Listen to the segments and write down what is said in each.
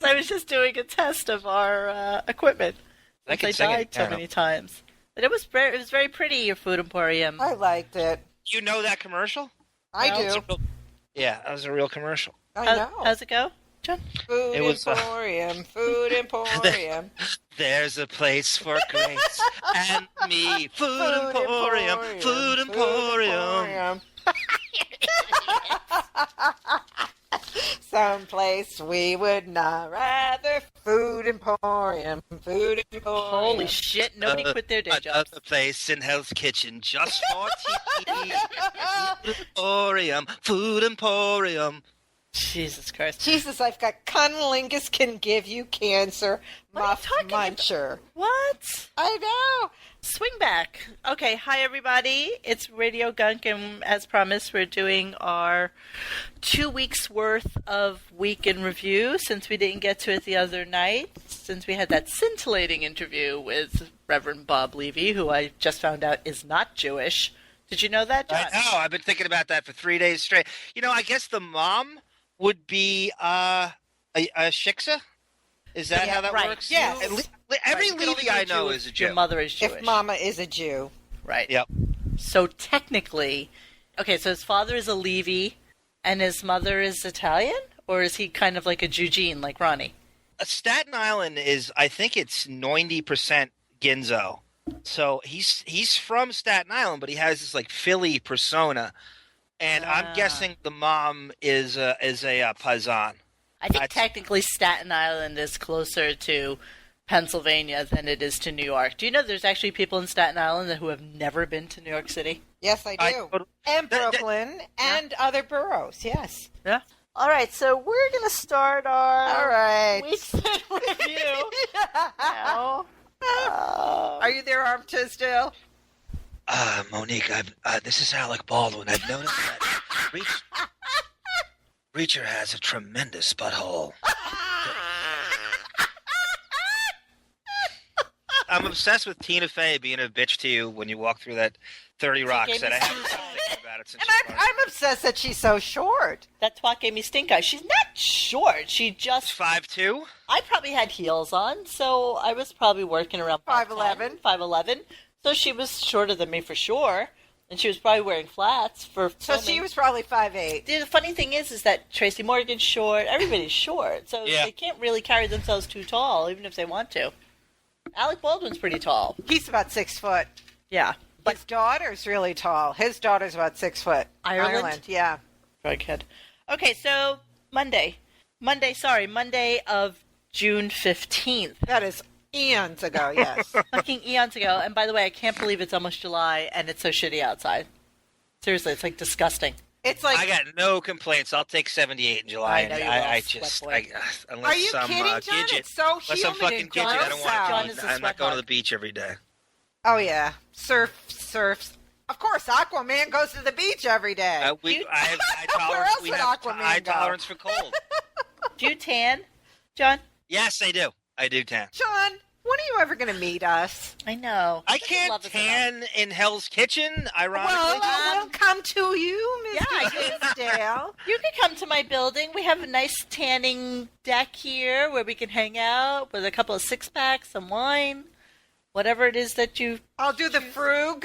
I was just doing a test of our equipment. I died so many times. But it was very pretty, your food emporium. I liked it. You know that commercial? I do. Yeah, that was a real commercial. I know. How's it go, John? Food emporium, food emporium. There's a place for Grace and me. Food emporium, food emporium. Someplace we would not rather. Food emporium, food emporium. Holy shit, nobody quit their day jobs. Another place in Hell's Kitchen just for tea. Food emporium, food emporium. Jesus Christ. Jesus, I've got cunnilingus can give you cancer. What are you talking muncher. What? I know. Swing back. Okay, hi everybody. It's RadioGunk, and as promised, we're doing our 2 weeks worth of week in review since we didn't get to it the other night, since we had that scintillating interview with Reverend Bob Levy, who I just found out is not Jewish. Did you know that, John? I know. I've been thinking about that for 3 days straight. You know, I guess the mom would be a shiksa? Is that how that works? Yeah. Every Levy I know is a Jew. Your mother is Jewish. If Mama is a Jew. Right. Yep. So technically, okay, so his father is a Levy and his mother is Italian? Or is he kind of like a Eugene, like Ronnie? Staten Island is, I think it's 90% Ginzo. So he's from Staten Island, but he has this like Philly persona. And I'm guessing the mom is a paisan. I think technically Staten Island is closer to Pennsylvania than it is to New York. Do you know there's actually people in Staten Island who have never been to New York City? Yes, I do. And Brooklyn and other boroughs, yes. Yeah. All right, so we're going to start our week's in review. Now. Are you there, Armcha, still? Monique, this is Alec Baldwin. I've noticed that Reacher has a tremendous butthole. I'm obsessed with Tina Fey being a bitch to you when you walk through that 30 Rock set. I haven't been thinking about it since. And I'm obsessed that she's so short. That twat gave me stink eye. She's not short. She just 5'2". I probably had heels on, so I was probably working around 5'11". 5'11". So she was shorter than me for sure, and she was probably wearing flats for filming. So she was probably 5'8". The funny thing is that Tracy Morgan's short. Everybody's short, so they can't really carry themselves too tall, even if they want to. Alec Baldwin's pretty tall. He's about 6 foot. Yeah. His daughter's really tall. His daughter's about 6 foot. Ireland? Yeah. Drug head. Okay, so Monday of June 15th. That is eons ago, yes. Fucking eons ago. And by the way, I can't believe it's almost July and it's so shitty outside. Seriously, it's like disgusting. It's like I got no complaints. I'll take 78 in July. I know you unless Are you some kidding, John? gidget, It's so unless some humid fucking and gidget, I gross don't out. want to. I'm not going to the beach every day. Oh yeah, surfs. Of course, Aquaman goes to the beach every day. I have high tolerance. Where else We would have Aquaman high go? tolerance for cold. Do you tan, John? Yes, I do. I do tan. John, when are you ever going to meet us? I know. I can't tan in Hell's Kitchen, ironically. Well, we'll come to you, Mr. Tisdale. You can come to my building. We have a nice tanning deck here where we can hang out with a couple of six-packs, some wine, whatever it is that you... I'll do the frug,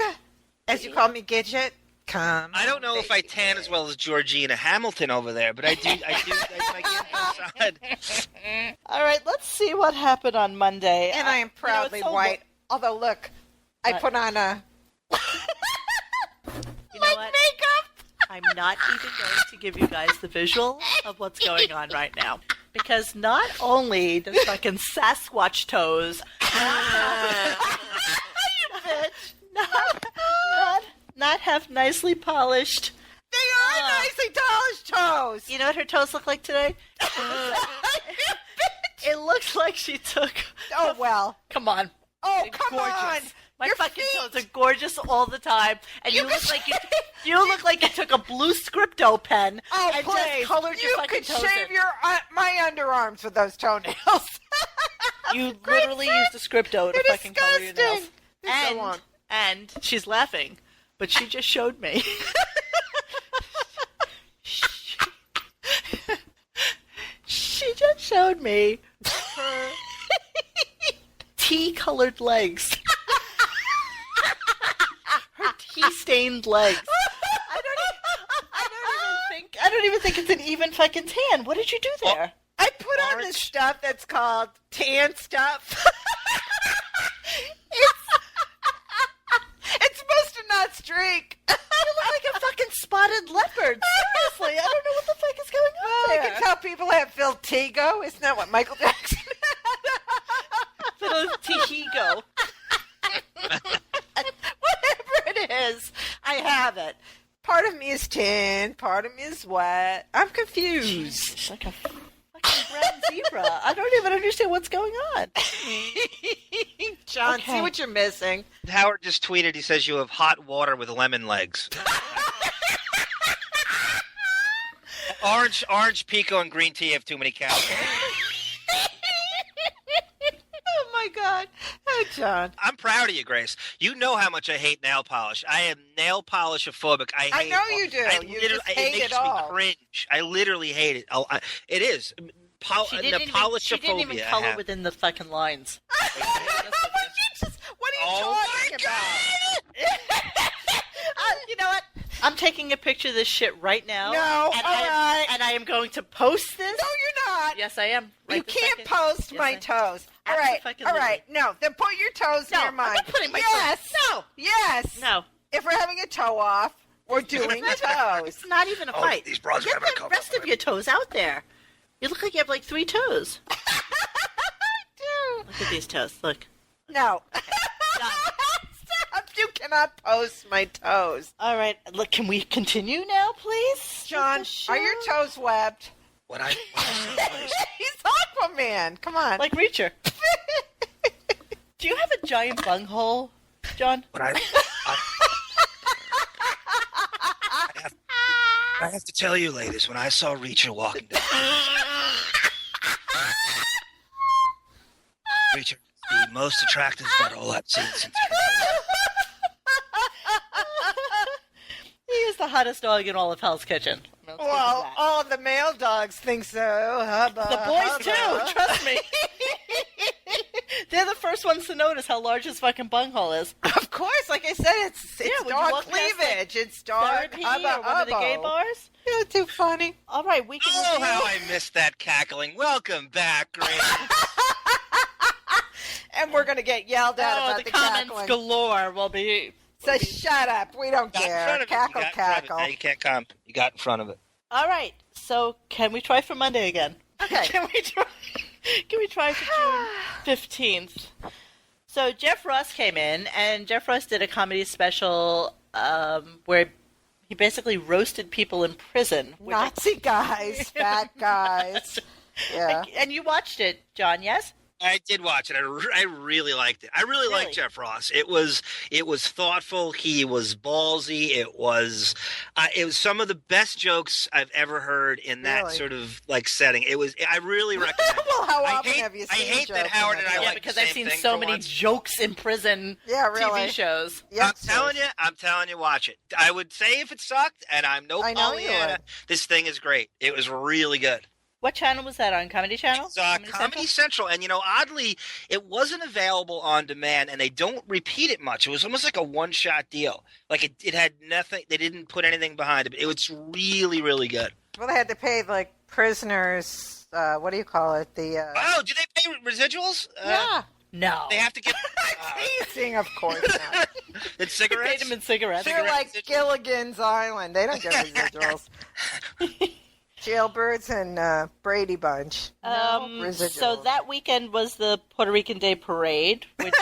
as you call me, Gidget. Come. I don't know if I tan as well as Georgina Hamilton over there, but I get inside. All right, let's see what happened on Monday. And I am proudly white. Although, look, I put on a... You know what? makeup. I'm not even going to give you guys the visual of what's going on right now. Because not only does fucking Sasquatch toes... You bitch. Not have nicely polished... They are nicely polished toes. You know what her toes look like today? It looks like she took... Oh, well. Come on. Oh, They're come gorgeous. on. My Your fucking feet. toes are gorgeous all the time. And you look like you look like you took a blue Scripto pen Oh, and please. just colored your fucking could toes shave in. your my underarms with those toenails. You literally used a Scripto to They're fucking color your nails. disgusting. They're so long. And she's laughing, but she just showed me. She just showed me her tea-colored legs. Her tea-stained legs. I don't even think it's an even fucking tan. What did you do there? I put on this stuff that's called tan stuff. It's supposed to not streak. You look like a fucking spotted leopard. Seriously, I don't know what the fuck is going on I there. can tell people have Philtigo. Isn't that what Michael Jackson had? Tihigo. Whatever it is, I have it. Part of me is tan, part of me is wet. I'm confused. It's like a fucking brown zebra. I don't even understand what's going on. John, Okay. see what you're missing. Howard just tweeted. He says you have hot water with lemon legs. Orange pico and green tea have too many calories. Oh my God. Oh, John. I'm proud of you, Grace. You know how much I hate nail polish. I am nail polish-ophobic. I know you do. You just hate it makes it all. me cringe. I literally hate it. It is. She didn't even color within the fucking lines. What are you talking about? You know what? I'm taking a picture of this shit right now. No, and all I am going to post this. No, you're not. Yes, I am. You Right this can't second. post Yes, my I- toes. All right. No, then put your toes No, near I'm mine. not putting my yes. toes. No. Yes. No. If we're having a toe off, we're doing toes. It's not even a fight. These bras are Get having a the cover rest of your toes out there. You look like you have like 3 toes. I do. Look at these toes. Look. No. Done. Stop. You cannot post my toes. All right. Look, can we continue now, please? John, With the show? are your toes webbed? What I He's Aquaman. Come on. Like Reacher. Do you have a giant bunghole, John? I have to tell you, ladies, when I saw Reacher walking down, Reacher, the most attractive butthole I've seen since. He is the hottest dog in all of Hell's Kitchen. Let's give him Well, that. all of the male dogs think so. Hubba, The boys hubba. too, trust me. They're the first ones to notice how large his fucking bunghole is. Of course, like I said, it's when you dog walk past, cleavage. It's dog Therapy or one of the gay bars. You're too funny. All right, we can. Oh, how I missed that cackling. Welcome back, Grace. And we're going to get yelled at Oh, about the the comments cackling. galore will be. So shut up. We don't Got in care. front of it. Cackle, You got in front of it. cackle. Now you can't come. You got in front of it. All right, so can we try for Monday again? Okay. Can we try? Can we try for June 15th? So Jeff Ross came in, and Jeff Ross did a comedy special where he basically roasted people in prison. which I- Nazi guys, fat guys. Yeah. And you watched it, John, yes? I did watch it. I really liked it. I really Really? liked Jeff Ross. It was thoughtful. He was ballsy. It was some of the best jokes I've ever heard in that Really? sort of like setting. It was. I really recommend it. Well, how I often hate- have you I seen hate that jokes Howard in and I that Yeah, like because the I've same seen thing so for many once. jokes in prison Yeah, really. TV shows. Yep. I'm telling you, watch it. I would say if it sucked, and I'm no I know you Pollyanna, would. this thing is great. It was really good. What channel was that on? Comedy Channel? It's Comedy Central, and oddly, it wasn't available on demand, and they don't repeat it much. It was almost like a one-shot deal. Like it had nothing. They didn't put anything behind it. It was really, really good. Well, they had to pay like prisoners. What do you call it? The Oh, do they pay residuals? yeah. No. They have to get Teasing, of course not. and They cigarettes. paid him in cigarettes. They're like Gilligan's Island. They don't get residuals. Jailbirds and Brady Bunch. No residuals. So that weekend was the Puerto Rican Day Parade, which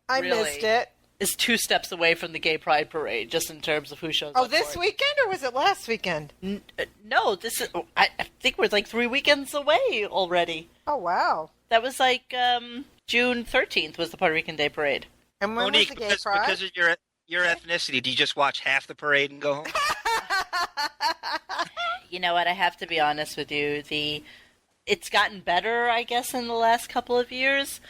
I really missed it. is 2 steps away from the Gay Pride Parade, just in terms of who shows Oh, up this for it. weekend or was it last weekend? No, this is. I think we're like 3 weekends away already. Oh, wow. That was like June 13th was the Puerto Rican Day Parade. And when Monique, was the Gay because Pride? of your ethnicity, do you just watch half the parade and go home? You know what? I have to be honest with you. It's gotten better, I guess, in the last couple of years.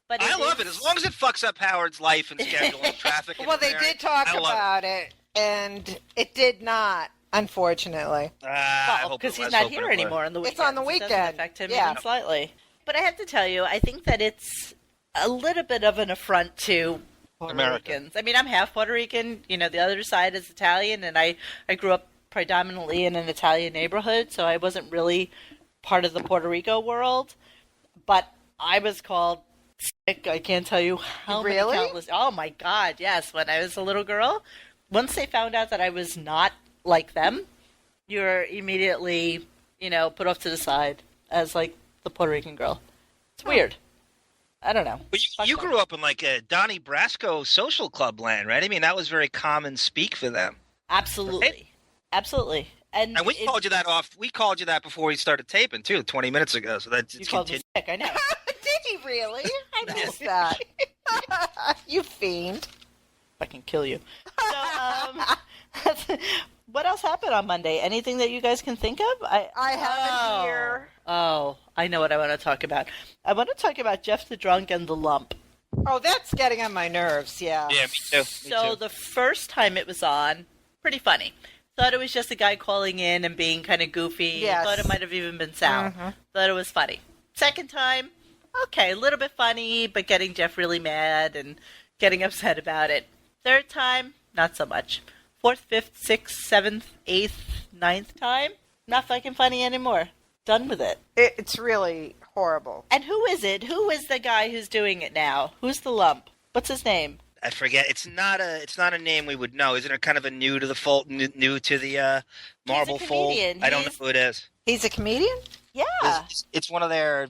But I love it as long as it fucks up Howard's life and schedule and traffic. Well, they did talk about it, and it did not. Unfortunately. I Well, hope because it he's was, not hoping here it was. anymore on the weekends. It's on the It weekend. doesn't affect him Yeah. even slightly. But I have to tell you, I think that it's a little bit of an affront to Puerto America. Ricans. I mean, I'm half Puerto Rican. You know, the other side is Italian, and I grew up predominantly in an Italian neighborhood, so I wasn't really part of the Puerto Rico world. But I was called sick. I can't tell you how Really? many countless. Oh my God, yes. When I was a little girl, once they found out that I was not like them, you're immediately, put off to the side as like the Puerto Rican girl. It's weird. I don't know. But you grew up in like a Donnie Brasco social club land, right? I mean, that was very common speak for them. Absolutely. Right? Absolutely. And we called you that off. We called you that before we started taping too, 20 minutes ago. So that's You called me sick, I know. Did he really? I missed that. You fiend. I can kill you. So, what else happened on Monday? Anything that you guys can think of? I have it here. Oh, I know what I want to talk about. I want to talk about Jeff the Drunk and the Lump. Oh, that's getting on my nerves, yeah. Yeah, me too. So the first time it was on, pretty funny. Thought it was just a guy calling in and being kind of goofy. Yes. Thought it might have even been Sal. Thought it was funny. Second time, okay, a little bit funny, but getting Jeff really mad and getting upset about it. Third time, not so much. Fourth, fifth, sixth, seventh, eighth, ninth time, not fucking funny anymore. Done with it. It's really horrible. And who is it? Who is the guy who's doing it now? Who's the Lump? What's his name? I forget. It's not a name we would know. Isn't it kind of a new to the fold, new to the Marvel fold? comedian. I don't know who it is. He's a comedian? Yeah. It's one of their,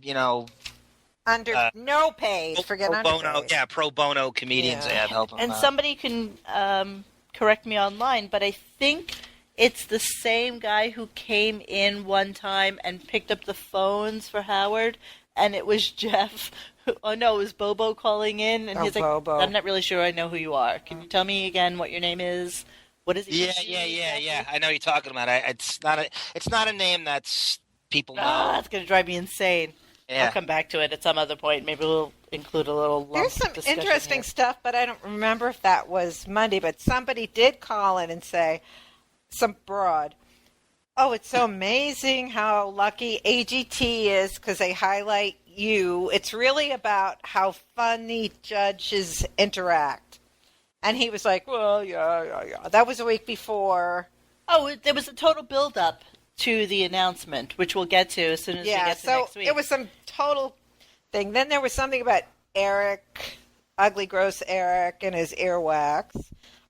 Under no pay. Forget pro bono, underpaid. yeah, pro bono comedians Yeah. they have helping. And them out. somebody can correct me online, but I think it's the same guy who came in one time and picked up the phones for Howard, and it was Jeff. Oh no, it was Bobo calling in, and Oh, he's like, Bobo. "I'm not really sure I know who you are. Can you tell me again what your name is? What is it?" Yeah. I know you're talking about. It's not a name that's people know. It's gonna drive me insane. Yeah. I'll come back to it at some other point. Maybe we'll include a little. Lump There's some discussion interesting here. stuff, but I don't remember if that was Monday, but somebody did call in and say, some broad, oh, it's so amazing how lucky AGT is because they highlight you. It's really about how funny judges interact. And he was like, well, yeah. That was a week before. Oh, there was a total build-up to the announcement, which we'll get to as soon as we Yeah, get to so next week. it was some total thing. Then there was something about Eric, ugly, gross Eric, and his earwax.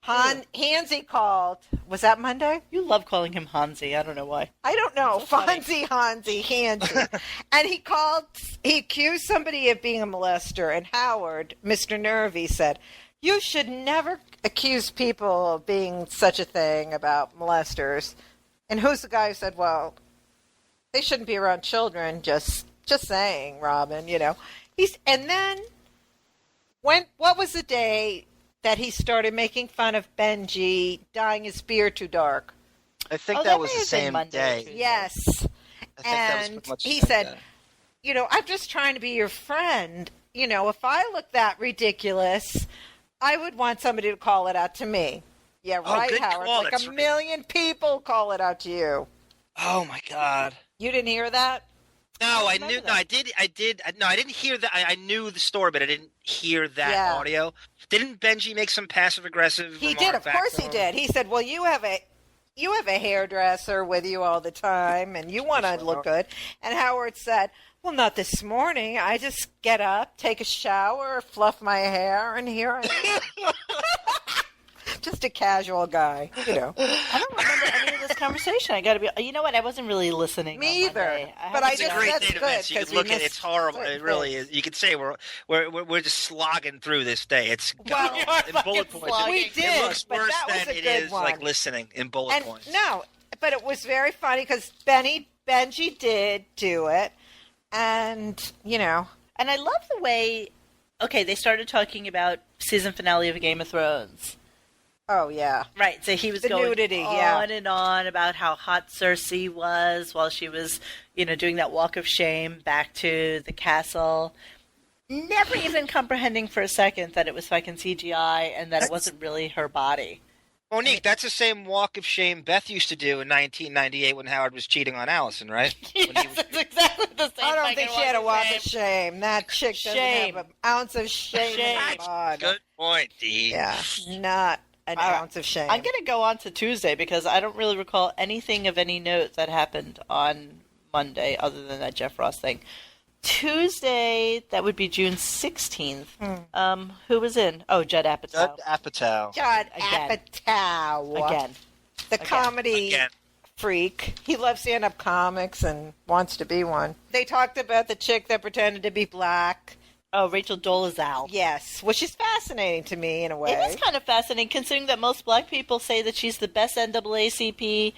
Hansy called. Was that Monday? You love calling him Hansi. I don't know why. I don't know. So funny. Hansy. And he accused somebody of being a molester. And Howard, Mr. Nervy, said, you should never accuse people of being such a thing about molesters. And who's the guy who said, well, they shouldn't be around children, just saying, Robin, And then, what was the day that he started making fun of Benji dyeing his beard too dark? I think Oh, that that was may the have been same Monday or day. Tuesday. Yes. I think that was And pretty much the he same said, day. I'm just trying to be your friend. If I look that ridiculous, I would want somebody to call it out to me. Yeah, Oh, right, good Howard. call. Like That's a right. million people call it out to you. Oh my God. You didn't hear that? No, I remember knew. that. No, I did. No, I didn't hear that. I knew the story, but I didn't hear that Yeah. audio. Didn't Benji make some passive aggressive? He remark did. Of back course to he him? did. He said, well, you have a hairdresser with you all the time, and you want to look good. And Howard said, well, not this morning. I just get up, take a shower, fluff my hair, and here I am. Just a casual guy, I don't remember any of this conversation. I got to be. You know what? I wasn't really listening. Me on either. Monday. But I It's a just- great that's day to good, miss. You 'cause can we look at missed it's horrible. certain It really things. is. You could say we're just slogging through this day. It's Well, in bullet points. slogging. We It did, looks but worse that was than a it good is one. like listening in bullet And points. no, but it was very funny because Benji did do it, and And I love the way. Okay, they started talking about season finale of Game of Thrones. oh yeah, Right, so he was The going nudity, yeah. on and on about how hot Cersei was while she was, doing that walk of shame back to the castle. Never even comprehending for a second that it was fucking CGI and that it wasn't really her body. Monique, that's the same walk of shame Beth used to do in 1998 when Howard was cheating on Allison, right? Yes, it's exactly the same. I don't fucking think she had a walk shame. of shame. That chick doesn't Shame. have an ounce of shame. Shame. In her bod. Good point, Dee. Yeah, not an ounce of shame. I'm going to go on to Tuesday because I don't really recall anything of any note that happened on Monday other than that Jeff Ross thing. Tuesday, that would be June 16th. Who was in? Oh, Judd Apatow. Judd Apatow. Judd Again. Apatow. Again. The comedy Again. freak. He loves stand-up comics and wants to be one. They talked about the chick that pretended to be black. Oh, Rachel Dolezal. Yes, which is fascinating to me in a way. It is kind of fascinating considering that most black people say that she's the best NAACP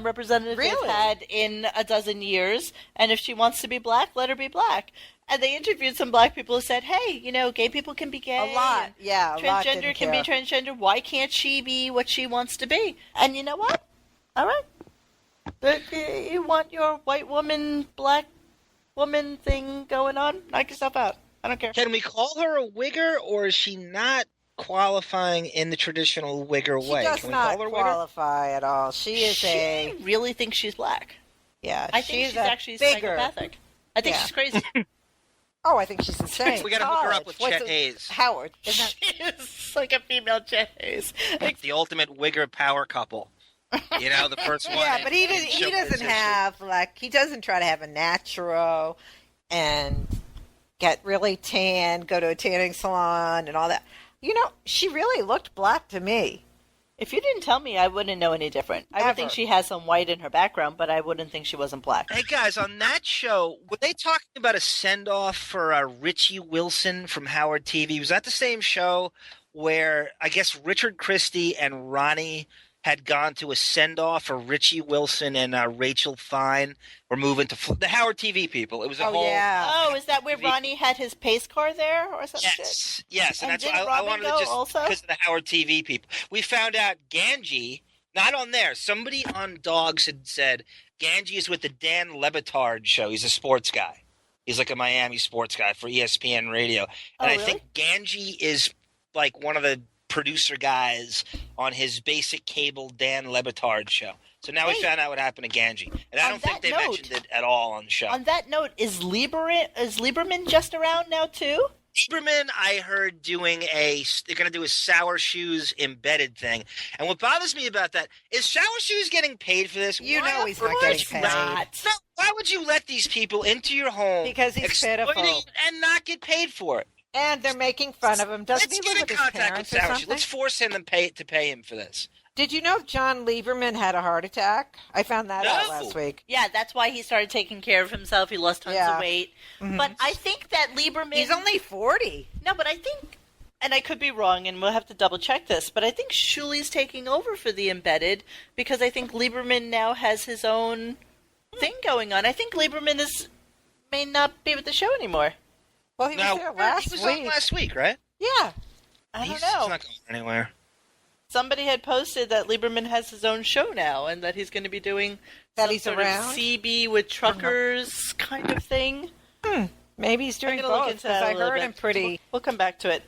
representative Really? they've had in a dozen years. And if she wants to be black, let her be black. And they interviewed some black people who said, hey, you know, gay people can be gay. A lot, and yeah. A lot transgender didn't can be care. transgender. Why can't she be what she wants to be? And you know what? All right. But you want your white woman, black woman thing going on? Knock yourself out. I don't care. Can we call her a wigger, or is she not qualifying in the traditional wigger She way? does Can we not call her wigger? qualify at all. She is She really thinks she's black. yeah. I think she's a actually bigger. psychopathic. I think Yeah. she's crazy. Oh, I think she's insane. We gotta hook her up College. with What's Chet it- Hayes. Howard. Isn't that- She is like a female Chet Hayes. The ultimate wigger power couple. You know, the first one. Yeah, but he in doesn't. He showbiz doesn't history. have like he doesn't try to have a natural and get really tan, go to a tanning salon and all that. You know, she really looked black to me. If you didn't tell me, I wouldn't know any different. I would think Ever. she has some white in her background, but I wouldn't think she wasn't black. Hey guys, on that show, were they talking about a send off for Richie Wilson from Howard TV? Was that the same show where I guess Richard Christie and Ronnie had gone to a send off for Richie Wilson and Rachel Fine were moving to the Howard TV people? It was a Oh whole. yeah. Oh, is that where Ronnie had his pace car there or something? Yes, yes, and And that's why didn't I Robin wanted to go just also? because of the Howard TV people. We found out Ganji, not on there. Somebody on Dogs had said Ganji is with the Dan Lebitard show. He's a sports guy. He's like a Miami sports guy for ESPN Radio, and Oh, I think Ganji is like one of the producer guys on his basic cable Dan Lebitard show. So now we Hey, found out what happened to Ganji, and I on don't think that they note- mentioned it at all on the show. On that note, is Lieberman just around now too? Lieberman, I heard they're going to do a Sour Shoes embedded thing. And what bothers me about that is Sour Shoes getting paid for this. You Why know on he's not earth getting would paid. Not. No, why would you let these people into your home Because he's exploiting pitiful. and not get paid for it? And they're making fun of him. Doesn't Let's he get live in with his contact with parents or Sour Shoes. something? Let's force him to pay him for this. Did you know John Lieberman had a heart attack? I found that out No. last week. Yeah, that's why he started taking care of himself. He lost tons Yeah. of weight. But I think that Lieberman... He's only 40. No, but I think, and I could be wrong, and we'll have to double check this, but I think Shuli's taking over for the embedded because I think Lieberman now has his own thing going on. I think Lieberman may not be with the show anymore. Well, he was there last he was week. on last week, right? Yeah. I don't He's know. not going anywhere. Somebody had posted that Lieberman has his own show now, and that he's going to be doing That some he's sort around? of CB with truckers kind of thing. Maybe he's doing I'm gonna look both into because that a I little heard bit. him pretty. We'll come back to it.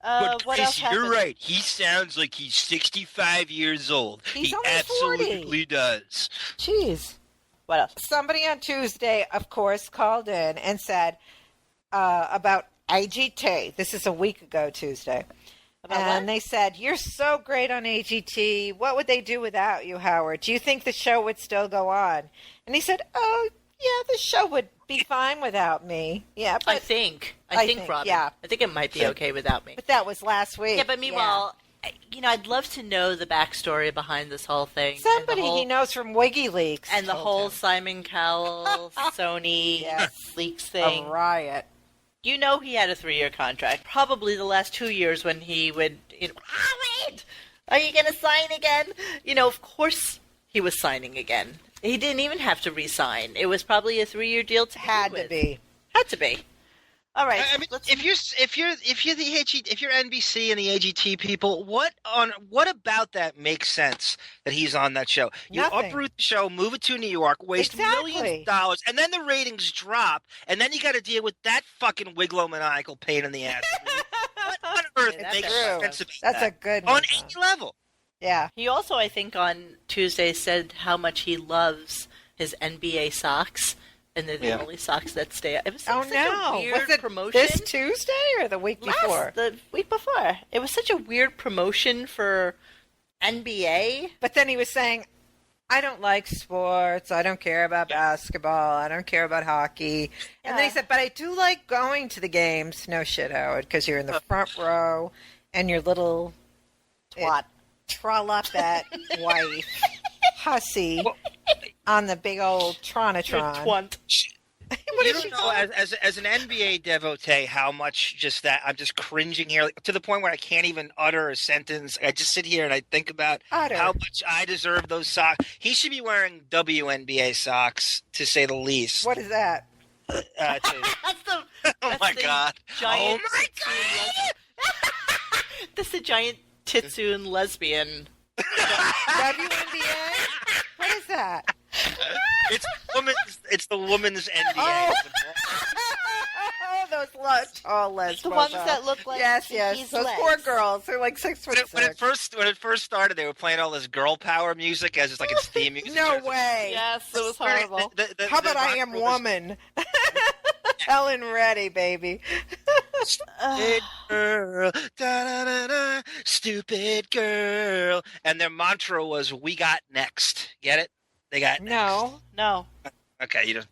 But What else Tracy, you're happened? right. He sounds like he's 65 years old. He's he only 40. absolutely does. Jeez. What else? Somebody on Tuesday, of course, called in and said about AGT. This is a week ago, Tuesday. About And what? they said, you're so great on AGT. What would they do without you, Howard? Do you think the show would still go on? And he said, oh, yeah, the show would be fine without me. Yeah, I but, think, I think, Robin. yeah. I think it might be okay without me. but that was last week. Yeah, but meanwhile, I'd love to know the backstory behind this whole thing. Somebody and the whole, he knows from WikiLeaks. and the told whole him. Simon Cowell, Sony Yes. leaks thing. A riot. You know he had a 3-year contract. Probably the last 2 years when he would, Howard, are you going to sign again? Of course he was signing again. He didn't even have to re-sign. It was probably a 3-year deal to Had begin to with. be. Had to be. All right. I mean, let's- if you're NBC and the AGT people, what about that makes sense that he's on that show? You Nothing. uproot the show, move it to New York, waste Exactly. millions of dollars, and then the ratings drop, and then you got to deal with that fucking wiglomaniacal pain in the ass. What on earth Yeah, makes that's sense about That's that? a good On one. any level? Yeah. He also, I think, on Tuesday said how much he loves his NBA socks, and they're the only socks that stay. It was such a weird Was it promotion. this Tuesday or the week before? The week before. It was such a weird promotion for NBA. But then he was saying, I don't like sports. I don't care about basketball. I don't care about hockey. Yeah. And then he said, but I do like going to the games. No shit, Howard, because you're in the front row and your little trollopette wife, hussy, on the big old Tronatron. Twunt. You don't know, as an NBA devotee, how much just that I'm just cringing here, like, to the point where I can't even utter a sentence. I just sit here and I think about how much I deserve those socks. He should be wearing WNBA socks, to say the least. What is that? That's Oh my god! Giant Oh my god! That's the giant Titsoon lesbian. WNBA? What is that? It's the women's NBA. Oh, those tall lesbians. The ones that look like yes. Kiki's Those legs. poor girls. They're like 6 foot When it first started, they were playing all this girl power music as like its theme music. No way. Yes, it was horrible. How about I Am Woman? Helen Reddy, baby. Stupid girl, da-da-da-da, stupid girl, and their mantra was "We got next." Get it? They got next. No. Okay, you don't.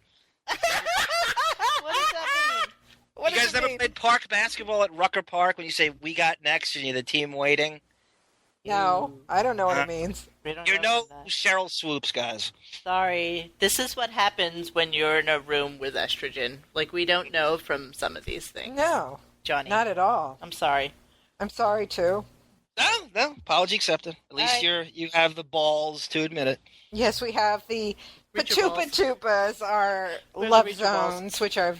What does that mean? You guys never played park basketball at Rucker Park when you say "We got next" and you're the team waiting? No, I don't know what it means. You're no Cheryl Swoops, guys. Sorry. This is what happens when you're in a room with estrogen. Like, we don't know from some of these things. No, Johnny. not at all. I'm sorry. I'm sorry, too. No, apology accepted. At least you have the balls to admit it. Yes, we have the Richard Patupa Tupas, our We're the love Richard balls. zones, which are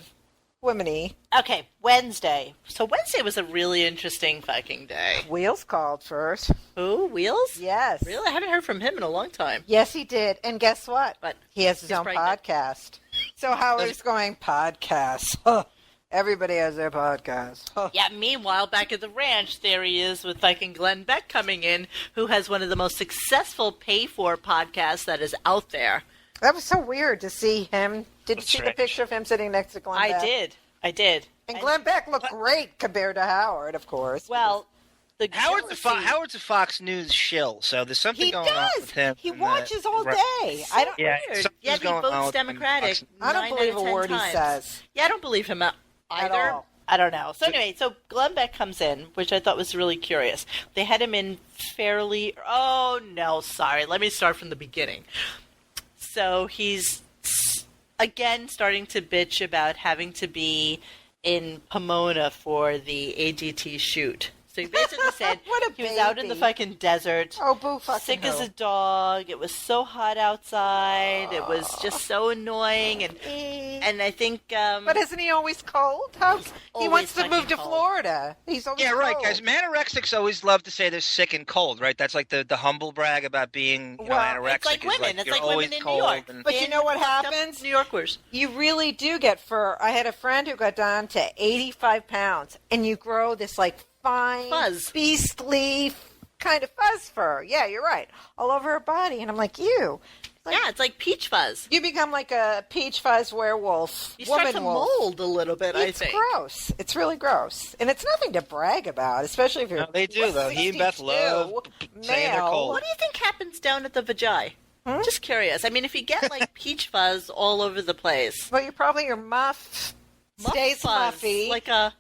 womany. Okay, Wednesday. So Wednesday was a really interesting fucking day. Wheels called first. Who? Wheels? Yes. Really? I haven't heard from him in a long time. Yes, he did. And guess what? What? He has his He's own pregnant. podcast. So Howard's going, podcasts. Huh. Everybody has their podcast. Huh. Yeah, meanwhile, back at the ranch, there he is with fucking Glenn Beck coming in, who has one of the most successful pay-for podcasts that is out there. That was so weird to see him. Did you see the Strange. picture of him sitting next to Glenn Beck? I did. And Glenn Beck looked great compared to Howard, of course. Well, the Howard's jealousy- a Fox News shill, so there's something He going on does. with him. He and watches all right. day. I don't. Yeah, Weird. something's Yeah, he going on votes with him. Democratic. I don't 9 believe out of a 10 word he times. says. Yeah, I don't believe him either. all. I don't know. So anyway, so Glenn Beck comes in, which I thought was really curious. They had him in fairly... Oh, no, sorry. Let me start from the beginning. So he's, again, starting to bitch about having to be in Pomona for the AGT shoot. So he basically said What a he was out in the baby. fucking desert. Oh, boo fucking Sick as who. a dog. It was so hot outside. It was just so annoying, and I think. But isn't he always cold? He always wants to move fucking to cold. Florida. He's always Yeah, right, cold. guys. Manorexics always love to say they're sick and cold, right? That's like the humble brag about being Well, anorexic. it's like is women. It's you're like always women in New cold York. and- But you know what Fucked up happens? New Yorkers. You really do get fur. I had a friend who got down to 85 pounds, and you grow this like fine, Fuzz. beastly kind of fuzz fur. Yeah, you're right. All over her body, and I'm like, you. Like, Yeah, it's like peach fuzz. You become like a peach fuzz werewolf. You start woman to wolf. mold a little bit, It's I think. gross. It's really gross, and it's nothing to brag about, especially if you're. No, they do, though. He and Beth 62 love saying they're male. cold. What do you think happens down at the vagi? Just curious. I mean, if you get like peach fuzz all over the place, Well, you're probably your muff muff stays fuzz, muffy. like a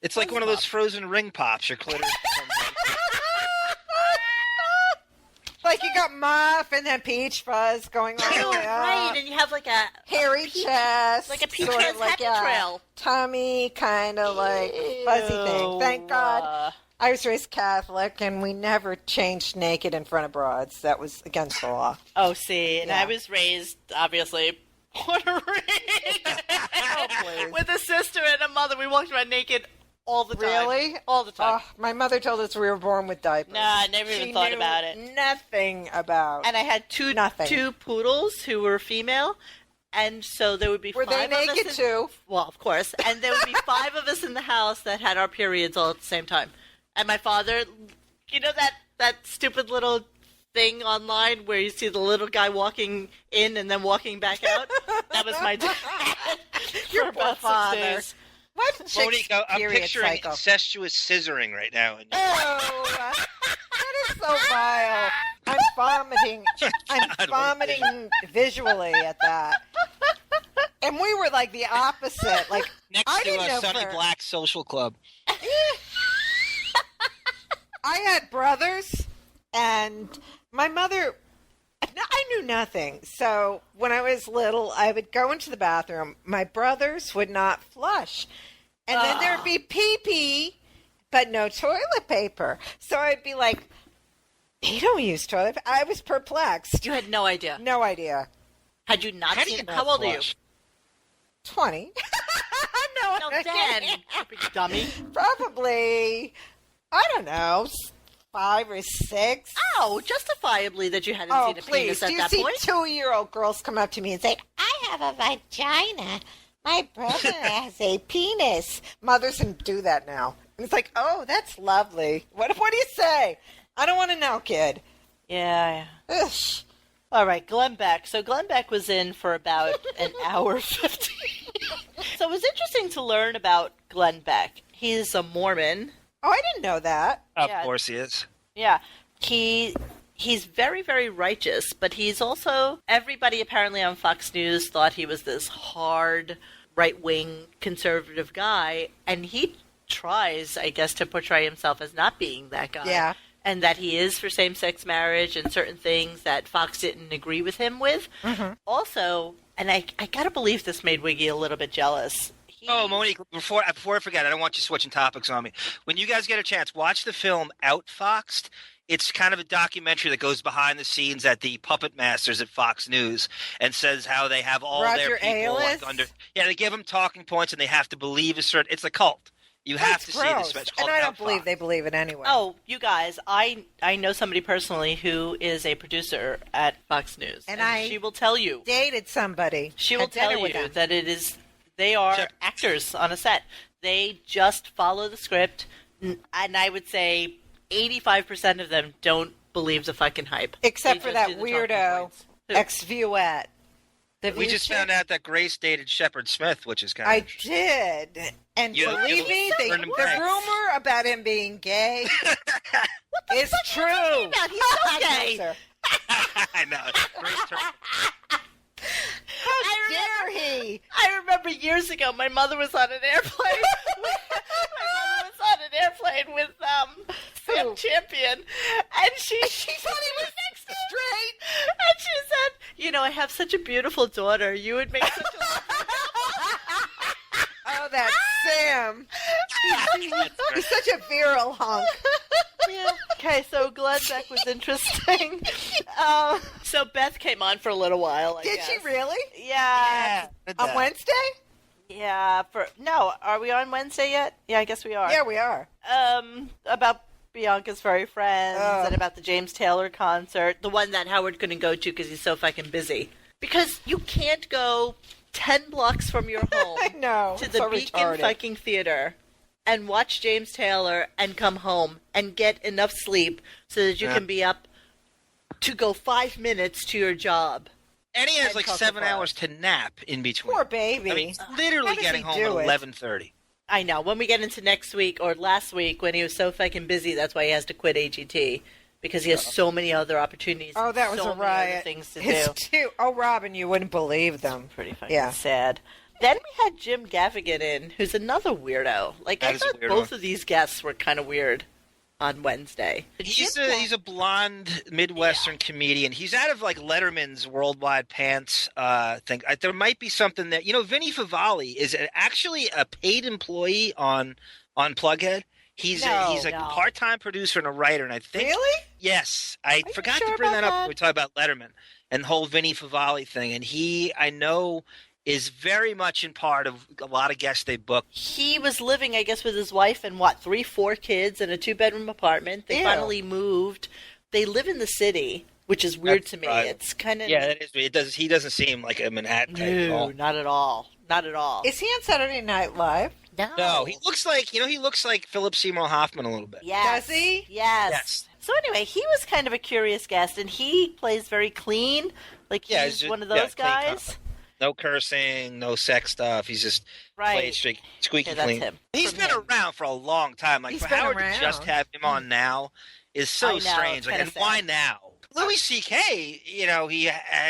It's like one of those frozen ring pops. Your clitoris. Like you got muff and then peach fuzz going all the way up. right, and you have like a Hairy peach- chest, like a peach sort fuzz of like happy a trail. tummy, kind of like fuzzy thing. Thank God I was raised Catholic, and we never changed naked in front of broads. That was against the law. Oh, see, and Yeah. I was raised obviously Puerto Rican please. with a sister and a mother. We walked around naked all the time. Really? All the time. Oh, my mother told us we were born with diapers. Nah, I never even She thought knew about it. Nothing about. And I had two Nothing. poodles who were female, and so there would be Were they five of us naked in- too? Well, of course. And there would be 5 of us in the house that had our periods all at the same time. And my father, you know that that stupid little thing online where you see the little guy walking in and then walking back out? That was my dad. Your For poor about 6 father. days. What Monique, I'm period picturing cycle? incestuous scissoring right now. Oh, that is so vile. I'm vomiting. I'm God, vomiting visually at that. And we were like the opposite. Like Next I to didn't know Sunny for- Black Social Club. I had brothers, and my mother, I knew nothing. So when I was little, I would go into the bathroom. My brothers would not flush. And then there'd be pee-pee, but no toilet paper. So I'd be like, they don't use toilet paper. I was perplexed. You had no idea. No idea. Had you not How do seen you it? not How old are you? flush? 20. No, No, then. Dummy. Probably, I don't know, 5 or 6. Oh, justifiably that you hadn't Oh, seen a please. penis at Do you that see point. 2-year-old girls come up to me and say, I have a vagina. My brother has a penis. Mothers can do that now. And it's like, oh, that's lovely. What do you say? I don't want to know, kid. Yeah. Ugh. All right, Glenn Beck. So Glenn Beck was in for about an hour 15. So it was interesting to learn about Glenn Beck. He's a Mormon. Oh, I didn't know that. Of Yeah. course he is. Yeah. He's very, very righteous, but he's also, everybody apparently on Fox News thought he was this hard, right-wing, conservative guy, and he tries, I guess, to portray himself as not being that guy. Yeah. And that he is for same-sex marriage and certain things that Fox didn't agree with him with. Mm-hmm. Also, and I gotta believe this made Wiggy a little bit jealous. Oh, Monique, before I forget, I don't want you switching topics on me. When you guys get a chance, watch the film Outfoxed. It's kind of a documentary that goes behind the scenes at the puppet masters at Fox News and says how they have all Roger their people Ailes? under. Yeah, they give them talking points and they have to believe a certain. It's a cult. You have That's to see gross. this. It's And called I don't Outfoxed. believe they believe it anyway. Oh, you guys, I know somebody personally who is a producer at Fox News. And I she will tell you. Dated somebody. She will Had dinner tell with you them. that they are Sure. actors on a set. They just follow the script, and I would say 85% of them don't believe the fucking hype. Except They for just that do the talking weirdo points. Who? ex-viewette. The We view just chick? found out that Grace dated Shepard Smith, which is kind of I interesting. did. And You- believe me, you the learned him the back. rumor about him being gay is true. about? He's so gay. Sir. I know. Grace turned- How dare he? I remember years ago, my mother was on an airplane. My mother was on an airplane with Sam Who? Champion, and she thought he was next to him. straight. And she said, "You know, I have such a beautiful daughter. You would make such a." Oh, that Sam. He's such a virile hunk. Yeah. Okay, so Glenn Beck was interesting. So Beth came on for a little while. I Did guess. she really? Yeah. On Wednesday? Yeah. No, are we on Wednesday yet? Yeah, I guess we are. Yeah, we are. About Bianca's furry friends Oh. and about the James Taylor concert, the one that Howard couldn't go to because he's so fucking busy. Because you can't go 10 blocks from your home I know. to the so Beacon retarded. fucking theater and watch James Taylor and come home and get enough sleep so that you Yeah. can be up to go 5 minutes to your job. And he has And like Cocoa 7 Bar. hours to nap in between. Poor baby. I mean, he's literally How does getting he home do at it? 11:30. I know. When we get into next week or last week when he was so fucking busy, that's why he has to quit AGT. Because he has so many other opportunities. Oh, that and was so a many other riot. things to His do. two. Oh, Robin, you wouldn't believe them. Pretty fucking Yeah. sad. Then we had Jim Gaffigan in, who's another weirdo. Like, That I is a thought weird both one. of these guests were kind of weird on Wednesday. He's Jim a blonde Midwestern comedian. He's out of like Letterman's Worldwide Pants thing. There might be something that Vinny Favale is actually a paid employee on Plughead. He's a No. part-time producer and a writer, and I think Really? yes, I you forgot sure to bring about that up that? when we talk about Letterman and the whole Vinny Favale thing. And he, I know, is very much in part of a lot of guests they booked. He was living, I guess, with his wife and 4 kids in a 2-bedroom apartment. They Ew. finally moved. They live in the city, which is weird That's to me. right. It's kind of Yeah, that is. It does. He doesn't seem like a Manhattan type at no, all. not at all. Not at all. Is he on Saturday Night Live? No, he looks like he looks like Philip Seymour Hoffman a little bit. Yes. Does he? Yes. Yes. So anyway, he was kind of a curious guest, and he plays very clean. Like he's just- one of those clean guys. cut. No cursing, no sex stuff. He's just Right. squeaky Yeah, that's clean. him. He's From been him. around for a long time. Like He's for been Howard around. to just have him on now is I so know, strange. it's Like, kinda and why sad. now? Louis C.K. He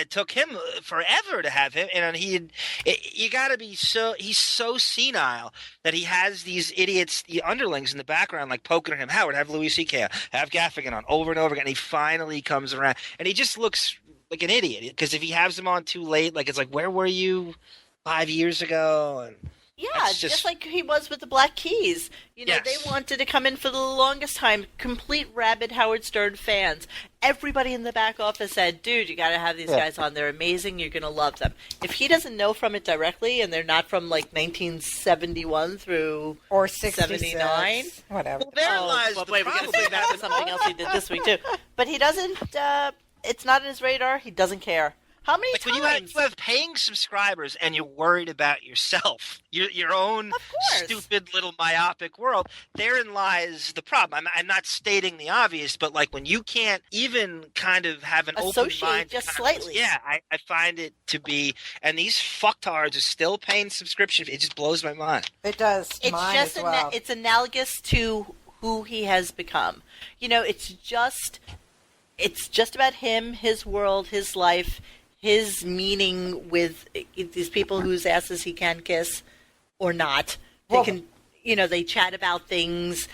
took him forever to have him, and you got to be he's so senile that he has these idiots, the underlings in the background, like poking at him. Howard, have Louis C.K. have Gaffigan on over and over again. And he finally comes around, and he just looks like an idiot because if he has him on too late, like it's like, where were you 5 years ago? And Yeah, That's just just- like he was with the Black Keys. Yes. They wanted to come in for the longest time. Complete rabid Howard Stern fans. Everybody in the back office said, dude, you got to have these guys on. They're amazing. You're going to love them. If he doesn't know from it directly, and they're not from like 1971 through Or 69. 79. Whatever. there lies but the wait, we're going to problem. say that to something else he did this week, too. But he doesn't, it's not on his radar. He doesn't care. How many Like when times? you have paying subscribers and you're worried about yourself, your own Of course. stupid little myopic world, therein lies the problem. I'm not stating the obvious, but like when you can't even kind of have an Associate open mind, just to slightly. Yeah, I find it to be, and these fucktards are still paying subscription. It just blows my mind. It does. It's Mine just as well. it's analogous to who he has become. It's just about him, his world, his life, his meaning with these people whose asses he can kiss or not. Well- They chat about things,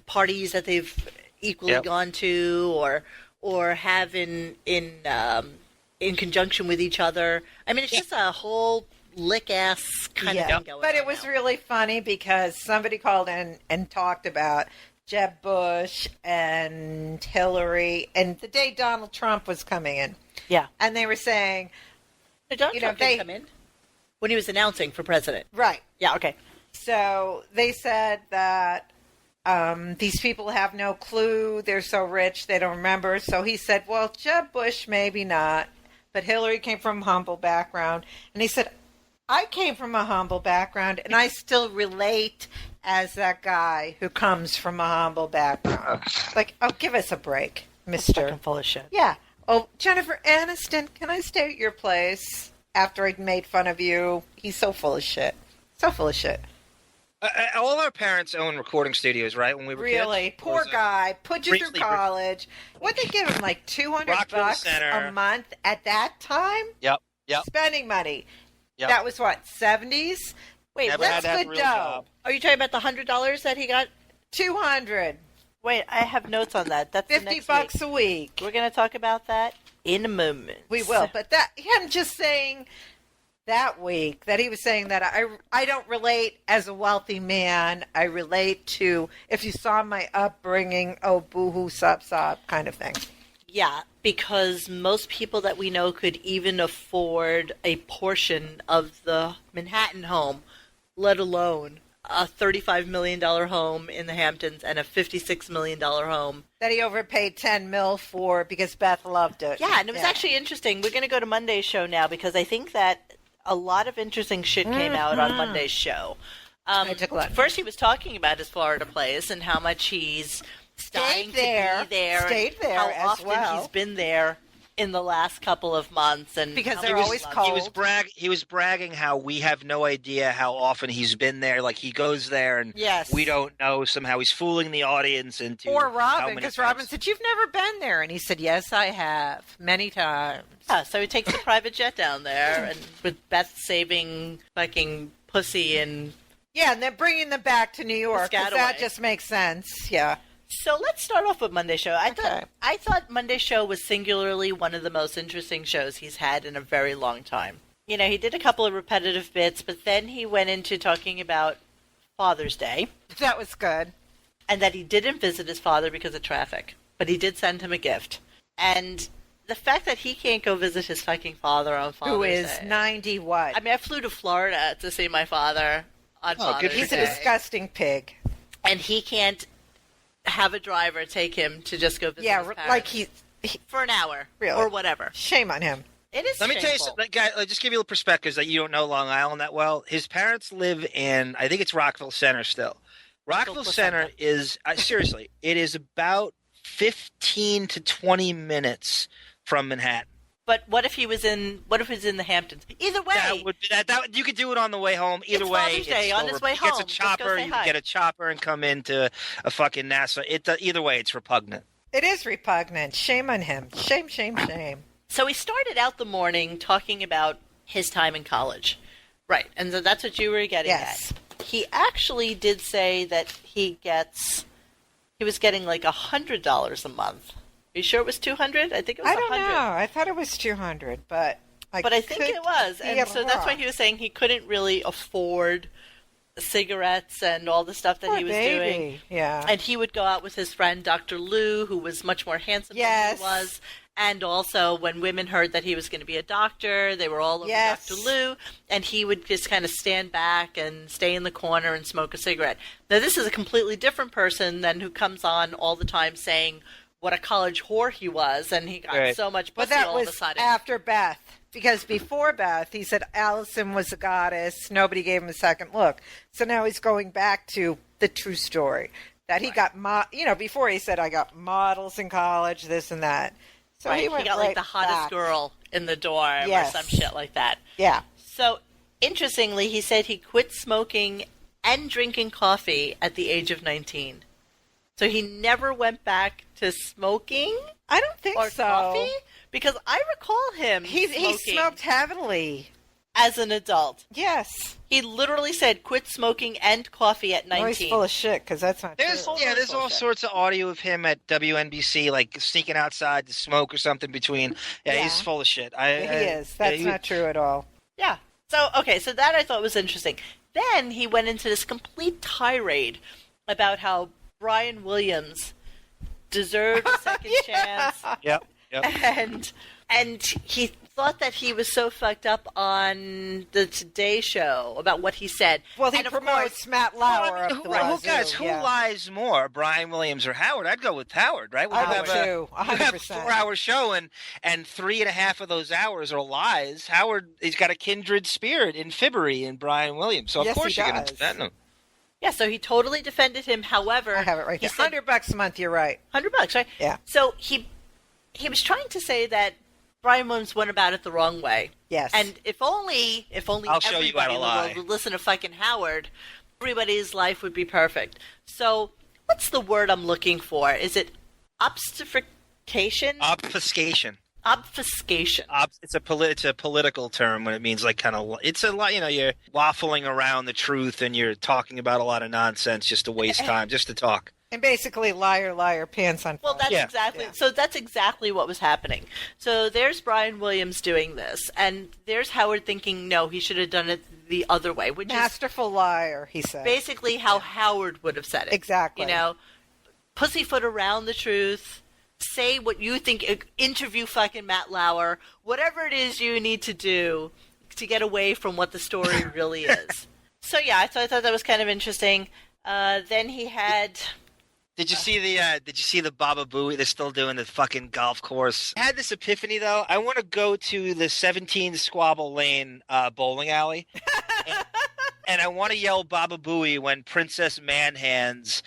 parties that they've equally Yep. gone to or have in conjunction with each other. I mean, it's just a whole lick-ass kind of thing going But on it was now. really funny because somebody called in and talked about Jeb Bush and Hillary and the day Donald Trump was coming in. Yeah. And they were saying, Donald You know, Trump didn't they- come in when he was announcing for president. right. Yeah, okay. So they said that these people have no clue. They're so rich, they don't remember. So he said, well, Jeb Bush, maybe not. But Hillary came from a humble background. And he said, I came from a humble background, and I still relate as that guy who comes from a humble background. Like, oh, give us a break, mister. Fucking full of shit. Yeah. Oh, Jennifer Aniston, can I stay at your place after I'd made fun of you? He's so full of shit. So full of shit. All our parents own recording studios, right? When we were Really? kids? Poor guy. Put you through Briefly- college. What'd they give him? Like $200 Rockville Center. a month at that time? Yep. Spending money. Yep. That was what, 70s? Wait, Never that's had to have a good real dough. job. are you talking about the $100 that he got? 200. Wait, I have notes on that. That's the 50 next bucks week. a week. We're going to talk about that in a moment. We will. But that him just saying that week that he was saying that I don't relate as a wealthy man. I relate to if you saw my upbringing, oh boo-hoo, sop kind of thing. Yeah, because most people that we know could even afford a portion of the Manhattan home, let alone a $35 million home in the Hamptons and a $56 million home. That he overpaid $10 million for because Beth loved it. Yeah, and it was actually interesting. We're going to go to Monday's show now because I think that a lot of interesting shit came out on Monday's show. I took a lot. First, he was talking about his Florida place and how much he's dying there. to be there. Stayed there how as often well. he's been there in the last couple of months, and Because how they're much he always loves cold. it. He was bragging how we have no idea how often he's been there. Like he goes there and Yes. we don't know. Somehow he's fooling the audience into Or how Robin, many because times. Robin said, you've never been there. And he said, yes, I have. Many times. Yeah, so he takes the private jet down there, and with Beth saving fucking pussy and. Yeah, and then bringing them back to New York. 'Cause that Piscataway. just makes sense. Yeah. So let's start off with Monday Show. Okay. I thought Monday Show was singularly one of the most interesting shows he's had in a very long time. He did a couple of repetitive bits, but then he went into talking about Father's Day, That was good. and that he didn't visit his father because of traffic, but he did send him a gift. And the fact that he can't go visit his fucking father on Father's Who is Day. 90 what? I mean, I flew to Florida to see my father on Oh, Father's good for He's a Day. disgusting pig. And he can't have a driver take him to just go visit Yeah, his parents like he for an hour Really? or whatever. shame on him. It is Let me tell you shameful. something, guy. Just give you a perspective that you don't know Long Island that well. His parents live in, I think it's Rockville Center still. Rockville Center is seriously, it is about 15 to 20 minutes from Manhattan. But what if he was in the Hamptons? Either way, That you could do it on the way home. Either It's way, Father's Day, on his way he gets home. a Let's go chopper. say You hi. get a chopper and come into a fucking Nassau. Either way, it's repugnant. It is repugnant. Shame on him. Shame, shame, shame. So he started out the morning talking about his time in college. Right, and so that's what you were getting Yes. at. He actually did say that he was getting like $100 a month. Are you sure it was 200? I think it was I don't 100. know. I thought it was 200, but I think it was. And so that's why he was saying he couldn't really afford cigarettes and all the stuff that he was doing. Yeah. And he would go out with his friend Dr. Lou, who was much more handsome than he was. And also, when women heard that he was going to be a doctor, they were all over Dr. Lou, and he would just kind of stand back and stay in the corner and smoke a cigarette. Now, this is a completely different person than who comes on all the time saying what a college whore he was, and he got so much pussy all of a sudden. But that was after Beth, because before Beth, he said Allison was a goddess. Nobody gave him a second look. So now he's going back to the true story, that he got, before he said, I got models in college, this and that. So he got like the hottest girl in the dorm or some shit like that. Yeah. So, interestingly, he said he quit smoking and drinking coffee at the age of 19. So he never went back to smoking? I don't think so. Coffee? Because I recall him He smoked heavily. As an adult. Yes. He literally said quit smoking and coffee at 19. Oh, he's full of shit, because that's not true. There's all sorts of audio of him at WNBC, like sneaking outside to smoke or something between. Yeah, he's full of shit. He is. That's not true at all. Yeah. So that I thought was interesting. Then he went into this complete tirade about how Brian Williams deserved a second chance. Yep. And he thought that he was so fucked up on the Today Show about what he said. Well, he promotes Matt Lauer up the wazoo. Who lies more, Brian Williams or Howard? I'd go with Howard, right? I would too, 100%. We have a 4-hour show, and 3.5 of those hours are lies. Howard, he's got a kindred spirit in fibbery in Brian Williams, so of course you're going to defend him. Yeah, so he totally defended him. However, I have it right here. $100 a month. You're right. $100, right? Yeah. So he was trying to say that Brian Williams went about it the wrong way. Yes. And if only I'll show you how to lie. would listen to fucking Howard, everybody's life would be perfect. So, what's the word I'm looking for? Is it obfuscation? Obfuscation. Obfuscation. It's a political term when it means like kind of. It's a lot. You're waffling around the truth and you're talking about a lot of nonsense just to waste time, just to talk. And basically, liar, liar, pants on fire. Well, that's exactly what was happening. So there's Brian Williams doing this, and there's Howard thinking, no, he should have done it the other way, which masterful liar, he said. Basically how Howard would have said it. Exactly. Pussyfoot around the truth, say what you think, interview fucking Matt Lauer, whatever it is you need to do to get away from what the story really is. So yeah, I thought that was kind of interesting. Then he had... Did you see the Baba Booey? They're still doing the fucking golf course. I had this epiphany though. I want to go to the 17 Squabble Lane bowling alley, and I want to yell Baba Booey when Princess Manhands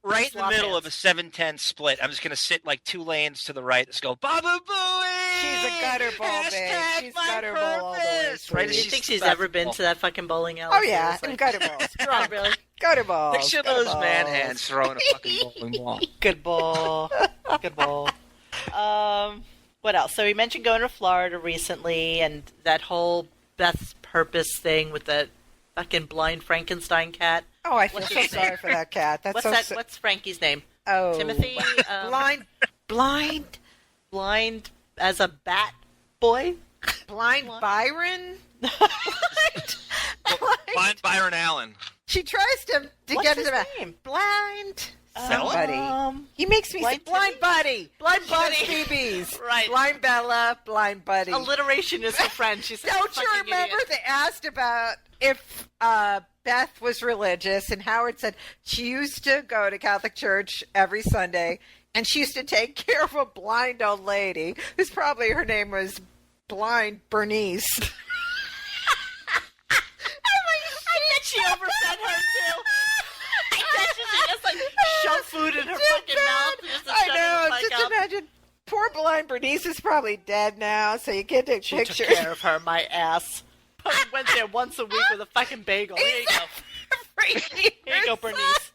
right in the middle of a 7-10 split. I'm just gonna sit like 2 lanes to the right. Just go Baba Booey. She's a gutter ball, babe. She's gutter ball all the way. Right? Do you think she's ever been to that fucking bowling alley? Oh yeah, and gutter balls. Oh, really? Gutter balls. Picture those man hands throwing a fucking bowling ball. Good ball. Good ball. What else? So he mentioned going to Florida recently and that whole Beth's Purpose thing with the fucking blind Frankenstein cat. Oh, I feel so sorry for that cat. What's Frankie's name? Oh, Timothy? Blind as a bat boy? Blind Byron? Blind Byron Allen. She tries to What's get his into name? Blind somebody. He makes me Blind say Blind Buddy. Blind Buddy. BBs. Right. Blind Bella, Blind Buddy. Alliteration is her friend. She's Don't you remember idiot. they asked about if Beth was religious, and Howard said she used to go to Catholic church every Sunday, and she used to take care of a blind old lady, who's probably her name was Blind Bernice. I bet she overfed her too. I bet she just like shoved food in her fucking mouth. Just to I shut know. her the fuck Just up. imagine. Poor Blind Bernice is probably dead now, so you can't take She pictures. took care of her, my ass. I went there once a week with a fucking bagel. Here you go. Here you go, Bernice.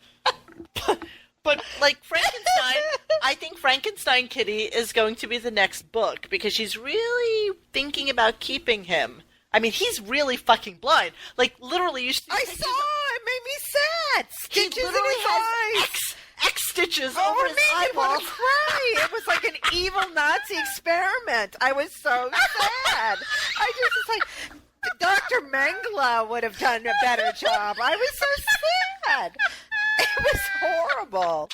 But like Frankenstein, I think Frankenstein Kitty is going to be the next book because she's really thinking about keeping him. I mean, he's really fucking blind. Like, literally, you should. I saw it. Made me sad. He Stitches in literally his has eyes. X stitches Oh, over it his made me want eyeball. to cry. It was like an evil Nazi experiment. I was so sad. I just was like, Dr. Mengele would have done a better job. I was so sad. It was horrible.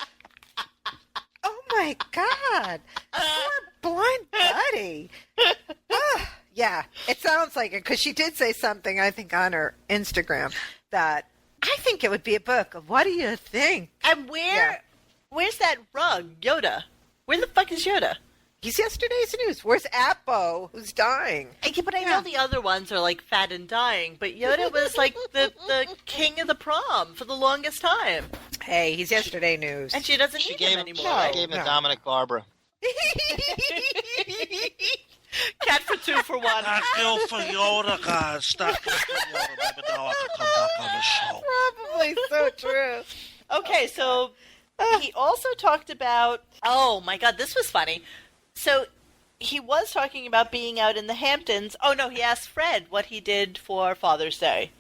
Oh, my God. Poor blind buddy. Yeah, it sounds like it, because she did say something, I think, on her Instagram, that I think it would be a book. What do you think? And where's that rug, Yoda? Where the fuck is Yoda? He's yesterday's news. Where's Appo, who's dying? But I know the other ones are like fat and dying, but Yoda was like the king of the prom for the longest time. Hey, he's yesterday news. And she doesn't She need gave him him, anymore. I right? gave him No. to Dominic Barbara. Cat for 2 for 1. I feel for Yoda, guys. Stop for Yoda. Maybe now I can come back on the show. Probably so true. Okay, so he also talked about, oh my God, this was funny. So he was talking about being out in the Hamptons. Oh no, he asked Fred what he did for Father's Day.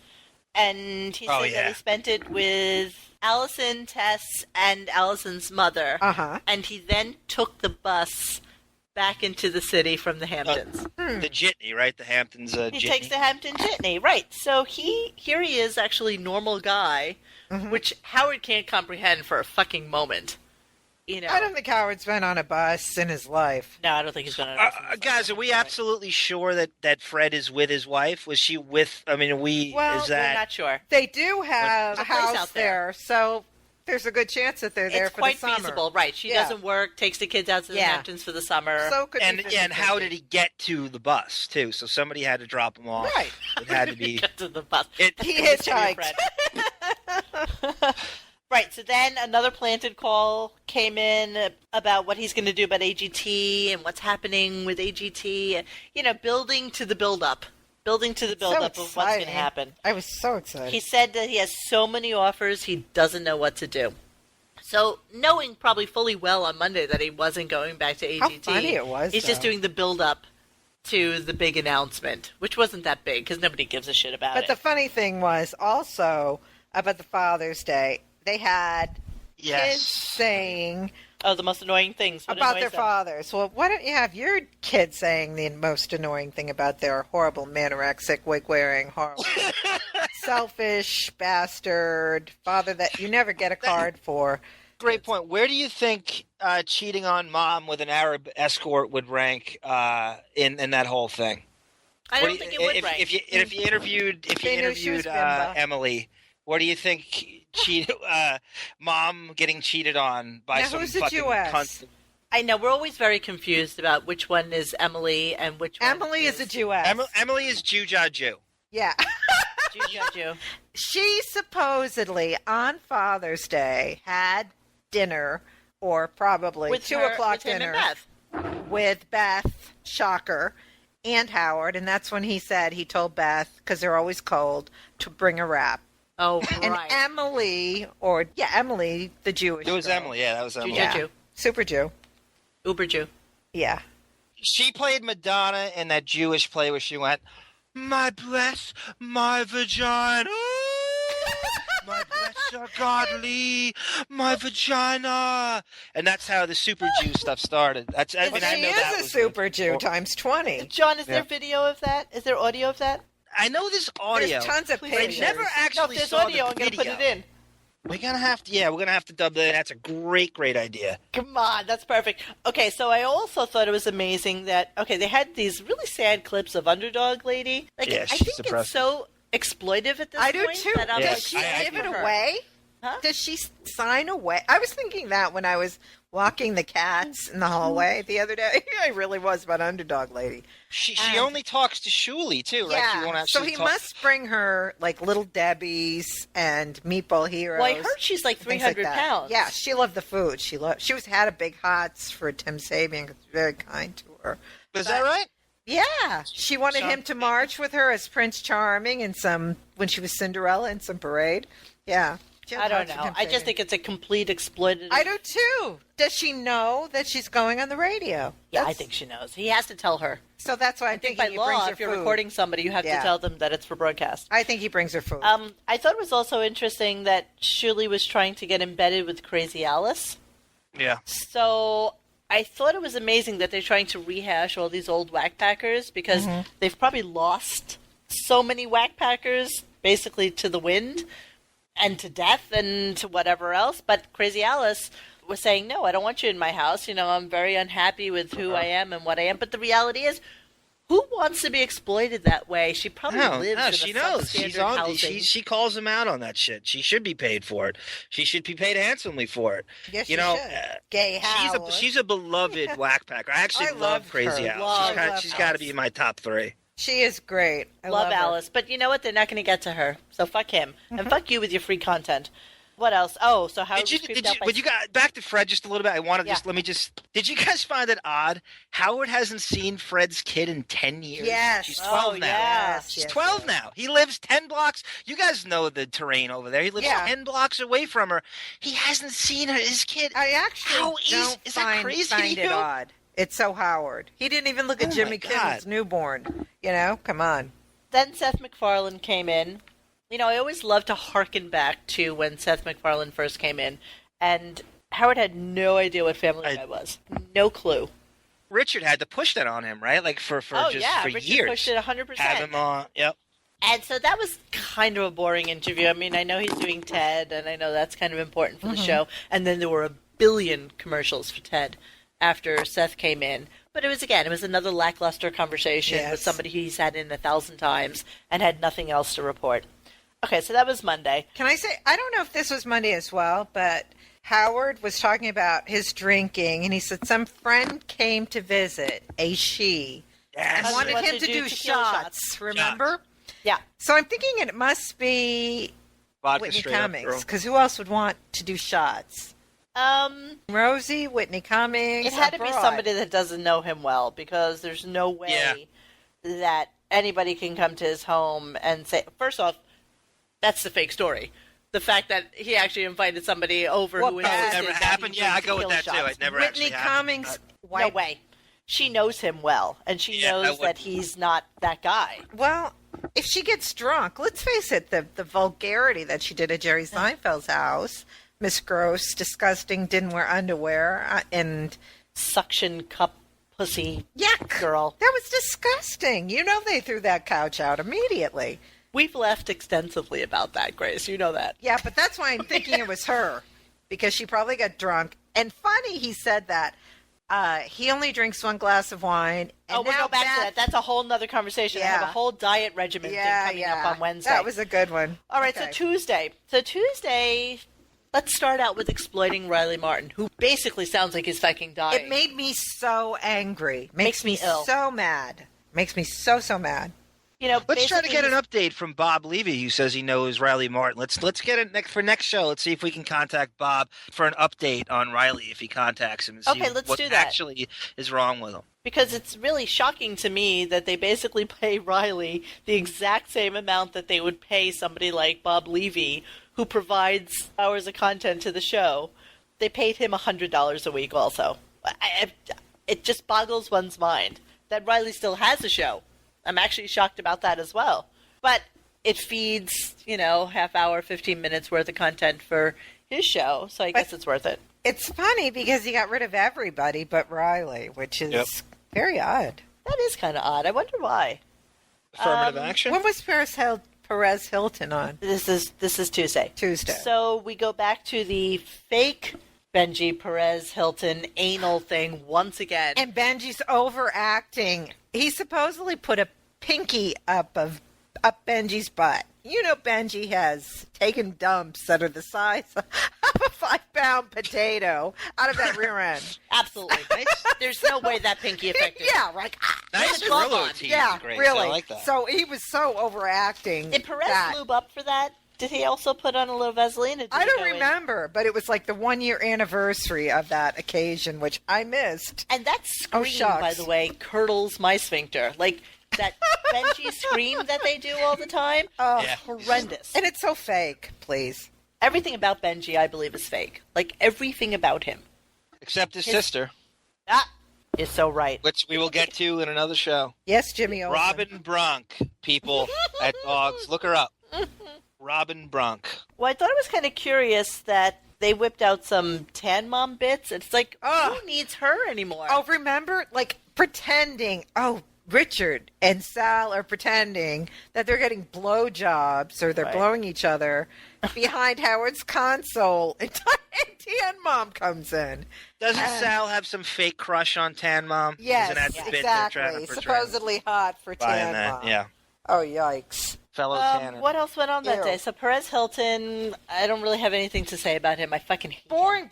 And he said that he spent it with Allison, Tess, and Allison's mother. Uh-huh. And he then took the bus back into the city from the Hamptons. The Jitney, right? The Hamptons He Jitney. takes the Hampton Jitney, right. So here he is, actually normal guy, which Howard can't comprehend for a fucking moment. You know. I don't think Howard's been on a bus in his life. No, I don't think he's going to. Guys, are we absolutely sure that Fred is with his wife? Was she with? I mean, Well, is We're that? not sure. They do have There's a a place house out there. there, so there's a good chance that they're there It's for quite the summer. feasible, right? She Yeah. doesn't work, takes the kids out to the Yeah. Hamptons for the summer. So could And be and how did he get to the bus too? So somebody had to drop him off. Right. It had to be. Get to the bus. It, He That's gonna be hitchhiked. Fred. Right, so then another planted call came in about what he's going to do about AGT and what's happening with AGT. You know, building to the build-up. Building to the build-up of what's going to exciting. happen. I was so excited. He said that he has so many offers, he doesn't know what to do. So, knowing probably fully well on Monday that he wasn't going back to AGT, How funny it was, he's just though. doing the build-up to the big announcement, which wasn't that big because nobody gives a shit about But it. the funny thing was also about the Father's Day, they had kids saying Oh, the most annoying things. What about annoys their them? fathers. Well, why don't you have your kids saying the most annoying thing about their horrible manorexic, wig-wearing, horrible, selfish bastard father that you never get a card for? Great point. Where do you think cheating on mom with an Arab escort would rank in that whole thing? I don't think it would rank. If you interviewed They knew she was bimbo. Emily, what do you think? Mom getting cheated on by Now, some who's the fucking Jewess? cunt. I know, we're always very confused about which one is Emily and which one Emily is a Jewess. Emily is Juja Jew. Yeah. Jew. She supposedly, on Father's Day, had dinner, or probably With 2 her- o'clock with him dinner, and Beth. with Beth, Shocker, and Howard. And that's when he said he told Beth, because they're always cold, to bring a wrap. Oh, And right. Emily, Emily, the Jewish It was girl. Emily. Yeah, that was Emily. Yeah. Jew. Super Jew. Uber Jew. Yeah. She played Madonna in that Jewish play where she went, "My breasts, my vagina, my breasts are godly, my vagina," and that's how the Super Jew stuff started. That's I Well, mean, I she know that is a was super the- Jew times 20. John, is there Yeah. video of that? Is there audio of that? I know this audio. There's tons of Please but I pictures. never No, actually if there's saw audio, the I'm going to put video. it in. We're gonna have to dub that. That's a great idea. Come on, that's perfect. Okay, so I also thought it was amazing that, okay, they had these really sad clips of Underdog Lady. Like, Yeah, I she's think depressing. it's so exploitive at this I point. do too. That I'm Yeah, Does like, she I give good it for her. away? Huh? Does she sign away? I was thinking that when I was walking the cats in the hallway the other day. I really was about underdog lady. She only talks to Shuli too, right? She won't So actually he talk. must bring her like Little Debbie's and Meatball Heroes. Well, I heard she's like things like 300 that. pounds. Yeah, she loved the food. She had a big hots for Tim Sabian. He was very kind to her. Is that right? Yeah, she wanted him to march with her as Prince Charming in when she was Cinderella in some parade. Yeah. I don't know. I just think it's a complete exploitative. I do too. Does she know that she's going on the radio? Yeah, I think she knows. He has to tell her. So that's why I think by law, if you're recording somebody, you have to tell them that it's for broadcast. I think he brings her food. I thought it was also interesting that Shuli was trying to get embedded with Crazy Alice. Yeah. So I thought it was amazing that they're trying to rehash all these old whackpackers because they've probably lost so many whackpackers basically to the wind and to death and to whatever else. But Crazy Alice was saying, no, I don't want you in my house. You know, I'm very unhappy with who I am and what I am. But the reality is, who wants to be exploited that way? She probably lives in a she knows. She's substandard on. housing. She calls him out on that shit. She should be paid for it. She should be paid handsomely for it. Yes, you she know, should. Gay Howard. she's a beloved whackpacker. I actually I love Crazy her. Alice. She's got to be in my top 3. She is great. I love her. Alice. But you know what? They're not going to get to her. So fuck him. And fuck you with your free content. What else? Oh, so how Did you guys back to Fred just a little bit? I want to did you guys find it odd? Howard hasn't seen Fred's kid in 10 years. Yes. She's 12 now. Yes, She's 12 now. He lives 10 blocks. You guys know the terrain over there. He lives 10 blocks away from her. He hasn't seen his kid. I actually is that crazy find to it you? odd. It's so Howard. He didn't even look at Jimmy Kimmel's newborn. You know, come on. Then Seth MacFarlane came in. You know, I always love to harken back to when Seth MacFarlane first came in, and Howard had no idea what Family Guy was. No clue. Richard had to push that on him, right? Like for Richard years. Pushed it 100%. Have him on. Yep. And so that was kind of a boring interview. I mean, I know he's doing TED, and I know that's kind of important for the show. And then there were a billion commercials for TED after Seth came in. But it was another lackluster conversation with somebody he's had in 1,000 times and had nothing else to report. Okay, so that was Monday. Can I say, I don't know if this was Monday as well, but Howard was talking about his drinking, and he said some friend came to visit, a she, and wanted him to do shots, remember? Yeah. So I'm thinking it must be Vodka Whitney straight up, Cummings, girl. because who else would want to do shots? Rosie, Whitney Cummings. It had to be somebody that doesn't know him well, because there's no way that anybody can come to his home and say, first off, that's the fake story. The fact that he actually invited somebody over who insisted never that happened. he Yeah, I drink go with tequila that too. shots. It never Whitney actually happened. Cummings. No way. She knows him well, and she knows that he's not that guy. Well, if she gets drunk, let's face it, the vulgarity that she did at Jerry Seinfeld's house, Miss Gross, disgusting, didn't wear underwear, and suction cup pussy yuck, girl. That was disgusting. You know they threw that couch out immediately. We've laughed extensively about that, Grace. You know that. Yeah, but that's why I'm thinking it was her, because she probably got drunk. And funny, he said that. He only drinks 1 glass of wine. And we'll go back to that. That's a whole nother conversation. I have a whole diet regimen thing coming up on Wednesday. That was a good one. All right, so Tuesday. Let's start out with exploiting Riley Martin, who basically sounds like he's fucking dying. It made me so angry. Makes me ill. So mad. Makes me so mad. You know, let's try to get an update from Bob Levy, who says he knows Riley Martin. Let's get it for next show. Let's see if we can contact Bob for an update on Riley if he contacts him. And see let's what do that. Actually, is wrong with him. Because it's really shocking to me that they basically pay Riley the exact same amount that they would pay somebody like Bob Levy, who provides hours of content to the show. They paid him $100 a week. Also, it just boggles one's mind that Riley still has a show. I'm actually shocked about that as well. But it feeds, half hour, 15 minutes worth of content for his show, so I guess it's worth it. It's funny because he got rid of everybody but Riley, which is very odd. That is kind of odd. I wonder why. Affirmative action? When was Perez Hilton on? This is Tuesday. Tuesday. So we go back to the fake Benji Perez Hilton anal thing once again. And Benji's overacting. He supposedly put a pinky up Benji's butt. You know Benji has taken dumps that are the size of a 5-pound pound potato out of that rear end. Absolutely. There's no way that pinky affected. Yeah, like Nice the glove Grillo on. tease. yeah, Great. really. I like that. So he was so overacting. Did Perez that. lube up for that? Did he also put on a little Vaseline? Or did I he don't go in- remember, but it was like the 1-year anniversary of that occasion, which I missed. And that scream, shucks. by the way, curdles my sphincter. Like that Benji scream that they do all the time. Oh, Yeah. Horrendous. and it's so fake. Please. Everything about Benji, I believe, is fake. Like everything about him. Except his sister, Is so right. which we will get to in another show. Yes, Jimmy Olsen. Robin Brunk, people at Dogs. Look her up. Robin Brunk. Well, I thought it was kind of curious that they whipped out some Tan Mom bits. It's like, Ugh. who needs her anymore? Oh, remember? Like pretending. Oh, Richard and Sal are pretending that they're getting blowjobs or they're Right. blowing each other behind Howard's console. And Tan Mom comes in. Doesn't Sal have some fake crush on Tan Mom? Yes, Isn't that the bit they're trying exactly. to portray? Supposedly hot for Buying Tan that, Mom. yeah. Oh, yikes. Fellow Tanner. What else went on that Ew. day? So Perez Hilton, I don't really have anything to say about him. I fucking hate Boring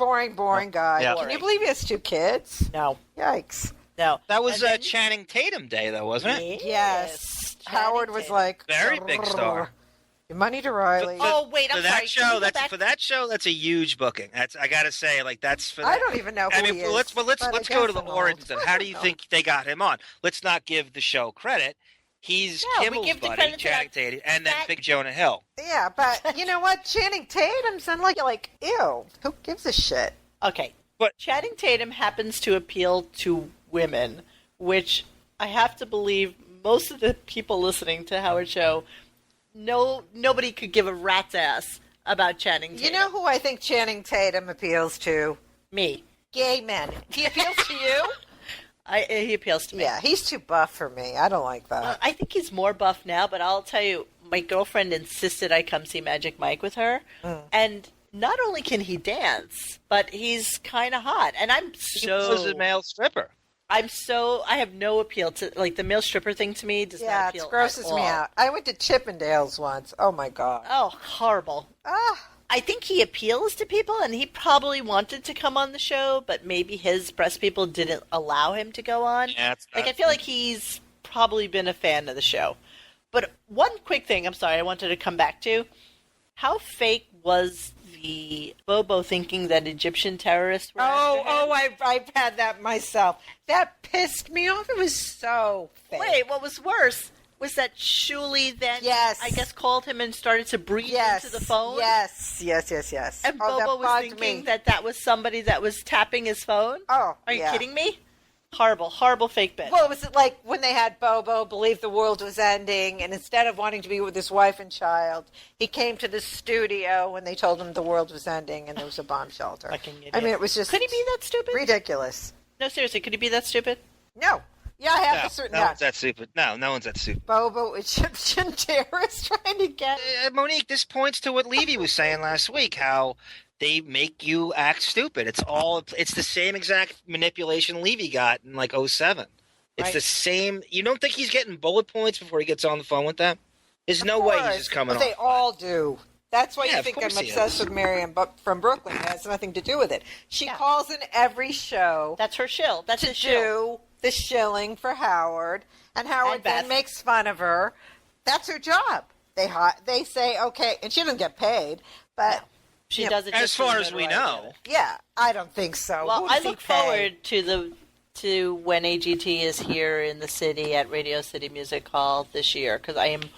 guy. Yeah. Can you believe he has 2 kids? him. No, Yikes. no. That was And then- Channing Tatum Day, though, wasn't it? Yes. Channing Howard was Tatum. like, Very big star. Your money to Riley. Oh, wait, I'm For sorry. that Can show, we go back- for that show, that's a huge booking. That's I gotta say, like that's for. That. I don't even know who I mean, he is. let's but I go guess to the I'm old. origins. How do you think they got him on? Let's not give the show credit. He's No, we Kimmel's give the buddy, credit to Channing that- Tatum, and then that- Big Jonah Hill. Yeah, but you know what? Channing Tatum's like, ew. Who gives a shit? Okay. But- Channing Tatum happens to appeal to women, which I have to believe most of the people listening to Howard Show, nobody could give a rat's ass about Channing Tatum. You know who I think Channing Tatum appeals to? Me. Gay men. He appeals to you? He appeals to me. Yeah, he's too buff for me. I don't like that. I think he's more buff now, but I'll tell you, my girlfriend insisted I come see Magic Mike with her, and not only can he dance, but he's kind of hot, and I'm He was a male stripper. I have no appeal to, like, the male stripper thing to me does Yeah, not it appeal grosses at me all. out. I went to Chippendales once. Oh my god. Oh, horrible. Ah, I think he appeals to people, and he probably wanted to come on the show, but maybe his press people didn't allow him to go on. Yeah, Like, I feel like he's probably been a fan of the show. But one quick thing, I'm sorry, I wanted to come back to. How fake was the Bobo thinking that Egyptian terrorists were after him? I've had that myself. That pissed me off. It was so fake. Wait, what was worse was that Shuli then, Yes. I guess, called him and started to breathe into the phone? Yes. And Oh, that Bobo was bugged thinking me. that was somebody that was tapping his phone? Oh, Are you yeah. kidding me? Horrible fake bit. Well, was it like when they had Bobo believe the world was ending, and instead of wanting to be with his wife and child, he came to the studio when they told him the world was ending and there was a bomb shelter. Fucking idiot. I mean, it was just Could he be that stupid? ridiculous. No, seriously, could he be that stupid? No. Yeah, I have No, a certain no doubt. one's that stupid. No one's that stupid. Bobo, Egyptian terrorist trying to get. Monique, this points to what Levy was saying last week, how they make you act stupid. It's the same exact manipulation Levy got in like 07. It's Right. the same. You don't think he's getting bullet points before he gets on the phone with them? There's no way he's just coming But they on. all do. That's why Yeah, you of think I'm course he obsessed is. with Miriam from Brooklyn. It has nothing to do with it. She Yeah. calls in every show That's her shill. That's to his shill. do the shilling for Howard, and Howard And Beth. then makes fun of her. That's her job. They say, okay, and she doesn't get paid, but She Yeah. does it As just for far the as we notoriety. know. yeah, I don't think so. Well, Who I does he look pay? forward to when AGT is here in the city at Radio City Music Hall this year, because I am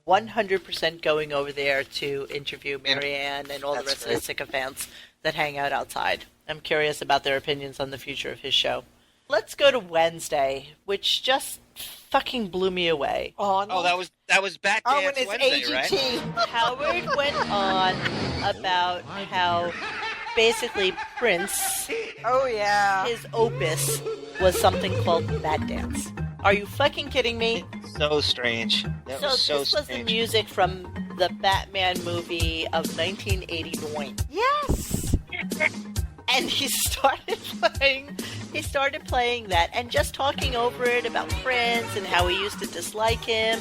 100% going over there to interview Marianne and all the That's rest of great. the sycophants that hang out outside. I'm curious about their opinions on the future of his show. Let's go to Wednesday, which just fucking blew me away. Oh, that was Bat Oh, Dance and it's Wednesday, right? AGT. Howard went on about how basically Prince, Oh, yeah. his opus, was something called Bat Dance. Are you fucking kidding me? So strange. That So was so this was the strange. music from the Batman movie of 1989. Yes. And he started playing that and just talking over it about Prince and how he used to dislike him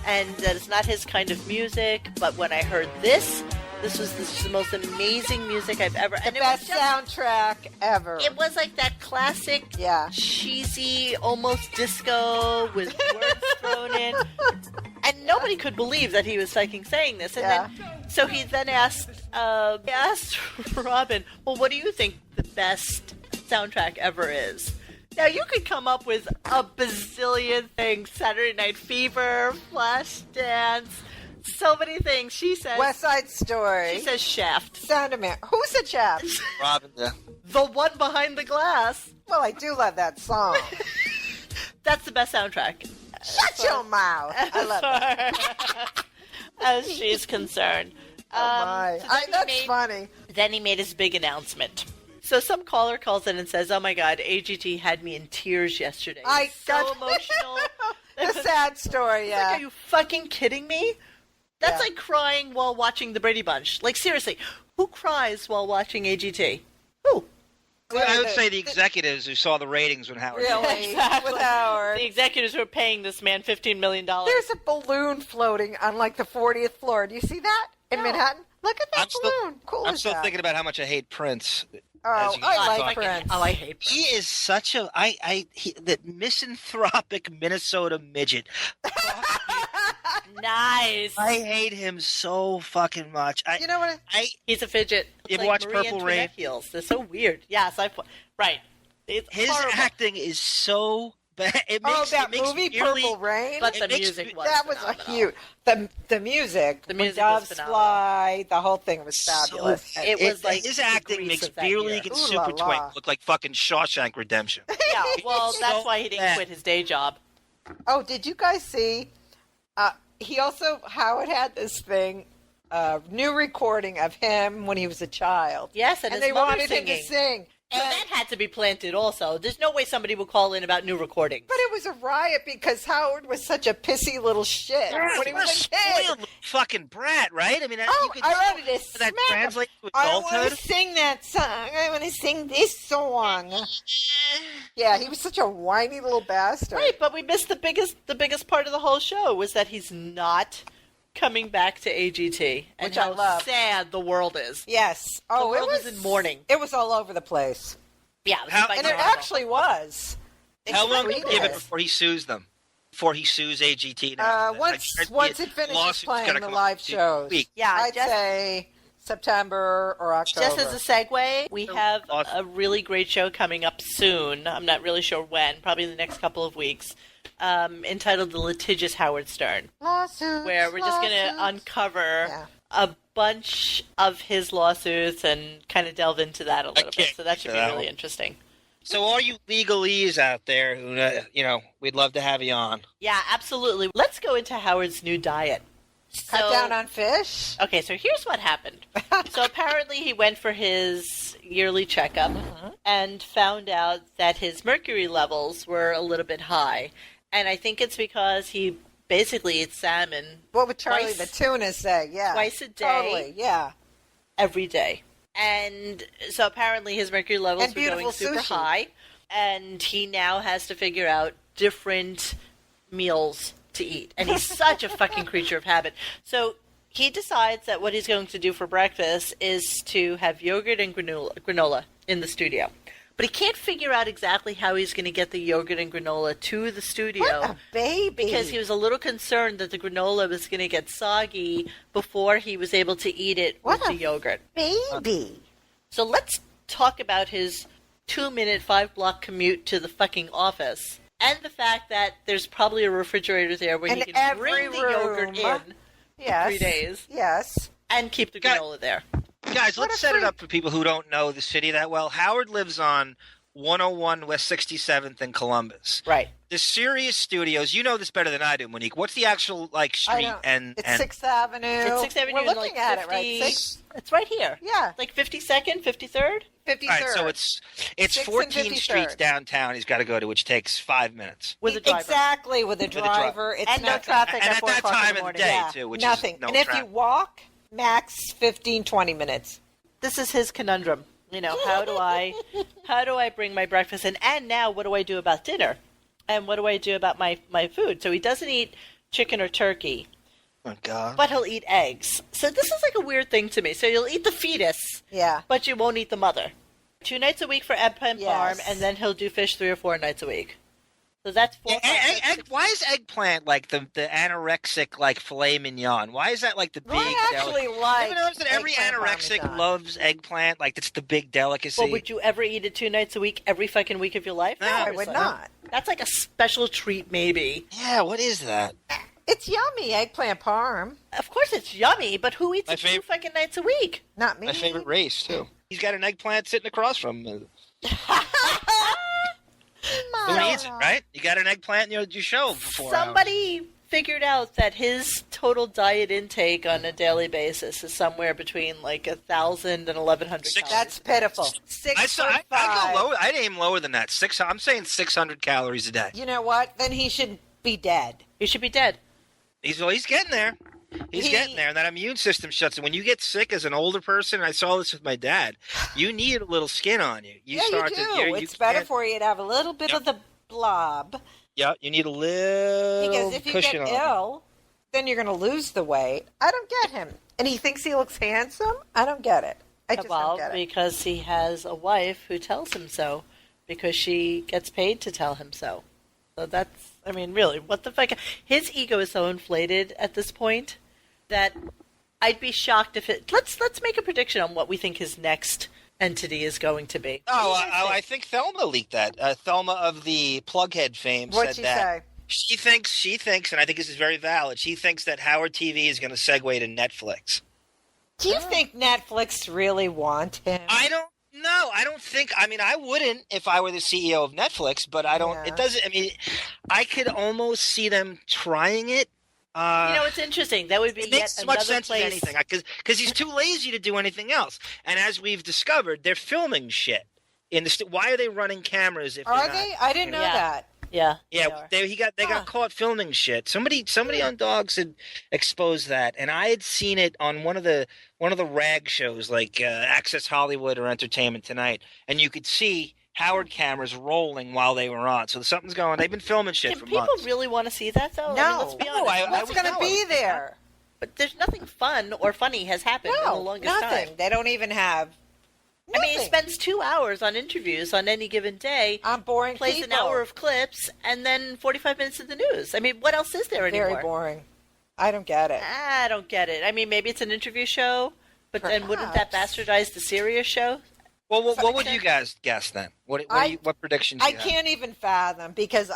and that it's not his kind of music. But when I heard this, This was the most amazing music I've ever. The best soundtrack ever. It was like that classic, cheesy, almost disco with words thrown in, and nobody could believe that he was fucking saying this. And then, so he then asked Robin, "Well, what do you think the best soundtrack ever is?" Now, you could come up with a bazillion things. Saturday Night Fever, Flashdance, so many things. She says... West Side Story. She says Shaft. Sound of Man. Who said Shaft? Robin, The one behind the glass. Well, I do love that song. That's the best soundtrack. Shut your mouth. I love that. As she's concerned. Oh, my. So That's funny. Then he made his big announcement. So some caller calls in and says, "Oh my God, AGT had me in tears yesterday. So emotional." The sad story, Like, are you fucking kidding me? That's like crying while watching the Brady Bunch. Like, seriously, who cries while watching AGT? Who? I would say the executives who saw the ratings when Howard. Really? Exactly. With Howard. The executives who are paying this man $15 million. There's a balloon floating on like the 40th floor. Do you see that in Manhattan? Look at that balloon. Cool. I'm still thinking about how much I hate Prince. Oh, I like Prince. Oh, I hate Prince. He is such a that misanthropic Minnesota midget. Nice. I hate him so fucking much. You know what? He's a fidget. You ever Like watch Marie Purple Antoinette Rain? Heels. They're so weird. Yes, right. It's His horrible. acting is so bad. That movie Purple Rain. But the music was that was phenomenal. a huge the music. The When music Doves was Fly. The whole thing was fabulous. It was like his the acting Grease makes of that Beer year. League and Ooh Super la la. Twink look like fucking Shawshank Redemption. Yeah, well, that's so why he didn't bad. quit his day job. Oh, did you guys see? He also Howard had this thing, new recording of him when he was a child. Yes, and and his they mother wanted him singing. to sing. And that had to be planted also. There's no way somebody would call in about new recordings. But it was a riot because Howard was such a pissy little shit when he What was a a kid. spoiled fucking brat, right? I mean, Oh, you could I wanted to that smack him. translate to I want adulthood. to sing that song. I want to sing this song. Yeah, he was such a whiny little bastard. Right, but we missed the biggest part of the whole show was that he's not coming back to AGT. And Which I how love. sad the world is. Yes. Oh, world it was is in mourning. It was all over the place. Yeah, it was How- like And it horrible. actually was. How long did It you give it was. before he sues them? Before he sues AGT now? Once it finishes playing the live shows. Yeah, I'd just- say September or October. Just as a segue, we have a really great show coming up soon. I'm not really sure when, probably in the next couple of weeks, entitled The Litigious Howard Stern, Lawsuits, where we're just going to uncover a bunch of his lawsuits and kind of delve into that a little bit. So that should be really interesting. So all you legalese out there who, we'd love to have you on. Yeah, absolutely. Let's go into Howard's new diet. Cut down on fish? Okay, so here's what happened. So apparently he went for his yearly checkup and found out that his mercury levels were a little bit high. And I think it's because he basically eats salmon What would Charlie Twice- the Tuna say? Yeah. twice a day. Totally, yeah. every day. And so apparently his mercury levels And were going beautiful super sushi. high. And he now has to figure out different meals to eat. And he's such a fucking creature of habit. So he decides that what he's going to do for breakfast is to have yogurt and granola in the studio. But he can't figure out exactly how he's going to get the yogurt and granola to the studio. What a baby. Because he was a little concerned that the granola was going to get soggy before he was able to eat it What with a the yogurt. baby. So let's talk about his 2-minute, 5-block commute to the fucking office. And the fact that there's probably a refrigerator there where In he can every bring the yogurt room. in Yes. 3 days Yes. and keep the Got- granola there. Guys, What let's a set it freak. up for people who don't know the city that well. Howard lives on 101 West 67th in Columbus. Right. The Sirius Studios, you know this better than I do, Monique. What's the actual I street don't- and It's and 6th Avenue. It's 6th Avenue. We're and looking like at 50, it, right? 6th, It's right here. yeah. Like 52nd, 53rd? 53rd. All right, so it's 6th and 14 53rd. streets downtown he's got to go to, which takes 5 minutes. With a driver. Exactly, with a a driver. driver. It's And no nothing. traffic And at at 4 that o'clock in time the of the morning. day, Yeah, too, which nothing. is no and if you traffic. walk, max 15, 20 minutes. This is his conundrum. You know, how do I bring my breakfast in? And now what do I do about dinner? And what do I do about my food? So he doesn't eat chicken or turkey. Oh, God. but he'll eat eggs. So this is like a weird thing to me. So you'll eat the fetus, Yeah. but you won't eat the mother. 2 nights a week for eggplant parm, Yes. and then he'll do fish 3 or 4 nights a week. So that's 4. Why is eggplant like the anorexic like filet mignon? Why is that like the big? I actually like. You notice that every eggplant anorexic parmesan. loves eggplant? Like it's the big delicacy. Well, would you ever eat it 2 nights a week, every fucking week of your life? No, I would not. That's like a special treat, maybe. Yeah, what is that? It's yummy, eggplant parm. Of course it's yummy, but who eats My it 2 favorite- fucking nights a week? Not me. My favorite race too. He's got an eggplant sitting across from him. Who needs it, right? You got an eggplant in your show for 4 hours. Somebody figured out that his total diet intake on a daily basis is somewhere between like 1,000 and 1,100 Six- calories. That's pitiful. I go lower. I'd aim lower than that. I'm saying 600 calories a day. You know what? Then he should be dead. You should be dead. He's getting there. He's getting there, and that immune system shuts in. When you get sick as an older person, and I saw this with my dad, you need a little skin on you. You You do. It's better for you to have a little bit of the blob. Yeah, you need a little Because if you cushion get on you. ill, then you're going to lose the weight. I don't get him. And he thinks he looks handsome? I don't get it. I just Well, don't get it. because he has a wife who tells him so, because she gets paid to tell him so. So that's, I mean, really, what the fuck? His ego is so inflated at this point that I'd be shocked if it. Let's make a prediction on what we think his next entity is going to be. Oh, I think Thelma leaked that. Thelma of the Plughead fame What'd said she that. say? She thinks, and I think this is very valid, she thinks that Howard TV is going to segue to Netflix. Do you think Netflix really want him? I don't know. I don't think, I mean, I wouldn't if I were the CEO of Netflix, but I don't, Yeah. it doesn't, I mean, I could almost see them trying it. It's interesting. That would be It yet makes as another much sense place. as anything because he's too lazy to do anything else. And as we've discovered, they're filming shit in the. Why are they running cameras? If Are they're not? they? I didn't know Yeah. that. Yeah. Yeah, they got caught filming shit. Somebody on Dogs had exposed that, and I had seen it on one of the rag shows like Access Hollywood or Entertainment Tonight, and you could see Howard cameras rolling while they were on. So something's going. They've been filming shit Can for people months. really want to see that, though? I mean, No. let's be No, honest. What's going to be there? But there's nothing fun or funny has happened in the No, longest nothing. time. They don't even have. I mean, he nothing. spends 2 hours on interviews on any given day, I'm boring plays people. an hour of clips, and then 45 minutes of the news. I mean, what else is there anymore? Very boring. I don't get it. I don't get it. I mean, maybe it's an interview show, but then wouldn't that Perhaps. bastardize the serious show? Well, what would you guys guess then? What predictions? I do you have? can't even fathom because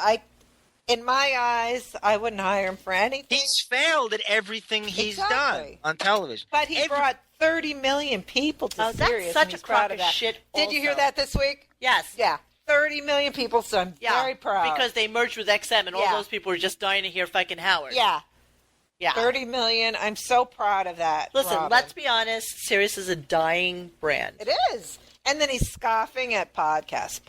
in my eyes, I wouldn't hire him for anything. He's failed at everything he's done Exactly. on television. But he brought 30 million people to Oh, that's Sirius. such and a he's crock proud of that. shit Did you hear also. that this week? Yes. Yeah, 30 million people. So I'm Yeah. very proud. Because they merged with XM, and all Yeah. those people were just dying to hear fucking Howard. yeah, Yeah. 30 million. I'm so proud of that. Listen, Robin. let's be honest. Sirius is a dying brand. It is. And then he's scoffing at podcasts.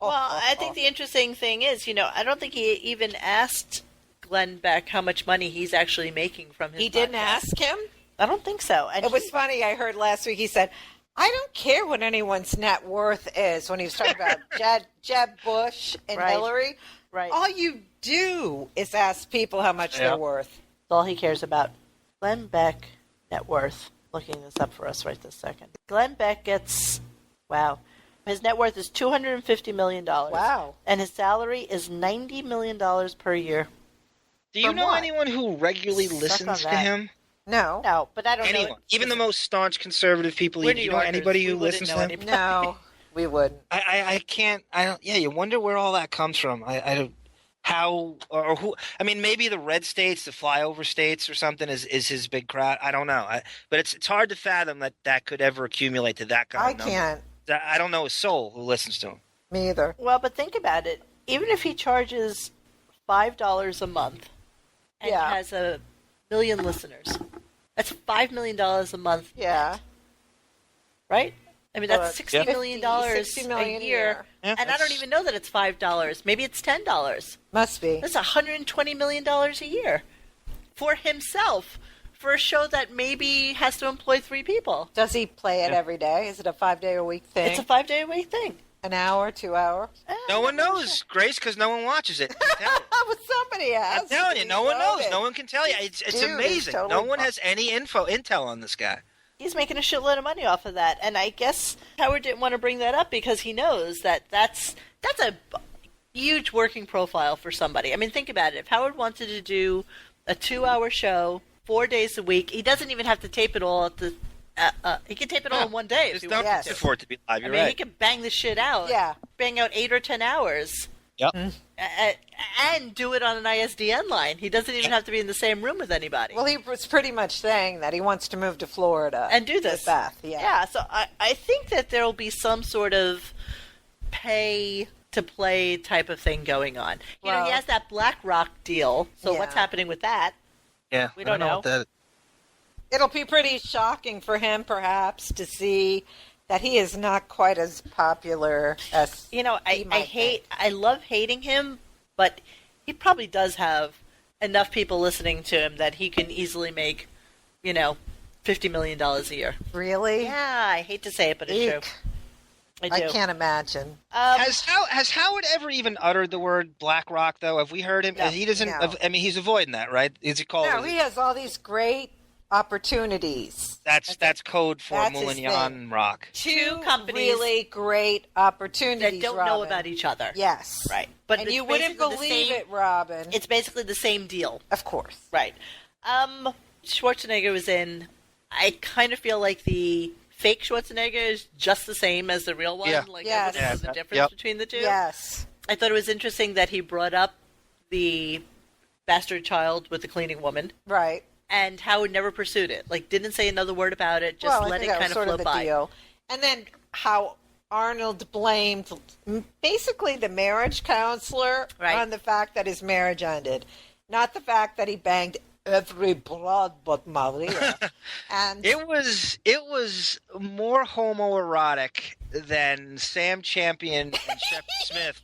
Well, I think the interesting thing is, I don't think he even asked Glenn Beck how much money he's actually making from his he didn't podcast. ask him. I don't think so. And It was funny. I heard last week he said, "I don't care what anyone's net worth is." When he was talking about Jeb Bush and Right. Hillary, Right. all you do is ask people how much Yeah. they're worth. That's all he cares about. Glenn Beck net worth. Looking this up for us right this second. Glenn Beck gets, his net worth is $250 million. Wow. And his salary is $90 million per year. Do you From know what? anyone who regularly Suck on listens to that. him? No, No, but I don't know. Anyone, even the most staunch conservative people. We're Do you New know Yorkers. anybody We who wouldn't listens know to him? anybody. no, we wouldn't. I can't. I don't. Yeah, you wonder where all that comes from. I don't. How or who? I mean, maybe the red states, the flyover states, or something is his big crowd. I don't know. But it's hard to fathom that could ever accumulate to that kind I of number. can't. I don't know a soul who listens to him. Me either. Well, but think about it. Even if he charges $5 a month and Yeah. has 1 million listeners, that's $5 million a month, Yeah. right? I mean, that's Well, $60 million $60 million a year. Yeah, And I don't even know that it's $5. Maybe it's $10. Must be. That's $120 million a year for himself for a show that maybe has to employ 3 people. Does he play it Yeah. every day? Is it a 5-day-a-week thing? It's a 5-day-a-week thing. An hour, 2 hours? No one knows, Grace, because no one watches it. I'm telling you. But somebody has. I'm telling you, no one knows. No one can tell you. It's Dude, it's amazing. totally No one has any intel on this guy. He's making a shitload of money off of that, and I guess Howard didn't want to bring that up because he knows that that's a huge working profile for somebody. I mean, think about it. If Howard wanted to do a 2-hour show 4 days a week, he doesn't even have to tape it all at the. He can tape it all in one day if Just he don't wants yes. to. for it to be live. I You're mean, he right. can bang this shit out. Yeah. Bang out 8 or 10 hours. Yep. And do it on an ISDN line. He doesn't even have to be in the same room with anybody. Well, he was pretty much saying that he wants to move to Florida. And do this. With Beth, yeah. Yeah, so I think that there will be some sort of pay-to-play type of thing going on. You know, Well- he has that BlackRock deal, so Yeah. what's happening with that? Yeah. We don't know. what that. It'll be pretty shocking for him, perhaps, to see that he is not quite as popular as You know, he might think. I love hating him, but he probably does have enough people listening to him that he can easily make, you know, $50 million a year. Really? Yeah, I hate to say it, but it's Eek. true. I I do. can't imagine. Has Howard ever even uttered the word BlackRock though? Have we heard him? No. He doesn't. No. I mean, he's avoiding that, right? Is he called? No, he has all these great opportunities. That's code for That's his Moulignon Rock. Two companies really great opportunities that don't Robin. know about each other. Yes. Right. But And it's you wouldn't basically the believe same- it, Robin. It's basically the same deal. Of course. Right. Schwarzenegger was in. I kind of feel like the fake Schwarzenegger is just the same as the real one. Yeah. Like, Yes. I wouldn't know the Yeah. difference Yep. between the two. Yes. I thought it was interesting that he brought up the bastard child with the cleaning woman, Right. and Howard never pursued it. Like, didn't say another word about it. Just well, I let think it that kind was of sort flow of the by. deal. And then how Arnold blamed basically the marriage counselor Right. on the fact that his marriage ended, not the fact that he banged every broad but Maria. And It was more homoerotic than Sam Champion and Shep Smith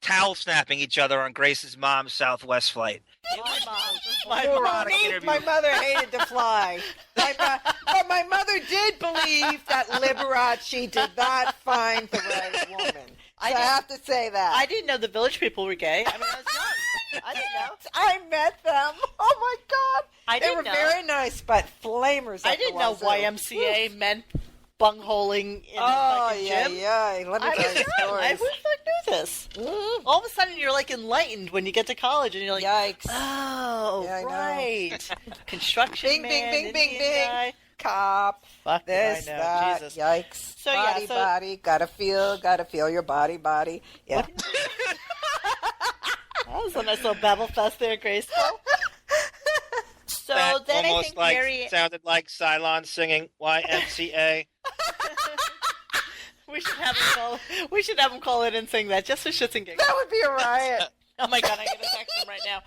towel snapping each other on Grace's mom's Southwest flight. My More mom. erotic interview. my mother hated to fly. But my mother did believe that Liberace did not find the right woman. I have to say that. I didn't know the Village People were gay. I mean, I was young. I didn't know. I met them. Oh my God. I They didn't were know. very nice, but flamers. I up didn't the know wazoo. YMCA meant bungholing in Oh, a fucking yeah, gym. yeah. Let me I tell was you young. Who the stories. fuck knew this? Mm. All of a sudden, you're like enlightened when you get to college, and you're like, Yikes. oh, Yeah, I know. right. Construction Bing, bing, man, bing, bing, Indian bing. guy. Cop. Fuck This, I know. that. Jesus. Yikes. So, yeah, body, so- body. Gotta feel your body. Yeah. That was a nice little babble fest there, Graceful. So That then I almost think like Mary... sounded like Cylon singing YMCA. We should have him call it and sing that just for shits and giggles. That would be a riot. Oh my god, I'm gonna text him right now.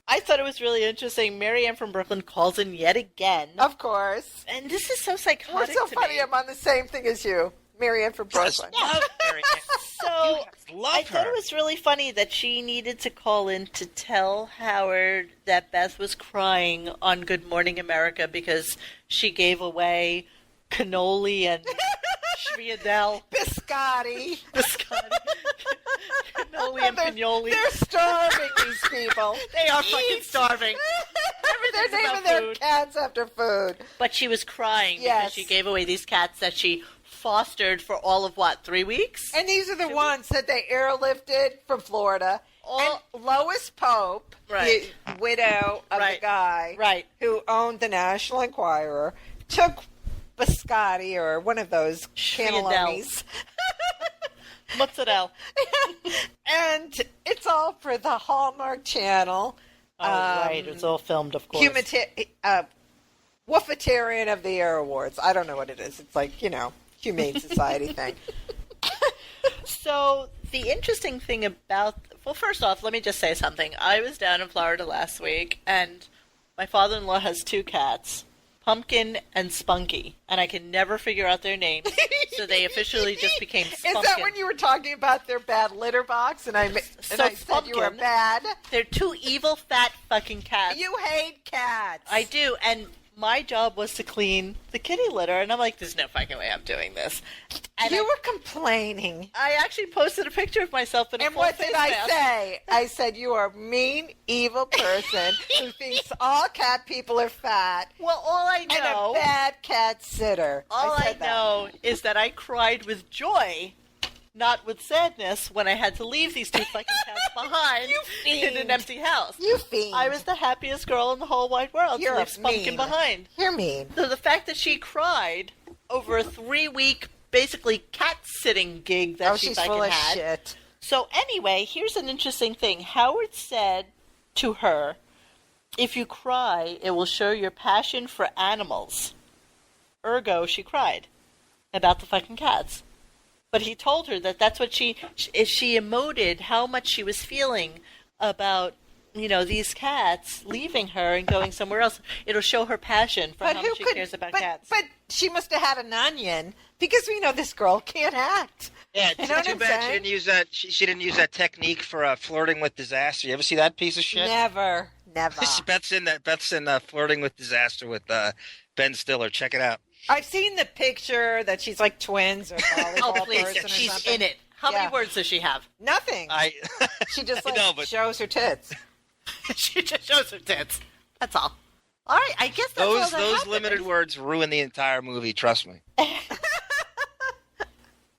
I thought it was really interesting. Mary Ann from Brooklyn calls in yet again, Of course. and this is so psychotic What's so to funny? me. I'm on the same thing as you. Marianne from Brooklyn. Love Mary Ann. So Love I thought her. it was really funny that she needed to call in to tell Howard that Beth was crying on Good Morning America because she gave away cannoli and Schmiedel. Biscotti. Biscotti. Cannoli and They're- pinoli. They're starving, these people. They are fucking Eat. starving. They're Everything's naming about their food. cats after food. But she was crying because Yes. she gave away these cats that she fostered for all of, 3 weeks? And these are the ones that they airlifted from Florida. All- And Lois Pope, Right. the widow of Right. the guy Right. who owned the National Enquirer, took biscotti or one of those cannellonis. Mozzarella. And it's all for the Hallmark Channel. Oh, right. It's all filmed, of course. Woofitarian of the Year Awards. I don't know what it is. It's like, Humane Society thing. So the interesting thing about, well, first off, let me just say something. I was down in Florida last week, and my father-in-law has 2 cats, Pumpkin and Spunky, and I can never figure out their names, so they officially just became Spunkin. Is that when you were talking about their bad litter box and I said you were Pumpkin- bad? They're 2 evil, fat fucking cats. You hate cats. I do, and my job was to clean the kitty litter, and I'm like, there's no fucking way I'm doing this. And You were complaining. I actually posted a picture of myself in a And full what face did I mask. say? I said, you are a mean, evil person who thinks all cat people are fat Well, all I and a know, bad cat sitter. all I said that. know is that I cried with joy, not with sadness, when I had to leave these two fucking cats behind You in an fiend. empty house. You fiend. I was the happiest girl in the whole wide world You're to leave Spunkin mean. behind. You're mean. So the fact that she cried over a 3-week, basically cat-sitting gig that she She's fucking full of had. shit. So anyway, here's an interesting thing. Howard said to her, if you cry, it will show your passion for animals. Ergo, she cried about the fucking cats. But he told her that that's what she emoted how much she was feeling about, these cats leaving her and going somewhere else. It'll show her passion for how much she cares about cats. But she must have had an onion because we know this girl can't act. Yeah, You know what too I'm bad she saying? didn't use that. She didn't use that technique for flirting with disaster. You ever see that piece of shit? Never. Beth's in Flirting with Disaster with Ben Stiller. Check it out. I've seen the picture that she's like twins or volleyball Oh, please, person or she's something. in it. How Yeah. many words does she have? Nothing. I She just I like know, but shows her tits. She just shows her tits. That's all. All right, I guess that's all that those happened. limited words ruin the entire movie. Trust me.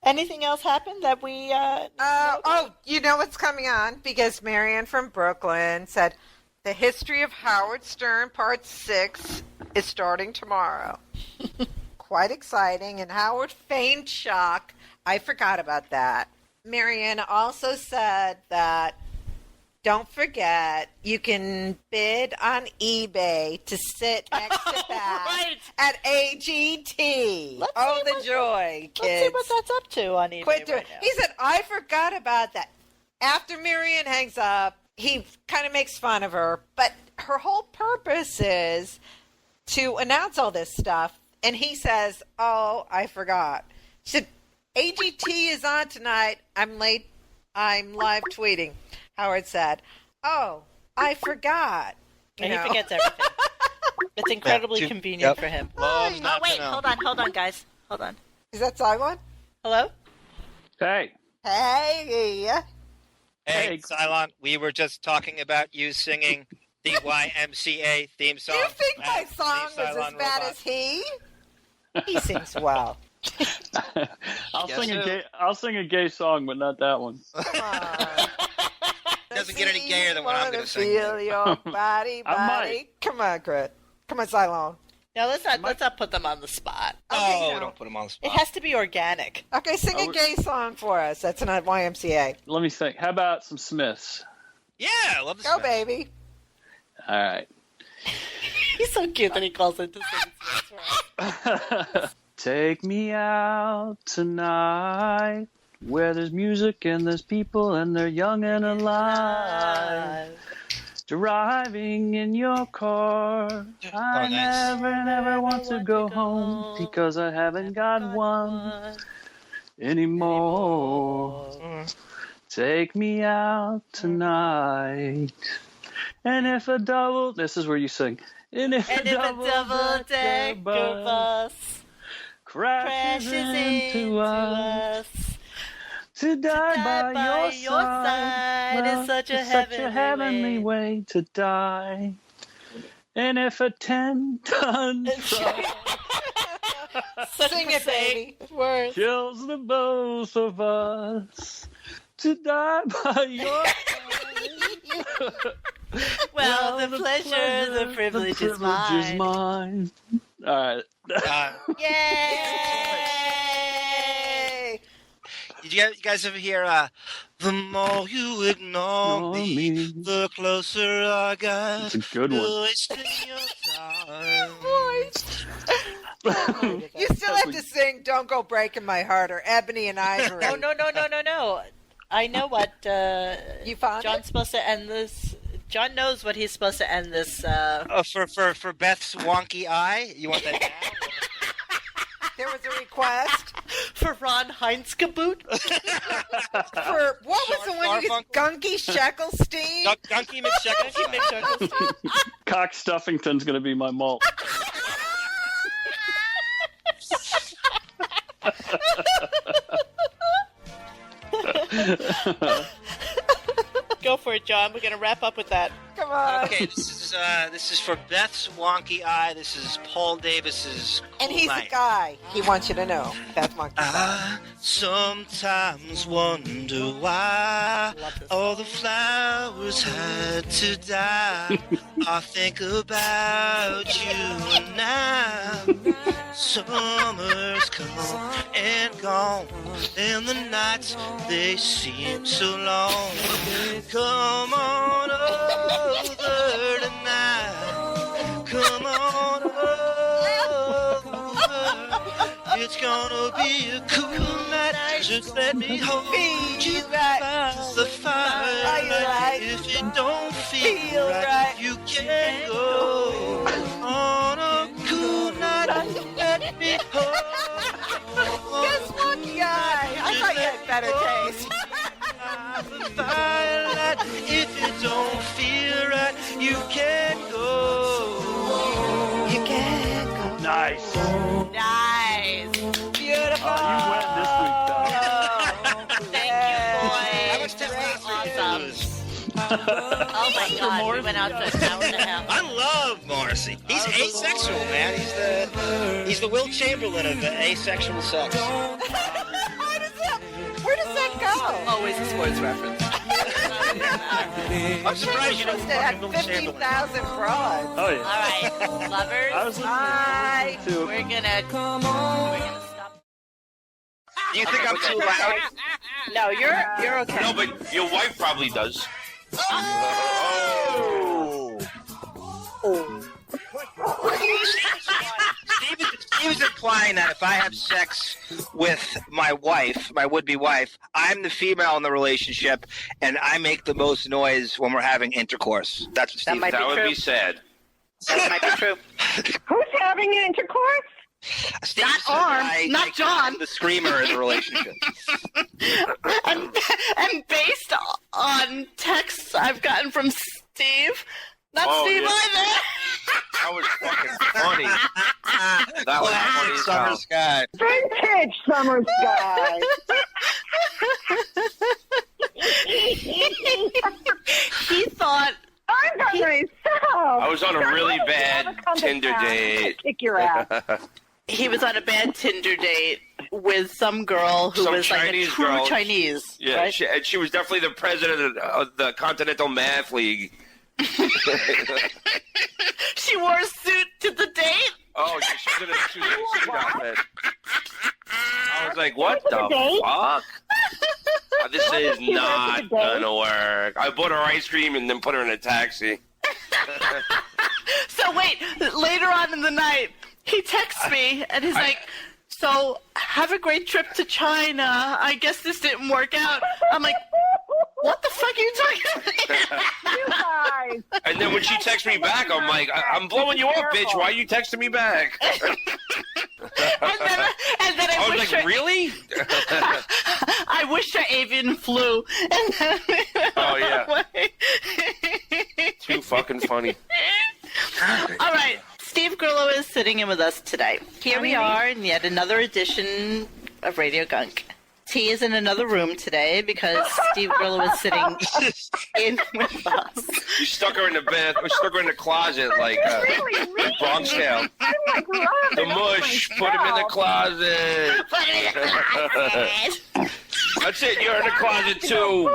Anything else happened that we... You know what's coming on? Because Marianne from Brooklyn said, the history of Howard Stern Part 6 is starting tomorrow. Quite exciting, and Howard feigned shock. I forgot about that. Marianne also said that, don't forget, you can bid on eBay to sit next to that Right. at AGT. Let's Oh, see the what- joy, kids. Let's see what that's up to on eBay Quit doing. right now. He said, I forgot about that. After Marianne hangs up, he kind of makes fun of her, but her whole purpose is to announce all this stuff. And he says, oh, I forgot. She said, AGT is on tonight. I'm late. I'm live tweeting. Howard said, oh, I forgot. You And he know. forgets everything. It's incredibly Yeah, convenient yep. for him. Loves Oh, not to wait, know. hold on, guys. Hold on. Is that Cylon? Hello? Hey, Hey. Hey, Cylon, we were just talking about you singing the YMCA theme song. Do you think my as the song was as Cylon bad robot. as he? He sings well. I'll Yes, sing sir. I'll sing a gay song, but not that one. Come on. Doesn't get any gayer than what I'm going to sing. Feel your body, I might. body. Come on, Grit. Come on, Cylon. Now, let's not put them on the spot. Okay, Oh, no. don't put him on the It spot. has to be organic. Okay, sing a gay song for us. That's not YMCA. Let me think. How about some Smiths? Yeah, I love this. Go, baby. All right. He's so cute that he calls it to sing for us. Take me out tonight, where there's music and there's people and they're young and alive. Driving in your car, I nice. never want to go home because I haven't got one anymore. Take me out tonight. And if a double, this is where you sing. And if And a if a double-decker bus crashes into us, to die die by your side, is well, such a it's such a heavenly heavenly way to die. And if a 10-ton truck Sing it, baby. Words. kills the both of us, to die by your side. Well, the pleasure, the privilege is mine. mine. All right. Yay! Did you guys ever hear, the more you ignore me, the closer I got It's a good to one. wasting your time. You still have to sing Don't Go Breaking My Heart or Ebony and Ivory. Oh, no. I know what You found John's it? supposed to end this. John knows what he's supposed to end this. Oh, for Beth's wonky eye? You want that now? There was a request For Ron Heinzkaboot? for, what was the one you Garfunkel? Gunky Sheckelstein? Gunky McShuckles. Cock Stuffington's going to be my malt. Go for it, John. We're going to wrap up with that. Come on. Okay, this is for Beth's wonky eye. This is Paul Davis's cool And he's night. a guy. He wants you to know. Beth Monkey. I sometimes wonder why all the flowers had to die. I think about you now. Summer's come and gone, and the nights they seem so long. Come on over tonight. Come on over. It's gonna be a cool night. Just let me hold you by the firelight. If it don't feel right, you can go on a cool night. Let me hold. This monkey eye. I thought you had better taste. The firelight. If it don't feel right, you can go. You can go. Nice. Nice. Beautiful. You win this week, though. Thank you, boys. How much testosterone do you lose? Oh, my God. We went out for an hour and a half. I love Morrissey. He's asexual, man. He's the Will Chamberlain of asexual sex. Where does that go? Always a sports reference. I'm surprised you don't Supposed to have fucking Will Chamberlain. 50,000 frauds. Oh, yeah. All right, lovers. I was Bye. listening to We're gonna stop. Do you think I'm too loud? No, you're okay. No, but your wife probably does. Steve is implying that if I have sex with my wife, my would-be wife, I'm the female in the relationship, and I make the most noise when we're having intercourse. That's what Steve. That would be sad. That might be true. Who's having intercourse? Steve Not said Arm, I- not I- John. I'm the screamer in the relationship. and based on texts I've gotten from Steve, not Oh, Steve yeah. either. That was fucking funny. That was funny as Summer hell. sky. Vintage summer sky. He thought I'm by myself. I was on a really bad Never come to Tinder town. date. Kick your ass. he was on a bad Tinder date with some girl who Some was like a Chinese true girl. Chinese. Yeah, right? she was definitely the president of the Continental Math League. She wore a suit to the date. Oh, she was in a suit outfit. I was like, what the date? fuck? This is did she wear to not the date? gonna work. I bought her ice cream and then put her in a taxi. So wait, later on in the night, he texts me and he's like, so have a great trip to China. I guess this didn't work out. I'm like, what the fuck are you talking about? You guys. And then when she texts me back, I'm like, I'm blowing you up, bitch. Why are you texting me back? and then I I was wish like, her, really? I wish her avian flu. And then Oh, yeah. away. Too fucking funny. All right, Steve Grillo is sitting in with us today. Here we are in yet another edition of Radio Gunk. T is in another room today because Steve Grillo is sitting in with us. You stuck her in the bed, or stuck her in the closet like Really Bronx Tale. I'm like Robin. The mush, put him in the closet. Put him in the closet. That's it, you're in the closet too.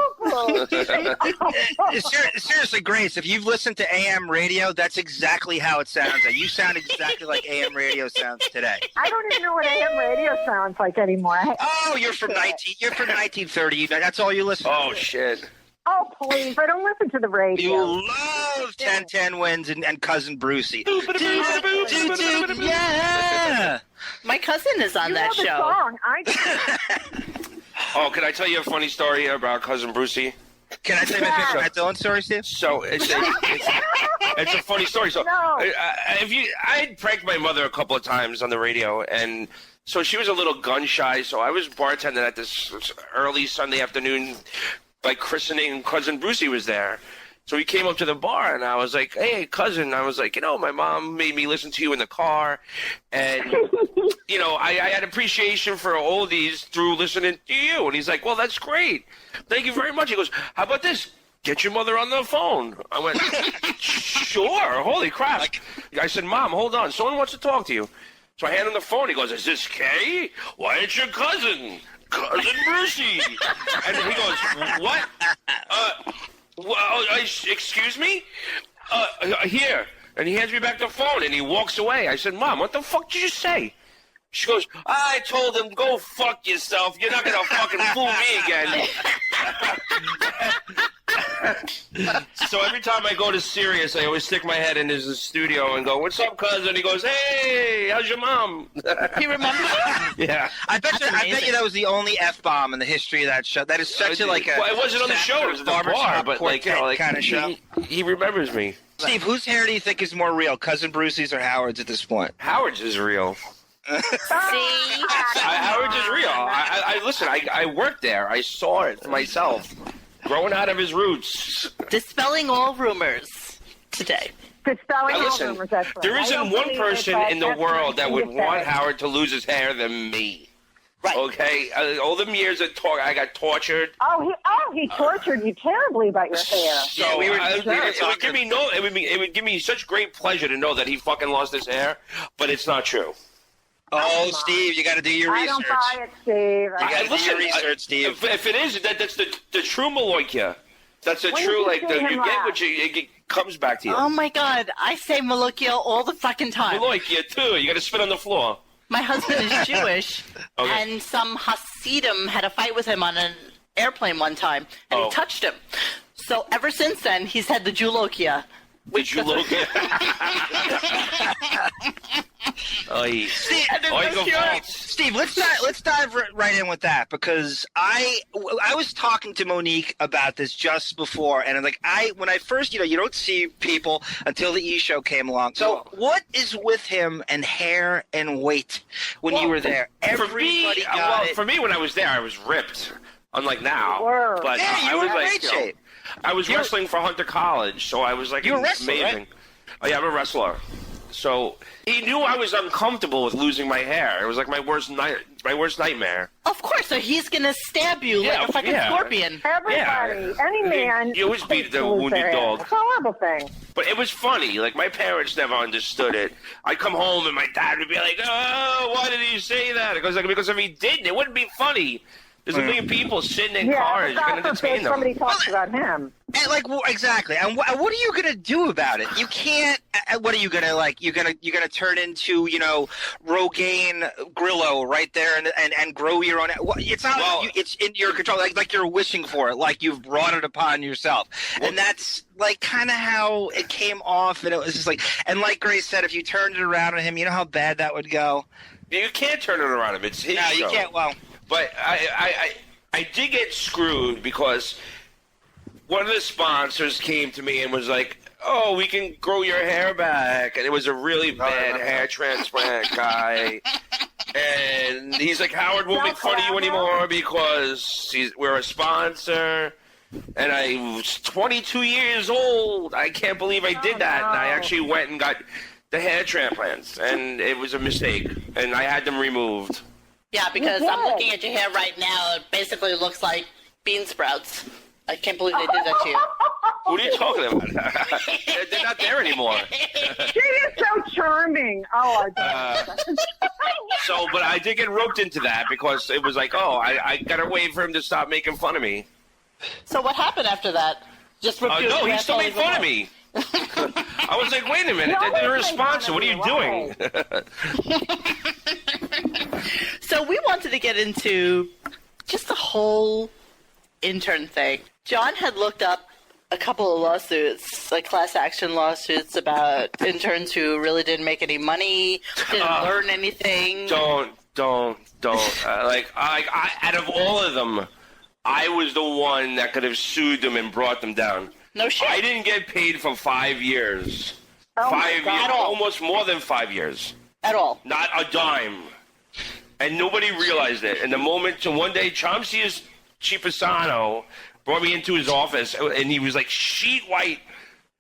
Seriously, Grace, if you've listened to AM radio, that's exactly how it sounds. You sound exactly like AM radio sounds today. I don't even know what AM radio sounds like anymore. Oh, you're from 1930. That's all you listen to. Oh, shit. Oh, please. I don't listen to the radio. You love 1010 Wins and Cousin Brucey. Yeah. My cousin is on You that know the show. song. I Oh, can I tell you a funny story about Cousin Brucey? Can I tell you my favorite Matt Dillon story, Steve? So it's a funny story. So No. I pranked my mother a couple of times on the radio, and so she was a little gun shy. So I was bartending at this early Sunday afternoon, like christening, and Cousin Brucey was there. So he came up to the bar, and I was like, hey, cousin, I was like, my mom made me listen to you in the car, and, I had appreciation for oldies through listening to you. And he's like, well, that's great. Thank you very much. He goes, how about this? Get your mother on the phone. I went, sure. Holy crap. I said, Mom, hold on. Someone wants to talk to you. So I hand him the phone. He goes, is this Kay? Why, it's your cousin. Cousin Brucey. And he goes, what? Excuse me? Here. And he hands me back the phone, and he walks away. I said, Mom, what the fuck did you say? She goes, I told him, go fuck yourself. You're not going to fucking fool me again. So every time I go to Sirius, I always stick my head in his studio and go, what's up, cousin? He goes, hey, how's your mom? He remembers? Yeah. I bet you that was the only F-bomb in the history of that show. That is such Well, it wasn't on the show. It was at the bar, but kind of show. He remembers me. Steve, whose hair do you think is more real, Cousin Brucey's or Howard's at this point? Howard's is real. See? Howard's is real. Listen, I worked there. I saw it for myself. Growing out of his roots. Dispelling all rumors today. Dispelling all Listen, rumors, that's right. there I isn't don't one believe person it, in the but world that that's would what you want say. Howard to lose his hair than me. Right. Okay? All them years of I got tortured. He tortured you terribly about your hair. So Yeah, we were it would give me it would give me such great pleasure to know that he fucking lost his hair, but it's not true. Oh, Steve, you got to do your I research. don't buy it, Steve. You got to do your research, Steve. If it is, that's the true Maloikia. That's the When true, did you see him you get last? what it comes back to you. Oh my God, I say Malokia all the fucking time. Maloikia, too. You got to spit on the floor. My husband is Jewish, Okay. and some Hasidim had a fight with him on an airplane one time, and he touched him. So ever since then, he's had the Julokia. Did you look at? Steve, let's dive right in with that, because I was talking to Monique about this just before, and when I first, you don't see people until the E show came along. So what is with him and hair and weight when you were there? Everybody got it. For me, when I was there, I was ripped. Unlike now, You were. but Yeah, you I was were in great shape. I was wrestling for Hunter College, so I was You were a wrestler, amazing. right? Oh yeah, I'm a wrestler. So he knew I was uncomfortable with losing my hair. It was like my worst nightmare. Of course, so he's gonna stab you like a fucking scorpion. Everybody, any man. You always beat hates the to lose wounded their hair. dog. It's a horrible thing. But it was funny. Like, my parents never understood it. I'd come home and my dad would be like, oh, why did he say that? Because if he didn't, it wouldn't be funny. There's a million people sitting in cars. You can God forbid entertain them. somebody talks about him. And exactly. And what are you gonna do about it? You can't. What are you gonna You're gonna turn into Rogaine Grillo right there and grow your own. It's not. It's in your control. Like you're wishing for it. Like you've brought it upon yourself. And that's kind of how it came off. And it was just and like Grace said, if you turned it around on him, you know how bad that would go. You can't turn it around him. It's his No, you show. can't. Well. But I did get screwed because one of the sponsors came to me and was like, oh, we can grow your hair back. And it was a really bad hair transplant guy. And he's like, Howard won't make fun of you anymore because we're a sponsor. And I was 22 years old. I can't believe I did that. And I actually went and got the hair transplants. And it was a mistake. And I had them removed. Yeah, because I'm looking at your hair right now. It basically looks like bean sprouts. I can't believe they did that to you. What are you talking about? They're not there anymore. She is so charming. Oh, I don't. But I did get roped into that because it was like, oh, I got to wait for him to stop making fun of me. So what happened after that? Just No, he still made fun of me. I was like, wait a minute, they're a sponsor. What are you doing? So we wanted to get into just the whole intern thing. John had looked up a couple of lawsuits, like class action lawsuits about interns who really didn't make any money, didn't learn anything. Don't. Out of all of them, I was the one that could have sued them and brought them down. No shit. I didn't get paid for 5 years. Oh 5 years, At all. almost more than 5 years. At all. Not a dime. And nobody realized it. And the moment, one day, Chaunce Hayden brought me into his office, and he was like sheet white.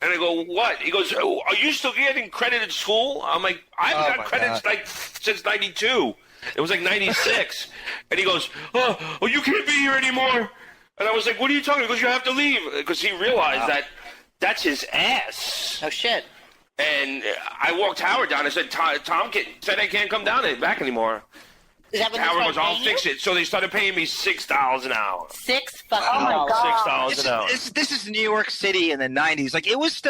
And I go, what? He goes, oh, are you still getting credit at school? I'm like, I haven't got credits like since 92. It was like 96. And he goes, oh, you can't be here anymore. And I was like, what are you talking about? He goes, you have to leave. Because he realized that that's his ass. Oh, shit. And I walked Howard down. I said, Tom said I can't come down and back anymore. Is that when Howard goes, I'll fix it. So they started paying me $6 an hour. $6 fucking dollars. $6 an hour. This is New York City in the 90s. Like, it was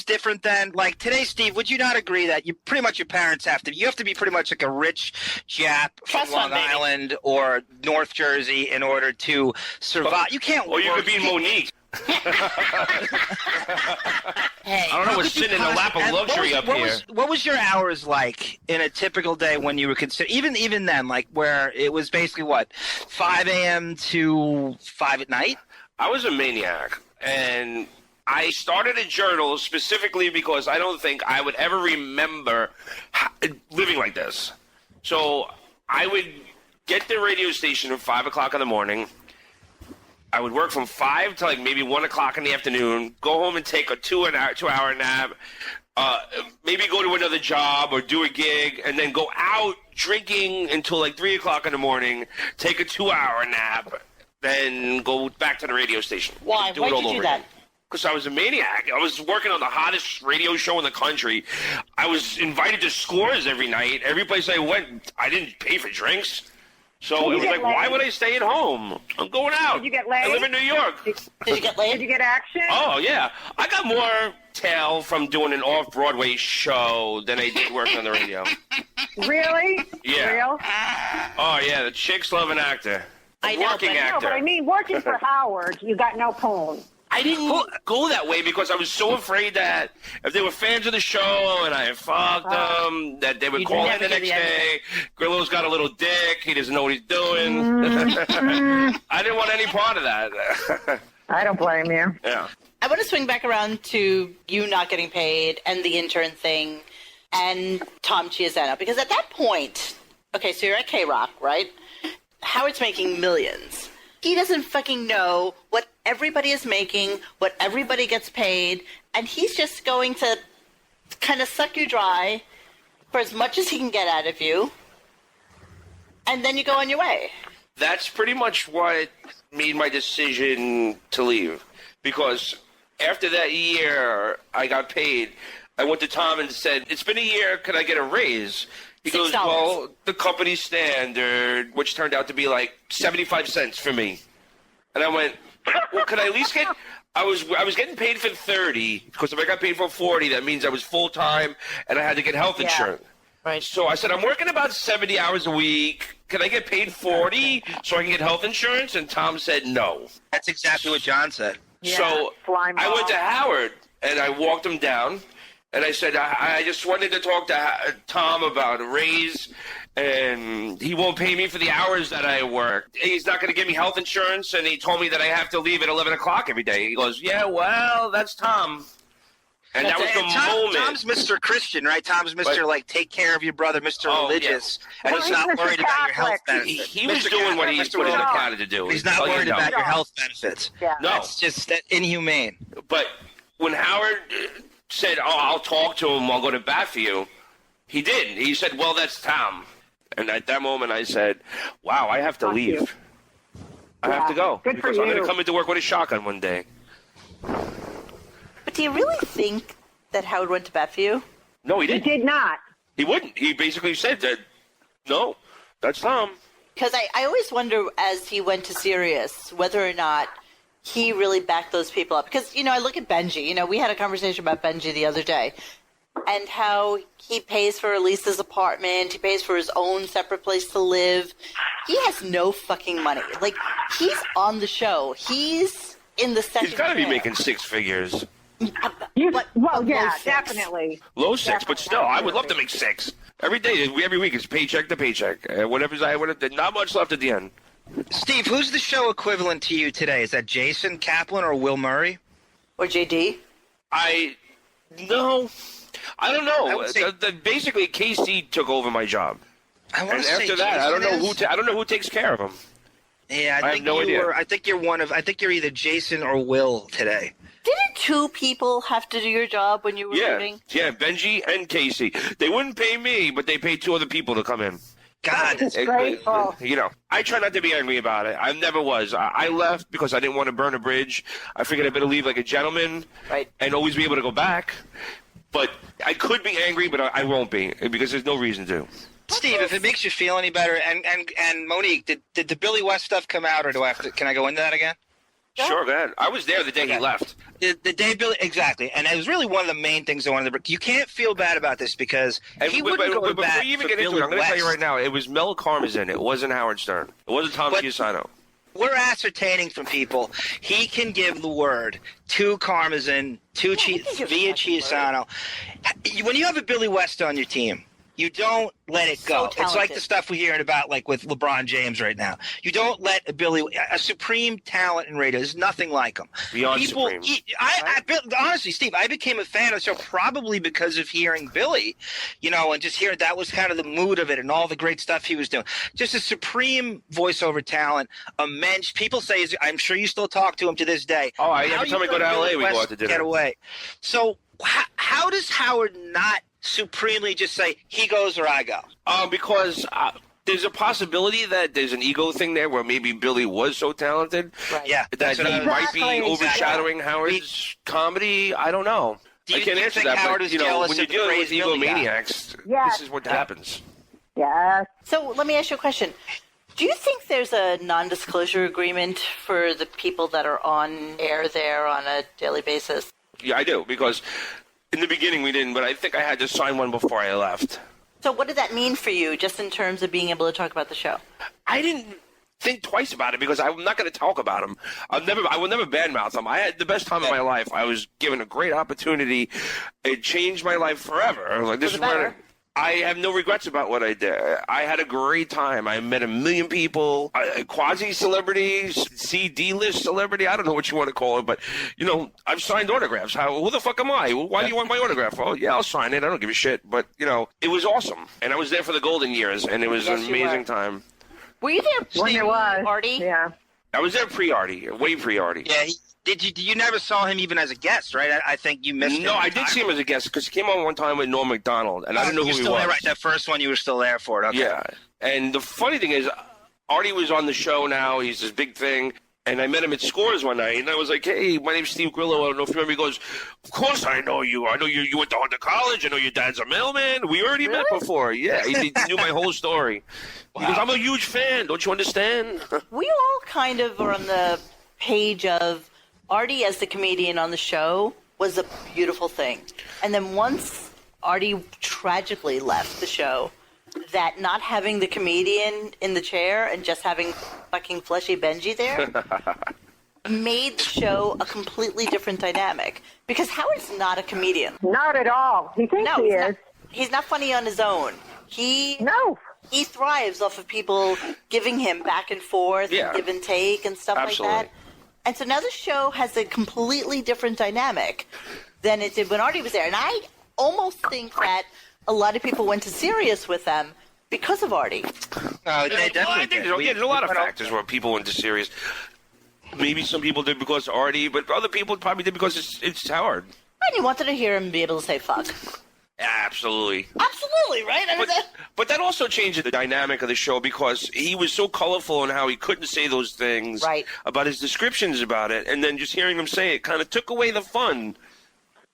different then. Like, today, Steve, would you not agree that you your parents have to be pretty much like a rich Jap from Long Island or North Jersey in order to survive? You can't Or you could be Monique. Hey, I don't know what's sitting in the lap of luxury up here. What was your hours like in a typical day when you were even then, like where it was basically what, 5 a.m. to 5 at night? I was a maniac, and I started a journal specifically because I don't think I would ever remember living like this. So I would get the radio station at 5 o'clock in the morning. I would work from 5 to like maybe 1 o'clock in the afternoon, go home and take a 2-hour nap, maybe go to another job or do a gig, and then go out drinking until like 3 o'clock in the morning, take a 2-hour nap, then go back to the radio station. Why? Why'd you do that? Because I was a maniac. I was working on the hottest radio show in the country. I was invited to scores every night. Every place I went, I didn't pay for drinks. So it was like, why would I stay at home? I'm going out. Did you get laid? I live in New York. Did you get laid? Did you get action? Oh, yeah. I got more tail from doing an off-Broadway show than I did working on the radio. Really? Yeah. Real? Oh, yeah. The chicks love an actor. I know, Working but- actor. No, but I mean, working for Howard, you got no poon. I didn't go that way because I was so afraid that if they were fans of the show and I fucked them, that they would call in the next day. Grillo's got a little dick. He doesn't know what he's doing. I didn't want any part of that. I don't blame you. Yeah. I want to swing back around to you not getting paid and the intern thing and Tom Chiazzetto. Because at that point, okay, so you're at K-Rock, right? Howard's making millions. He doesn't fucking know what everybody is making, what everybody gets paid, and he's just going to kind of suck you dry for as much as he can get out of you, and then you go on your way. That's pretty much what made my decision to leave. Because after that year I got paid, I went to Tom and said, it's been a year, can I get a raise? He goes, $6. well, the company standard, which turned out to be like 75 cents for me. And I went, well, could I at least get, I was getting paid for 30, because if I got paid for 40, that means I was full-time, and I had to get health insurance. Right. So I said, I'm working about 70 hours a week. Can I get paid 40 so I can get health insurance? And Tom said no. That's exactly what John said. Yeah, So slime I went ball. to Howard, and I walked him down. And I said, I just wanted to talk to Tom about a raise, and he won't pay me for the hours that I work. He's not going to give me health insurance, and he told me that I have to leave at 11 o'clock every day. He goes, yeah, well, that's Tom. And that was the moment. Tom's Mr. Christian, right? Tom's Mr. like, take care of your brother, Mr. Oh, Religious. yeah. And he's Well, not he's worried Mr. about your health Catholic. benefits. He was Mr. doing what Catholic, he's Mr. put in the Religious. counter to do. He's not worried about your health benefits. Yeah. No. That's just inhumane. But when Howard said, oh, I'll talk to him, I'll go to bat for you, he did. He said, well, that's Tom. And at that moment I said, wow, I have to leave. I have to go. Good for because I'm going you. to come into work with a shotgun one day. But do you really think that Howard went to bat for you? No, he He didn't. did not. He wouldn't. He basically said that, no, that's Tom. Because I always wonder, as he went to Sirius, whether or not he really backed those people up. Because, I look at Benji. We had a conversation about Benji the other day. And how he pays for at least his apartment. He pays for his own separate place to live. He has no fucking money. Like, he's on the show. He's in the second He's got to be chair. making six figures. But Well, yeah, low six. definitely. Low six, but still, I would love to make six. Every day, every week, it's paycheck to paycheck. Whatever's not much left at the end. Steve, who's the show equivalent to you today? Is that Jason Kaplan or Will Murray? Or JD? No, I don't know. I would say- Basically, KC took over my job. I want And to say after that, I don't know Jason is. I don't know who takes care of him. Yeah, I have no idea. I think you're either Jason or Will today. Didn't two people have to do your job when you were leaving? Yeah, Benji and Casey. They wouldn't pay me, but they paid 2 other people to come in. God, It's grateful. You know, I try not to be angry about it. I never was. I left because I didn't want to burn a bridge. I figured I better leave like a gentleman, Right. and always be able to go back. But I could be angry, but I won't be because there's no reason to. Steve, if it makes you feel any better, and Monique, did the Billy West stuff come out, or do I have to? Can I go into that again? Sure, go ahead. I was there the day he left. The day Billy, exactly, and it was really one of the main things I wanted to. You can't feel bad about this because he wouldn't go before back you even for get into Billy it, I'm going to tell you West. right now, it was Mel Karmazin. It wasn't Howard Stern. It wasn't Tom Chiusano. We're ascertaining from people he can give the word to Karmazin, via Chiusano. When you have a Billy West on your team, you don't let it go. So It's like the stuff we're hearing about, like with LeBron James right now. You don't let a supreme talent in radio. There's nothing like him. Beyond supreme. Honestly, Steve, I became a fan of the show probably because of hearing Billy, and just hearing that was kind of the mood of it and all the great stuff he was doing. Just a supreme voiceover talent, a mensch. People say, I'm sure you still talk to him to this day. Oh, every time I go to L.A., we go out to dinner. Get away. So how does Howard not supremely just say he goes or I go? Because there's a possibility that there's an ego thing there where maybe Billy was so talented Yeah, that he might be Exactly. overshadowing Howard's comedy. I don't know. Do I you can't answer think that, Howard but is jealous when you're of the dealing with praise Billy got? egomaniacs, Yes. this is what happens. Yes. So let me ask you a question. Do you think there's a non-disclosure agreement for the people that are on air there on a daily basis? Yeah, I do, because in the beginning we didn't, but I think I had to sign one before I left. So what did that mean for you, just in terms of being able to talk about the show? I didn't think twice about it because I'm not going to talk about him. I will never badmouth him. I had the best time of my life. I was given a great opportunity. It changed my life forever. Like this is where I have no regrets about what I did. I had a great time. I met 1 million people, quasi-celebrities, D-list celebrity. I don't know what you want to call it, but, I've signed autographs. Who the fuck am I? Why do you want my autograph? Oh, yeah, I'll sign it. I don't give a shit. But, it was awesome. And I was there for the golden years, and it was an amazing time. Were you there When it was. Artie? Yeah. I was there pre-Artie, way pre-Artie. Yeah, you never saw him even as a guest, right? I think you missed him. No, I did see him as a guest because he came on one time with Norm Macdonald, and I didn't know who he was. Still there, right? That first one, you were still there for it. Okay. Yeah, and the funny thing is, Artie was on the show now. He's this big thing. And I met him at Scores one night, and I was like, hey, my name's Steve Grillo. I don't know if you remember. He goes, of course I know you. I know you went to college. I know your dad's a mailman. We already met before. Yeah, he knew my whole story. He goes, I'm a huge fan. Don't you understand? We all kind of are on the page of Artie as the comedian on the show was a beautiful thing. And then once Artie tragically left the show, that not having the comedian in the chair and just having fucking fleshy Benji there made the show a completely different dynamic. Because Howard's not a comedian. Not at all. He thinks No, he is. he's not funny on his own. No. He thrives off of people giving him back and forth and give and take and stuff Absolutely. like that. And so now the show has a completely different dynamic than it did when Artie was there. And I almost think that a lot of people went to Sirius with them because of Artie. They definitely I think did. there's a lot of factors where people went to Sirius. Maybe some people did because of Artie, but other people probably did because it's Howard. And you wanted to hear him be able to say fuck. Absolutely. Absolutely, right? I mean, But that also changed the dynamic of the show because he was so colorful in how he couldn't say those things about his descriptions about it, and then just hearing him say it kind of took away the fun.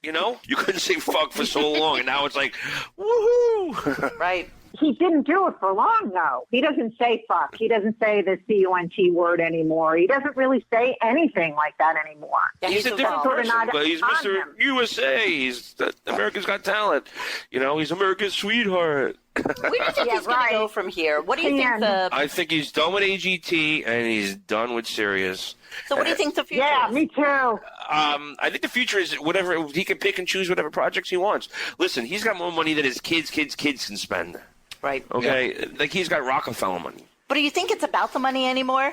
You couldn't say fuck for so long, and now it's like, woohoo! Right. He didn't do it for long, though. He doesn't say fuck. He doesn't say the C-U-N-T word anymore. He doesn't really say anything like that anymore. Yeah, he's a different sort of person, not but he's on Mr. him. USA. He's America's Got Talent. He's America's sweetheart. Where do you think he's going to go from here? What do you think I think he's done with AGT, and he's done with Sirius. So what do you think the future is? Me too. I think the future is whatever he can pick and choose whatever projects he wants. Listen, he's got more money than his kids can spend. Right. Okay? Yeah. Like he's got Rockefeller money. But do you think it's about the money anymore?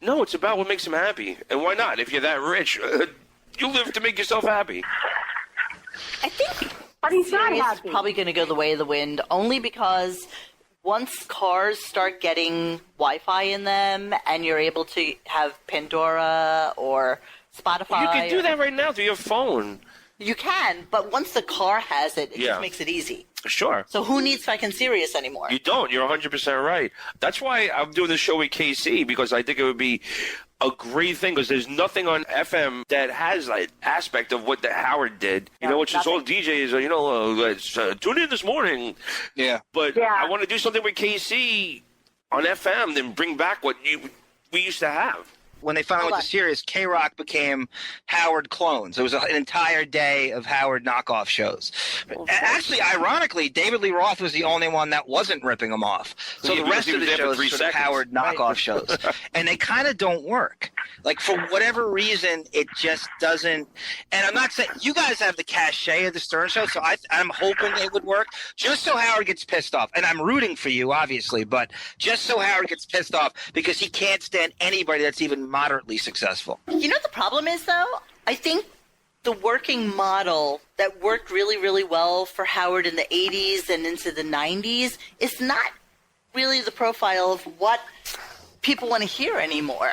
No, it's about what makes him happy. And why not? If you're that rich, you live to make yourself happy. I think But he's not Sirius is happy. probably going to go the way of the wind, only because once cars start getting Wi-Fi in them and you're able to have Pandora or Spotify. Well, you can do that right now through your phone. You can, but once the car has it, it just makes it easy. Sure. So who needs fucking Sirius anymore? You don't. You're 100% right. That's why I'm doing the show with KC, because I think it would be a great thing, because there's nothing on FM that has that aspect of what the Howard did. You know, which is all DJs, tune in this morning. Yeah. But I want to do something with KC on FM, then bring back what we used to have. When they finally went to Sirius, K-Rock became Howard clones. It was an entire day of Howard knockoff shows. Actually, ironically, David Lee Roth was the only one that wasn't ripping them off. So the rest of the shows were sort of Howard knockoff shows. And they kind of don't work. Like, for whatever reason, it just doesn't. And I'm not saying – you guys have the cachet of the Stern Show, so I'm hoping it would work just so Howard gets pissed off. And I'm rooting for you, obviously, but just so Howard gets pissed off because he can't stand anybody that's even moderately successful. You know what the problem is, though? I think the working model that worked really, really well for Howard in the 80s and into the 90s is not really the profile of what people want to hear anymore.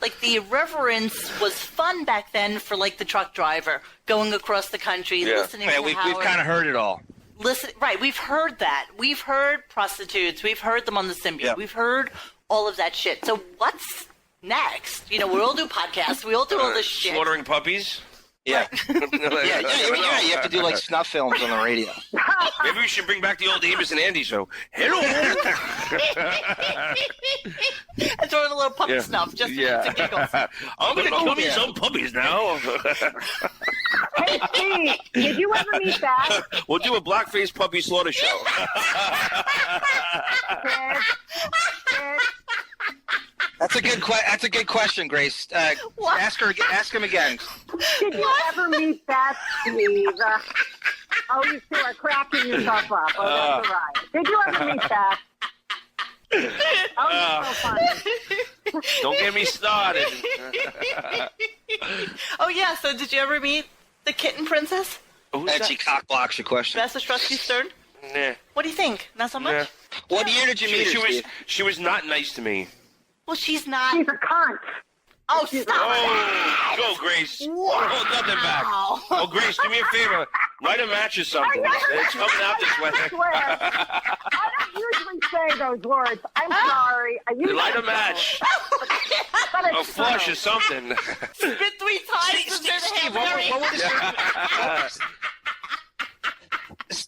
Like, the irreverence was fun back then for, like, the truck driver going across the country, listening to Howard. We've kind of heard it all. Right, we've heard that. We've heard prostitutes. We've heard them on the Symbiont. Yep. We've heard all of that shit. So what's next? You know, we all do podcasts. We all do all this shit. Slaughtering puppies? Yeah. You have to do, like, snuff films on the radio. Maybe we should bring back the old Amos and Andy show. Hello! And throw in a little puppy snuff just to giggles. I'm going to kill me some puppies now. Hey, Steve, did you ever meet that? We'll do a blackface puppy slaughter show. That's a good question, Grace. Ask him again. Did you ever meet that, Steve? Oh, you two are cracking yourself up. Oh, that's all right. Did you ever meet that? Oh, you're so funny. Don't get me started. Oh, yeah, so did you ever meet the kitten princess? And she cockblocks your question. Vanessa Strusky Stern? Nah. What do you think? Not so much? Nah. What year did you meet her, She was not nice to me. Well, she's not. She's a cunt. Oh, stop Oh, go, Grace. Hold nothing back. Oh, Grace, do me a favor. Light a match or something. It's coming out this way. I swear. I don't usually say those words. I'm sorry. I usually Light a match. But A it's flush true. or something. Spit 3 times.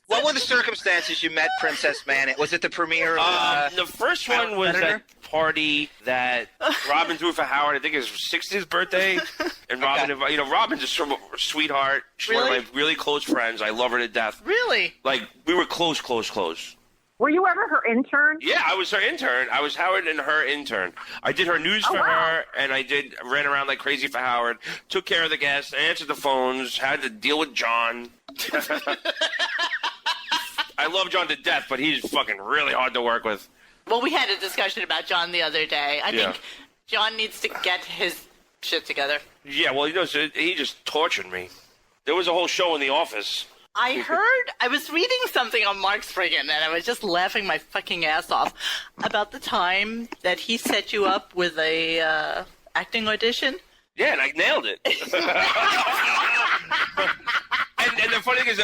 What were the circumstances you met Princess Man? Was it the premiere of the first one was that party that Robin threw for Howard. I think it was his 60th birthday. And Robin, Robin's a sweetheart. She's one of my really close friends. I love her to death. Really? Like, we were close. Were you ever her intern? Yeah, I was her intern. I was Howard and her intern. I did her news for her, and ran around like crazy for Howard, took care of the guests, answered the phones, had to deal with John. I love John to death, but he's fucking really hard to work with. Well, we had a discussion about John the other day. I think John needs to get his shit together. Yeah, well, he just tortured me. There was a whole show in the office. I was reading something on Mark Spriggan, and I was just laughing my fucking ass off about the time that he set you up with a acting audition. Yeah, and I nailed it. And the funny thing is,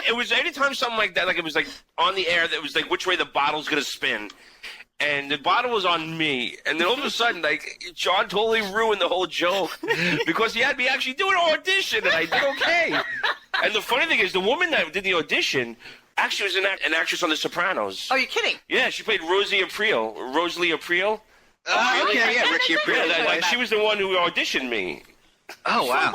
it was anytime something like that, like it was like on the air, that was like which way the bottle's gonna spin, and the bottle was on me, and then all of a sudden, like John totally ruined the whole joke because he had me actually do an audition, and I did okay. And the funny thing is, the woman that did the audition actually was an actress on The Sopranos. Are you kidding? Yeah, she played Rosalie Aprile. Oh, okay, yeah, Richie Aprile. Yeah, she was the one who auditioned me. Oh, wow.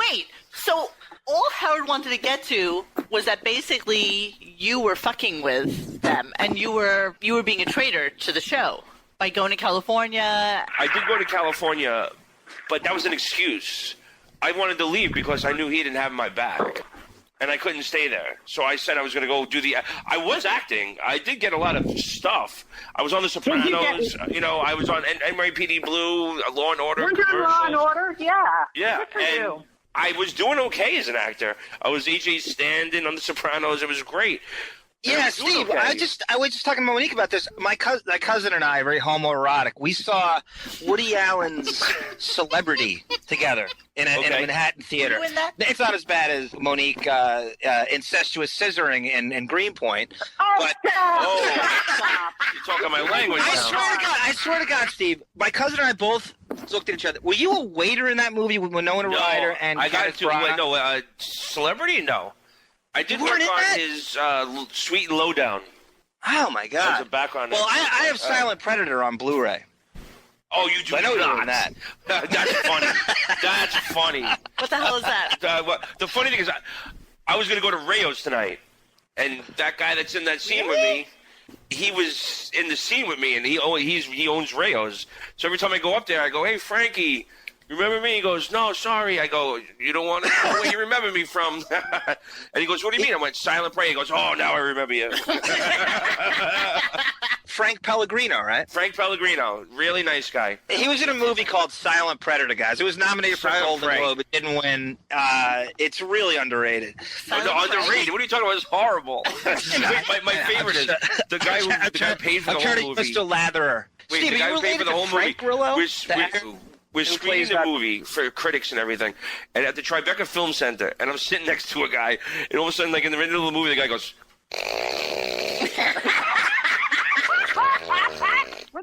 So all Howard wanted to get to was that basically you were fucking with them, and you were being a traitor to the show by going to California. I did go to California, but that was an excuse. I wanted to leave because I knew he didn't have my back, and I couldn't stay there. So I said I was going to go do I was acting. I did get a lot of stuff. I was on The Sopranos. I was on NYPD Blue, Law and Order. Weren't you on Law and Order? Yeah. Yeah, Good for and you. I was doing okay as an actor. I was AJ Stanton on The Sopranos. It was great. Yeah, He's doing Steve. okay. I was just talking to Monique about this. My cousin and I are very homoerotic. We saw Woody Allen's Celebrity together in a Manhattan theater. You in that? It's not as bad as Monique incestuous scissoring in Greenpoint. But Stop. You're talking my language now. I swear to God, Steve. My cousin and I both looked at each other. Were you a waiter in that movie with Winona Ryder and I got Kenneth to Branagh? Celebrity? No. I did You work weren't in on that? his Sweet and Lowdown. Oh my God! As a background. Well, I have Silent Predator on Blu-ray. Oh, you do. I know you're on not. that. That's funny. That's funny. What the hell is that? The funny thing is, I was going to go to Rayo's tonight, and that guy that's in that scene with me, he was in the scene with me, and he owns Rayo's. So every time I go up there, I go, "Hey, Frankie, remember me?" He goes, "No, sorry." I go, "You don't want to know where you remember me from?" And he goes, "What do you mean?" I went, "Silent Prey." He goes, "Oh, now I remember you." Frank Pellegrino, right? Frank Pellegrino, really nice guy. He was in a movie called Silent Predator, guys. It was nominated for a Silent Golden Prey. Globe. It didn't win. It's really underrated. Underrated. What are you talking about? It's horrible. my favorite is the guy who paid for the whole movie. Mr. Latherer. Wait, Steve, the are guy you who paid for related the to whole Frank movie. Grillo? We're screening the movie for critics and everything, and at the Tribeca Film Center, and I'm sitting next to a guy, and all of a sudden, like in the middle of the movie, the guy goes,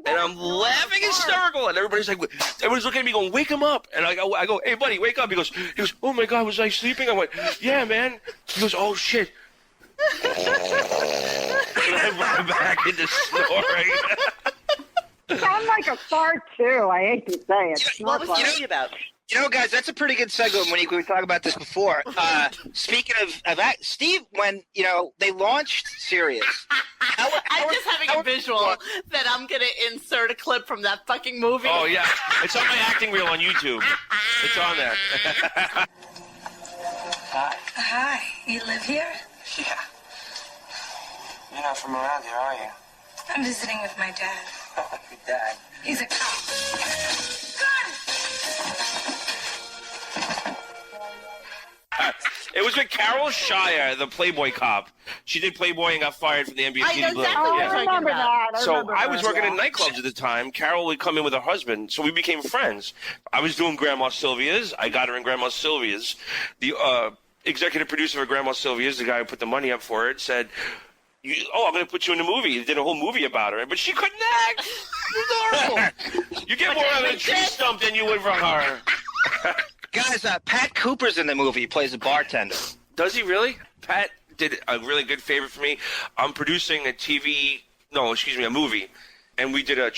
and I'm laughing hysterical, and everybody's looking at me going, "Wake him up!" And I go, "Hey, buddy, wake up!" He goes, "Oh my God, was I sleeping?" I went, "Yeah, man." He goes, "Oh shit." And I went back into snoring. Sound like a fart too. I hate to say it. What was the movie about? You know, guys, that's a pretty good segue, Monique. We were talking about this before. Speaking of that, Steve, when, they launched Sirius. I'm just having a visual that I'm going to insert a clip from that fucking movie. Oh, yeah. It's on my acting reel on YouTube. It's on there. Hi, you live here? Yeah. You're not from around here, are you? I'm visiting with my dad. Your dad. He's a cop. It was with Carol Shire, the Playboy cop. She did Playboy and got fired from the NBC. I know exactly what Oh, you're I talking remember about. that. So remember I was that, working yeah. in nightclubs at the time. Carol would come in with her husband, so we became friends. I was doing Grandma Sylvia's. I got her in Grandma Sylvia's. The executive producer for Grandma Sylvia's, the guy who put the money up for it, said, I'm going to put you in a movie. They did a whole movie about her, but she couldn't act. It was horrible. You get more out of a tree stump than you would from her. Guys, Pat Cooper's in the movie. He plays a bartender. Does he really? Pat did a really good favor for me. I'm producing a movie. And we did a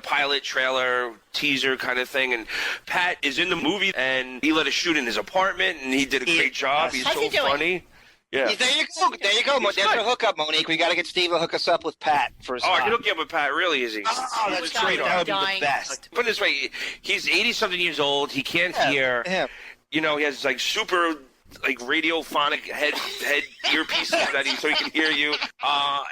pilot trailer teaser kind of thing. And Pat is in the movie, and he let us shoot in his apartment, and he did a great job. He's so funny. Yeah. There you go. There's a hookup, Monique. We got to get Steve to hook us up with Pat for his I can hook you up with Pat really easy. Oh, that's great. That would be the best. Put it this way, he's 80-something years old. He can't hear. Yeah. He has super radiophonic head earpieces so he can hear you.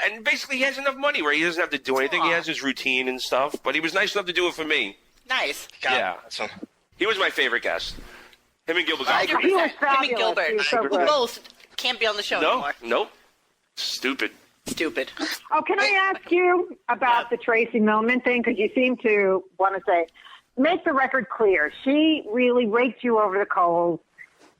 And basically he has enough money where he doesn't have to do anything. He has his routine and stuff. But he was nice enough to do it for me. Nice. Yeah. He was my favorite guest. Him and Gilbert. He was fabulous. Him and Gilbert. He was so Who good. both can't be on the show anymore. Nope. Stupid. Oh, can I ask you about the Tracy Millman thing? Because you seem to want to say, make the record clear. She really raked you over the coals,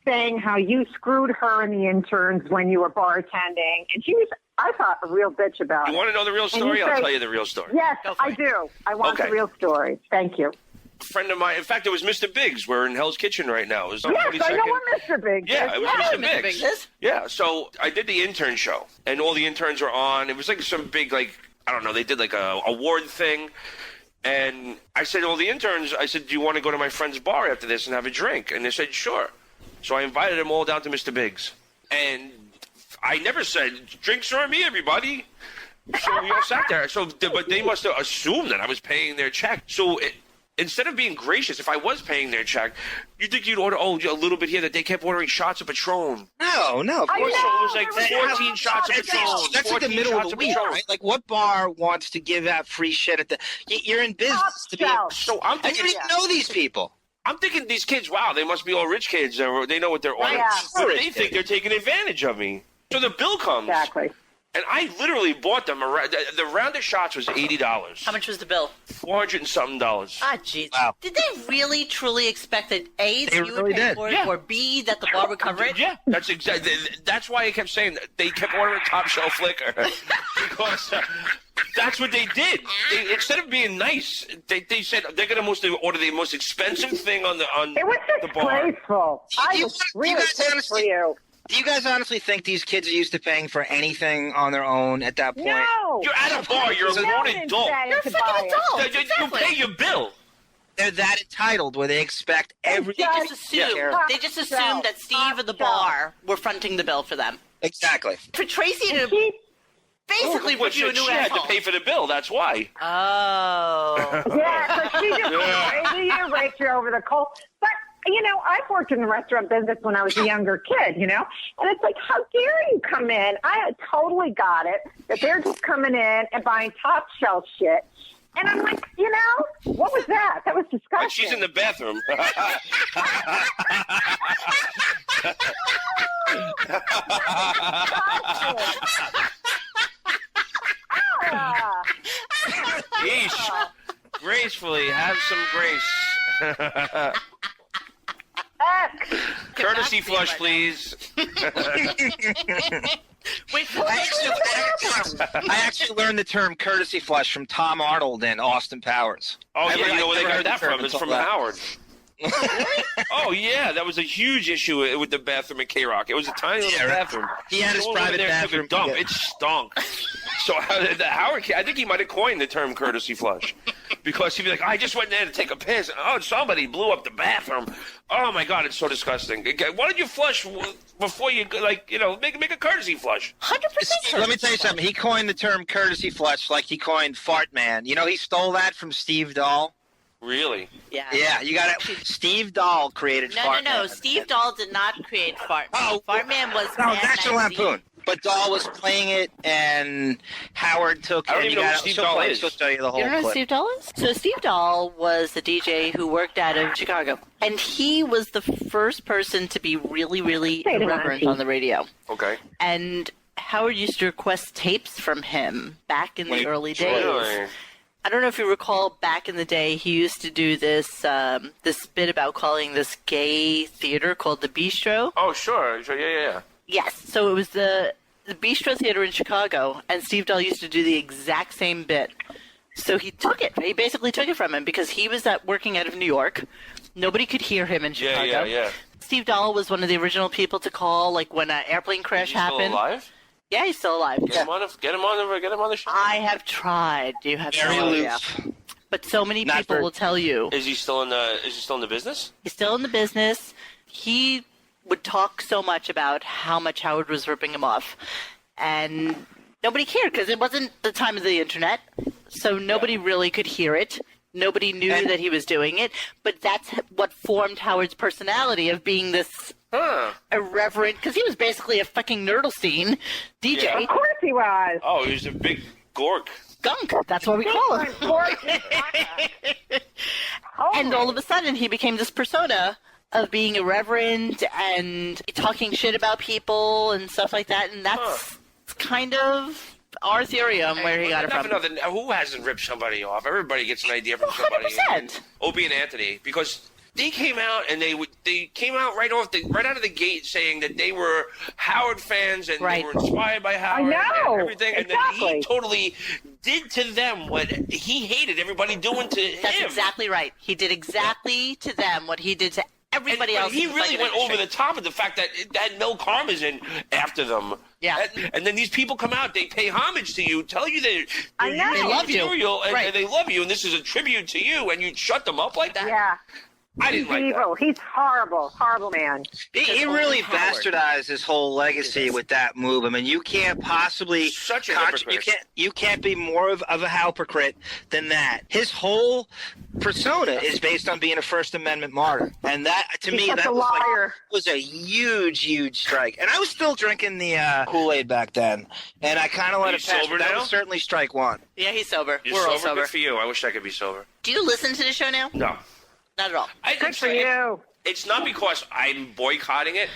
saying how you screwed her and the interns when you were bartending. And she was, I thought, a real bitch about it. You want to know the real story? I'll tell you the real story. Yes, I do. I want the real story. Thank you. A friend of mine, in fact, it was Mr. Biggs. We're in Hell's Kitchen right now. It was on Yes, 22nd. I know what Mr. Biggs is. Yeah, it was Mr. Mr. Biggs. Biggs. Yeah, so I did the intern show, and all the interns were on. It was like some big, I don't know, they did like a award thing. And I said to all the interns, do you want to go to my friend's bar after this and have a drink? And they said, sure. So I invited them all down to Mr. Biggs. And I never said, drinks are on me, everybody. So we all sat there. But they must have assumed that I was paying their check. So instead of being gracious, if I was paying their check, you think you'd order, a little bit here, that they kept ordering shots of Patron. No. Of I course. know. So it was like 14 shots of Patron. That's like the middle of the week, right? Like, what bar wants to give out free shit at the... You're in business to be... Top So I'm I thinking... didn't even know these people. I'm thinking these kids, wow, they must be all rich kids. They know what they're ordering. Yeah. But they think they're taking advantage of me. So the bill comes. Exactly. And I literally bought them. The round of shots was $80. How much was the bill? $400 and something. Ah, jeez. Wow. Did they really, truly expect that A, that They you really would pay did. for it, Yeah. or B, that the bar would cover it? Yeah, that's exactly. That's why I kept saying that they kept ordering top shelf liquor because that's what they did. Instead of being nice, they said they're going to order the most expensive thing on the It was the bar. disgraceful. I was really pissed for you. Do you guys honestly think these kids are used to paying for anything on their own at that point? No. You're at a bar. You're a grown adult. You're a fucking adult. You pay your bill. They're that entitled where they expect everything. They just assumed that Steve and the bar were fronting the bill for them. Exactly. For Tracy to basically put you a new She had to asshole. pay for the bill. That's why. Oh. Yeah, so she just crazy you, raked you over the coal. But, I've worked in the restaurant business when I was a younger kid, and it's like, how dare you come in? I totally got it that they're just coming in and buying top shelf shit. And I'm like, what was that? That was disgusting. Like she's in the bathroom. Yeesh. Gracefully, have some grace. Courtesy flush, please. Wait, I actually learned the term courtesy flush from Tom Arnold and Austin Powers. Oh, yeah, you know where they got heard that the term from? It's until from that. Howard. Oh, yeah, that was a huge issue with the bathroom at K-Rock. It was a tiny little bathroom. He had his Go over private there and took a bathroom. dump. Yeah. It stunk. So Howard, I think he might have coined the term courtesy flush. Because he'd be like, I just went there to take a piss. Oh, somebody blew up the bathroom. Oh, my God, it's so disgusting. Why don't you flush before you, make a courtesy flush? 100%. Let me tell you something. He coined the term courtesy flush like he coined fart man. He stole that from Steve Dahl. Really? Yeah. Yeah, you got it. Steve Dahl created fart No. man. Steve Dahl did not create Fartman. Oh, Fartman was No, Mad National Magazine. Lampoon. But Dahl was playing it, and Howard took. I don't and even know who Steve Dahl is. She'll show you the whole You don't know who clip. Steve Dahl is? So Steve Dahl was the DJ who worked out of Chicago. And he was the first person to be really, really Say it irreverent again. on the radio. Okay. And Howard used to request tapes from him back in the early days. Really? I don't know if you recall, back in the day, he used to do this this bit about calling this gay theater called the Bistro. Oh, sure. Yeah. Yes. So it was the Bistro Theater in Chicago, and Steve Dahl used to do the exact same bit. So he took it. He basically took it from him because he was working out of New York. Nobody could hear him in Chicago. Yeah. Steve Dahl was one of the original people to call, like when an airplane crash Still happened. alive? Yeah, he's still alive. Get him on the show. I have tried. You have Very no idea. aloof. But so many Not people very- will tell you Is he still in the business? he's still in the business. He would talk so much about how much Howard was ripping him off, and nobody cared because it wasn't the time of the internet, so nobody really could hear it. Nobody knew that he was doing it, but that's what formed Howard's personality of being this irreverent, because he was basically a fucking Nerdlestein DJ. Yeah. Of course he was. Oh, he was a big gork. Gunk, that's what we call him. And all of a sudden, he became this persona of being irreverent and talking shit about people and stuff like that, and that's kind of our theory on where he got it from. Who hasn't ripped somebody off? Everybody gets an idea from somebody. 100%. Opie and Anthony, because they came out and they came out right out of the gate saying that they were Howard fans and Right. they were inspired by Howard and everything, and then he exactly. totally did to them what he hated everybody doing to That's him. exactly right. He did exactly to them what he did to everybody But else. he in the really fucking went over industry. the top of the fact that Mel Karma's in after them. Yeah. And then these people come out, they pay homage to you, tell you that I know. They love you. and they love you, and this is a tribute to you, and you shut them up like that? Yeah. I He's didn't like that. evil. He's horrible. Horrible man. He really Howard. bastardized his whole legacy with that move. I mean, you can't possibly Such a hypocrite. you can't be more of a hypocrite than that. His whole persona is based on being a First Amendment martyr, and that to He's me such that a liar. was a huge strike. And I was still drinking the Kool-Aid back then, and I kind of let Are it you pass. sober That now? was certainly strike one. Yeah, he's sober. You're We're all sober? sober. Good for you. I wish I could be sober. Do you listen to the show now? No. Not at all. Good for you. It's not because I'm boycotting it.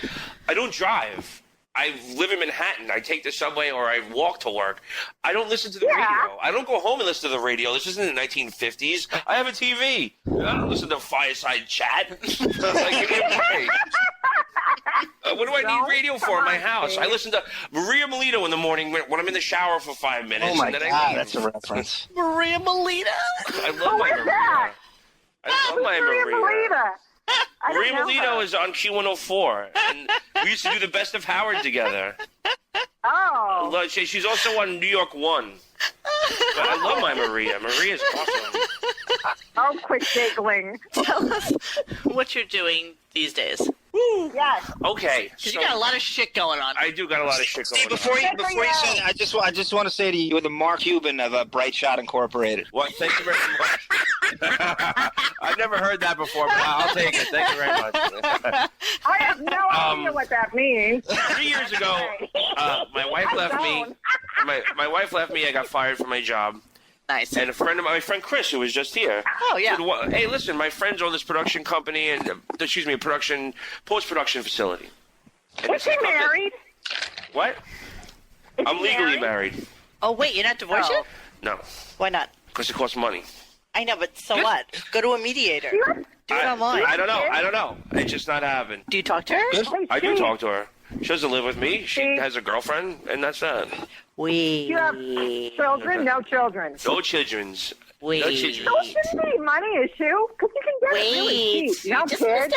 I don't drive. I live in Manhattan. I take the subway or I walk to work. I don't listen to the radio. I don't go home and listen to the radio. This isn't the 1950s. I have a TV. I don't listen to Fireside Chat. Like, give me a break. What do I need radio for in my house? I listen to Maria Melito in the morning when I'm in the shower for 5 minutes. Oh my and then God, that's a reference. Maria Melito. I love my Maria. I love my Maria. Maria Melito is on Q104, and we used to do the Best of Howard together. Oh. She's also on New York 1. But I love my Maria. Maria's awesome. Oh, quit giggling. Tell us what you're doing these days. Yes. Okay. Because you got a lot of shit going on. I do got a lot of shit going on. Before you say that, I just want to say to you, you're the Mark Cuban of Bright Shot Incorporated. Well, thank you very much. I've never heard that before, but I'll take it. Thank you very much. I have no idea what that means. 3 years ago, my wife left me. My wife left me. I got fired from my job. Nice. And my friend Chris, who was just here. Oh, yeah. Said, hey, listen, my friends own this production company and, post-production facility. And Is she married? What? Is I'm she legally married. Oh, wait, you're not divorced yet? No, Why not? because it costs money. I know, but so what? Go to a mediator. Do it online. I don't know. It's just not happening. Do you talk to her? I do talk to her. She doesn't live with me. She has a girlfriend, and that's that. We. Do you have children? No children. No children's. Wait. No children. So it shouldn't be money issue, because you can get it really cheap. No kids.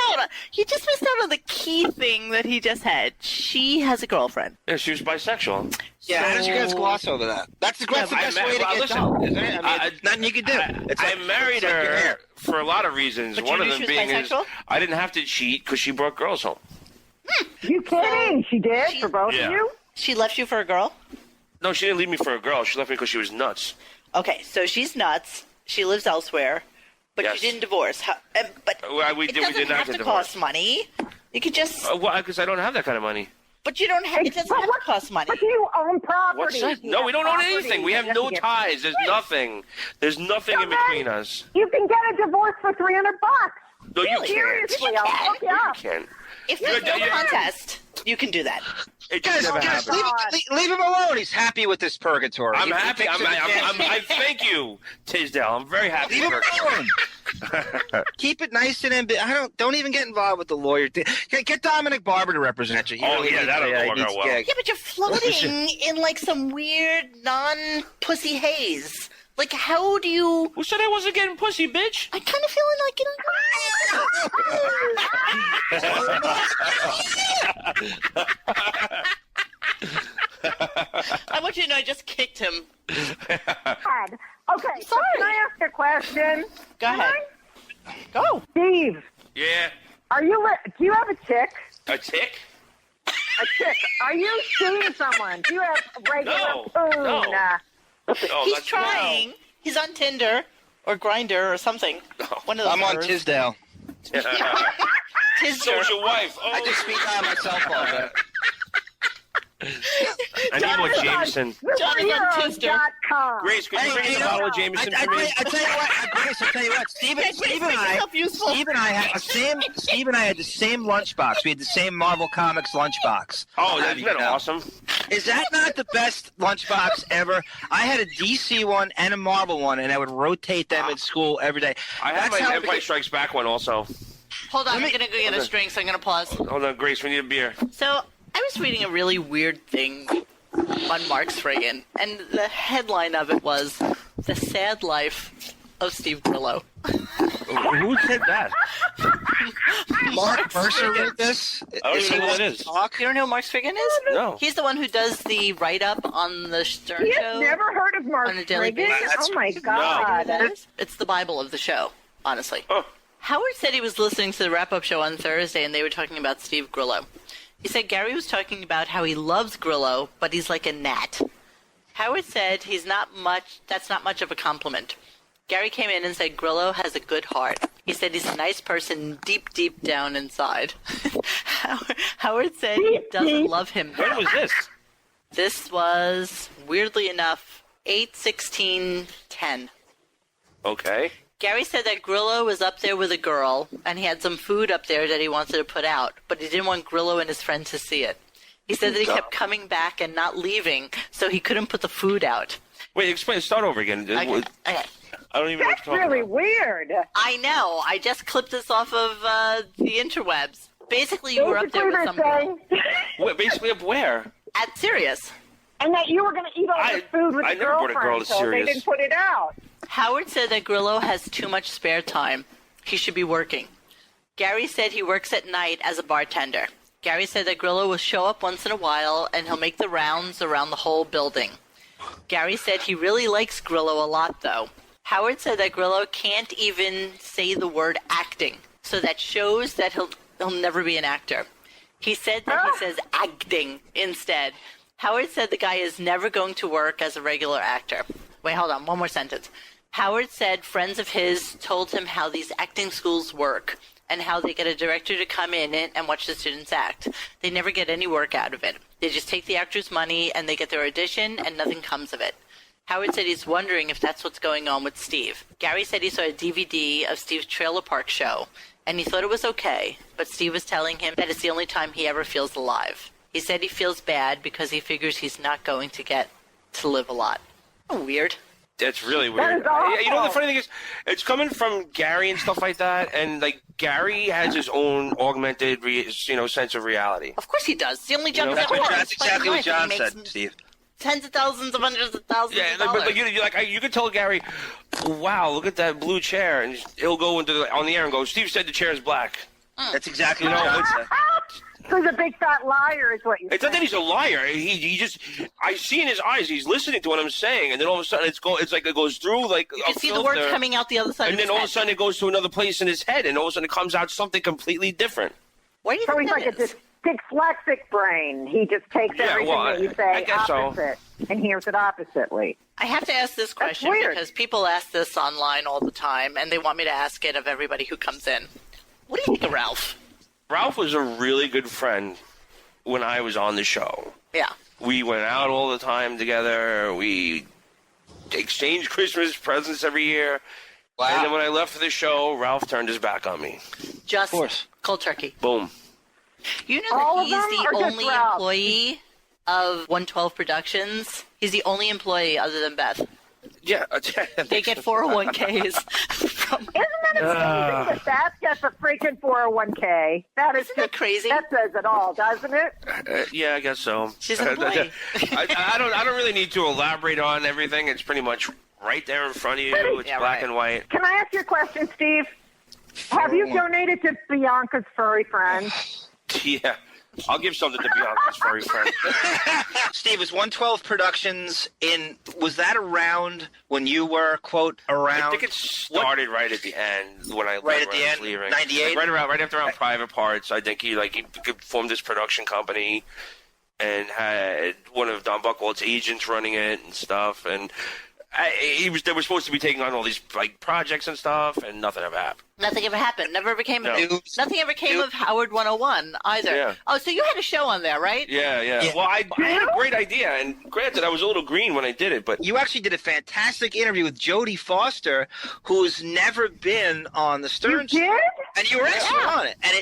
You just missed out on the key thing that he just had. She has a girlfriend. Yeah, she was bisexual. Yeah, how did you guys gloss over that? That's the best way to get done, isn't it? I mean, nothing you can do. I married her for a lot of reasons. But One you of knew them she was being is bisexual? I didn't have to cheat because she brought girls home. You kidding? She did for both of you? She left you for a girl? No, she didn't leave me for a girl. She left me because she was nuts. Okay, so she's nuts. She lives elsewhere, but Yes. you didn't divorce. But We it did doesn't not have get to divorced. cost money. You could just. Why? Because I don't have that kind of money. But you don't have. It doesn't have to cost money. But you own property. What's that? You No, have we don't own property. anything. We have no ties. There's nothing. There's nothing in between us. You can get a divorce for $300. No, you can't. Seriously, I'll hook you up. You can't. If there's no contest, you can do that. It just never Guys, happened. leave him alone. He's happy with this purgatory. I'm He happy. thinks it's a damn I thank you, Tisdale. I'm very happy. Leave him alone. Keep it nice and don't even get involved with the lawyer. Get Dominic Barber to represent you. Oh, yeah, that'll work out well. Yeah, but you're floating in like some weird non-pussy haze. Like, how do you? Who said I wasn't getting pussy, bitch? I kind of feeling like I want you to know I just kicked him. God. Okay, so sorry. can I ask a question? Go ahead. Go. Steve, Yeah. do you have a chick? A tick? A chick. Are you seeing someone? Do you have regular No. poon? No. Oh, He's that's trying. He's on Tinder or Grindr or something. One of those. I'm on nerds. Tisdale. Tinder. So's your wife. Oh, I just speak on myself all day. I need more Jameson. Johnny's on Tinder. Grace, could you bring a bottle of Jameson for me? I tell you what, Grace, I tell you what, Steve and I had the same lunchbox. We had the same Marvel Comics lunchbox. Oh, isn't that awesome? Is that not the best lunchbox ever? I had a DC one and a Marvel one, and I would rotate them in school every day. I have my Empire Strikes Back one also. Hold on, I'm going to go get a drink, so I'm going to pause. Hold on, Grace, we need a beer. So, I was reading a really weird thing on Mark's friggin', and the headline of it was The Sad Life of Steve Grillo. Who said that? Mark Mercer wrote this? I don't even know what it is. You don't know who Mark Friggin is? No. He's the one who does the write-up on the Stern He Show. has never heard of Mark on a daily Friggin? basis. Oh my God. It's the Bible of the show, honestly. Oh. Howard said he was listening to the wrap-up show on Thursday, and they were talking about Steve Grillo. He said Gary was talking about how he loves Grillo, but he's like a gnat. Howard said that's not much of a compliment. Gary came in and said Grillo has a good heart. He said he's a nice person deep, deep down inside. Howard said he doesn't love him. When was this? This was, weirdly enough, 8/16/10. Okay. Gary said that Grillo was up there with a girl, and he had some food up there that he wanted to put out, but he didn't want Grillo and his friend to see it. He said that he kept coming back and not leaving, so he couldn't put the food out. Wait, explain. Start over again. Okay. I don't even know what That's you're talking really about. weird. I know. I just clipped this off of the interwebs. Basically, you were up there with some girl. Wait, basically up where? At Sirius. And that you were going to eat all the food with I the never brought a girl girlfriend, to so they Sirius. didn't put it out. Howard said that Grillo has too much spare time. He should be working. Gary said he works at night as a bartender. Gary said that Grillo will show up once in a while, and he'll make the rounds around the whole building. Gary said he really likes Grillo a lot, though. Howard said that Grillo can't even say the word acting, so that shows that he'll never be an actor. He said that he says acting instead. Howard said the guy is never going to work as a regular actor. Wait, hold on, one more sentence. Howard said friends of his told him how these acting schools work and how they get a director to come in and watch the students act. They never get any work out of it. They just take the actor's money and they get their audition and nothing comes of it. Howard said he's wondering if that's what's going on with Steve. Gary said he saw a DVD of Steve's Trailer Park Show and he thought it was okay, but Steve was telling him that it's the only time he ever feels alive. He said he feels bad because he figures he's not going to get to live a lot. Oh, weird. That's really That weird. is awful. You know, the funny thing is, it's coming from Gary and stuff like that, and like Gary has his own augmented, sense of reality. Of course he does. It's the only job he's That's, ever had. that's exactly what John said, Steve. Tens of thousands of hundreds of thousands Yeah, of dollars. but you could tell Gary, wow, look at that blue chair, and he'll go on the air and go, Steve said the chair is black. That's exactly what John said. He's a big fat liar, is what you're It's not that saying. he's a liar. He just, I see in his eyes, he's listening to what I'm saying, and then all of a sudden it's like it goes through like You a can see the words filter, coming out the other side and of then his all of head. a sudden it goes to another place in his head, and all of a sudden it comes out something completely different. Why do you So think he's like that is? a dyslexic brain. He just takes everything that you I say guess so. opposite and hears it oppositely. I have to ask this question weird. because people ask this online all the time, and they want me to ask it of everybody who comes in. What do you think of Ralph? Ralph was a really good friend when I was on the show. Yeah. We went out all the time together. We exchanged Christmas presents every year. Wow. And then when I left for the show, Ralph turned his back on me. Just course. cold turkey. Boom. You know All that of he's them, the or just only Ralph? employee of 112 Productions? He's the only employee other than Beth. Yeah. They get 401ks from... Isn't that amazing that Beth gets a freaking 401k? That is Isn't that just crazy? That says it all, doesn't it? Yeah, I guess so. She's an employee. I don't really need to elaborate on everything. It's pretty much right there in front of you. It's Yeah, black right. and white. Can I ask you a question, Steve? Have you donated to Bianca's furry friends? Yeah. I'll give something to Bianca's furry friend. Steve, was 112 Productions was that around when you were, quote, around? I think it started right at the end when I Right at when the I was end? leaving. 98? Like right after Private Parts. I think he formed this production company and had one of Don Buchwald's agents running it and stuff. And they were supposed to be taking on all these like projects and stuff, and nothing ever happened. Nothing ever happened. Never became No. Nothing ever came of Howard 101 either. Yeah. Oh, so you had a show on there, right? Yeah. Well, I had a great idea, and granted, I was a little green when I did it, but You actually did a fantastic interview with Jodie Foster, who's never been on the Stern You did? And you were actually on it. And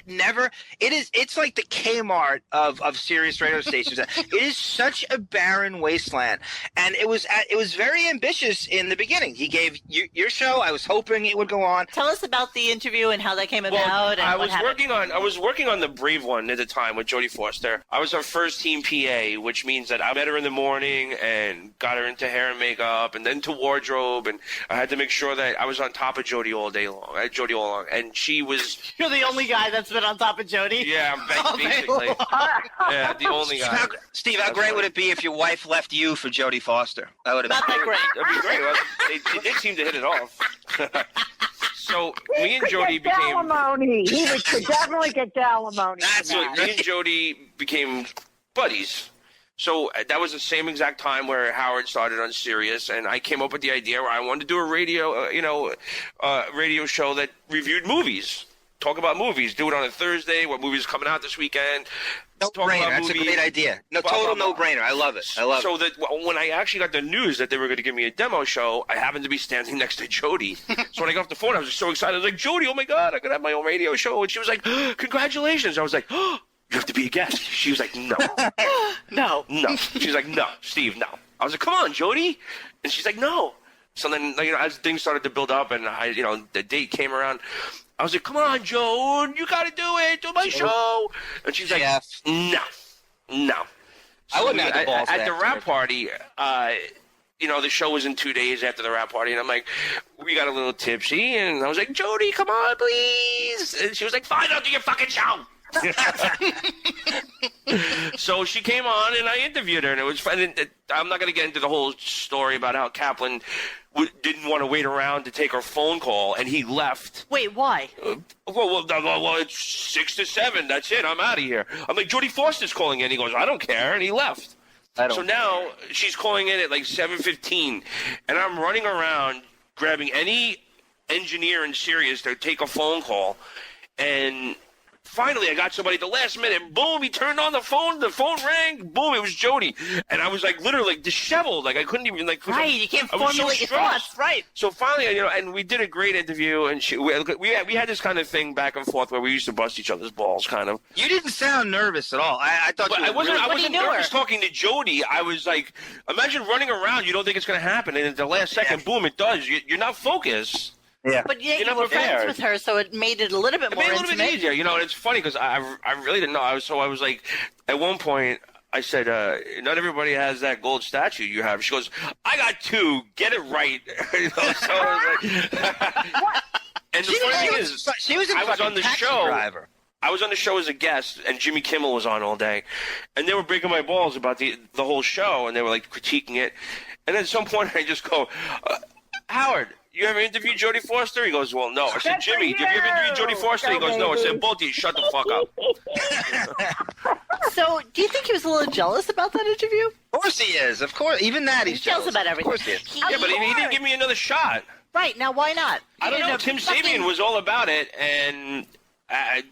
it's like the Kmart of Sirius radio stations. It is such a barren wasteland. And it was very ambitious in the beginning. He gave your show. I was hoping it would go on. Tell us about the interview and how that came about. And I what was happened. working on the Brave one at the time with Jodie Foster. I was her first team PA, which means that I met her in the morning and got her into hair and makeup, and then to wardrobe, and I had to make sure that I was on top of Jodie all day long. Jodie all along, and she was. You're the only guy that's been on top of Jodie. Yeah, basically. Yeah, the only guy. Steve, how great would it be if your wife left you for Jodie Foster? That would have Not been that great. That'd be great. Well, they did seem to hit it off. So me and Jodie Get became. alimony. He could definitely get alimony. That's for what that. Me and Jodie became buddies. So that was the same exact time where Howard started on Sirius, and I came up with the idea where I wanted to do a radio show that reviewed movies, talk about movies, do it on a Thursday, what movies are coming out this weekend. no-brainer. That's a great idea. Total no-brainer. I love it. I love so it. that when I actually got the news that they were going to give me a demo show, I happened to be standing next to Jodie. So when I got off the phone, I was so excited. I was like, Jodie, oh my God, I could have my own radio show. And she was like, congratulations. I was like, oh, you have to be a guest. She was like, no. No. No. She was like, no, Steve, no. I was like, come on, Jody. And she's like, no. So then, as things started to build up and the date came around, I was like, come on, Joan, you got to do it. Do my show. And she's like, no. So I wouldn't have the balls at the wrap party, the show was in 2 days after the wrap party, and I'm like, we got a little tipsy, and I was like, Jody, come on, please. And she was like, fine, I'll do your fucking show. So she came on, and I interviewed her, and it was fun. And I'm not going to get into the whole story about how Kaplan didn't want to wait around to take her phone call, and he left. Wait, why? Well, it's 6 to 7. That's it. I'm out of here. I'm like, Jodie Foster's calling in. He goes, I don't care, and he left. So now she's calling in at like 7:15, and I'm running around grabbing any engineer in Sirius to take a phone call, and finally I got somebody at the last minute. Boom, he turned on the phone. The phone rang. Boom, it was Jody, and I was like literally disheveled. Like I couldn't even Right, you can't formulate your thoughts. Right. So finally, and we did a great interview, and we had this kind of thing back and forth where we used to bust each other's balls, kind of. You didn't sound nervous at all. I thought I wasn't nervous talking to Jody. I was like, imagine running around. You don't think it's going to happen, and at the last second, boom, it does. You're not focused. Yeah. But you were friends with her, so it made it a little bit more intimate. It made it a little bit easier, and it's funny because I really didn't know. I was like, at one point, I said, not everybody has that gold statue you have. She goes, I got 2. Get it right. So I was like, and the funny thing is, I was on the show. Driver. I was on the show as a guest, and Jimmy Kimmel was on all day, and they were breaking my balls about the whole show, and they were like critiquing it. And at some point, I just go, Howard, you ever interviewed Jodie Foster? He goes, well, no. I said, Jimmy, have you ever interviewed Jodie Foster? He goes, no. I said, both of you, shut the fuck up. So, do you think he was a little jealous about that interview? Of course he is. Of course. Even that he's jealous about everything. Of course he is. Yeah, but he didn't give me another shot. Right. Now, why not? I don't know. Tim Sabian was all about it, and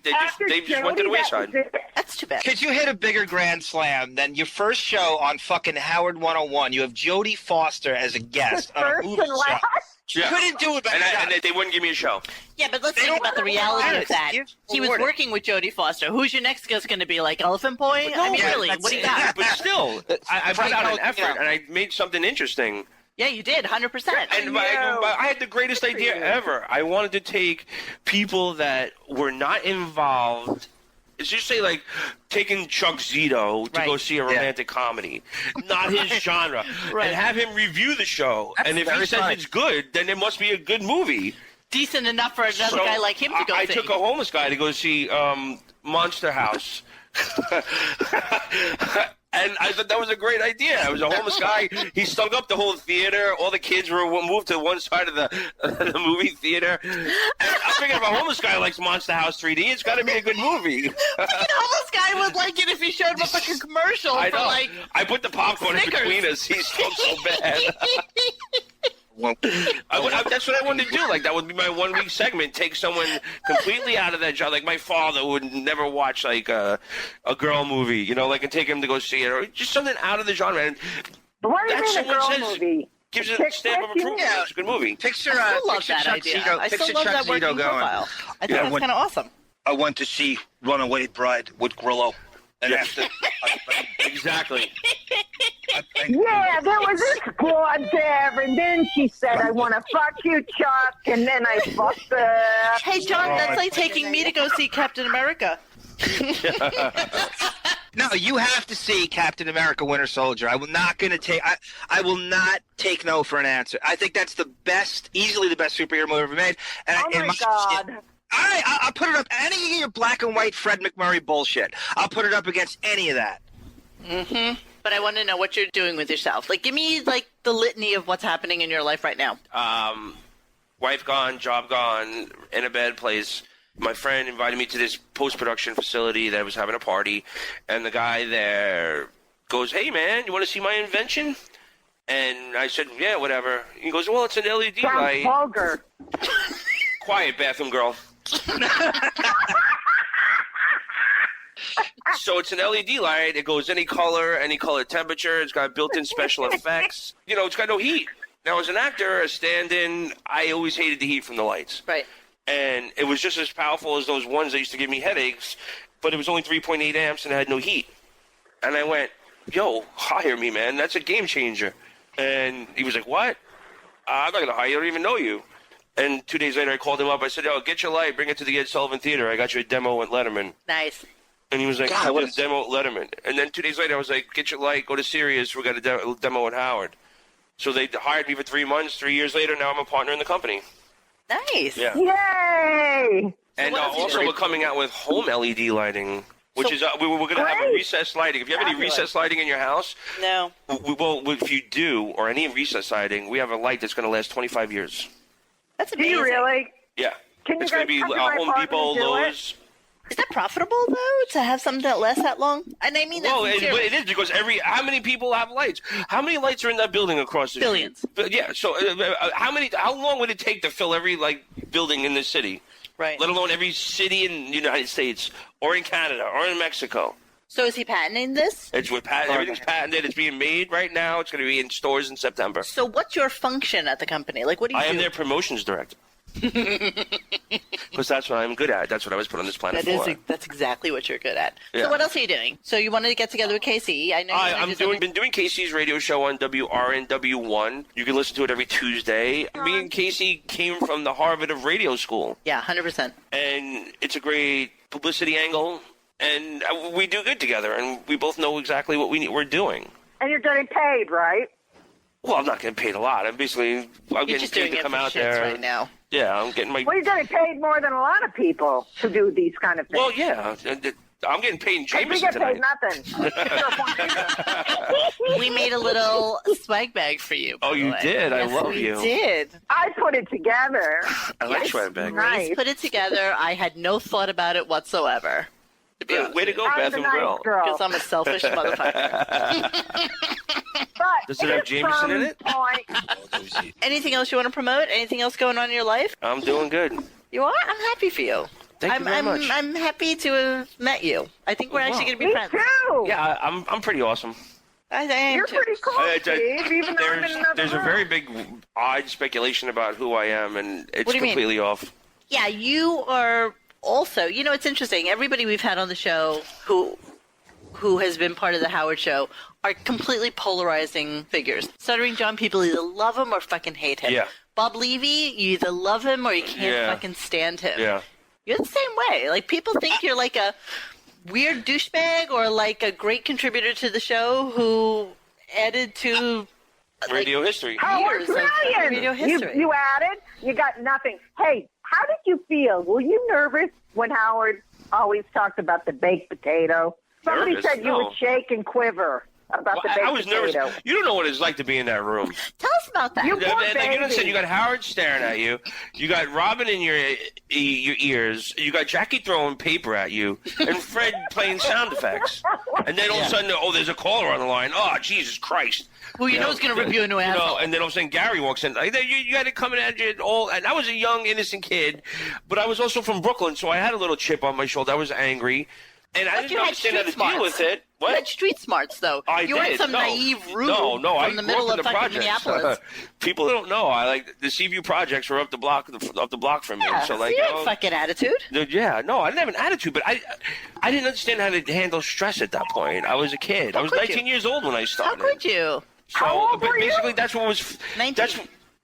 they just went to the wayside. That's too bad. Could you hit a bigger grand slam than your first show on fucking Howard 101? You have Jodie Foster as a guest on a movie show. Yeah. Couldn't do it better. And they wouldn't give me a show. Yeah, but let's think about the reality of that. He was working with Jodie Foster. Who's your next guest going to be, like Elephant Boy? No, I mean, really, what do you got? But still, I put out an effort, and I made something interesting. Yeah, you did, 100%. And I had the greatest idea ever. I wanted to take people that were not involved. It's just say, like, taking Chuck Zito to go see a romantic comedy, not his genre, and have him review the show. And if he says it's good, then it must be a good movie. Decent enough for another guy like him to go see. I took a homeless guy to go see Monster House. And I thought that was a great idea. It was a homeless guy. He stunk up the whole theater. All the kids were moved to one side of the movie theater. And I figured if a homeless guy likes Monster House 3D, it's got to be a good movie. The homeless guy would like it if he showed up like a commercial. I know. For, I put the popcorn in between us. He stunk so bad. That's what I wanted to do. Like, that would be my 1 week segment. Take someone completely out of that genre. Like, my father would never watch, like, a girl movie, and take him to go see it. Or just something out of the genre. And what do you mean a girl movie? Gives it a stamp of approval. Yeah. It's a good movie. Picture, I still love that idea. I still love that working profile. I think that's kind of awesome. I went to see Runaway Bride with Grillo. And after, exactly. Yeah, there was this broad there, and then she said, I want to fuck you, Chuck, and then I fucked her. Hey, John, that's like taking me to go see Captain America. No, you have to see Captain America Winter Soldier. I will not take no for an answer. I think that's easily the best superhero movie ever made. And oh my God. I'll put it up. Any of your black and white Fred McMurray bullshit. I'll put it up against any of that. Mm-hmm. But I want to know what you're doing with yourself. Like, give me, like, the litany of what's happening in your life right now. Wife gone, job gone, in a bad place. My friend invited me to this post-production facility that was having a party, and the guy there goes, hey, man, you want to see my invention? And I said, yeah, whatever. He goes, well, it's an LED light. Vulgar. Quiet, bathroom girl. So it's an LED light. It goes any color temperature. It's got built-in special effects. It's got no heat. Now, as an actor, a stand-in, I always hated the heat from the lights. Right. And it was just as powerful as those ones that used to give me headaches. but it was only 3.8 amps and it had no heat. And I went, yo, hire me, man. That's a game changer. And he was like, what? I'm not going to hire you. I don't even know you. And 2 days later, I called him up. I said, yo, get your light. Bring it to the Ed Sullivan Theater. I got you a demo at Letterman. Nice. And he was like, God, I did a demo at Letterman. And then 2 days later, I was like, get your light. Go to Sirius. We got a demo at Howard. So they hired me for 3 months. 3 years later, now I'm a partner in the company. Nice. Yeah. Yay! And what else are you also, doing? we're coming out with home LED lighting, which is we're going to have a recessed lighting. If you have any recessed lighting in your house, No. if you do, or any recessed lighting, we have a light that's going to last 25 years. That's Do amazing. you really? Yeah. Can you It's going to guys be come to my Home apartment Depot, and do it? Lowe's. Is that profitable, though, to have something that lasts that long? And I mean that Well, sincerely. it is because how many people have lights? How many lights are in that building across the Billions. street? But yeah. So how long would it take to fill every building in the city? Right. Let alone every city in the United States or in Canada or in Mexico. So is he patenting this? Everything's patented. It's being made right now. It's going to be in stores in September. So what's your function at the company? Like, what do you I do? am their promotions director. Because that's what I'm good at. That's what I was put on this planet for. That's exactly what you're good at. Yeah. So what else are you doing? So you wanted to get together with KC. I know you're Been doing Casey's radio show on WRNW1. You can listen to it every Tuesday. Me and Casey came from the Harvard of Radio School. Yeah, 100%. And it's a great publicity angle. And we do good together. And we both know exactly what we're doing. And you're getting paid, right? Well, I'm not getting paid a lot. I'm You're getting just paid doing to it come for out shits there. right now. Yeah, I'm getting my... Well, you're getting paid more than a lot of people to do these kind of things. Well, yeah. I'm getting paid in We Jameson get tonight. paid nothing. We made a little swag bag for you. Oh, you did? I love we you. did. I put it together. I like swag bag. Nice. Grace put it together. I had no thought about it whatsoever. Way to go, I'm Beth the and nice Grill. girl. Because I'm a selfish motherfucker. But Does it have Jameson in it? Point, Anything else you want to promote? Anything else going on in your life? I'm doing good. You are? I'm happy for you. Thank you very much. I'm happy to have met you. I think we're actually going to be me friends. too. Yeah, I'm pretty awesome. I am You're too. pretty cool, Steve, even though I'm in another There's a room. very big, odd speculation about who I am, and it's What do you mean? completely off. Yeah, you are also, it's interesting. Everybody we've had on the show who has been part of the Howard Show are completely polarizing figures. Stuttering John, people either love him or fucking hate him. Yeah. Bob Levy, you either love him or you can't Yeah. fucking stand him. Yeah. You're the same way. Like, people think you're like a weird douchebag or like a great contributor to the show who added to Radio history. Howard, years of brilliant. radio history. You added, you got nothing. Hey, how did you feel? Were you nervous when Howard always talked about the baked potato? Somebody Nervous? said you No. would shake and quiver about the baked I was nervous. potato. You don't know what it's like to be in that room. Tell us about that. You You poor don't understand. baby. You got Howard staring at you. You got Robin in your ears. You got Jackie throwing paper at you, and Fred playing sound effects. And then all of a sudden, there's a caller on the line. Oh, Jesus Christ! Who you know is going to rip you a new asshole. And then all of a sudden, Gary walks in. Like, you had it coming at you all. And I was a young, innocent kid, but I was also from Brooklyn, so I had a little chip on my shoulder. I was angry, and I But didn't you had understand how to street deal smarts. with it. You had What? street smarts, though. I you did. weren't some No. naive rube No, I from the grew middle up in of the fucking projects. Minneapolis. People don't know. The Seaview projects were up the block from me. Yeah, So so you had fucking attitude. yeah, no, I didn't have an attitude, but I didn't understand how to handle stress at that point. I was a kid. I was could 19 years old when I How started. could you? So, How old but were you? basically, that's what was 19.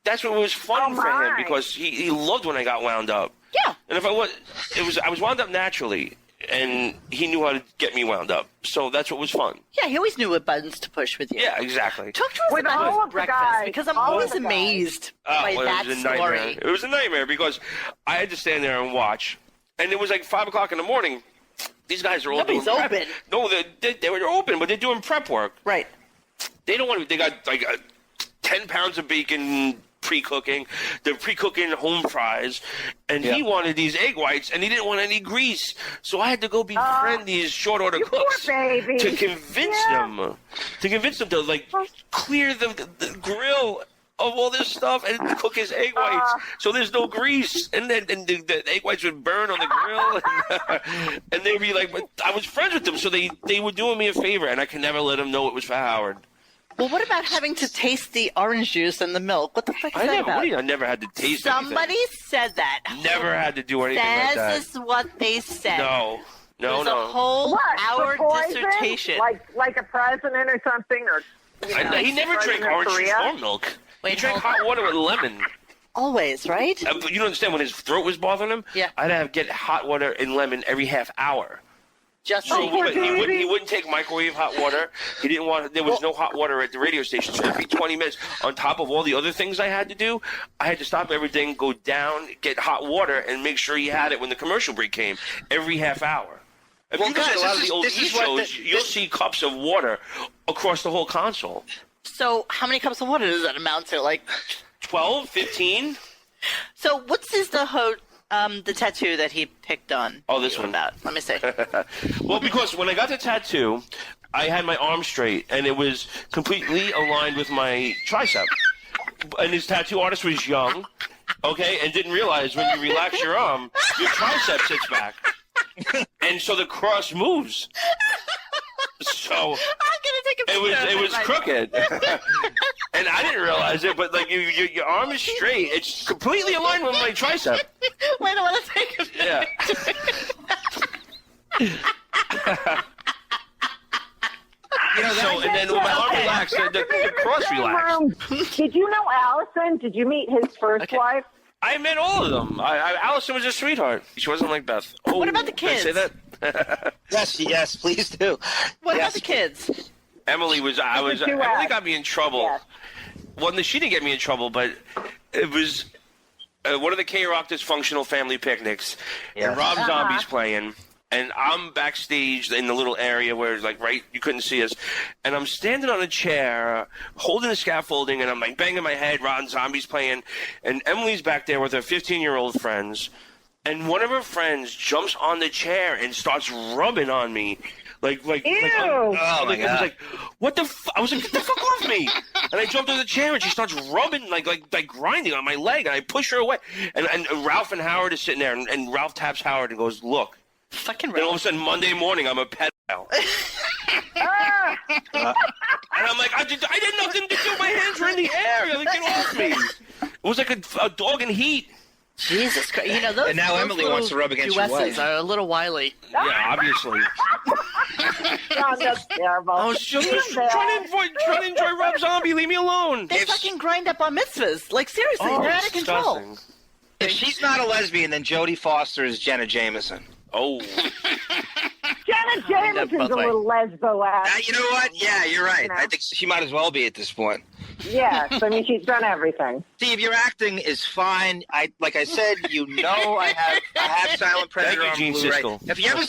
that's what was fun Oh, for him my. because he loved when I got wound up. Yeah. And if I was wound up naturally, and he knew how to get me wound up. So that's what was fun. Yeah, he always knew what buttons to push with you. Yeah, exactly. Talk to us With about all his of the breakfast, guys, because I'm all of always the guys. amazed Oh, by it that was a nightmare. story. It was a nightmare because I had to stand there and watch, and it was like 5 o'clock in the morning. These guys are all Nobody's doing prep. open. No, they were open, but they're doing prep work. Right. They don't want to. They got like 10 pounds of bacon pre-cooking. They're pre-cooking home fries, and he wanted these egg whites, and he didn't want any grease. So I had to go befriend these short order you poor cooks baby. to convince them to like clear the grill of all this stuff and cook his egg whites so there's no grease, and then the egg whites would burn on the grill, and they'd be like, but I was friends with them, so they were doing me a favor, and I could never let them know it was for Howard. Well, what about having to taste the orange juice and the milk? What the fuck is that about? I never had to taste Somebody anything. said that. Never had to do anything like that. This is what they said. No. No, It was no. a whole What? hour for poison? dissertation. Like a president or something, or He never drank President of orange juice Korea? or milk. Wait, He drank hold hot water with lemon. Always, right? But you don't understand, when his throat was bothering him, Yeah. I'd have get hot water and lemon every half hour. Just So so poor he wouldn't take microwave hot water. He didn't want. There was no hot water at the radio station. So every 20 minutes, on top of all the other things I had to do, I had to stop everything, go down, get hot water, and make sure he had it when the commercial break came. Every half hour. If Well, you look at guys, a lot of this the old is E what shows, you'll see cups of water across the whole console. So how many cups of water does that amount to? Like, 12, 15. so what's the tattoo that he picked on? Oh, this you one. about? Let me see. Well, because when I got the tattoo, I had my arm straight, and it was completely aligned with my tricep. And his tattoo artist was young, okay, and didn't realize when you relax your arm, your tricep sits back. And so the cross moves. So I'm gonna take a picture. it was crooked. And I didn't realize it, but like your arm is straight. It's completely aligned with my tricep. Wait, I want to take a picture. Yeah. So, and then when my arm relaxed, the cross relaxed. Did you know Allison? Did you meet his first wife? I met all of them. Allison was a sweetheart. She wasn't like Beth. Oh, What about the can I kids? say that? Yes, please do. What Yes. about the kids? Emily was. Emily got me in trouble. Yes. Well, no, she didn't get me in trouble, but it was one of the K-Rock dysfunctional family picnics, Yes. and Rob Zombie's playing, and I'm backstage in the little area where it's like you couldn't see us, and I'm standing on a chair, holding the scaffolding, and I'm like banging my head. Rob Zombie's playing, and Emily's back there with her 15-year-old friends, and one of her friends jumps on the chair and starts rubbing on me. Like, Ew. Oh, my I was God. like, what the I was like, get the fuck off me. And I jumped on the chair, and she starts rubbing, like grinding on my leg, and I push her away. And Ralph and Howard is sitting there, and Ralph taps Howard and goes, look. Fucking Then all of a Ralph. sudden, Monday morning, I'm a pedophile. And I'm like, I did nothing to do. My hands were in the air. Like, get off me. It was like a dog in heat. Jesus Christ. You know, those, And now those Emily little wants to rub against your duesses wife. are a little wily. Yeah, obviously. God, that's terrible. I was just trying to enjoy Rob Zombie. Leave me alone. They fucking grind up on mitzvahs. Like, seriously, they're out of control. disgusting. If she's not a lesbian, then Jodie Foster is Jenna Jameson. Oh. Janet Jameson's both a ways. little lesbo-ass. You know what? Yeah, you're right. You know. I think she might as well be at this point. Yes, I mean, she's done everything. Steve, your acting is fine. Like I said, you know I have Silent Predator Thank you, on Gene Blu-ray. Siskel. If you ever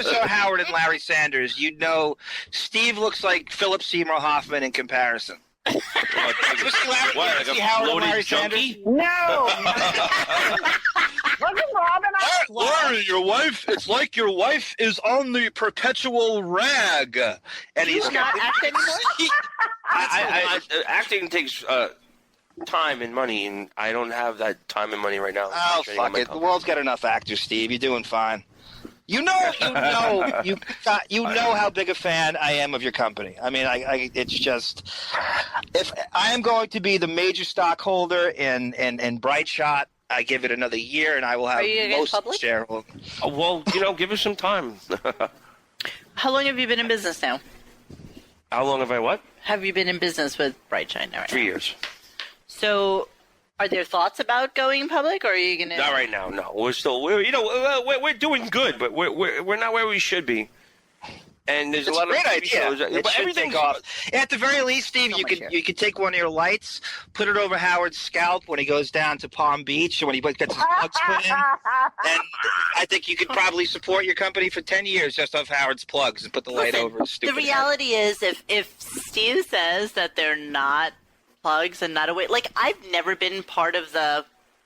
saw Howard and Larry Sanders, you'd know Steve looks like Philip Seymour Hoffman in comparison. You ever see Howard and Larry Sanders? No. Wasn't Robin on? Larry, it's like your wife is on the perpetual rag. And he's not act anymore? Acting takes time and money, and I don't have that time and money right now. Oh, Training on fuck my it. The company. world's got enough actors, Steve. You're doing fine. You know how big a fan I am of your company. I mean, it's just, if I am going to be the major stockholder in Bright Shot, I give it another year, and I will have Are you gonna get most public? shareholders. Well, give us some time. How long have you been in business now? How long have I what? Have you been in business with Bright Shine? Right 3 now? years. So, are there thoughts about going public, or are you gonna? Not right now. No, we're doing good, but we're not where we should be. And there's It's a a lot great of TV idea. shows, It but should everything's take off. At the very least, Steve, you could take one of your lights, put it over Howard's scalp when he goes down to Palm Beach, or when he gets his plugs put in. And I think you could probably support your company for 10 years just off Howard's plugs and put the light over his The stupid reality is, if Steve says that they're not plugs and not a wig, like, I've never been part of the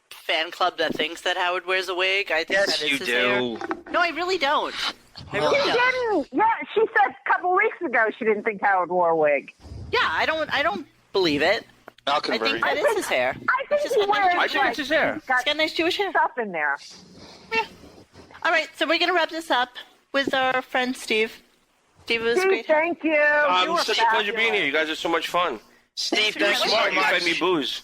fan club that thinks that Howard wears a wig. I think Yes, that is you his do. hair. No, I really don't. I really She don't. didn't. Yeah, she said a couple weeks ago she didn't think Howard wore a wig. Yeah, I don't believe it. I'll I convert think you. that is his hair. I think It's he just got wears. nice- I think it's his hair. He's got He's got nice Jewish hair. stuff in there. All right, so we're gonna wrap this up with our friend Steve. Steve, it was Steve, great. thank you. You were Such a pleasure being fabulous. here. You guys are so much fun. Steve, You're thanks so Smart. You fed much. me booze.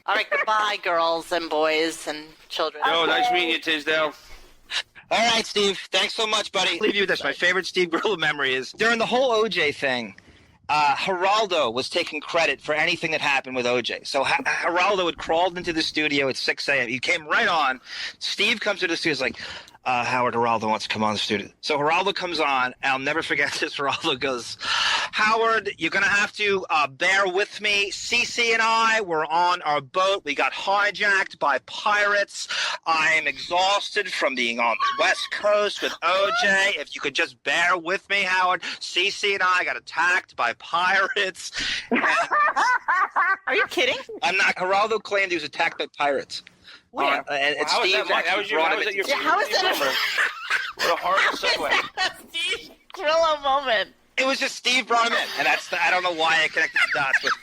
All right, goodbye, girls and boys and children. Yo, nice meeting you, Tisdale. All right, Steve. Thanks so much, buddy. I'll leave you with this. My favorite Steve Grillo memory is during the whole OJ thing. Geraldo was taking credit for anything that happened with OJ. So Geraldo had crawled into the studio at 6 a.m. He came right on. Steve comes to the studio. He's like, Howard, Geraldo wants to come on the studio. So Geraldo comes on. And I'll never forget this. Geraldo goes, Howard, you're going to have to bear with me. Cece and I were on our boat. We got hijacked by pirates. I'm exhausted from being on the West Coast with OJ. If you could just bear with me, Howard. Cece and I got attacked by pirates. Are you kidding? I'm not. Geraldo claimed he was attacked by pirates. Where? And How was Steve that? How was that? What a horrible segue. Steve Grillo moment. It was just Steve brought him in, and I don't know why I connected the dots with.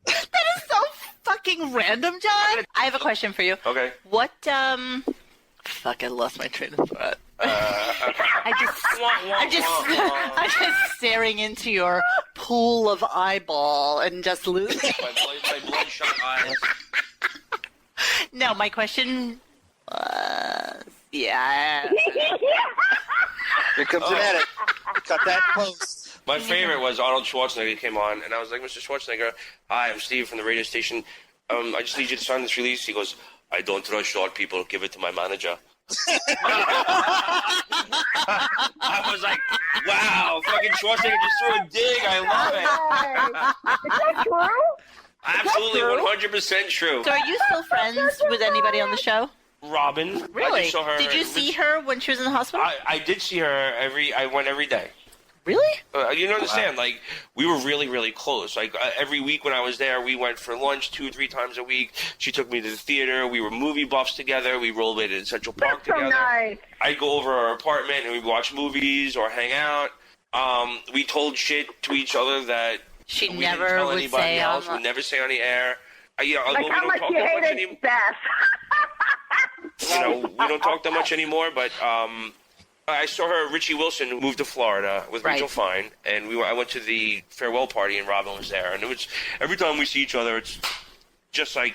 That is so fucking random, John. I have a question for you. Okay. What? Fuck! I lost my train of thought. I'm just staring into your pool of eyeball and just losing. My bloodshot eyes. No, my question was, yeah. Here comes an edit. Cut that close. My favorite was Arnold Schwarzenegger came on, and I was like, Mr. Schwarzenegger, hi, I'm Steve from the radio station. I just need you to sign this release. He goes, I don't trust short people. Give it to my manager. I was like, wow, fucking Schwarzenegger just threw a dig. I love it. Is that true? Absolutely, 100% true. So, are you still friends with anybody on the show? Robin. Really? I just saw her. Did you see her when she was in the hospital? I did see her I went every day. Really? You don't understand. Like, we were really, really close. Like, every week when I was there, we went for lunch 2-3 times a week. She took me to the theater. We were movie buffs together. We rollerbladed in Central Park That's together. so nice. I'd go over our apartment and we'd watch movies or hang out. We told shit to each other that she we never didn't tell would anybody say else. on We'd never say on the air. Like how much you hated Beth. We don't talk that much anymore, but I saw her, Richie Wilson, who moved to Florida with Rachel Fine, and I went to the farewell party, and Robin was there. And it was every time we see each other, it's just like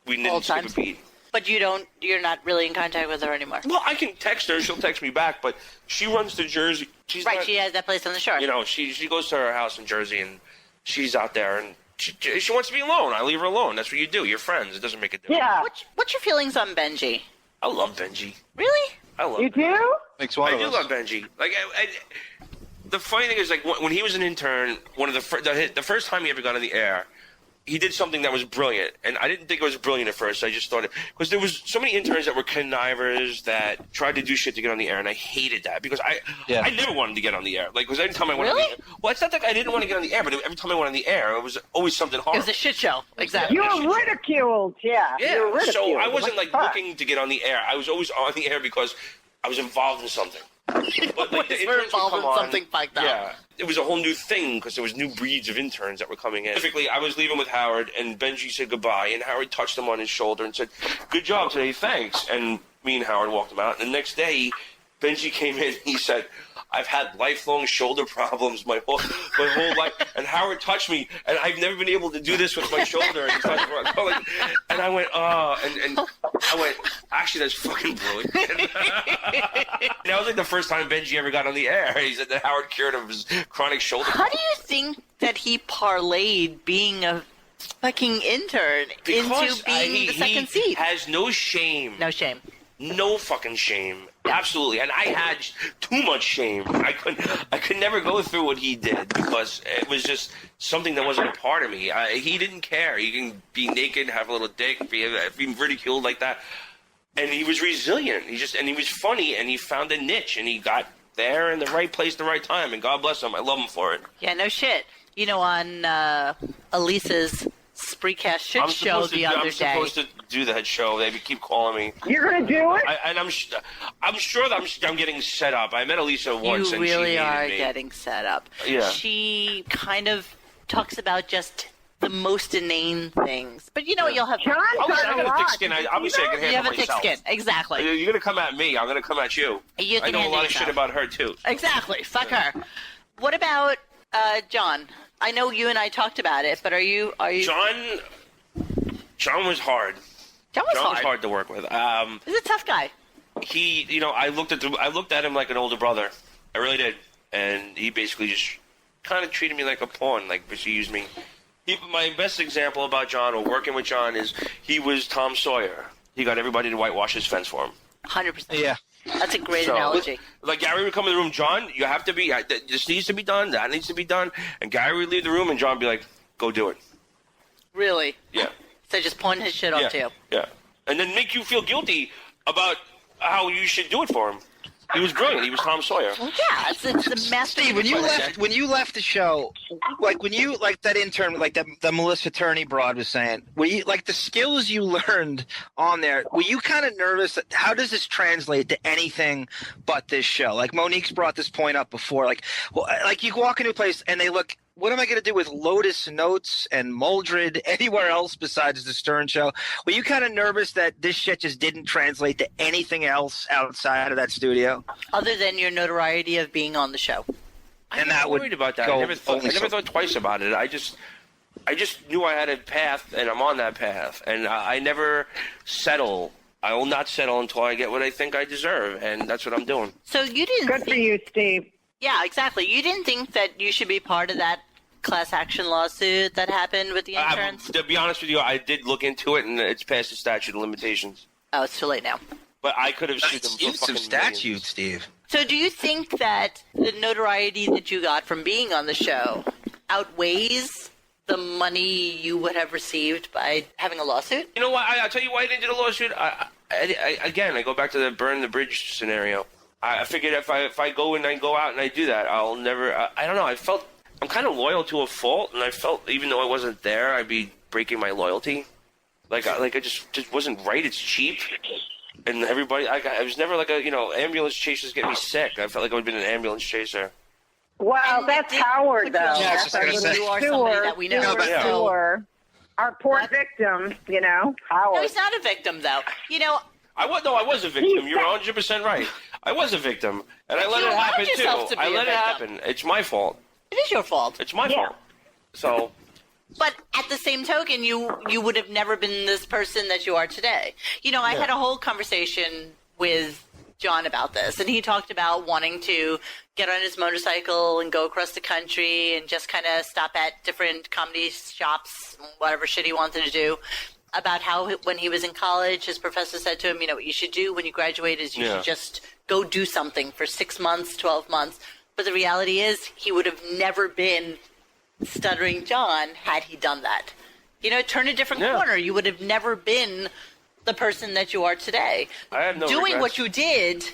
we didn't skip a beat. But you're not really in contact with her anymore. Well, I can text her; she'll text me back. But she runs to Jersey. She's right. Not, she has that place on the shore. She goes to her house in Jersey, and she's out there, and she wants to be alone. I leave her alone. That's what you do. You're friends. It doesn't make a difference. Yeah. What's your feelings on Benji? I love Benji. Really? I love. You do? Makes one I of do us. love Benji. Like, the funny thing is, like, when he was an intern, one of the first time he ever got on the air, he did something that was brilliant, and I didn't think it was brilliant at first. I just thought it because there was so many interns that were connivers that tried to do shit to get on the air, and I hated that because I never wanted to get on the air. Like, because every time I went on the air, well, it's not that I didn't want to get on the air, but every time I went on the air, it was always something horrible. It was a shit show. Exactly. You were ridiculed. Yeah. Yeah. You were ridiculed. So I wasn't like looking to get on the air. I was always on the air because I was involved in something. But like, the interns would come on, something like that. Yeah, it was a whole new thing because there was new breeds of interns that were coming in. Specifically, I was leaving with Howard, and Benji said goodbye, and Howard touched him on his shoulder and said, "Good job today, thanks." And me and Howard walked him out. And the next day, Benji came in. He said, "I've had lifelong shoulder problems my whole life." And Howard touched me, and I've never been able to do this with my shoulder. And I went, "Oh," and I went, "Actually, that's fucking brilliant." And that was like the first time Benji ever got on the air. He said that Howard cured him of his chronic shoulder. How do you think that he parlayed being a fucking intern into being the second seat? He has no shame. No shame. No fucking shame. Absolutely. And I had too much shame. I could never go through what he did because it was just something that wasn't a part of me. He didn't care. He can be naked, have a little dick, be ridiculed like that. And he was resilient. He was funny, and he found a niche, and he got there in the right place at the right time. And God bless him. I love him for it. Yeah, no shit. On Elisa's Spreecast shit show the other day. I'm supposed to do that show. They keep calling me. You're going to do it? I'm sure that I'm getting set up. I met Elisa once, and she You really hated are me. getting set up. Yeah. She kind of talks about just the most inane things. But you know what? You'll have... John's I got a got a lot. thick skin. Obviously, I can You handle have a thick myself. skin. Exactly. You're going to come at me. I'm going to come at you. You I can know a handle lot of shit yourself. about her, too. Exactly. Fuck her. What about John? I know you and I talked about it, but are you... John was hard. John was hard to work with. He's a tough guy. he, I looked at him like an older brother. I really did, and he basically just kind of treated me like a pawn, like he used me. My best example about John, or working with John, is he was Tom Sawyer. He got everybody to whitewash his fence for him. 100%. Yeah. That's a great analogy. Like Gary would come in the room, John, you have to be, this needs to be done, that needs to be done, and Gary would leave the room, and John would be like, go do it. Really? Yeah. So just point his shit off to you. Yeah. And then make you feel guilty about how you should do it for him. He was brilliant. He was Tom Sawyer. Well, yeah, it's the master. Steve, when you left the show, like that intern, like the Melissa Turney broad was saying, were you like the skills you learned on there? Were you kind of nervous that how does this translate to anything but this show? Like Monique's brought this point up before. Like you walk into a place and they look. What am I going to do with Lotus Notes and Muldred anywhere else besides the Stern Show? Were you kind of nervous that this shit just didn't translate to anything else outside of that studio? Other than your notoriety of being on the show. I'm not worried about that. I never thought twice about it. I just knew I had a path, and I'm on that path. And I never settle. I will not settle until I get what I think I deserve, and that's what I'm doing. So you didn't Good for you, Steve. Yeah, exactly. You didn't think that you should be part of that class action lawsuit that happened with the interns? To be honest with you, I did look into it, and it's past the statute of limitations. Oh, it's too late now. But I could have sued them for fucking statute, Steve. So do you think that the notoriety that you got from being on the show outweighs the money you would have received by having a lawsuit? You know what? I'll tell you why I didn't do the lawsuit. Again, I go back to the burn the bridge scenario. I figured if I go and I go out and I do that, I'll never. I don't know. I felt I'm kind of loyal to a fault, and I felt even though I wasn't there, I'd be breaking my loyalty. Like I just wasn't right. It's cheap, and everybody. I was never like a ambulance chasers get me sick. I felt like I would have been an ambulance chaser. Well, that's Howard, though. Yeah, I was just gonna say. You are somebody that we know. Sure. Our poor victim, Howard. No, he's not a victim, though. I was a victim. You're 100% right. I was a victim, and I let it happen too. I let it happen. It's my fault. It is your fault. It's my fault. So. But at the same token, you would have never been this person that you are today. I had a whole conversation with John about this, and he talked about wanting to get on his motorcycle and go across the country and just kind of stop at different comedy shops, whatever shit he wanted to do. About how when he was in college, his professor said to him, what you should do when you graduate is you should just go do something for 6 months, 12 months. But the reality is he would have never been Stuttering John had he done that. Turn a different corner. You would have never been the person that you are today. I have no Doing regrets. what you did,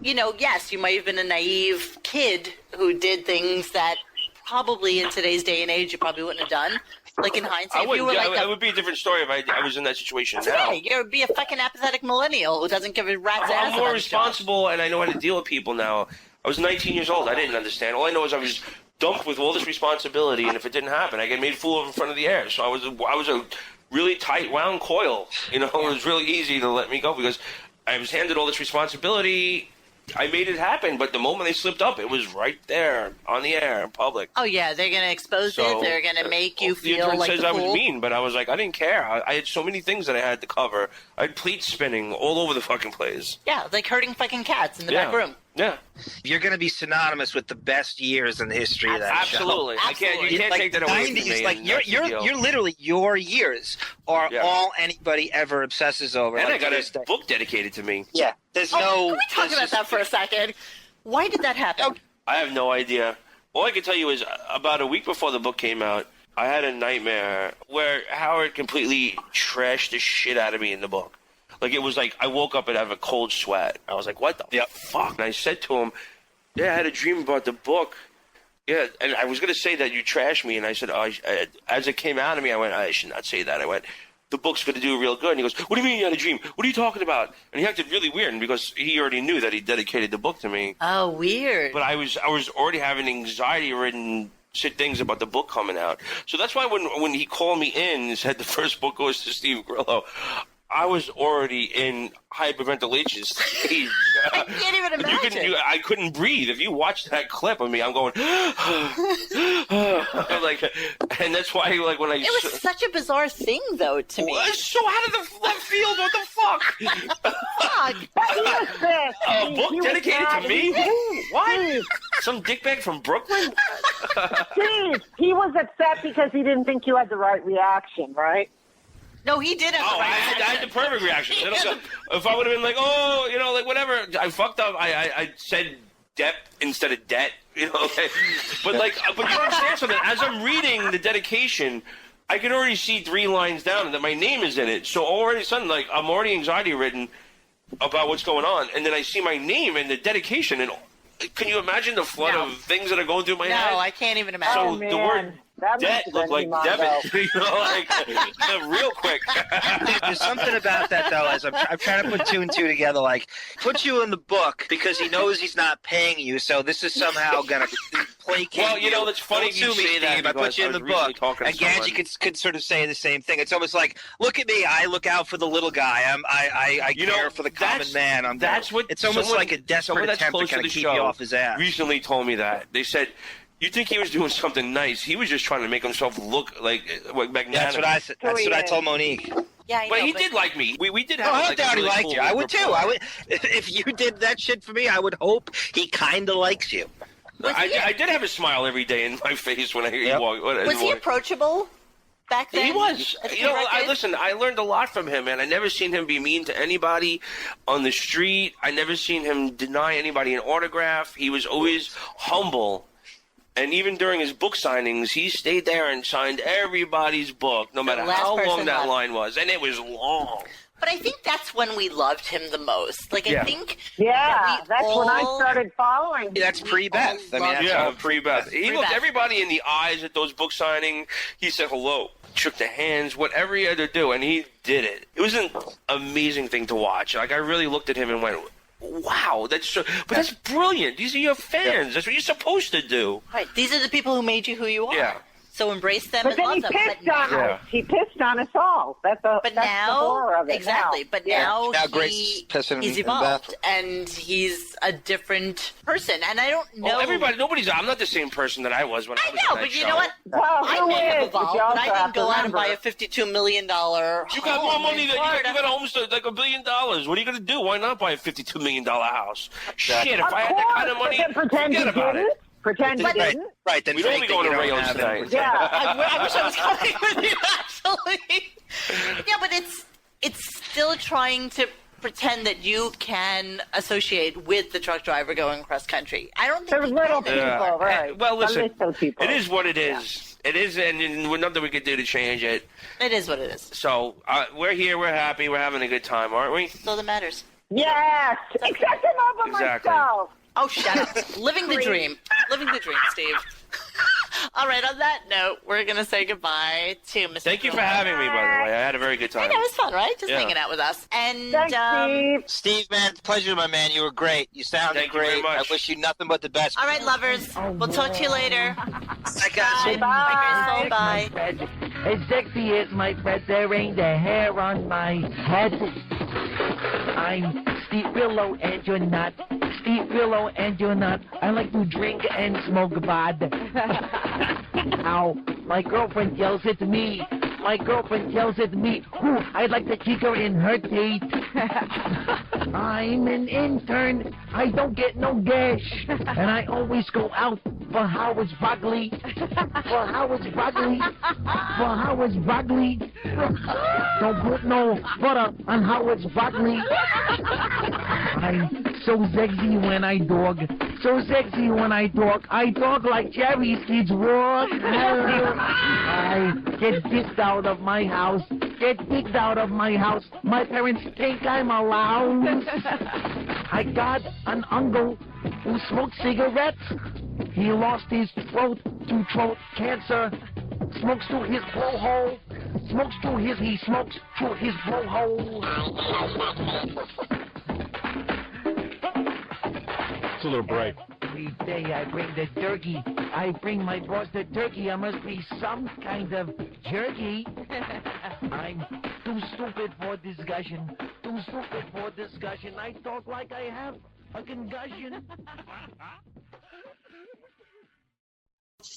yes, you might have been a naive kid who did things that probably in today's day and age you probably wouldn't have done. Like in hindsight, it would be a different story if I was in that situation now. Right. You would be a fucking apathetic millennial who doesn't give a rat's ass. I'm more responsible, and I know how to deal with people now. I was 19 years old. I didn't understand. All I know is I was dumped with all this responsibility, and if it didn't happen, I get made a fool of in front of the air. So I was a really tight wound coil. It was really easy to let me go because I was handed all this responsibility. I made it happen, but the moment they slipped up, it was right there on the air in public. Oh yeah, they're gonna expose it. They're gonna make you feel like says the I fool. was mean, but I was like, I didn't care. I had so many things that I had to cover. I had plates spinning all over the fucking place. Yeah, like hurting fucking cats in the back room. Yeah. You're going to be synonymous with the best years in the history of that Absolutely. show. You can't take that away from me. Like you're literally your years are all anybody ever obsesses over. And like I got a book dedicated to me. Yeah. There's Can we talk about that for a second? Why did that happen? I have no idea. All I can tell you is about a week before the book came out, I had a nightmare where Howard completely trashed the shit out of me in the book. Like, it was like I woke up and I have a cold sweat. I was like, what the fuck? And I said to him, I had a dream about the book. Yeah, and I was going to say that you trashed me. And I said, as it came out of me, I went, I should not say that. I went, the book's going to do real good. And he goes, what do you mean you had a dream? What are you talking about? And he acted really weird because he already knew that he dedicated the book to me. Oh, weird. But I was already having anxiety-ridden things about the book coming out. So that's why when he called me in and said the first book goes to Steve Grillo, I was already in hyperventilation stage. I can't even imagine. I couldn't breathe. If you watch that clip of me, I'm going, like, and that's why, like, when It was such a bizarre thing, though, to me. So out of the left field, what the fuck? fuck? A book He was dedicated mad. to me? What? Steve, Some dickbag from Brooklyn? Steve, he was upset because he didn't think you had the right reaction, right? No, he did have Oh, the I right had the perfect reaction. If I would have been like, oh, like whatever, I fucked up. I said debt instead of debt, but you understand something? As I'm reading the dedication, I can already see 3 lines down that my name is in it. So already sudden, I'm already anxiety ridden about what's going on, and then I see my name in the dedication, and can you imagine the flood of things that are going through my head? No, I can't even imagine. So the word that debt looked like debit, real quick. There's something about that, though, as I'm trying to put 2 and 2 together, put you in the book because he knows he's not paying you, so this is somehow going to placate you. Well, that's funny you say that. Steve. I put you in the book, and Ganji could sort of say the same thing. It's almost like, look at me, I look out for the little guy. I care for the common man. It's almost like a desperate attempt to kind of keep you off his ass. Recently told me that. They said, you think he was doing something nice. He was just trying to make himself look like magnanimous. That's what I said. That's what I told Monique. Yeah, I know, but he did like me. We did have. I doubt he really liked cool you. I would too. rapport. I would if you did that shit for me. I would hope he kind of likes you. I did have a smile every day in my face when I hear you walk. Was he approachable back then? He was. I learned a lot from him, man. I never seen him be mean to anybody on the street. I never seen him deny anybody an autograph. He was always humble. And even during his book signings, he stayed there and signed everybody's book, no matter how long that line was. And it was long. But I think that's when we loved him the most. I think... Yeah, that's when I started following. That's pre-Beth. Pre-Beth. He looked everybody in the eyes at those book signings. He said hello, shook their hands, whatever he had to do, and he did it. It was an amazing thing to watch. I really looked at him and went, wow, that's brilliant. These are your fans. That's what you're supposed to do. Right. These are the people who made you who you are. Yeah. So embrace them But and then he love them. pissed on us. He pissed on us all. That's the horror of it. Exactly. Now. But now Grace pissing he's in evolved Beth. and he's a different person. And I don't know. I'm not the same person that I was when I was know, but you know what? Well, I may have evolved, but I didn't go out and buy a $52 million home. You got more money than you got a homestead, like $1 billion. What are you going to do? Why not buy a $52 million house? Shit, if I had that kind of money, forget about it. Pretend you didn't. Right, then we'd only be going to Rayo's tonight. Yeah. I wish I was coming with you, actually. Yeah, but it's still trying to pretend that you can associate with the truck driver going cross country. I don't think There's little people, right? Well, listen, those people. it is what it is. It is, and there's nothing we can do to change it. It is what it is. So we're here, we're happy, we're having a good time, aren't we? That's all that matters. Yes, except I'm over myself. Oh, shut up. Living the dream. Living the dream, Steve. All right, on that note, we're going to say goodbye to Mr. Thank you for having me, by the way. I had a very good time. I know, it was fun, right? Just hanging out with us. And Thanks, Steve, man, it's a pleasure, my man. You were great. You sounded Thank you great. very much. I wish you nothing but the best. all right, lovers. We'll talk to you later. Bye, guys. Bye. Bye. As sexy as my friend, there ain't a hair on my head. I'm Steve Grillo and you're not. Steve Grillo and you're not. I like to drink and smoke bud. Ow, my girlfriend yells at me. My girlfriend yells at me. Ooh, I'd like to kick her in her teeth. I'm an intern. I don't get no gash. And I always go out for Howard's broccoli. For Howard's broccoli. For Howard's broccoli. Don't put no butter on Howard's broccoli. I'm so sexy when I dog. So sexy when I talk. I talk like Jerry's kids walk. I get kicked out of my house. Get kicked out of my house. My parents think I'm a louse. I got an uncle who smoked cigarettes. He lost his throat to throat cancer. Smokes through his blowhole. Smokes through his, he smokes through his blowhole. It's a little break. Every day I bring the turkey. I bring my boss the turkey. I must be some kind of jerky. I'm too stupid for discussion. Too stupid for discussion. I talk like I have a concussion.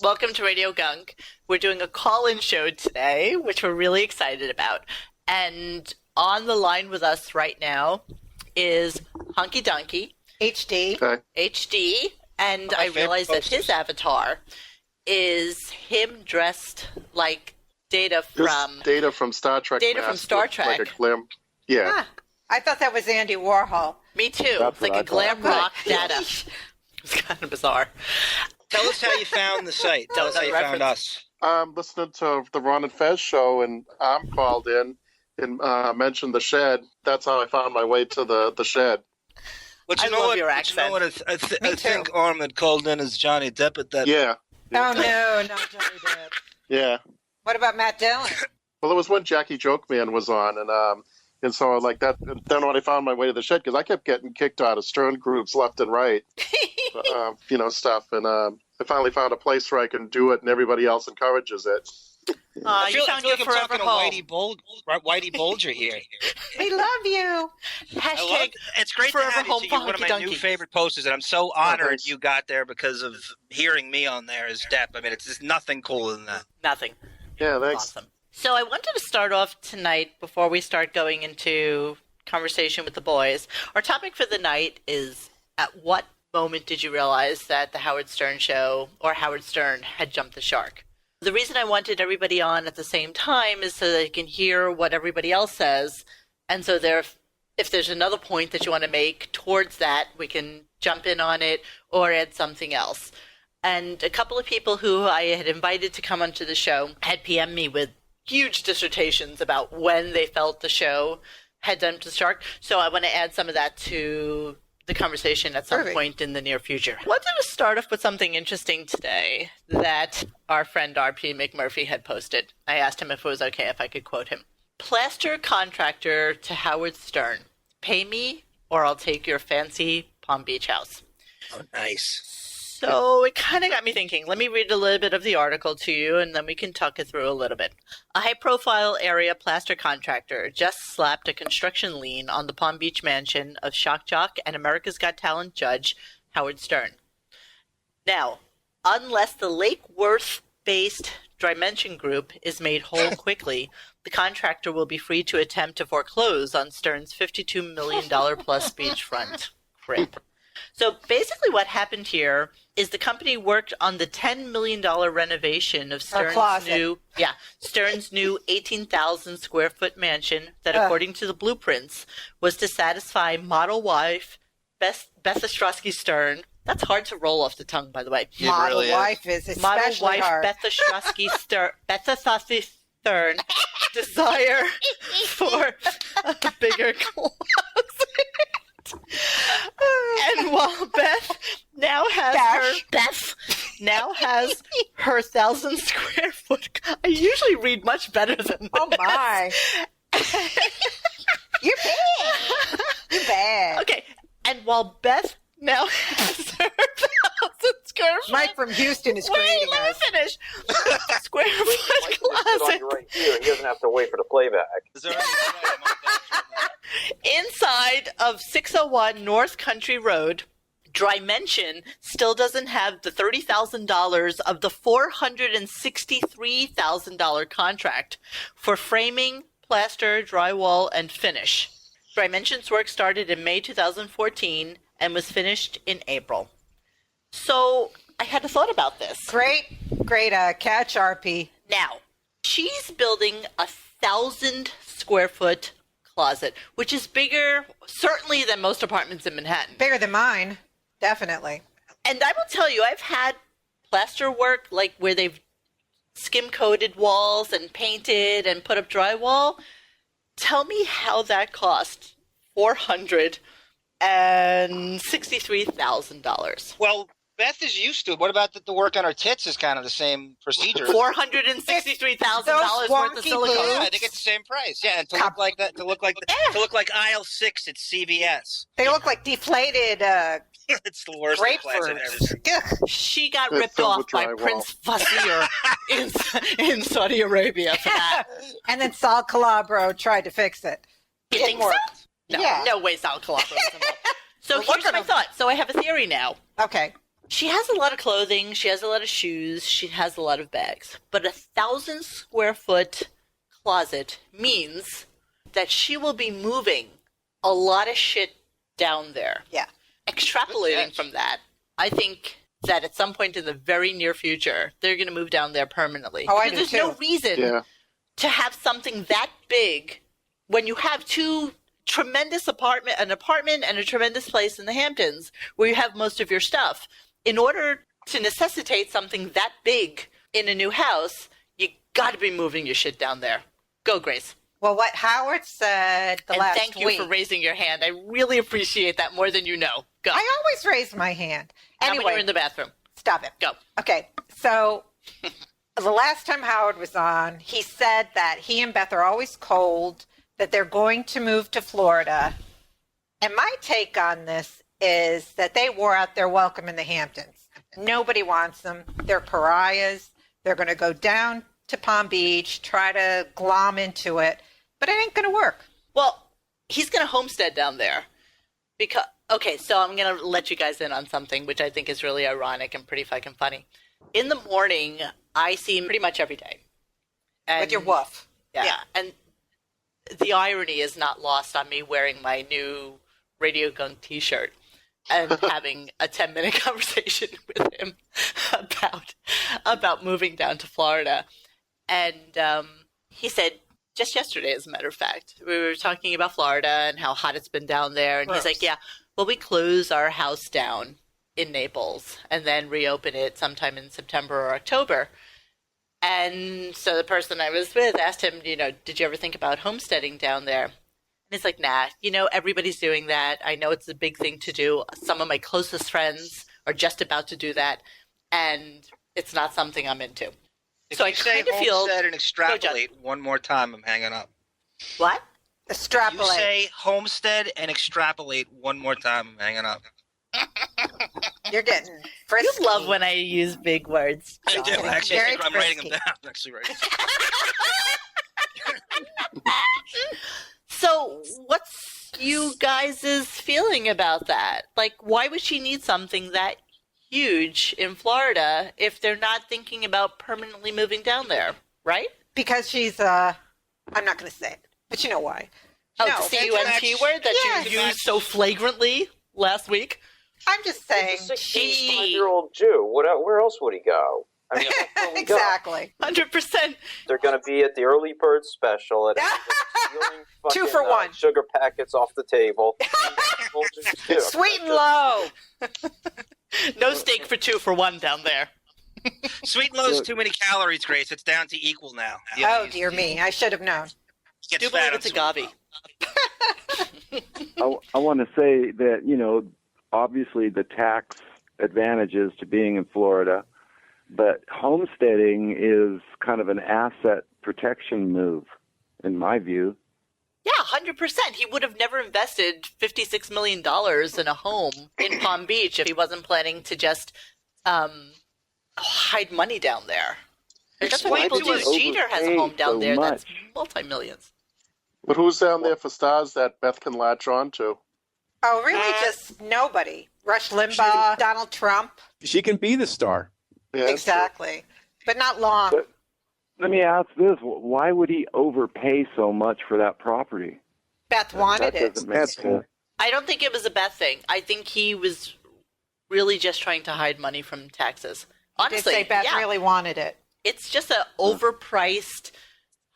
Welcome to Radio Gunk. We're doing a call-in show today, which we're really excited about. And on the line with us right now is Hunky Dunky HD. Okay. HD, and My I realized that favorite his avatar is him dressed like Data from Data from Star Trek. Data from mask Star with, Trek. Like a glim. Yeah. Ah, I thought that was Andy Warhol. Me too. That's It's like what a I glam thought. rock Data. It's kind of bizarre. Tell us how you found the site. Tell us how you found us. I'm listening to the Ron and Fez show, and I'm called in and mentioned the shed. That's how I found my way to the shed. But you I know love what? your But you know accent. what? I think Armand called in as Johnny Depp at that. Yeah. Oh, no, not Johnny Depp. Yeah. What about Matt Dillon? Well, it was when Jackie Jokeman was on, and so like that. And then when I found my way to the shed, because I kept getting kicked out of Stern groups left and right, stuff, and I finally found a place where I can do it, and everybody else encourages it. I you feel found like your I'm forever talking home. to Whitey Bulger here. We love you. Hashtag It's great to forever have you. home So for you're one of my Hunky new Dunky. favorite posters, and I'm so honored thanks. you got there because of hearing me on there as Depp. I mean, it's just nothing cooler than that. Nothing. Yeah, thanks. Awesome. So I wanted to start off tonight before we start going into conversation with the boys. Our topic for the night is, at what moment did you realize that the Howard Stern show or Howard Stern had jumped the shark? The reason I wanted everybody on at the same time is so they can hear what everybody else says, and so if there's another point that you want to make towards that, we can jump in on it or add something else. And a couple of people who I had invited to come onto the show had PM'd me with huge dissertations about when they felt the show had jumped the shark. So I want to add some of that to the conversation at some point in the near future. I wanted to start off with something interesting today that our friend RP McMurphy had posted. I asked him if it was okay if I could quote him. Plaster contractor to Howard Stern. Pay me or I'll take your fancy Palm Beach house. Oh, nice. So it kind of got me thinking. Let me read a little bit of the article to you, and then we can talk it through a little bit. A high-profile area plaster contractor just slapped a construction lien on the Palm Beach mansion of shock jock and America's Got Talent judge Howard Stern. Now, unless the Lake Worth-based Dimension Group is made whole quickly, the contractor will be free to attempt to foreclose on Stern's $52 million plus beachfront crib. So basically what happened here is the company worked on the $10 million renovation of Stern's new 18,000 square foot mansion that, according to the blueprints, was to satisfy model wife Beth Ostrowski Stern. That's hard to roll off the tongue, by the way. Model wife is especially Model wife hard. Beth Ostrowski Stern desire for a bigger closet. And while Beth now has her 1,000 square foot. I usually read much better than this. Oh my! You're bad. You're bad. Okay, and while Beth now has her 1,000 square foot. Mike from Houston is Wait, creating let me us. finish. Square foot closet. Right here. He doesn't have to wait for the playback. Inside of 601 North Country Road, Dimension still doesn't have the $30,000 of the $463,000 contract for framing, plaster, drywall, and finish. Dimension's work started in May 2014 and was finished in April. So I had a thought about this. Great catch, RP. Now, she's building 1,000 square foot closet, which is bigger, certainly, than most apartments in Manhattan. Bigger than mine, definitely. And I will tell you, I've had plaster work, like where they've skim-coated walls and painted and put up drywall. Tell me how that cost $463,000. Well, Beth is used to it. What about the work on her tits is kind of the same procedure? $463,000 worth of silicone. Yeah, I think it's the same price. Yeah, and to look like that, to look like aisle 6 at CVS. They look like deflated It's the worst class I've ever seen. She got ripped off by Prince Fasir in Saudi Arabia for that. And then Sal Calabro tried to fix it. You think so? No, Yeah. no way Sal Calabro was involved. So here's my thought. So I have a theory now. Okay. She has a lot of clothing. She has a lot of shoes. She has a lot of bags. But 1,000 square foot closet means that she will be moving a lot of shit down there. Yeah. Extrapolating from that, I think that at some point in the very near future, they're going to move down there permanently. Oh, I Because do there's no too. reason to have something that big when you have two tremendous an apartment and a tremendous place in the Hamptons where you have most of your stuff. In order to necessitate something that big in a new house, you got to be moving your shit down there. Go, Grace. Well, what Howard said last thank you week. for raising your hand. I really appreciate that more than you know. Go. I always raise my hand. Not Anyway, when you're in the bathroom. Stop it. Go. Okay, so the last time Howard was on, he said that he and Beth are always cold, that they're going to move to Florida. And my take on this is that they wore out their welcome in the Hamptons. Nobody wants them. They're pariahs. They're going to go down to Palm Beach, try to glom into it, but it ain't going to work. Well, he's going to homestead down there. Okay, so I'm going to let you guys in on something, which I think is really ironic and pretty fucking funny. In the morning, I see him pretty much every day. And, with your woof. Yeah. And the irony is not lost on me wearing my new RadioGunk t-shirt and having a 10-minute conversation with him about moving down to Florida. And he said, just yesterday, as a matter of fact, we were talking about Florida and how hot it's been down there. And he's like, yeah, well, we close our house down in Naples and then reopen it sometime in September or October. And so the person I was with asked him, did you ever think about homesteading down there? And he's like, nah, everybody's doing that. I know it's a big thing to do. Some of my closest friends are just about to do that. And it's not something I'm into. If so you I say kind of feel homestead and extrapolate one more time, I'm hanging up. What? Extrapolate. You say homestead and extrapolate one more time, I'm hanging up. You're getting frisky. You love when I use big words. I do. Actually, I'm writing them down. I'm actually writing them down. So what's you guys' feeling about that? Like, why would she need something that huge in Florida if they're not thinking about permanently moving down there, right? Because she's, I'm not going to say it, but you know why. Oh, the C-U-N-T word that you used so flagrantly last week? I'm just saying. He's a 65-year-old Jew. Where else would he go? I mean, exactly. 100%. They're going to be at the early bird special. At Two for one. Sugar packets off the table. Sweet and low. No steak for 2 for 1 down there. Sweet and low is too many calories, Grace. It's down to equal now. Oh, dear me. I should have known. Do believe it's agave. I want to say that, obviously the tax advantages to being in Florida, but homesteading is kind of an asset protection move, in my view. Yeah, 100%. He would have never invested $56 million in a home in Palm Beach if he wasn't planning to just hide money down there. That's what people do. Jeter has a home down there that's multi-millions. But who's down there for stars that Beth can latch on to? Oh, really? Just nobody. Rush Limbaugh, Donald Trump. She can be the star. Yeah, exactly. But not long. But let me ask this. Why would he overpay so much for that property? Beth wanted that doesn't make sense. I don't think it was a Beth thing. I think he was really just trying to hide money from taxes. Honestly, They say Beth really wanted it. It's just an overpriced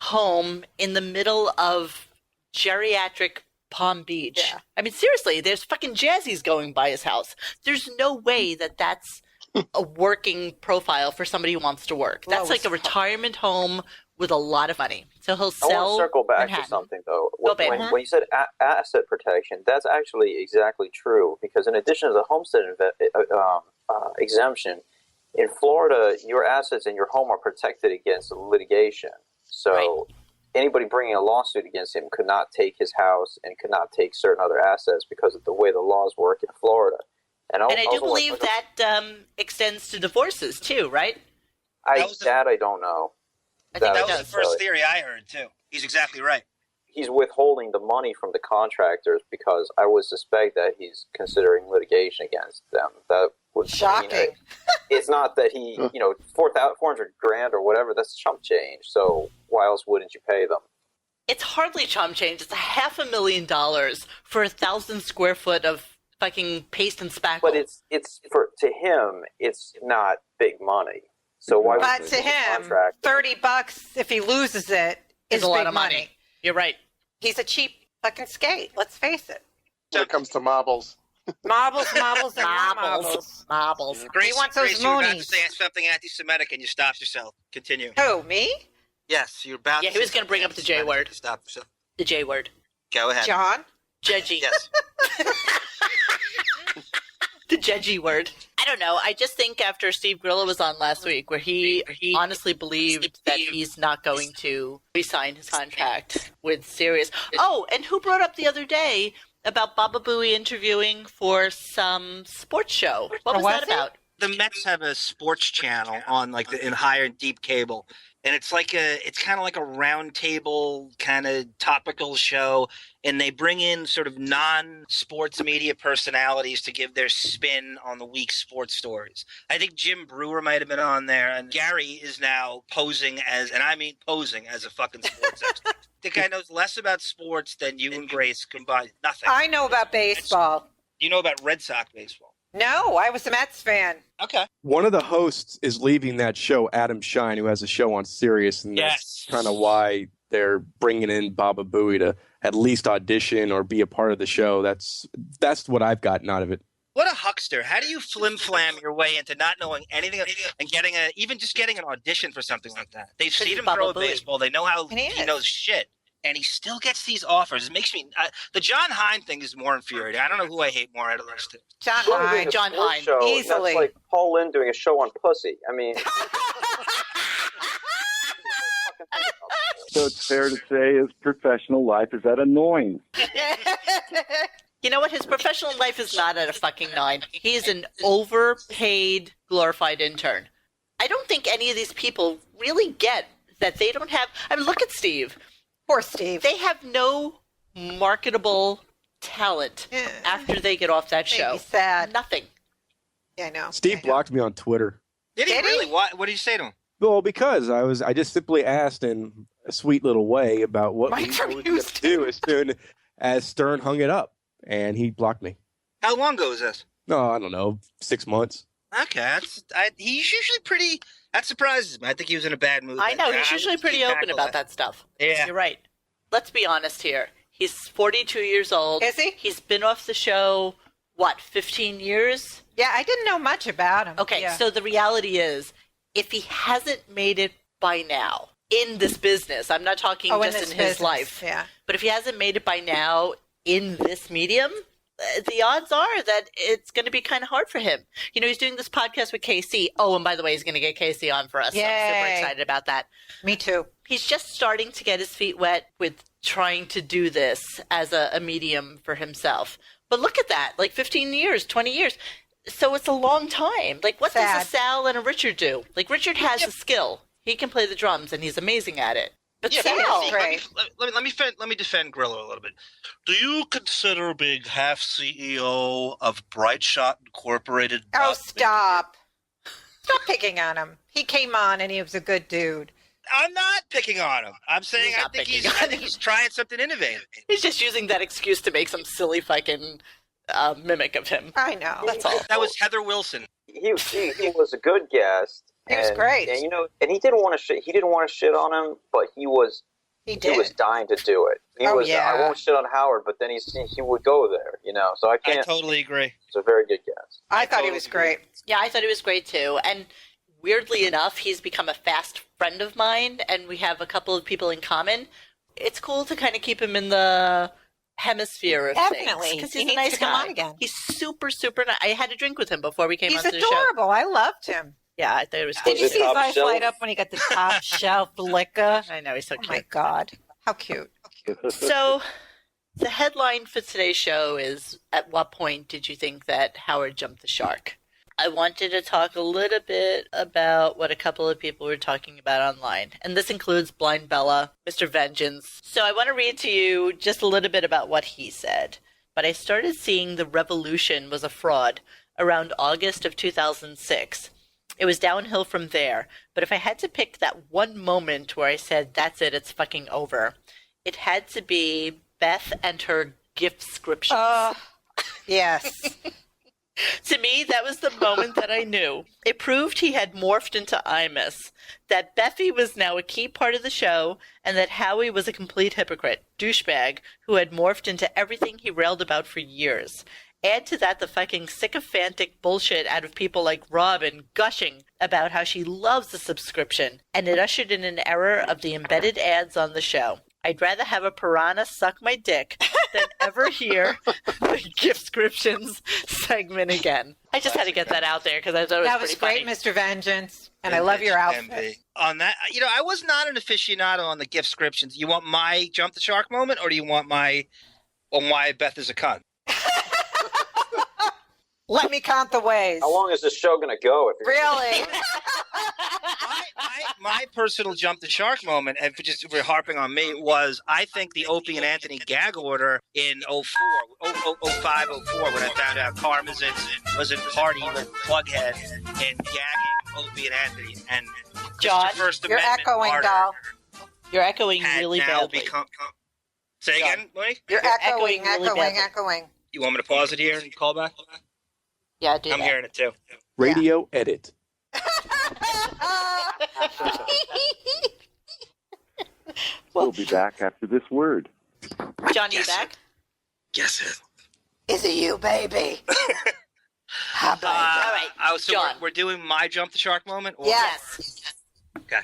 home in the middle of geriatric Palm Beach. Yeah. I mean, seriously, there's fucking jazzies going by his house. There's no way that that's a working profile for somebody who wants to work. That's like a retirement home with a lot of money. So he'll sell. I want to circle back Manhattan. to something, though. Go, babe. When you said asset protection, that's actually exactly true. Because in addition to the homestead exemption, in Florida, your assets in your home are protected against litigation. So anybody bringing a lawsuit against him could not take his house and could not take certain other assets because of the way the laws work in Florida. And I do believe that extends to divorces, too, right? I don't know. I think that was the first theory I heard, too. He's exactly right. He's withholding the money from the contractors because I would suspect that he's considering litigation against them. That would shocking. It's not that he, $400,000 or whatever. That's chump change. So why else wouldn't you pay them? It's hardly chump change. It's $500,000 for 1,000 square foot of fucking paste and spackle. But it's to him, it's not big money. So why? But to him, $30 if he loses it is a lot big of money. You're right. He's a cheap fucking skate. Let's face it. When it comes to marbles. Marbles, and marbles. Marbles. Gracie, He wants those Gracie, you're about to moonies. say something anti-Semitic and you stopped yourself. Continue. Who, me? Yes, you're about Yeah, to he was say going to bring up the J something word. Stop yourself. The J word. Go ahead. John? Judgy. Yes. The judgy word. I don't know. I just think after Steve Grillo was on last week, where he honestly believed that he's not going to re-sign his contract with Sirius. Oh, and who brought up the other day about Baba Booey interviewing for some sports show? What was that about? The Mets have a sports channel on in higher and deep cable, and it's kind of like a round table kind of topical show, and they bring in sort of non-sports media personalities to give their spin on the week's sports stories. I think Jim Brewer might have been on there, and Gary is now posing as a fucking sports expert. The guy knows less about sports than you and Grace combined. Nothing. I know about baseball. You know about Red Sox baseball. No, I was a Mets fan. Okay. One of the hosts is leaving that show, Adam Shine, who has a show on Sirius, and that's kind of why they're bringing in Baba Booey to at least audition or be a part of the show. That's what I've gotten out of it. What a huckster. How do you flim-flam your way into not knowing anything and getting an audition for something like that? They've seen him throw a baseball. They know how he knows shit. And he still gets these offers. It makes me the John Hine thing is more infuriating. I don't know who I hate more out of those two. John Hine, easily. That's like Paul Lynde doing a show on pussy. I mean, So it's fair to say his professional life is at a 9. You know what? His professional life is not at a fucking 9. He's an overpaid, glorified intern. I don't think any of these people really get that they don't have... I mean, look at Steve. Poor Steve. They have no marketable talent after they get off that show. Sad. Nothing. Yeah, I know. Steve blocked me on Twitter. Did he really? What did you say to him? Well, because I just simply asked in a sweet little way about what we were going to do as soon as Stern hung it up, and he blocked me. How long ago was this? No, I don't know, 6 months. Okay, he's usually pretty... That surprises me. I think he was in a bad mood. I know. He's usually pretty open about that stuff. Yeah. You're right. Let's be honest here. He's 42 years old. Is he? He's been off the show, 15 years? Yeah, I didn't know much about him. Okay, Yeah. so the reality is, if he hasn't made it by now in this business, I'm not talking just in his business, life, yeah. but if he hasn't made it by now in this medium, the odds are that it's going to be kind of hard for him. You know, he's doing this podcast with KC. Oh, and by the way, he's going to get KC on for us. So I'm super Yay. excited about that. Me too. He's just starting to get his feet wet with trying to do this as a medium for himself. But look at that, 15 years, 20 years. So it's a long time. What does a Sal and a Richard do? Richard has a skill. He can play the drums, and he's amazing at it. But Sal, Let me defend Grillo a little bit. Do you consider being half CEO of Bright Shot Incorporated? Oh, stop. Stop picking on him. He came on and he was a good dude. I'm not picking on him. I'm saying I think he's trying something innovative. he's just using that excuse to make some silly fucking mimic of him. I know. That's all. That was Heather Wilson. he was a good guest. He was great. And and he didn't want to shit on him, but he was dying to do it. I won't shit on Howard, but then he would go there, So I can't. I totally agree. He's a very good guest. I thought he was great. Yeah, I thought he was great too. And weirdly enough, he's become a fast friend of mine, and we have a couple of people in common. It's cool to kind of keep him in the hemisphere of Definitely. things because He he's a needs nice to come guy. on again. He's super, super nice. I had a drink with him before we came He's onto the show. adorable. I loved him. Yeah, I thought it was Did you cool. see his eyes light up when he got the top shelf liquor? I know, he's so cute. Oh my God. How cute. So, the headline for today's show is, at what point did you think that Howard jumped the shark? I wanted to talk a little bit about what a couple of people were talking about online. And this includes Blind Bella, Mr. Vengeance. So I want to read to you just a little bit about what he said. But I started seeing the revolution was a fraud around August of 2006. It was downhill from there. But if I had to pick that one moment where I said, that's it, it's fucking over, it had to be Beth and her gift scriptions. Yes. To me, that was the moment that I knew. It proved he had morphed into Imus, that Beffy was now a key part of the show, and that Howie was a complete hypocrite, douchebag, who had morphed into everything he railed about for years. Add to that the fucking sycophantic bullshit out of people like Robin gushing about how she loves the subscription, and it ushered in an era of the embedded ads on the show. I'd rather have a piranha suck my dick than ever hear the gift scriptions segment again. I just had to get that out there because I thought it was That was pretty great, funny. Mr. Vengeance. And I love your outfit. MV. On that, I was not an aficionado on the gift scriptions. You want my jump the shark moment, or do you want my on why Beth is a cunt? Let me count the ways. How long is this show going to go? If Really? My personal jump the shark moment, and if we're harping on me, was I think the Opie and Anthony gag order in 05, 04, when I found out Karmazin was in party with Plughead and gagging Opie and Anthony. And John, First you're Amendment echoing, martyr doll. You're echoing had really now badly. Say again, Monique? You're echoing, echoing. You want me to pause it here and call back? Yeah, do I'm that. hearing it too. Radio edit. We'll be back after this word. Johnny, you back? Guess it. Is it you, baby? All right, so John. we're doing my jump the shark moment? Or- Yes. Okay.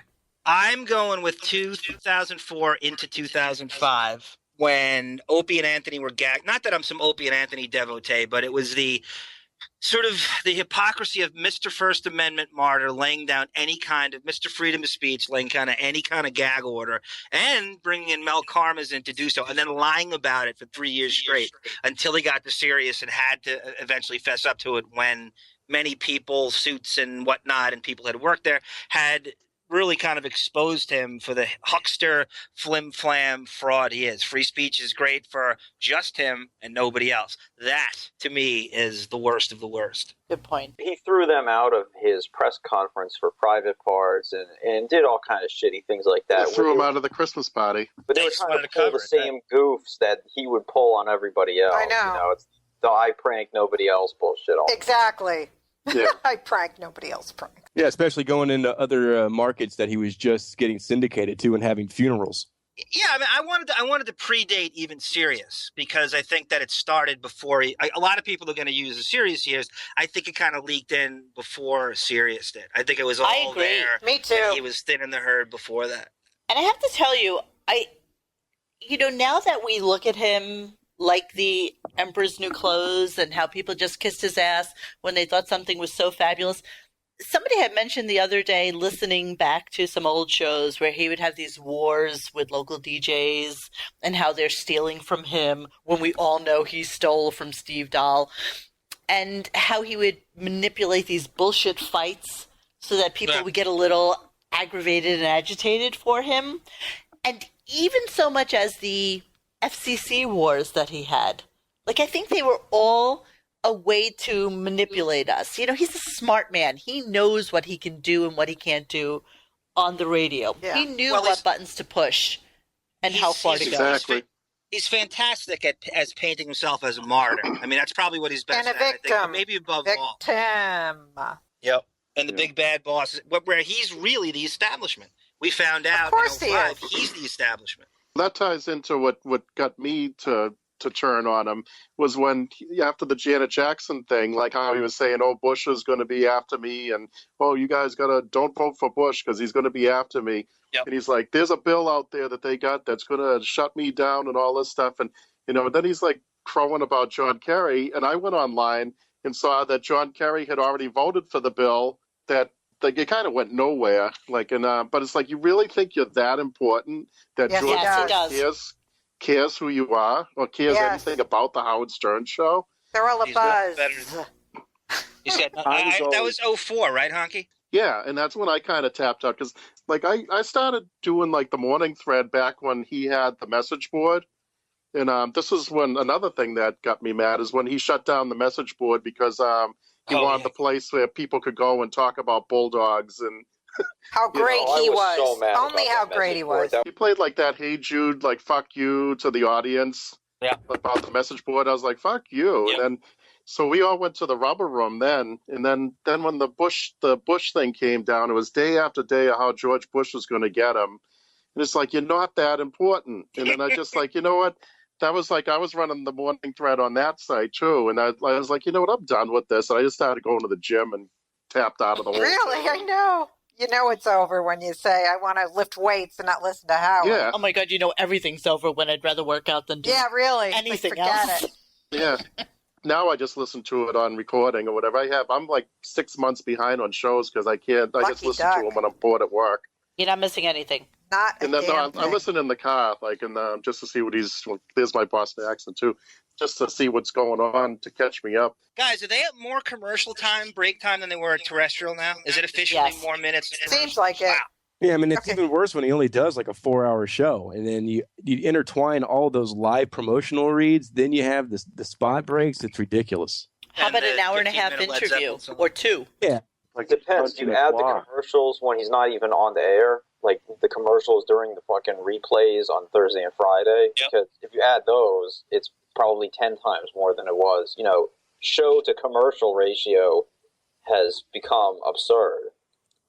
I'm going with 2004 into 2005 when Opie and Anthony were gagged. Not that I'm some Opie and Anthony devotee, but it was the sort of the hypocrisy of Mr. First Amendment martyr laying down any kind of Mr. Freedom of Speech, laying kind of any kind of gag order, and bringing in Mel Karmazin to do so, and then lying about it for 3 years straight until he got to Sirius and had to eventually fess up to it when many people, suits and whatnot, and people had worked there, had really kind of exposed him for the huckster, flim-flam fraud he is. Free speech is great for just him and nobody else. That, to me, is the worst of the worst. Good point. He threw them out of his press conference for private parts and did all kind of shitty things like that. They threw him out of the Christmas party. But they were trying to pull the same goofs that he would pull on everybody else. I know. It's the I prank nobody else bullshit. Exactly. Yeah. I prank nobody else prank. Yeah, especially going into other markets that he was just getting syndicated to and having funerals. Yeah, I mean, I wanted to predate even Sirius because I think that it started before a lot of people are going to use the Sirius years. I think it kind of leaked in before Sirius did. I think it was all there. Me too. And he was thin in the herd before that. And I have to tell you, now that we look at him like the Emperor's New Clothes and how people just kissed his ass when they thought something was so fabulous. Somebody had mentioned the other day, listening back to some old shows where he would have these wars with local DJs and how they're stealing from him when we all know he stole from Steve Dahl, and how he would manipulate these bullshit fights so that people would get a little aggravated and agitated for him. And even so much as the FCC wars that he had. Like, I think they were all a way to manipulate us. He's a smart man. He knows what he can do and what he can't do on the radio. Yeah. He knew what buttons to push and how far to go. Exactly. He's fantastic as painting himself as a martyr. I mean, that's probably what he's best And a at. I victim. think, but maybe above all. Yep. And the big bad boss, where he's really the establishment. We found out Of course in he 05, is. he's the establishment. That ties into what got me to turn on him was when after the Janet Jackson thing, like how he was saying, "Oh, Bush is going to be after me," and "Oh, you guys don't vote for Bush because he's going to be after me." Yep. And he's like, "There's a bill out there that they got that's going to shut me down and all this stuff." And then he's like crowing about John Kerry, and I went online and saw that John Kerry had already voted for the bill that. Like it kind of went nowhere. Like, but it's like you really think you're that important that Yes, George he does. cares who you are or cares anything about the Howard Stern show. They're all a He's buzz. He said, that was 04, right, Honky? Yeah, and that's when I kind of tapped out because, like, I started doing like the morning thread back when he had the message board, and this is when another thing that got me mad is when he shut down the message board because he wanted the place where people could go and talk about bulldogs and How great I he was was. so mad Only about how that great message he board. was. That- He played like that "Hey Jude," like "fuck you" to the audience. Yeah. About the message board, I was like, "Fuck you," and then so we all went to the rubber room then, and then when the Bush thing came down, it was day after day of how George Bush was going to get him, and it's like, you're not that important. And then I just like, you know what? That was like, I was running the morning thread on that site too, and I was like, you know what? I'm done with this. And I just started going to the gym and tapped out of the whole Really? thing. I know. You know it's over when you say, I want to lift weights and not listen to Howard. Yeah. Oh my God, you know everything's over when I'd rather work out than do Yeah, really. anything Forget else. it. Yeah. Now I just listen to it on recording or whatever. I'm like 6 months behind on shows because I just Lucky listen duck. to them when I'm bored at work. You're not missing anything. Not a And then damn I thing. listen in the car, like, and just to see what there's my Boston accent too, just to see what's going on to catch me up. Guys, are they at more commercial time, break time than they were at terrestrial now? Is it officially more minutes? Seems like it. Yeah, I mean, it's even worse when he only does like a 4-hour show, and then you intertwine all those live promotional reads. Then you have the spot breaks. It's ridiculous. How about an hour and a half 15-minute Led interview Zeppelin song. or two? Yeah, Like depends. Do you add the commercials when he's not even on the air? Like the commercials during the fucking replays on Thursday and Friday? Because if you add those, it's probably 10 times more than it was. You know, show to commercial ratio has become absurd.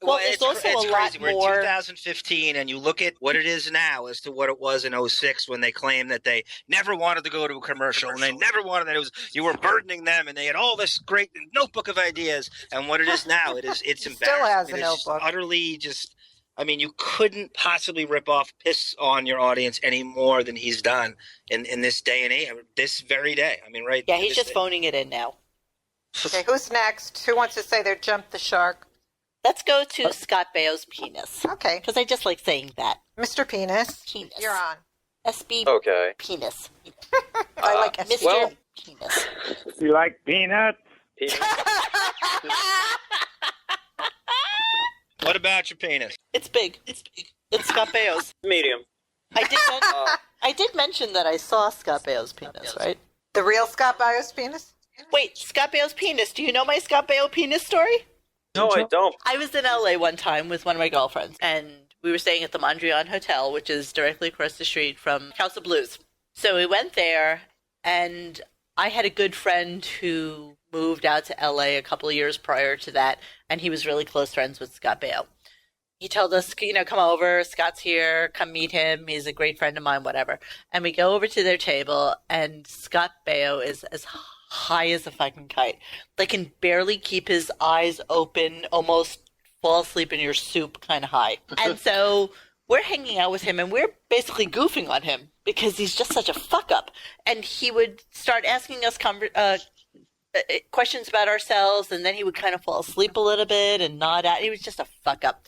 Well, it's also a lot crazy. We're more. in 2015, and you look at what it is now as to what it was in 06 when they claimed that they never wanted to go to a commercial, and they never wanted that. You were burdening them, and they had all this great notebook of ideas. And what it is now, it's Still embarrassing. has a It is notebook. utterly just. I mean, you couldn't possibly rip off, piss on your audience any more than he's done in this day and age, this very day. I mean, right? Yeah, he's this just day. phoning it in now. Okay, who's next? Who wants to say they jumped the shark? Let's go to Scott Baio's penis. Okay. Because I just like saying that. Mr. Penis. Penis. You're on. SB Okay. Penis. I like Mr. well- Penis. You like peanuts? What about your penis? It's big. It's big. It's Scott Baio's. Medium. I did mention that I saw Scott Baio's penis, right? The real Scott Baio's penis? Wait, Scott Baio's penis. Do you know my Scott Baio penis story? No, I don't. I was in LA one time with one of my girlfriends, and we were staying at the Mondrian Hotel, which is directly across the street from House of Blues. So we went there, and I had a good friend who moved out to LA a couple of years prior to that, and he was really close friends with Scott Baio. He told us, come over, Scott's here, come meet him, he's a great friend of mine, whatever. And we go over to their table, and Scott Baio is as high as a fucking kite. They can barely keep his eyes open, almost fall asleep in your soup kind of high. And so we're hanging out with him, and we're basically goofing on him because he's just such a fuck up. And he would start asking us questions about ourselves, and then he would kind of fall asleep a little bit and nod out. He was just a fuck up.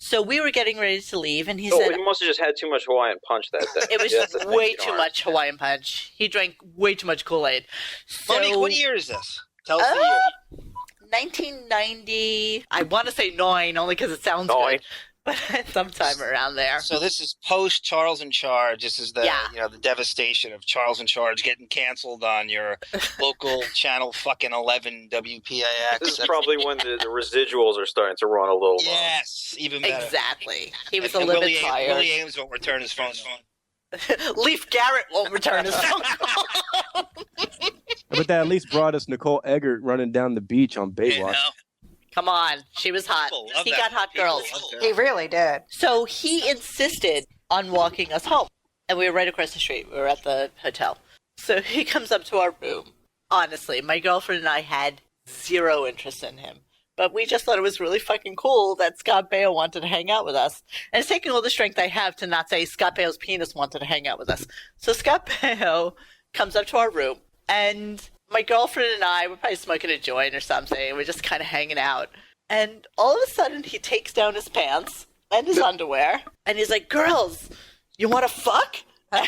So we were getting ready to leave, and he said... You must have just had too much Hawaiian punch that day. It was That's the thing, way too darn. much Hawaiian punch. He drank way too much Kool-Aid. So, Monique, what year is this? Tell us the year. 1990. I want to say 9, only because it sounds good. But sometime around there. So this is post Charles in Charge. This is the the devastation of Charles in Charge getting canceled on your local channel fucking 11 WPAX. This is probably when the residuals are starting to run a little low. Yes, even better. Exactly. He was And a little Willie bit tired. Willie Ames won't return his phone. Leaf Garrett won't return his phone call. But that at least brought us Nicole Eggert running down the beach on Baywatch. Come on. She was hot. love He that. got hot People girls. love that. He really did. So he insisted on walking us home. And we were right across the street. We were at the hotel. So he comes up to our room. Honestly, my girlfriend and I had zero interest in him. But we just thought it was really fucking cool that Scott Baio wanted to hang out with us. And it's taking all the strength I have to not say Scott Baio's penis wanted to hang out with us. So Scott Baio comes up to our room, and my girlfriend and I were probably smoking a joint or something. We're just kind of hanging out. And all of a sudden, he takes down his pants and his underwear, and he's like, "Girls, you want to fuck?" I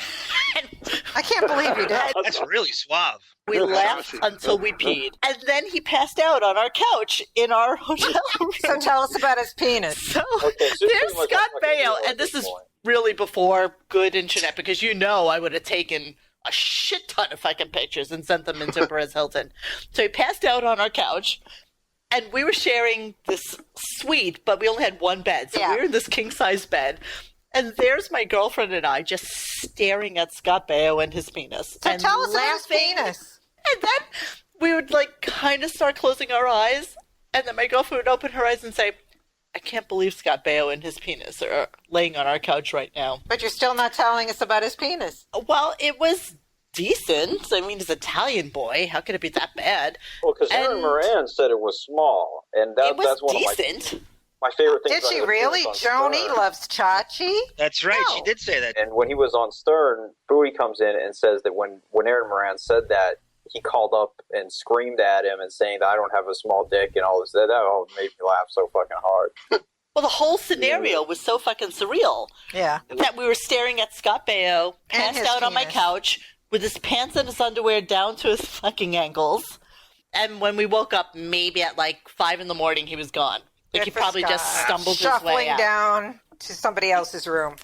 can't believe he did. That's really suave. We laughed until we peed. And then he passed out on our couch in our hotel room. So tell us about his penis. So Okay, so it's there's pretty much Scott a fucking Baio, deal at and this this is point. really before good internet, because I would have taken a shit ton of fucking pictures and sent them into Perez Hilton. So he passed out on our couch, And we were sharing this suite, but we only had one bed. So we were in this king-size bed. And there's my girlfriend and I just staring at Scott Baio and his penis. So and tell us about his laughing. penis. And then we would like kind of start closing our eyes. And then my girlfriend would open her eyes and say, I can't believe Scott Baio and his penis are laying on our couch right now. But you're still not telling us about his penis. Well, it was decent. I mean, he's an Italian boy. How could it be that bad? Well, because Aaron Moran said it was small, and it was that's one decent. of my favorite things. Did she really? Joni loves Chachi? That's right. No. She did say that. And when he was on Stern, Bowie comes in and says that when Aaron Moran said that, he called up and screamed at him and saying that I don't have a small dick and all this. That all made me laugh so fucking hard. Well, the whole scenario was so fucking surreal. Yeah. That we were staring at Scott Baio, passed his out on my penis. couch, with his pants and his underwear down to his fucking ankles. And when we woke up, maybe at like 5 a.m, he was gone. Like Good he for probably Scott. just stumbled his Shuffling way out. down to somebody else's room.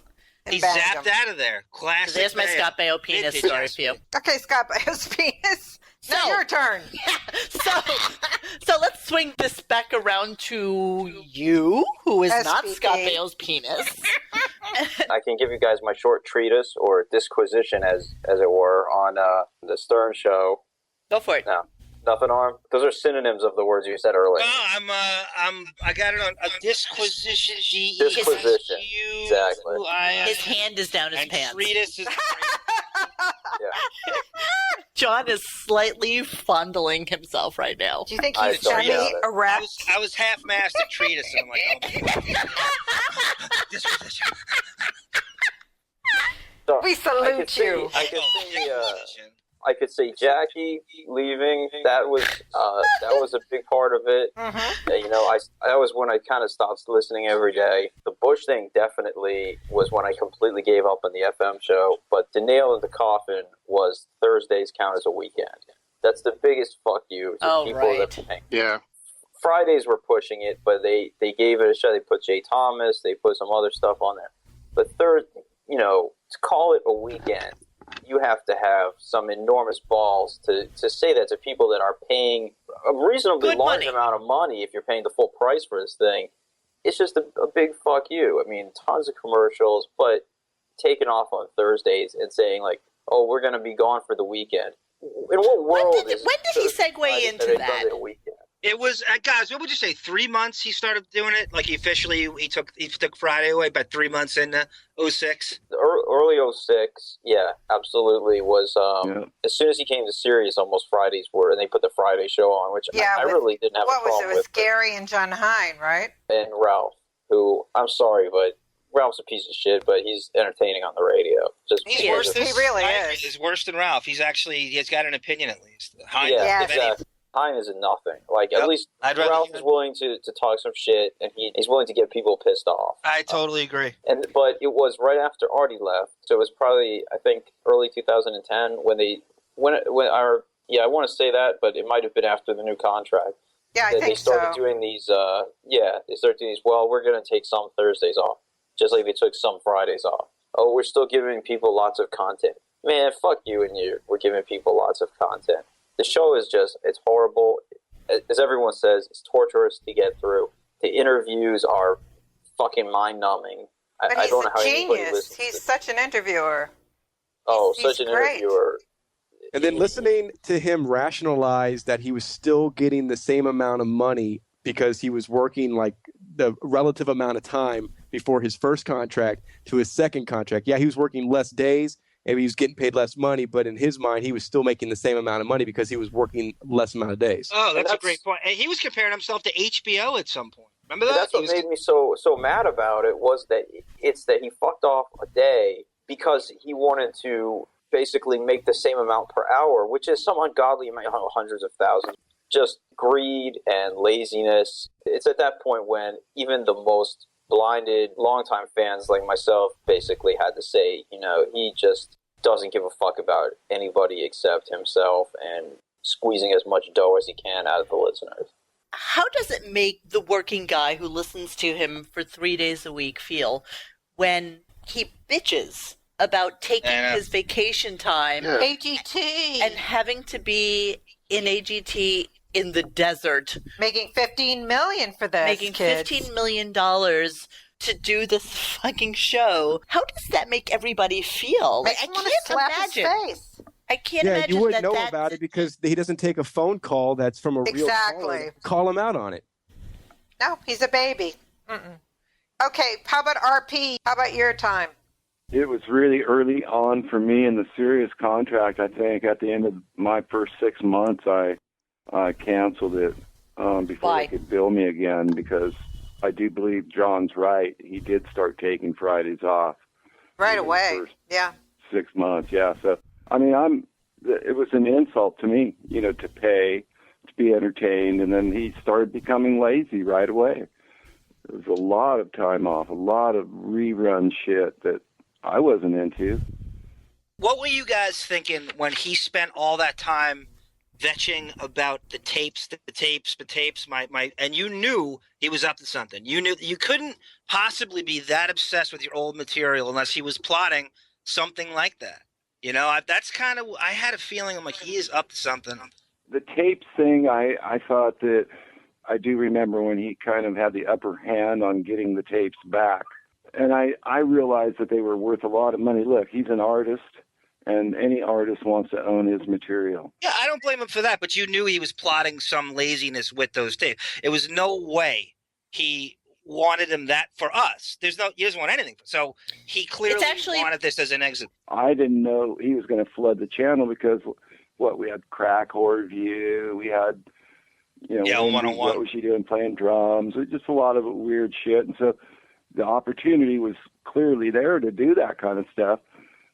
And He banged zapped him. out of there. Classic. There's my Baio. Scott Baio penis Vintage story ass for you. Okay, Scott Baio's penis. Now your turn. So let's swing this back around to you, who is not SBK. Scott Baio's penis. I can give you guys my short treatise or disquisition, as it were, on the Stern Show. Go for it. No, nothing on. Those are synonyms of the words you said earlier. I got it on a disquisition. Disquisition. Exactly. His hand is down his pants. Treatise is John is slightly fondling himself right now. Do you think I he's don't doubt it. semi-erect? I was half-mast at treatise, and I'm like, oh, disquisition. So, We salute you. I could say Jackie leaving. That was a big part of it. Mm-hmm. You know, that was when I kind of stopped listening every day. The Bush thing definitely was when I completely gave up on the FM show. But the nail in the coffin was Thursdays count as a weekend. That's the biggest fuck you to people that think. Yeah. Fridays were pushing it, but they gave it a shot. They put Jay Thomas. They put some other stuff on there. But to call it a weekend, you have to have some enormous balls to say that to people that are paying a reasonably large amount of money. If you're paying the full price for this thing, it's just a big fuck you. I mean, tons of commercials, but taking off on Thursdays and saying like, "Oh, we're going to be gone for the weekend." In what world When did he segue into that? It was, guys, what would you say, 3 months he started doing it? Like he took Friday away about 3 months into 06? Early 06, yeah, absolutely. Was as soon as he came to Sirius, almost Fridays were, and they put the Friday show on, which I really didn't have a What was problem it? It was Gary and John Hine, right? and Ralph, who, I'm sorry, but Ralph's a piece of shit, but he's entertaining on the radio. He really is. He's worse than Ralph. He's got an opinion at least. Hine, Yeah, exactly. Hine is nothing. Like, at least Ralph is willing to talk some shit, and he's willing to get people pissed off. I totally agree. But it was right after Artie left, so it was probably, I think, early 2010 when I want to say that, but it might have been after the new contract. Yeah, I think they started so. doing these. They started doing these. Well, we're going to take some Thursdays off, just like they took some Fridays off. Oh, we're still giving people lots of content. Man, fuck you and you. We're giving people lots of content. The show is it's horrible. As everyone says, it's torturous to get through. The interviews are fucking mind-numbing. But I he's don't know how a anybody genius. listens. He's such an interviewer. Oh, he's such an great. interviewer. And then listening to him rationalize that he was still getting the same amount of money because he was working like the relative amount of time before his first contract to his second contract. Yeah, he was working less days. Maybe he was getting paid less money, but in his mind, he was still making the same amount of money because he was working less amount of days. Oh, that's a great point. And he was comparing himself to HBO at some point. Remember that? That's what made me so mad about it was that he fucked off a day because he wanted to basically make the same amount per hour, which is some ungodly amount, hundreds of thousands. Just greed and laziness. It's at that point when even the most blinded longtime fans like myself basically had to say, he just doesn't give a fuck about anybody except himself and squeezing as much dough as he can out of the listeners. How does it make the working guy who listens to him for 3 days a week feel when he bitches about taking his vacation time AGT and having to be in AGT in the desert. Making $15 million for this. Making kids. $15 million to do this fucking show. How does that make everybody feel? Makes I him wanna can't slap his imagine. face. I can't Yeah, imagine you wouldn't that know about it because he doesn't take a phone call that's from a real caller. Call him out on it. No, he's a baby. Okay, how about RP? How about your time? It was really early on for me in the Sirius contract. I think at the end of my first 6 months, I canceled it before they could bill me again because I do believe John's right. He did start taking Fridays off. Right away. Yeah. 6 months, yeah. So, I mean, it was an insult to me, to pay, to be entertained, and then he started becoming lazy right away. There was a lot of time off, a lot of rerun shit that I wasn't into. What were you guys thinking when he spent all that time vetching about the tapes, and you knew he was up to something. You knew you couldn't possibly be that obsessed with your old material unless he was plotting something like that. That's kind of, I had a feeling, I'm like, he is up to something. The tapes thing, I thought that, I do remember when he kind of had the upper hand on getting the tapes back. And I realized that they were worth a lot of money. Look, he's an artist, and any artist wants to own his material. Yeah, I don't blame him for that, but you knew he was plotting some laziness with those tapes. It was no way he wanted him that for us. He doesn't want anything. So he clearly wanted this as an exit. I didn't know he was going to flood the channel because, we had Crack Horror View, we had, One-on-One. What was she doing playing drums? Just a lot of weird shit. And so the opportunity was clearly there to do that kind of stuff.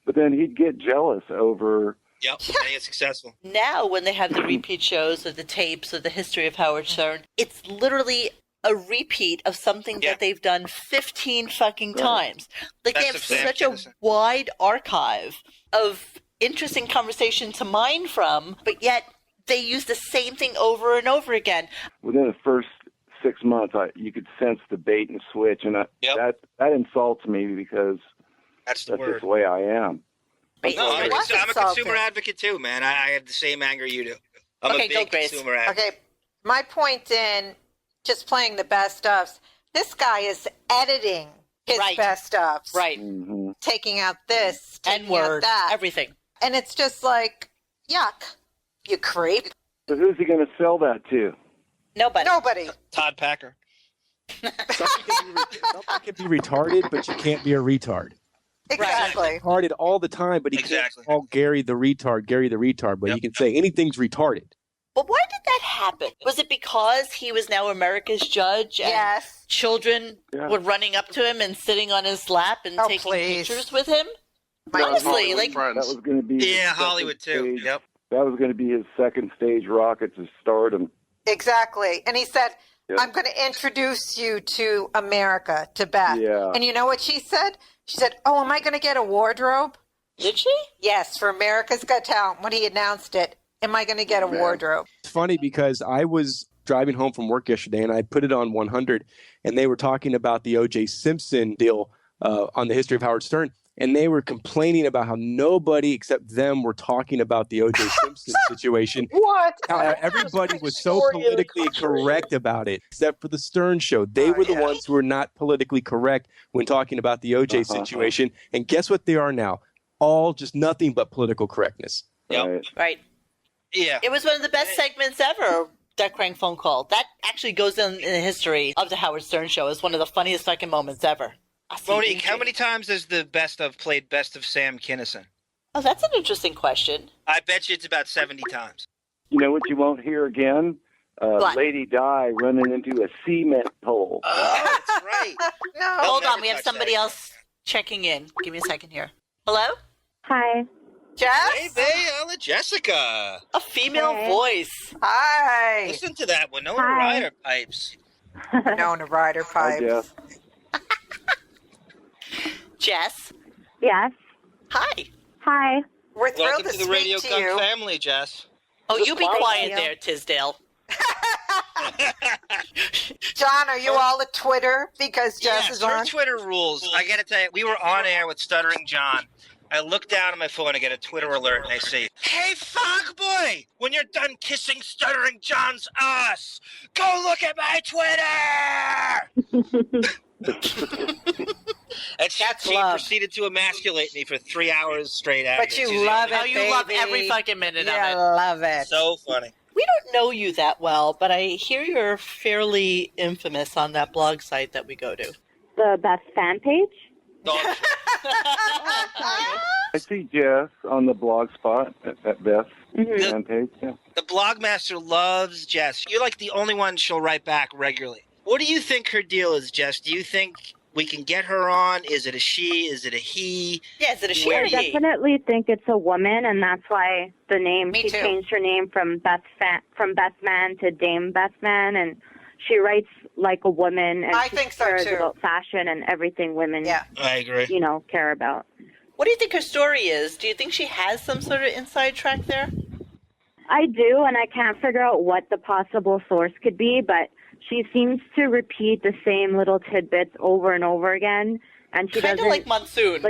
But then he'd get jealous over... Yep, and he gets successful. Now, when they have the repeat shows or the tapes or the history of Howard Stern, it's literally a repeat of something that they've done 15 fucking times. Like, they have such a wide archive of interesting conversation to mine from, but yet they use the same thing over and over again. Within the first 6 months, you could sense the bait and switch, and that insults me because that's just the way I am. No, I'm a consumer advocate too, man. I have the same anger you do. I'm a big consumer advocate. Okay, my point in just playing the best ofs, this guy is editing his best ofs. Right. Mm-hmm. Taking out this, taking N-word, out that. everything. And it's just like, yuck, you creep. So who's he going to sell that to? Nobody. Todd Packer. Something can be retarded, but you can't be a retard. Exactly. Retarded all the time, but he can't call Gary the retard, but he can say anything's retarded. But why did that happen? Was it because he was now America's judge and children were running up to him and sitting on his lap and taking pictures with him? Honestly, like... That was going to be... Hollywood too. Yep. That was going to be his second stage rocket to stardom. Exactly. And he said, I'm going to introduce you to America, to Beth. Yeah. And you know what she said? She said, oh, am I going to get a wardrobe? Did she? Yes, for America's Got Talent. When he announced it, am I going to get a wardrobe? It's funny because I was driving home from work yesterday and I put it on 100 and they were talking about the O.J. Simpson deal on the history of Howard Stern. And they were complaining about how nobody except them were talking about the O.J. Simpson situation. What? How everybody was so politically correct about it, except for the Stern show. They were the ones who were not politically correct when talking about the O.J. situation. And guess what they are now? All just nothing but political correctness. Yep. Right. Yeah. It was one of the best segments ever, that crank phone call. That actually goes in the history of the Howard Stern show as one of the funniest fucking moments ever. Monique, how many times has the Best of played Best of Sam Kinison? Oh, that's an interesting question. I bet you it's about 70 times. You know what you won't hear again? Lady Di running into a cement pole. Oh, that's right. No. Hold on, we have somebody else checking in. Give me a second here. Hello? Hi. Jess? Hey, Jessica. A female voice. Hi. Listen to that Winona Ryder pipes. Winona Ryder pipes. Hi, Jess. Jess? Yes. Hi. Hi. We're thrilled Welcome to to the speak Radio to Gunk you. family, Jess. Oh, you be Thank quiet you. there, Tisdale. John, are you all at Twitter? Because Jess is her on. Twitter rules. I got to tell you, we were on air with Stuttering John, I look down at my phone and I get a Twitter alert and I say, "Hey, Fog Boy, when you're done kissing Stuttering John's ass, go look at my Twitter!" And she proceeded to emasculate me for 3 hours straight after. But you love it, Oh, you love every fucking minute of it. I love it. So funny. We don't know you that well, but I hear you're fairly infamous on that blog site that we go to. The Beth fan page? I see Jess on the blog spot at Beth's fan page. Yeah. The blogmaster loves Jess. You're like the only one she'll write back regularly. What do you think her deal is, Jess? Do you think we can get her on? Is it a she? Is it a he? Yeah, is it a she or I a he? definitely think it's a woman, and that's why the name. Me she too. changed her name from Bethman to Dame Bethman, and she writes like a woman, and I she think so, cares too. about fashion and everything women, I agree. care about. What do you think her story is? Do you think she has some sort of inside track there? I do, and I can't figure out what the possible source could be, but she seems to repeat the same little tidbits over and over again, and she Kind of doesn't like Monsoon.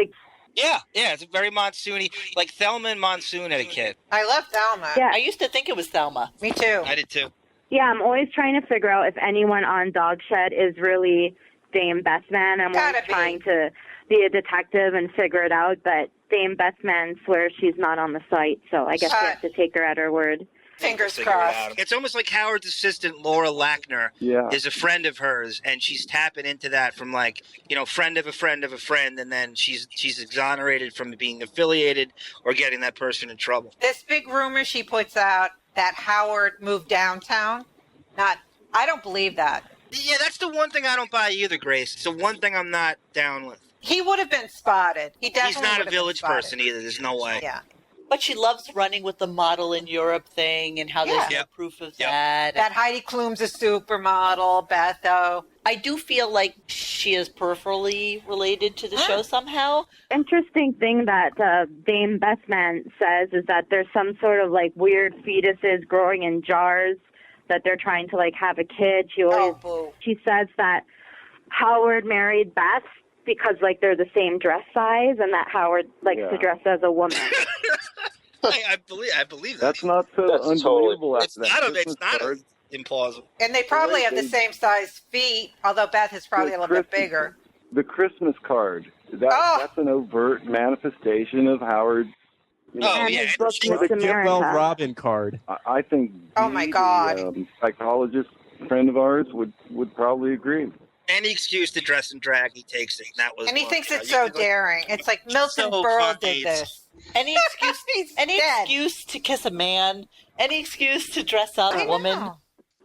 Yeah, it's very monsoony. Like Thelma and Monsoon had a kid. I love Thelma. Yeah. I used to think it was Thelma. Me too. I did too. Yeah, I'm always trying to figure out if anyone on Dog Shed is really Dame Bethman. I'm always trying to be a detective and figure it out, but Dame Bethman swears she's not on the site, so I guess we have to take her at her word. Fingers Figure it crossed. out. It's almost like Howard's assistant, Laura Lackner, is a friend of hers, and she's tapping into that from friend of a friend of a friend, and then she's exonerated from being affiliated or getting that person in trouble. This big rumor she puts out that Howard moved downtown. I don't believe that. Yeah, that's the one thing I don't buy either, Grace. It's the one thing I'm not down with. He would have been spotted. He's He's not a village person either. There's no way. Yeah. But she loves running with the model in Europe thing and how there's no proof of that. That Heidi Klum's a supermodel, Betho. I do feel like she is peripherally related to the show somehow. Interesting thing that Dame Bethman says is that there's some sort of weird fetuses growing in jars that they're trying to have a kid. She says that Howard married Beth because they're the same dress size, and that Howard likes to dress as a woman. I believe that. That's not so unbelievable. It's not implausible. And they probably have the same size feet, although Beth is probably a little bit bigger. The Christmas card. That's an overt manifestation of Howard. The Get Well Robin card. I think. Oh my God! The psychologist friend of ours would probably agree. Any excuse to dress in drag, he takes it. And he thinks it's so daring. It's like Milton Berle did this. Any excuse to kiss a man, any excuse to dress up a woman.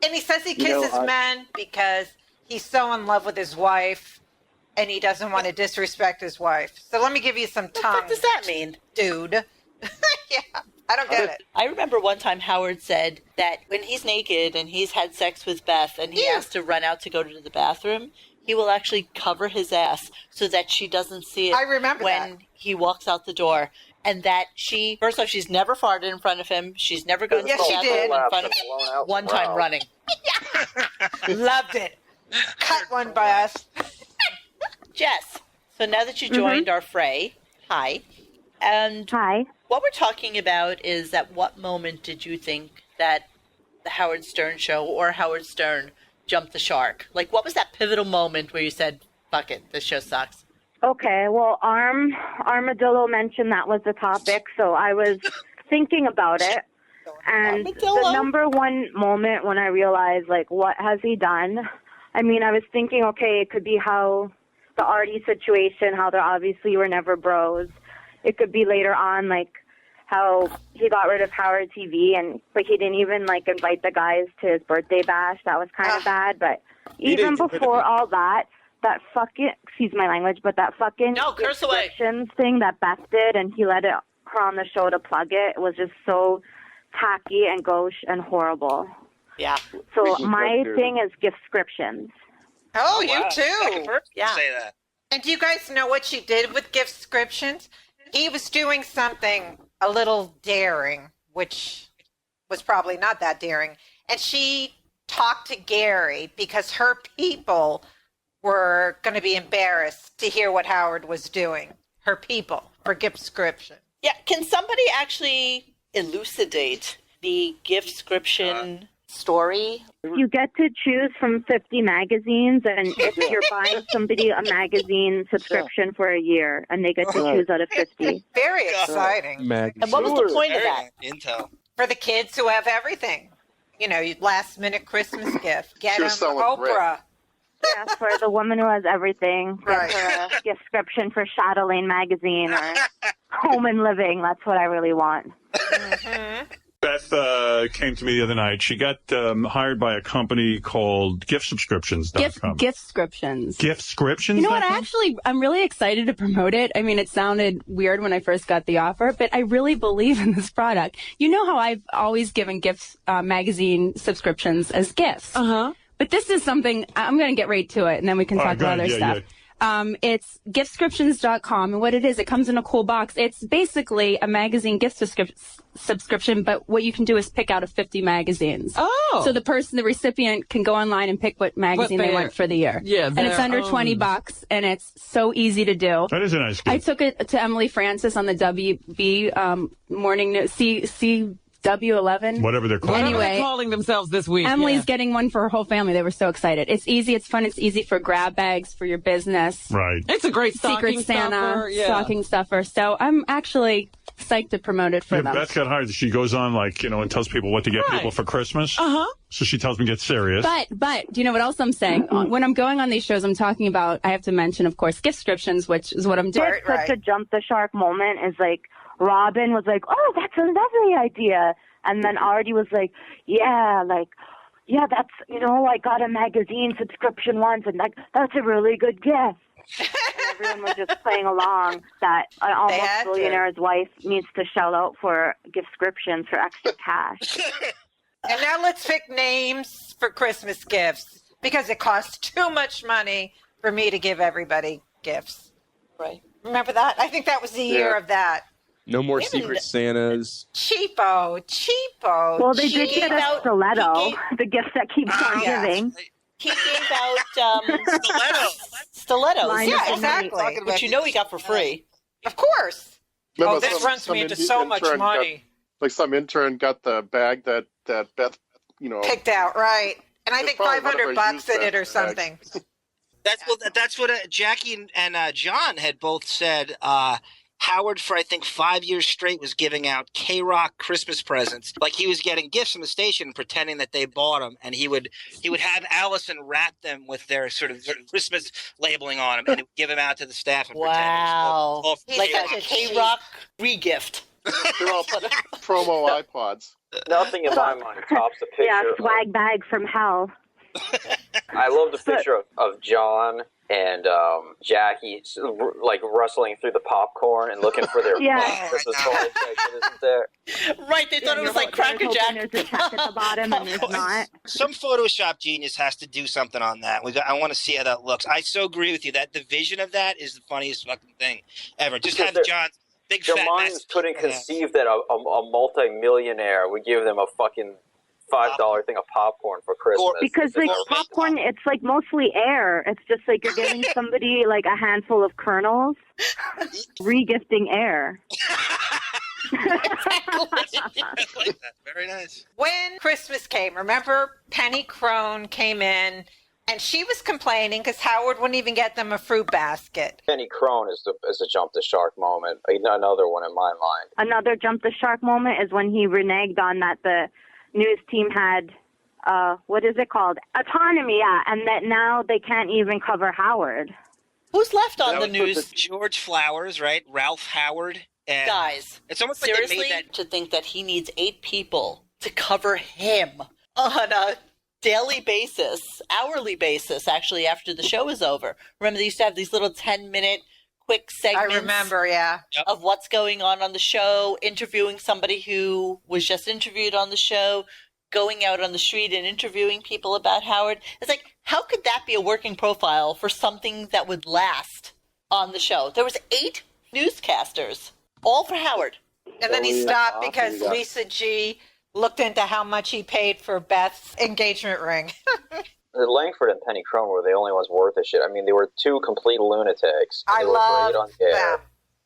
And he says he kisses men because he's so in love with his wife and he doesn't want to disrespect his wife. So let me give you some tongue. What does that mean? Dude. Yeah, I don't get it. I remember one time Howard said that when he's naked and he's had sex with Beth and he has to run out to go to the bathroom, he will actually cover his ass so that she doesn't see it. I remember when he walks out the door. And that first off, she's never farted in front of him. She's never gone to the bathroom in front of him. One time running. Loved it. Cut one by us. Jess, so now that you joined our fray, hi. And hi. What we're talking about is at what moment did you think that the Howard Stern show or Howard Stern jumped the shark? What was that pivotal moment where you said, fuck it, this show sucks? Okay, well, Armadillo mentioned that was the topic, so I was thinking about it. And the number one moment when I realized, what has he done? I mean, I was thinking, okay, it could be how the Artie situation, how they obviously were never bros. It could be later on, how he got rid of Howard TV and he didn't even invite the guys to his birthday bash. That was kind of bad. But even before all that fucking, excuse my language, but that fucking descriptions thing that Beth did, and he let her on the show to plug it, was just so tacky and gauche and horrible. Yeah. So my thing is gift descriptions. Oh, you too. Yeah. Say that. And do you guys know what she did with gift descriptions? He was doing something a little daring, which was probably not that daring. And she talked to Gary because her people were going to be embarrassed to hear what Howard was doing. Her people. for gift subscription. Yeah, can somebody actually elucidate the gift subscription story? You get to choose from 50 magazines, and if you're buying somebody a magazine subscription for a year, and they get to choose out of 50. Very exciting. And what was the point of that? Intel. For the kids who have everything. You know, last minute Christmas gift. Get She them was selling Oprah. Yeah, for the woman who has everything. Get her a gift subscription for Chatelaine magazine or Home and Living. That's what I really want. Beth came to me the other night. She got hired by a company called GiftSubscriptions.com. Gift subscriptions. GiftScriptions? You know what? I'm really excited to promote it. I mean, it sounded weird when I first got the offer, but I really believe in this product. You know how I've always given gifts, magazine subscriptions as gifts. But this is something, I'm going to get right to it, and then we can talk about other stuff. It's giftscriptions.com, and what it is, it comes in a cool box. It's basically a magazine gift subscription, but what you can do is pick out of 50 magazines. Oh. So the recipient can go online and pick what magazine they want for the year. Yeah, and it's under $20, and it's so easy to do. That is a nice gift. I took it to Emily Francis on the WB morning news, CW11. Whatever they're calling. Whatever they're calling themselves this week. Emily's getting one for her whole family. They were so excited. It's easy. It's fun. It's easy for grab bags for your business. Right. It's a great Secret Santa, stuffer, stocking stuffer. So I'm actually psyched to promote it for them. Beth got hired. She goes on, and tells people what to get people for Christmas. So she tells me get serious. But do you know what else I'm saying? When I'm going on these shows, I'm talking about, I have to mention, of course, gift subscriptions, which is what I'm doing. It's such a jump the shark moment is like, Robin was like, oh, that's a lovely idea. And then Artie was like, that's, I got a magazine subscription once, and that's a really good gift. And everyone was just playing along that an almost billionaire's wife needs to shell out for gift subscriptions for extra cash. And now let's pick names for Christmas gifts because it costs too much money for me to give everybody gifts. Right. Remember that? I think that was the year of that. No more Secret Santas. Cheapo. Well, they did get a stiletto, the gift that keeps on giving. He gave out stilettos. Yeah, exactly. Which he got for free. Of course. Remember this runs me into so much money. Some intern got the bag that Beth, picked out, right? And I think $500 in it or something. That's what Jackie and John had both said. Howard, for I think 5 years straight, was giving out K-Rock Christmas presents. Like he was getting gifts from the station, pretending that they bought them, and he would have Allison wrap them with their sort of Christmas labeling on them, and he would give them out to the staff. And wow, pretend like a K-Rock re-gift. They're all promo iPods. Nothing in my mind tops the picture. Yeah, swag bag from hell. I love the picture of John and Jackie like rustling through the popcorn and looking for their Christmas toy section, isn't there? Right, they thought it was like Cracker Jack. There's a check at the bottom and there's not. Some Photoshop genius has to do something on that. I want to see how that looks. I so agree with you. That the vision of that is the funniest fucking thing ever. Just have John's big their fat minds mess. couldn't conceive that a multi-millionaire would give them a fucking $5 thing of popcorn for Christmas. Because popcorn, it's like mostly air. It's just like you're giving somebody like a handful of kernels, re-gifting air. I like that. Very nice. When Christmas came, remember Penny Crone came in and she was complaining because Howard wouldn't even get them a fruit basket. Penny Crone is a jump the shark moment. Another one in my mind. Another jump the shark moment is when he reneged on that the news team had, what is it called? Autonomy, yeah, and that now they can't even cover Howard. Who's left on the news? George Flowers, right? Ralph Howard. And guys, it's almost seriously like they made that to think that he needs 8 people to cover him on a daily basis, hourly basis, actually, after the show is over. Remember, they used to have these little 10-minute quick segments. I remember, of what's going on the show, interviewing somebody who was just interviewed on the show, going out on the street and interviewing people about Howard. It's like, how could that be a working profile for something that would last on the show? There was 8 newscasters, all for Howard. And then he stopped because Lisa G looked into how much he paid for Beth's engagement ring. Langford and Penny Crone were the only ones worth a shit. I mean, they were 2 complete lunatics. I love them.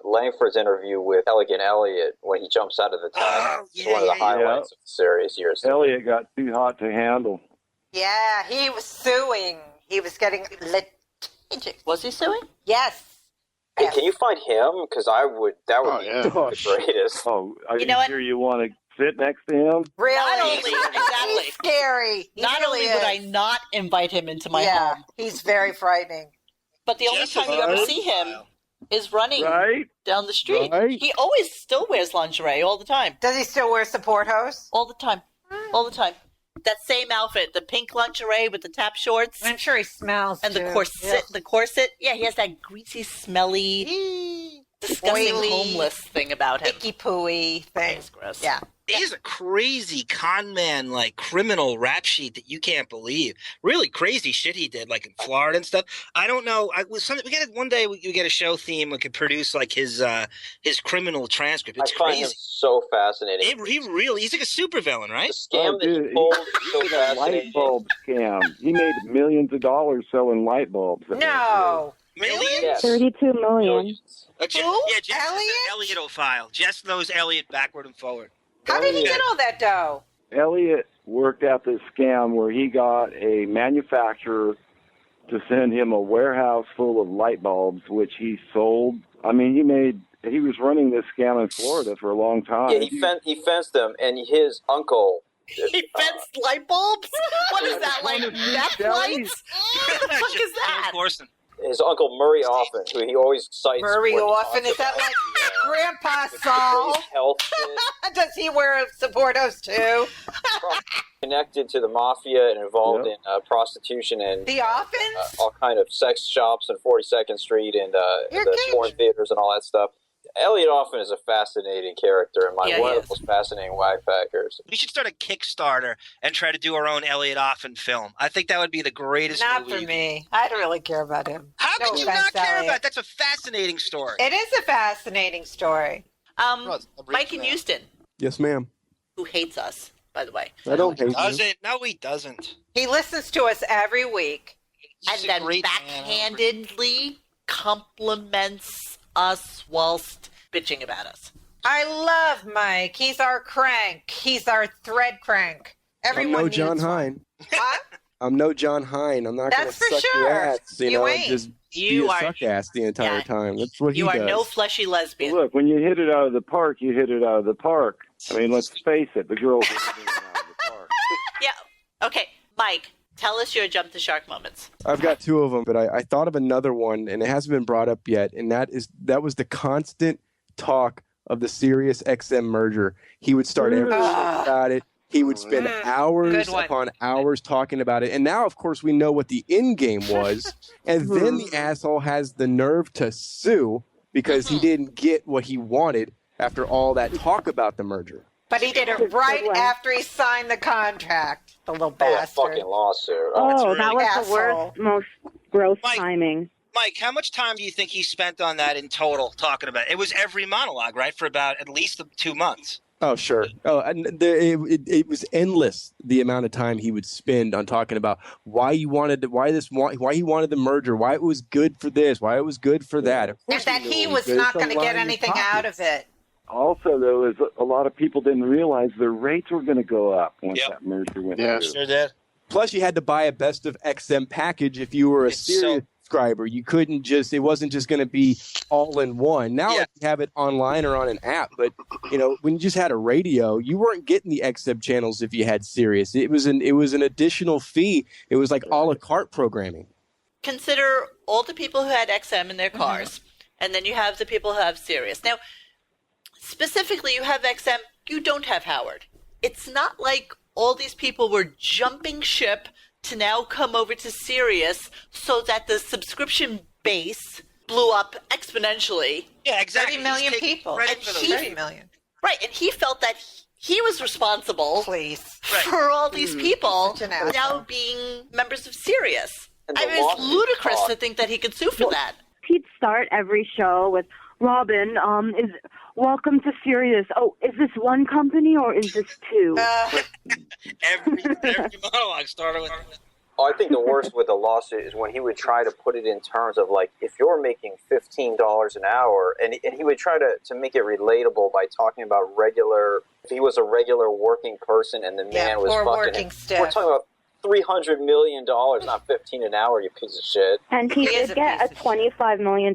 Langford's interview with Elegant Elliot when he jumps out of the tank. It's one of the highlights of the series years. Elliot got too hot to handle. Yeah, he was suing. He was getting litigious. Was he suing? Yes. Hey, can you find him? Because that would be the greatest. Oh, are You know what? sure you want to sit next to him? Really? Not only, exactly. He's scary. He Not really only would is. I not invite him into my Yeah, home, he's very frightening. but the only time you ever see him is running down the street. Right. He always still wears lingerie all the time. Does he still wear support hose? All the time. All the time. That same outfit, the pink lingerie with the tap shorts. I'm sure he smells And the too. corset. Yeah. The corset. Yeah, he has that greasy, smelly, disgusting, Oily, homeless thing about him. Icky pooey thing. It's gross. Yeah. He's a crazy con man, like criminal rap sheet that you can't believe. Really crazy shit he did, like in Florida and stuff. I don't know. We got one day we get a show theme. We could produce like his criminal transcript. It's I find crazy. him so fascinating. He's like a supervillain, right? The scam that he pulled is so He did a fascinating. light bulb scam. He made millions of dollars selling light bulbs. No. Millions? Yes. 32 million. Jess is an Elliot-ophile. Jess knows Elliot backward and forward. How did he get all that dough? Elliot worked out this scam where he got a manufacturer to send him a warehouse full of light bulbs, which he sold. I mean, he was running this scam in Florida for a long time. Yeah, he fenced them, and his uncle. He fenced light bulbs? What is that, like meth lights? What the fuck is that? His uncle Murray Offen, who he always cites. Murray when he Offen, talks is that about like the, Grandpa the Saul? crazy health shit. Does he wear a support hose too? Connected to the mafia and involved in prostitution and The Offens? all kind of sex shops on 42nd Street and You're the kidding. porn theaters and all that stuff. Elliot Offen is a fascinating character and one he of the is. most fascinating whackpackers. We should start a Kickstarter and try to do our own Elliot Offen film. I think that would be the greatest Not movie. for me. I don't really care about him. How No could you offense, not care Elliot. about? That's a fascinating story. It is a fascinating story. Mike in Houston, Yes, ma'am. who hates us, by the way. I don't hate you. Doesn't? No, he doesn't. He listens to us every week. And then backhandedly compliments us whilst bitching about us. I love Mike. He's our crank. He's our thread crank. Everyone I'm no needs John one. Hine. What? I'm no John Hine. I'm not going to That's for suck sure. your ass. You You know, ain't. just You be a are- suck ass the entire time. That's what You he are does. no fleshy lesbian. Look, when you hit it out of the park, you hit it out of the park. I mean, let's face it, the girls are hitting it out of the park. Yeah. Okay, Mike, tell us your jump the shark moments. I've got two of them, but I thought of another one, and it hasn't been brought up yet, and that was the constant talk of the Sirius XM merger. He would start every show about it. He would spend hours Good one. upon hours talking about it. And now, of course, we know what the end game was. And then the asshole has the nerve to sue because he didn't get what he wanted after all that talk about the merger. But he did it right after he signed the contract. The little Oh, that bastard. fucking lawsuit. Oh, that was Asshole. the worst, most gross timing. Mike, how much time do you think he spent on that in total talking about it? It was every monologue, right? For about at least 2 months. Oh, sure. Oh, and it was endless, the amount of time he would spend on talking about why he wanted the merger, why it was good for this, why it was good for that. Of And course that we know he it was good. not It's going to get lining his anything out pockets. of it. Also, though, is a lot of people didn't realize their rates were going to go up once that merger went through. Sure did. Plus, you had to buy a best of XM package if you were a Sirius subscriber. You couldn't just, it wasn't just going to be all in one. Now you have it online or on an app, but you know, when you just had a radio, you weren't getting the XM channels if you had Sirius. It was an additional fee. It was like a la carte programming. Consider all the people who had XM in their cars, and then you have the people who have Sirius. Now, specifically, you have XM, you don't have Howard. It's not like all these people were jumping ship to now come over to Sirius so that the subscription base blew up exponentially. Yeah, exactly. 30 million people. credit And for he- those. 30 million. Right, and he felt that he was responsible Please. for all these people Such an asshole. now being members of Sirius. And I the mean, it's lawsuit ludicrous talk. to think that he could sue for that. He'd start every show with, Robin, is welcome to Sirius. Oh, is this one company or is this two? Every monologue started with. I think the worst with the lawsuit is when he would try to put it in terms of like, if you're making $15 an hour, and he would try to make it relatable by talking about if he was a regular working person and the man was or fucking working stiff. We're talking about $300 million, not $15 an hour, you piece of shit. And he did get a $25 million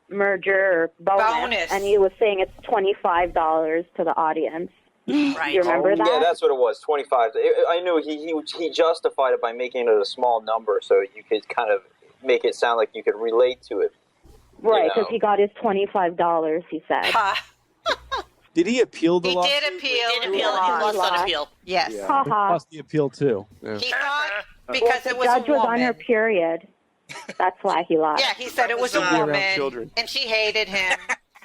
merger bonus, and he was saying it's $25 to the audience. Right. You remember that? Yeah, that's what it was, 25. I knew he justified it by making it a small number so you could kind of make it sound like you could relate to it. Right, because he got his $25, he said. Did he appeal the law? He did appeal. He lost on appeal. Yes. Yeah. He lost the appeal too. Yeah. He thought because the it was judge a was woman. on her period. That's why he lost. Yeah, he said it was a woman, and she hated him,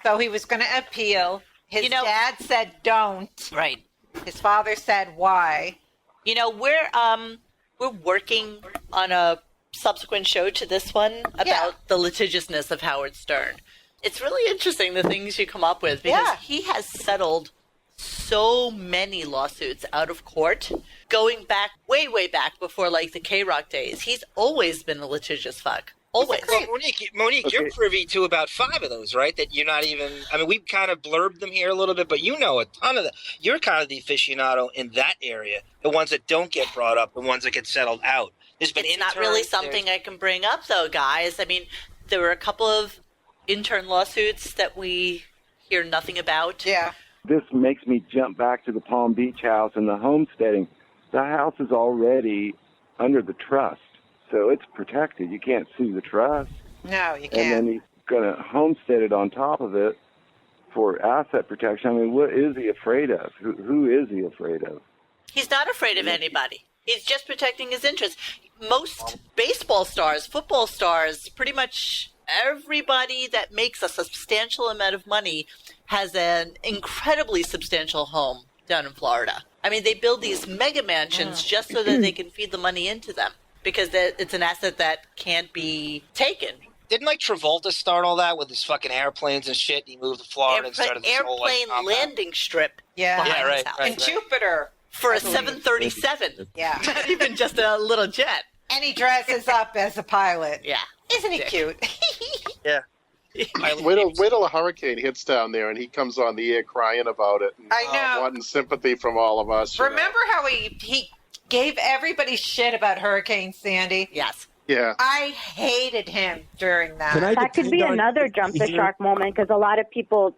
so he was going to appeal. His dad said don't. Right. His father said why. You know, we're working on a subsequent show to this one about the litigiousness of Howard Stern. It's really interesting the things you come up with because he has settled so many lawsuits out of court going back way back before like the K-Rock days. He's always been a litigious fuck. Always. Well, Monique, you're privy to about 5 of those, right? That you're not even. I mean, we've kind of blurbed them here a little bit, but you know a ton of them. You're kind of the aficionado in that area. The ones that don't get brought up, the ones that get settled out. There's been it's not really something I can bring up, though, guys. I mean, there were a couple of intern lawsuits that we hear nothing about. Yeah. This makes me jump back to the Palm Beach house and the homesteading. The house is already under the trust, so it's protected. You can't sue the trust. No, you can't. And then he's going to homestead it on top of it for asset protection. I mean, what is he afraid of? Who is he afraid of? He's not afraid of anybody. He's just protecting his interests. Most baseball stars, football stars, pretty much everybody that makes a substantial amount of money has an incredibly substantial home down in Florida. I mean, they build these mega mansions just so that they can feed the money into them because it's an asset that can't be taken. Didn't like Travolta start all that with his fucking airplanes and shit? He moved to Florida and started this whole like airplane landing strip. Yeah, behind his house. And Jupiter for a 737. Yeah, not even just a little jet. And he dresses up as a pilot. Yeah, isn't he cute? Yeah. Wait till a hurricane hits down there and he comes on the air crying about it. And, I know. wanting sympathy from all of us. Remember how he gave everybody shit about Hurricane Sandy? Yes. Yeah. I hated him during that. That could be another jump the shark moment because a lot of people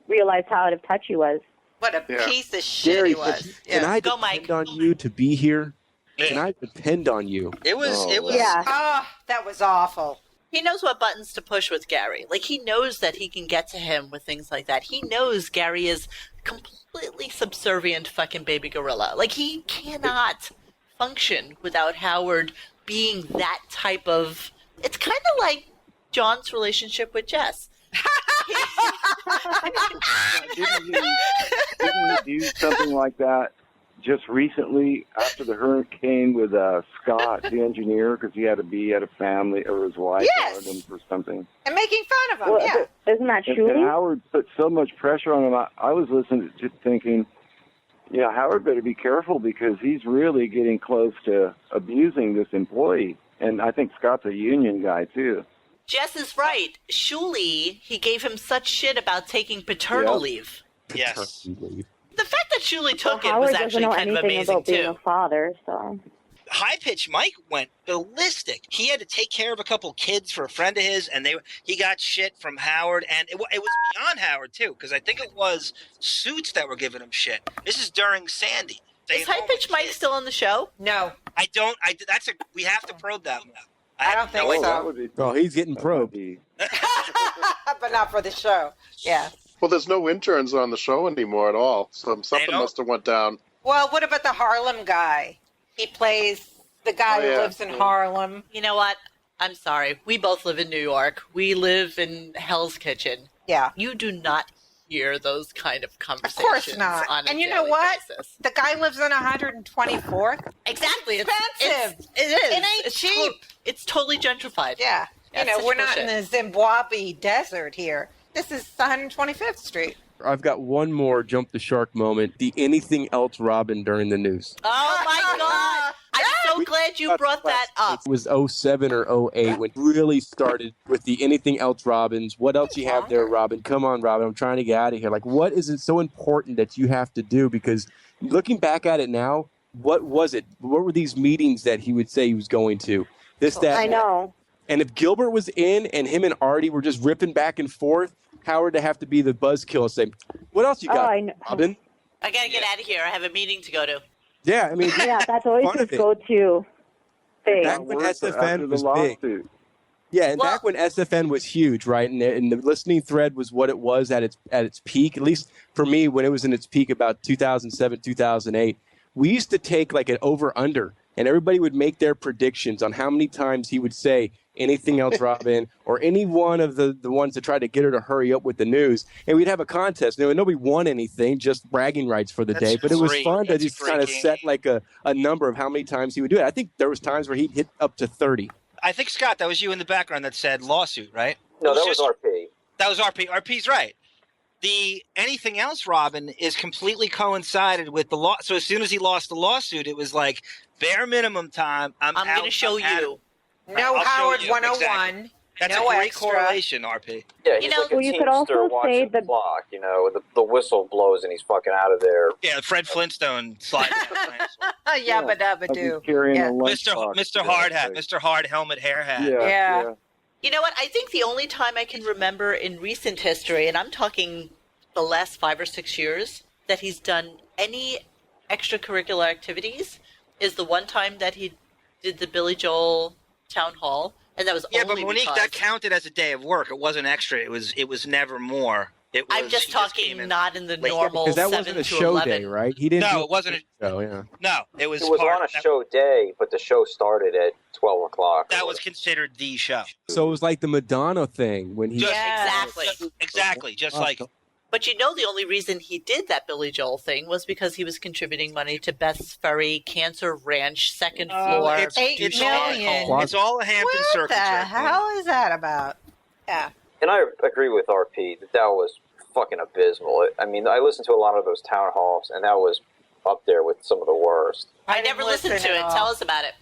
realized how out of touch he was. What a piece of shit Gary, he was. can I depend on you to be here? Can I depend on you? It was. Yeah. Oh, that was awful. He knows what buttons to push with Gary. Like, he knows that he can get to him with things like that. He knows Gary is completely subservient fucking baby gorilla. Like, he cannot function without Howard being that type of... It's kind of like John's relationship with Jess. Didn't he do something like that just recently after the hurricane with Scott, the engineer, because he had to be at a family or his wife wanted him for something? And making fun of him, yeah. Isn't that And true? Howard put so much pressure on him. I was listening to thinking, yeah, Howard better be careful because he's really getting close to abusing this employee. And I think Scott's a union guy, too. Jess is right. Shuli, he gave him such shit about taking paternal leave. Yes. The fact that Shuli took it Howard was doesn't actually know kind of anything amazing, about being too. a father, so... High Pitch Mike went ballistic. He had to take care of a couple kids for a friend of his, and he got shit from Howard, and it was beyond Howard too, because I think it was Suits that were giving him shit. This is during Sandy. Is High Pitch Mike still on the show? No, I don't. We have to probe that one. I don't think so. Oh, he's getting probed. But not for the show. Yeah. Well, there's no interns on the show anymore at all. So something must have went down. Well, what about the Harlem guy? He plays the guy who lives in Harlem. You know what? I'm sorry. We both live in New York. We live in Hell's Kitchen. Yeah. You do not hear those kind of Of conversations. course not. On a And you know daily what? basis. The guy lives on 124th. Exactly. Expensive. It is. It ain't cheap. It's totally gentrified. Yeah. Yeah, You know, such we're not bullshit. in the Zimbabwe desert here. This is 125th Street. I've got one more jump the shark moment. The anything else Robin during the news. Oh my God! I'm so glad you brought that up. It was 07 or 08 when it really started with the anything else Robins. What else you have there, Robin? Come on, Robin. I'm trying to get out of here. Like, what is it so important that you have to do? Because looking back at it now, what was it? What were these meetings that he would say he was going to? This, that. I know. And if Gilbert was in and him and Artie were just ripping back and forth, Howard to have to be the buzzkill and say, what else you got, Robin? I gotta get out of here. I have a meeting to go to. Yeah, I mean, yeah, that's always his go-to thing. Back when SFN was big. Yeah, and back when SFN was huge, right? And the listening thread was what it was at its peak. At least for me, when it was in its peak about 2007, 2008, we used to take like an over/under, and everybody would make their predictions on how many times he would say anything else, Robin, or any one of the ones that tried to get her to hurry up with the news. And we'd have a contest. Nobody won anything, just bragging rights for the day. But it was fun to just kind of set like a number of how many times he would do it. I think there was times where he'd hit up to 30. I think, Scott, that was you in the background that said lawsuit, right? No, that was RP. That was RP. RP's right. The anything else, Robin, is completely coincided with the law. So as soon as he lost the lawsuit, it was like bare minimum time. I'm going to show you. No Howard 101. Exactly. That's no a great extra. correlation, RP. Yeah, he's like a you could also watching say the clock. The whistle blows and he's fucking out of there. Yeah, Fred Flintstone slide. Yabba dabba do. Mr. Hard Hat, Mr. Hard Helmet Hair Hat. Yeah. You know what? I think the only time I can remember in recent history, and I'm talking the last 5 or 6 years, that he's done any extracurricular activities is the one time that he did the Billy Joel town hall, and that was but only Monique, because... that counted as a day of work. It wasn't extra. It was never more. I'm just talking not in the normal because that 7 wasn't a to show 11. day, right? He didn't. No, it wasn't a show. Yeah. No, it was. It was on a show day, but the show started at 12 o'clock. That was considered the show. So it was like the Madonna thing when he. Exactly. Just like. But the only reason he did that Billy Joel thing was because he was contributing money to Beth's Ferry Cancer Ranch, second floor. It's $8 million. It's all a Hampton Circle. What the hell is that about? Yeah. And I agree with RP that was fucking abysmal. I mean, I listened to a lot of those town halls, and that was up there with some of the worst. I never listened to it. Tell us about it.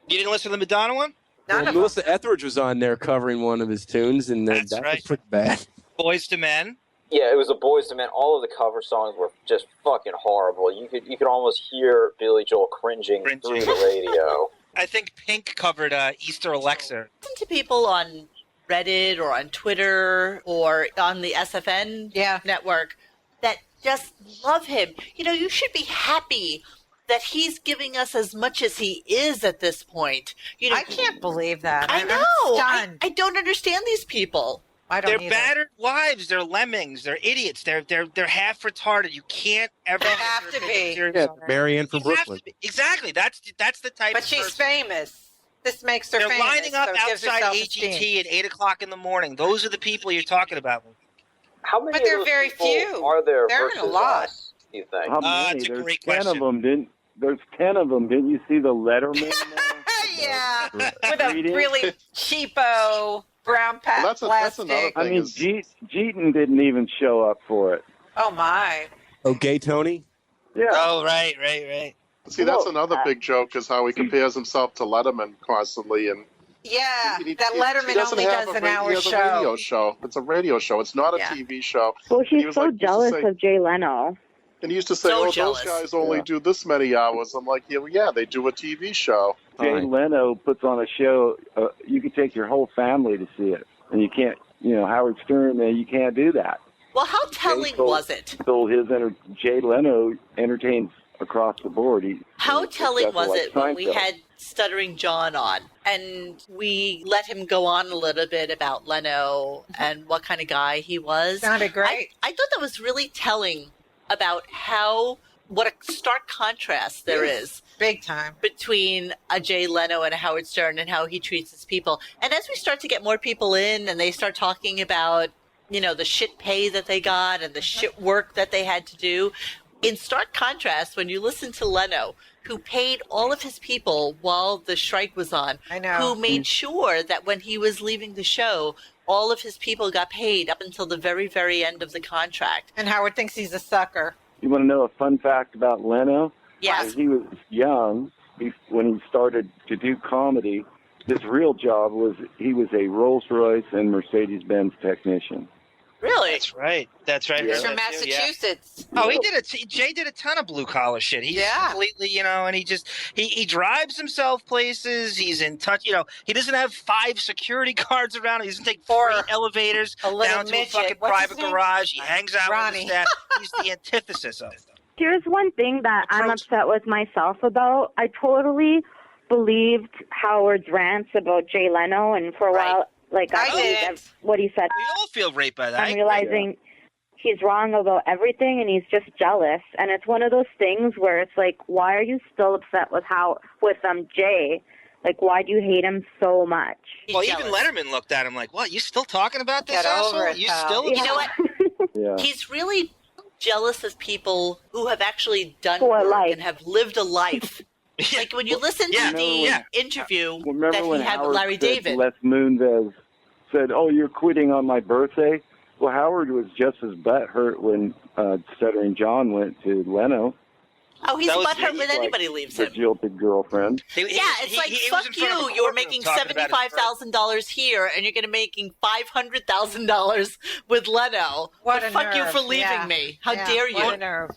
You didn't listen to the Madonna one? Melissa Etheridge was on there covering one of his tunes, and that was pretty bad. Boys to Men. Yeah, it was the Boys to Men. All of the cover songs were just fucking horrible. You could almost hear Billy Joel cringing through the radio. I think Pink covered Easter Elixir. Listen to people on Reddit or on Twitter or on the SFN network that just love him. You should be happy that he's giving us as much as he is at this point. I can't believe that. I know. I don't understand these people. They're battered wives. They're lemmings. They're idiots. They're half retarded. You can't ever have to be. Yeah, Marianne from Brooklyn. Exactly. That's the type. But she's famous. This makes her famous. They're lining up outside AGT at 8 o'clock in the morning. Those are the people you're talking about. How many? But there are very few. Are there? There aren't a lot. Do you think? How many? That's a There's great 10 question. of them. There's 10 of them. Didn't you see the Letterman? Yeah, with a really cheapo brown plastic. That's another thing. I mean, Jeeton didn't even show up for it. Oh my. Oh, Gay Tony? Yeah. Oh, right. See, that's another big joke is how he compares himself to Letterman constantly, and that Letterman only does an hour show. He has a radio show. It's a radio show. It's not a TV show. Well, he's so jealous of Jay Leno. And he used to say, those guys only do this many hours. I'm like, they do a TV show. Jay Leno puts on a show. You could take your whole family to see it. And you can't, Howard Stern, you can't do that. Well, how telling was it? Jay Leno entertains across the board. How telling was it when we had Stuttering John on and we let him go on a little bit about Leno and what kind of guy he was? Sounded great. I thought that was really telling about what a stark contrast there is. Big time. Between a Jay Leno and a Howard Stern and how he treats his people. And as we start to get more people in and they start talking about, the shit pay that they got and the shit work that they had to do, in stark contrast, when you listen to Leno, who paid all of his people while the strike was on, who made sure that when he was leaving the show, all of his people got paid up until the very, very end of the contract. And Howard thinks he's a sucker. You want to know a fun fact about Leno? Yes. When he was young, when he started to do comedy, his real job was he was a Rolls-Royce and Mercedes-Benz technician. Really? That's right. He's Heard from that too, yeah. Massachusetts. Oh, Jay did a ton of blue collar shit. He's completely, and he drives himself places. He's in touch, he doesn't have 5 security guards around. He doesn't take 3 elevators down to a fucking private garage. He hangs out with his staff. He's the antithesis of it. Here's one thing that I'm upset with myself about. I totally believed Howard's rants about Jay Leno, and for a while, I believed what he said. We all feel raped by that. I'm realizing he's wrong about everything, and he's just jealous. And it's one of those things where it's like, why are you still upset with Jay? Like, why do you hate him so much? Well, even Letterman looked at him like, "What? You still talking about this Get asshole? over it, You pal." still?" You know what? Yeah. He's really jealous of people who have actually done work and have lived a life. Like when you listen to the interview that he had with Larry David. Les Moonves said, "Oh, you're quitting on my birthday." Well, Howard was just as butthurt when Stuttering John went to Leno. Oh, he's butthurt when anybody leaves him. The jilted girlfriend. It's like, fuck you. You were making $75,000 here, and you're going to making $500,000 with Leno. What but a fuck nerve. you for leaving me. How dare you? What a nerve.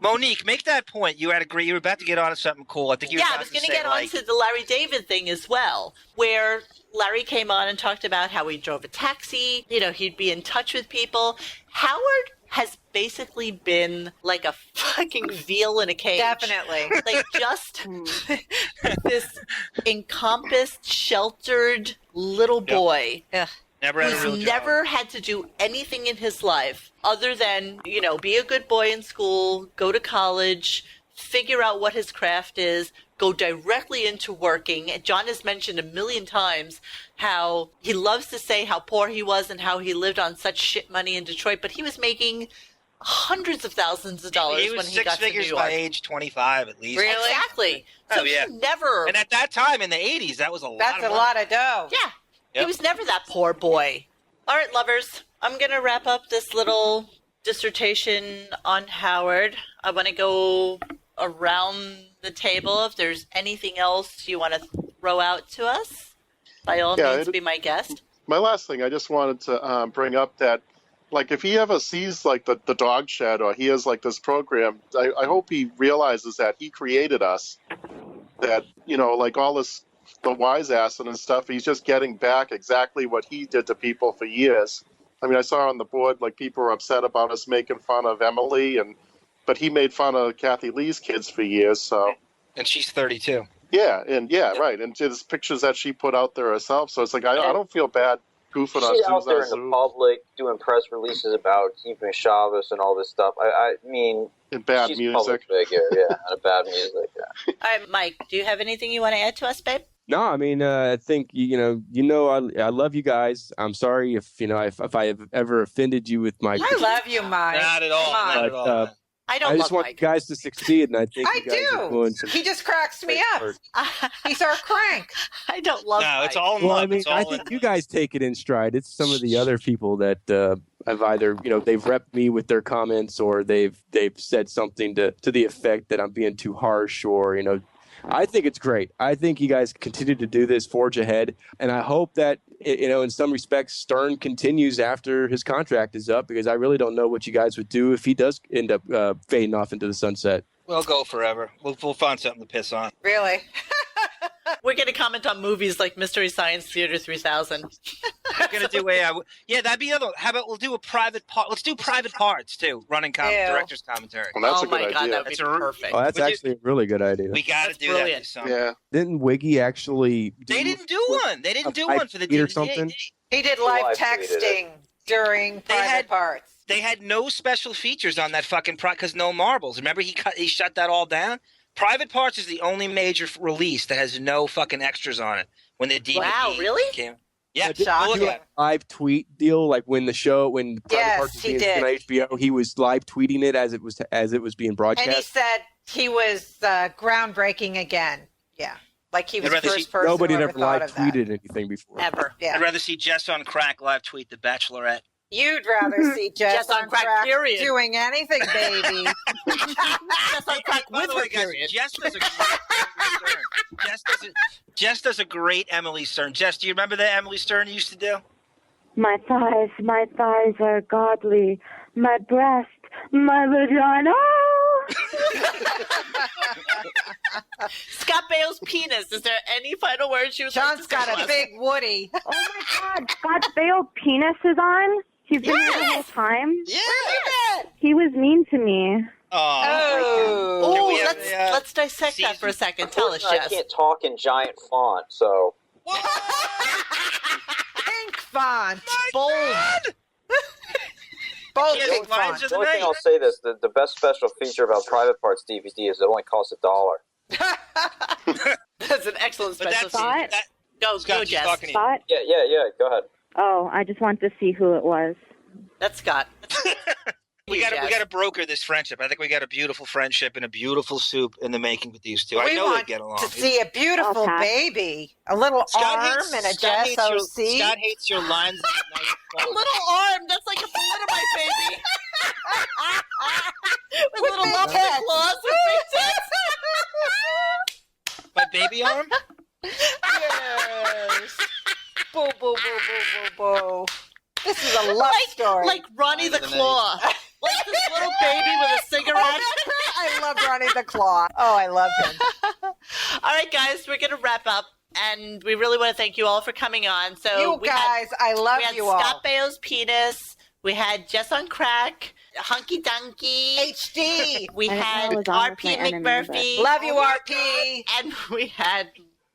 Monique, make that point. You were about to get on to something cool. I think you were I was going to get on to the Larry David thing as well, where Larry came on and talked about how he drove a taxi. He'd be in touch with people. Howard has basically been like a fucking veal in a cage. Definitely. Like just this encompassed, sheltered little boy. Who's never had to do anything in his life other than, be a good boy in school, go to college, figure out what his craft is, go directly into working. And John has mentioned a million times how he loves to say how poor he was and how he lived on such shit money in Detroit, but he was making hundreds of thousands of dollars when he got to New York. He was 6 figures by age 25 at least. Really? Exactly. So he never... And at that time, in the 80s, that was a lot of money. That's a lot of dough. Yeah. He was never that poor boy. All right, lovers, I'm going to wrap up this little dissertation on Howard. I want to go around the table. If there's anything else you want to throw out to us, by all means, be my guest. My last thing, I just wanted to bring up that, like, if he ever sees, like, the dog shed or he has, like, this program, I hope he realizes that he created us. That, like all this... the wise ass and stuff, he's just getting back exactly what he did to people for years. I mean, I saw on the board, like, people were upset about us making fun of Emily, but he made fun of Kathy Lee's kids for years, so. And she's 32. Yeah, right. And there's pictures that she put out there herself, so it's like, I don't feel bad goofing on She's out there in Susan the public doing press releases about keeping Chavez and all this stuff. I mean, and bad she's music. Public figure, and bad music, All right, Mike, do you have anything you want to add to us, babe? No, I mean, I think I love you guys. I'm sorry if I have ever offended you with my. I love you, Mike. Not at all. Not at all. I don't. I just want you guys to succeed, and I think I you guys do. are doing some He just cracks me up. He's our crank. I don't love. No, it's all in well, love. I mean, I think you guys take it in stride. It's some of the other people that have either they've repped me with their comments, or they've said something to the effect that I'm being too harsh, or I think it's great. I think you guys continue to do this, forge ahead, and I hope that in some respects Stern continues after his contract is up, because I really don't know what you guys would do if he does end up fading off into the sunset. We'll go forever. We'll find something to piss on. Really? We're going to comment on movies like Mystery Science Theater 3000. We're going to do that'd be another. How about we'll do a private part? Let's do private parts too. Running director's commentary. Well, that's a good idea. God, that'd be perfect. Oh, that's actually a really good idea. We got to do that. Yeah. Didn't Wiggy actually? They didn't do one. They didn't do one for the DVD. Or something? He did live texting during private parts. They had no special features on that fucking because no marbles. Remember, he shut that all down. Private Parts is the only major release that has no fucking extras on it. When the DVD came. Yeah, did he do a live tweet deal, like when Private Parts was being on HBO, he was live tweeting it as it was being broadcast. And he said he was groundbreaking again. Yeah, like he was the first person. Nobody had who ever live tweeted anything before. Ever. Yeah. I'd rather see Jess on Crack live tweet The Bachelorette. You'd rather see Jess on crack period. doing anything, baby. Jess on crack By with the her way, guys, period. Jess does a great Emily Stern. Jess, do you remember that Emily Stern used to do? My thighs are godly. My breast, my vagina. Scott Bale's penis. Is there any final words you would like to say? John's got a big Woody. Oh my God, Scott Bale's penis is on? He's been here the whole time? Yeah. He was mean to me. Oh, let's dissect that for a second. Tell us, I Jess. can't talk in giant font, so Pink font. Bold. Bold Yes, pink lines font. of the only thing I'll say this, the best special feature about Private Parts DVD is it only costs $1. That's an excellent But special. that's Go, Scott, Jess. talking to you. Scott? Yeah, go ahead. Oh, I just want to see who it was. That's Scott. We got to broker this friendship. I think we got a beautiful friendship and a beautiful soup in the making with these two. I We know they want get along. to see a beautiful baby. A little arm and a Jess OC. Scott hates your lines. A little arm. That's like a foot of my baby. With little big lobster tits. claws with big tits. My baby arm? Yes. Boo, boo, boo, boo, boo, boo. This is a love story. Like Ronnie the Claw. Like this little baby with a cigarette. I love Ronnie the Claw. Oh, I love him. All right, guys, we're going to wrap up. And we really want to thank you all for coming on. So You guys, I love we had you all. Scott Bale's penis. We had Jess on Crack. Hunky Dunky. HD. We I had was on with RP my enemy, McMurphy. Love you, RP. And we had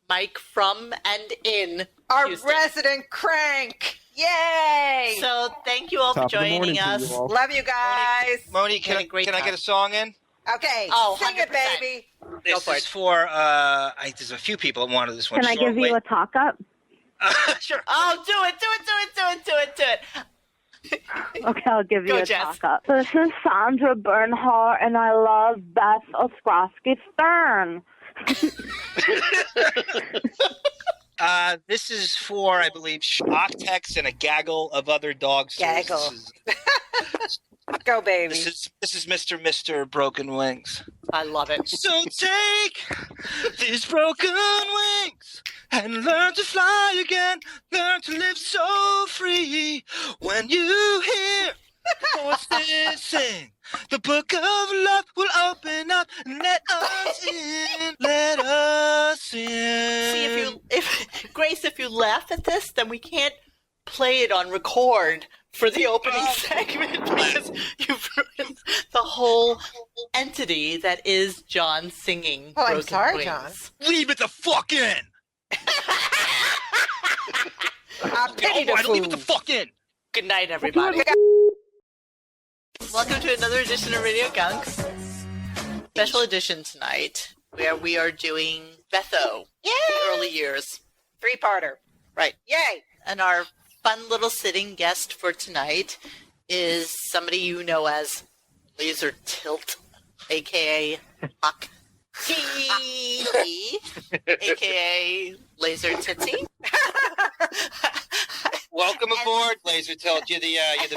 Mike from and in Our Houston. resident crank. Yay. So thank you all for Top of the morning joining to us. you all. Love you guys. Moni, can Had a great I time. get a song in? Okay. Oh, sing it, 100%. baby. This for is it. for there's a few people that wanted this one. Can I give you a talk up? Sure. Oh, do it. Okay, I'll give you Go, a Jess. talk up. This is Sandra Bernhardt, and I love Beth Ostrowski Stern. This is for, I believe, Octex and a gaggle of other dogs. Gaggle. Go, baby. This is Mr. Broken Wings. I love it. So take these broken wings and learn to fly again. Learn to live so free. When you hear voices sing, the book of love will open up and let us in. Let us in. See, if you laugh at this, then we can't play it on record for the opening segment because you've ruined the whole entity that is John singing. Oh, I'm Broken sorry, Wings. John. Leave it the fuck in. Pity the Leave it the food. fuck in. Good night, everybody. Welcome to another edition of Radio Gunk. Special edition tonight, where we are doing Betho, the early years. Three-parter. Right. Yay. And our fun little sitting guest for tonight is somebody you know as Laser Tilt, a.k.a. Huck T, a.k.a. Laser Titsy. Welcome aboard, Laser Tilt. You're the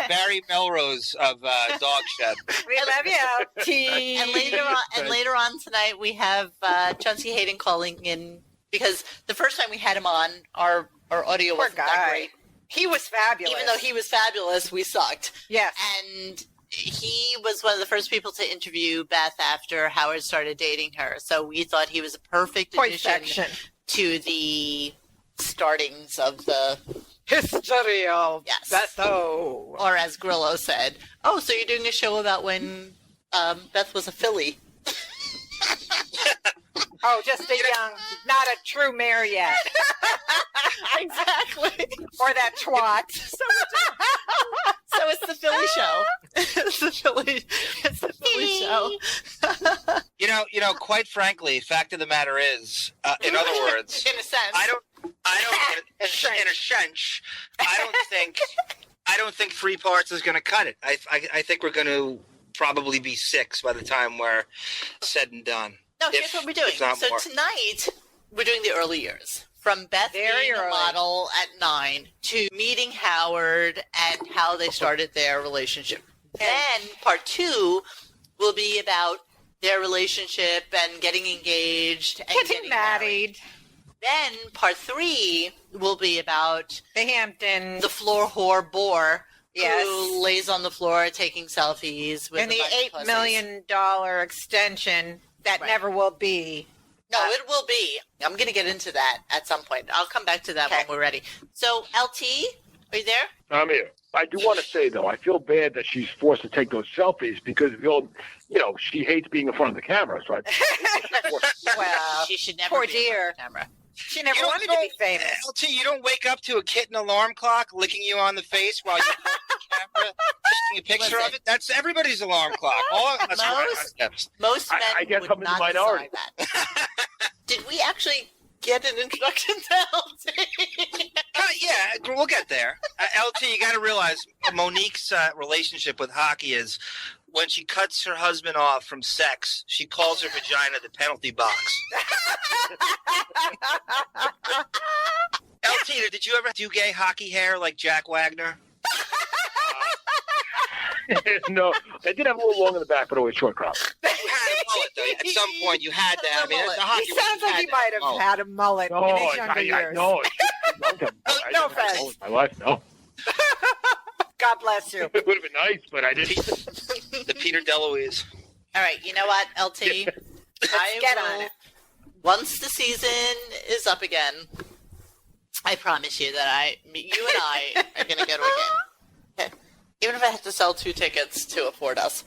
Barry Melrose of Dog Shed. We love you. T. And later on tonight, we have Chaunce Hayden calling in because the first time we had him on, our audio Poor wasn't that guy. great. He was fabulous. Even though he was fabulous, we sucked. Yes. And he was one of the first people to interview Beth after Howard started dating her. So we thought he was a perfect addition to the startings of the history of Betho. Or as Grillo said, oh, so you're doing a show about when Beth was a filly. Oh, just a young, not a true mayor yet. Exactly. Or that twat. So it's the Philly show. It's the Philly show. You know. Quite frankly, fact of the matter is, in other words, in a sense, I don't think 3 parts is going to cut it. I think we're going to probably be 6 by the time we're said and done. No, here's what we're doing. if not So more. tonight, we're doing the early years From Beth Very being a early. model at 9 to meeting Howard and how they started their relationship. Then part 2 will be about their relationship and getting engaged and getting married. Then part 3 will be about the Hampton, the floor whore bore Yes. who lays on the floor taking selfies with and a the bunch of $8 pussies. million extension that never will be. No, it will be. I'm going to get into that at some point. I'll come back to that when we're ready. So, LT, are you there? I'm here. I do want to say, though, I feel bad that she's forced to take those selfies because, she hates being in front of the camera. So Well, she should never poor be in dear. front of the camera. She never You don't wanted to be famous. LT, you don't wake up to a kitten alarm clock licking you on the face while you're on the camera, taking a picture of it. That's everybody's alarm clock. All of us Most men I guess would I'm in the not minority. decide that. Did we actually get an introduction to LT? Yeah, we'll get there. LT, you got to realize Monique's relationship with hockey is when she cuts her husband off from sex, she calls her vagina the penalty box. LT, did you ever do gay hockey hair like Jack Wagner? No, I did have a little long in the back, but always short crop. You had a mullet, though. At some point, you had to have it. The hockey He sounds like he might have had a mullet in his younger years. No, no offense. My life, no. God bless you. It would have been nice, but I didn't. The Peter DeLuise. All right, you know what, LT? I get will, on it. Once the season is up again, I promise you that you and I are going to go to a game. Okay. Even if I have to sell 2 tickets to afford us.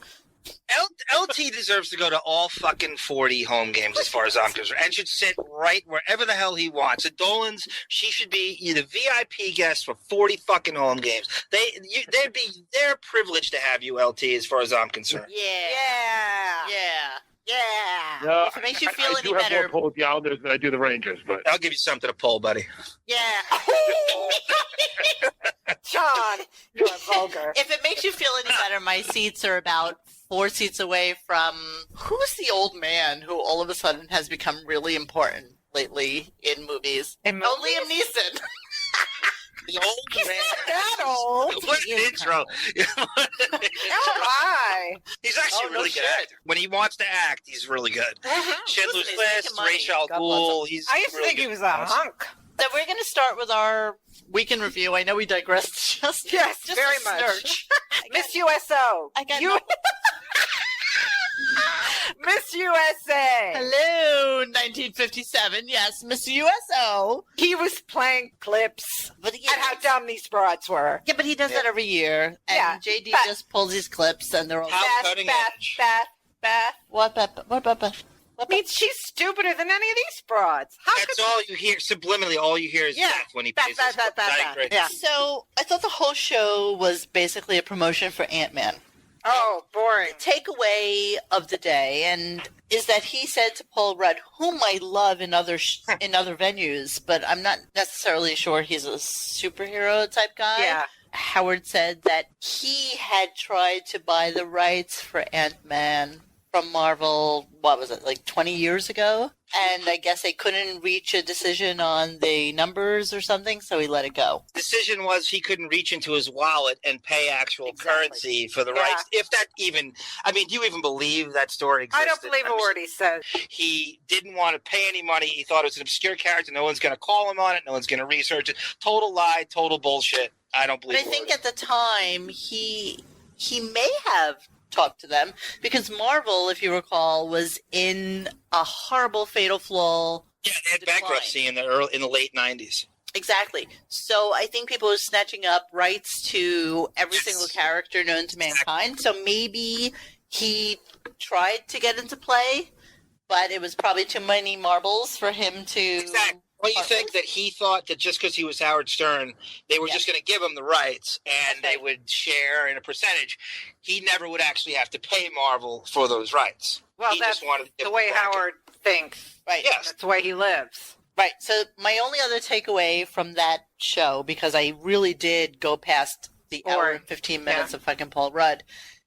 LT deserves to go to all fucking 40 home games as far as I'm concerned, and should sit right wherever the hell he wants. At Dolan's, she should be either VIP guest for 40 fucking home games. They'd be their privilege to have you, LT, as far as I'm concerned. Yeah. No, If it makes you feel I any do have better. more pull with the Islanders than I do the Rangers, but I'll give you something to pull, buddy. Yeah. John, you're vulgar. If it makes you feel any better, my seats are about 4 seats away from who's the old man who all of a sudden has become really important lately in movies? Oh, Liam Neeson. The old man. That old. What an intro. Why? He's actually a really good actor. When he wants to act, he's really good. Schindler's Listen, he's List, making money. Rachel God Gould. bless him. I used to think he was a hunk. So we're going to start with our weekend review. I know we digressed just very a much. snurch. Miss USO. I got You- Miss USA. Hello, 1957. Yes, Miss USO. He was playing clips But and how dumb these broads were. Yeah, but he does that every year. And Yeah, JD but- just pulls these clips and they're all Beth. What Beth? I mean, she's stupider than any of these broads. How That's all you hear. Subliminally, all you hear is Yeah. Beth when he Beth, plays Beth, his Beth, Beth, I Beth. agree. Yeah. So I thought the whole show was basically a promotion for Ant-Man. Oh, boring. Takeaway of the day and is that he said to Paul Rudd, whom I love in other venues, but I'm not necessarily sure he's a superhero type guy. Yeah. Howard said that he had tried to buy the rights for Ant-Man from Marvel, what was it, like 20 years ago? And I guess they couldn't reach a decision on the numbers or something, so he let it go. Decision was he couldn't reach into his wallet and pay actual currency for the rights. If that even, I mean, do you even believe that story existed? I don't believe a word he said. He didn't want to pay any money. He thought it was an obscure character. No one's going to call him on it. No one's going to research it. Total lie, total bullshit. I don't believe But I think at the time, he may have talked to them because Marvel, if you recall, was in a horrible fatal flaw. Yeah, they had bankruptcy in the late 90s. Exactly. So I think people are snatching up rights to every single character known to mankind. So maybe he tried to get into play, but it was probably too many marbles for him to... Exactly. Well, you think that he thought that just because he was Howard Stern, they were just going to give him the rights and they would share in a percentage. He never would actually have to pay Marvel for those rights. Well, he that's just wanted to give the way them back. Howard thinks. Right. Yes. That's the way he lives. Right. So my only other takeaway from that show, because I really did go past the hour and 15 minutes of fucking Paul Rudd.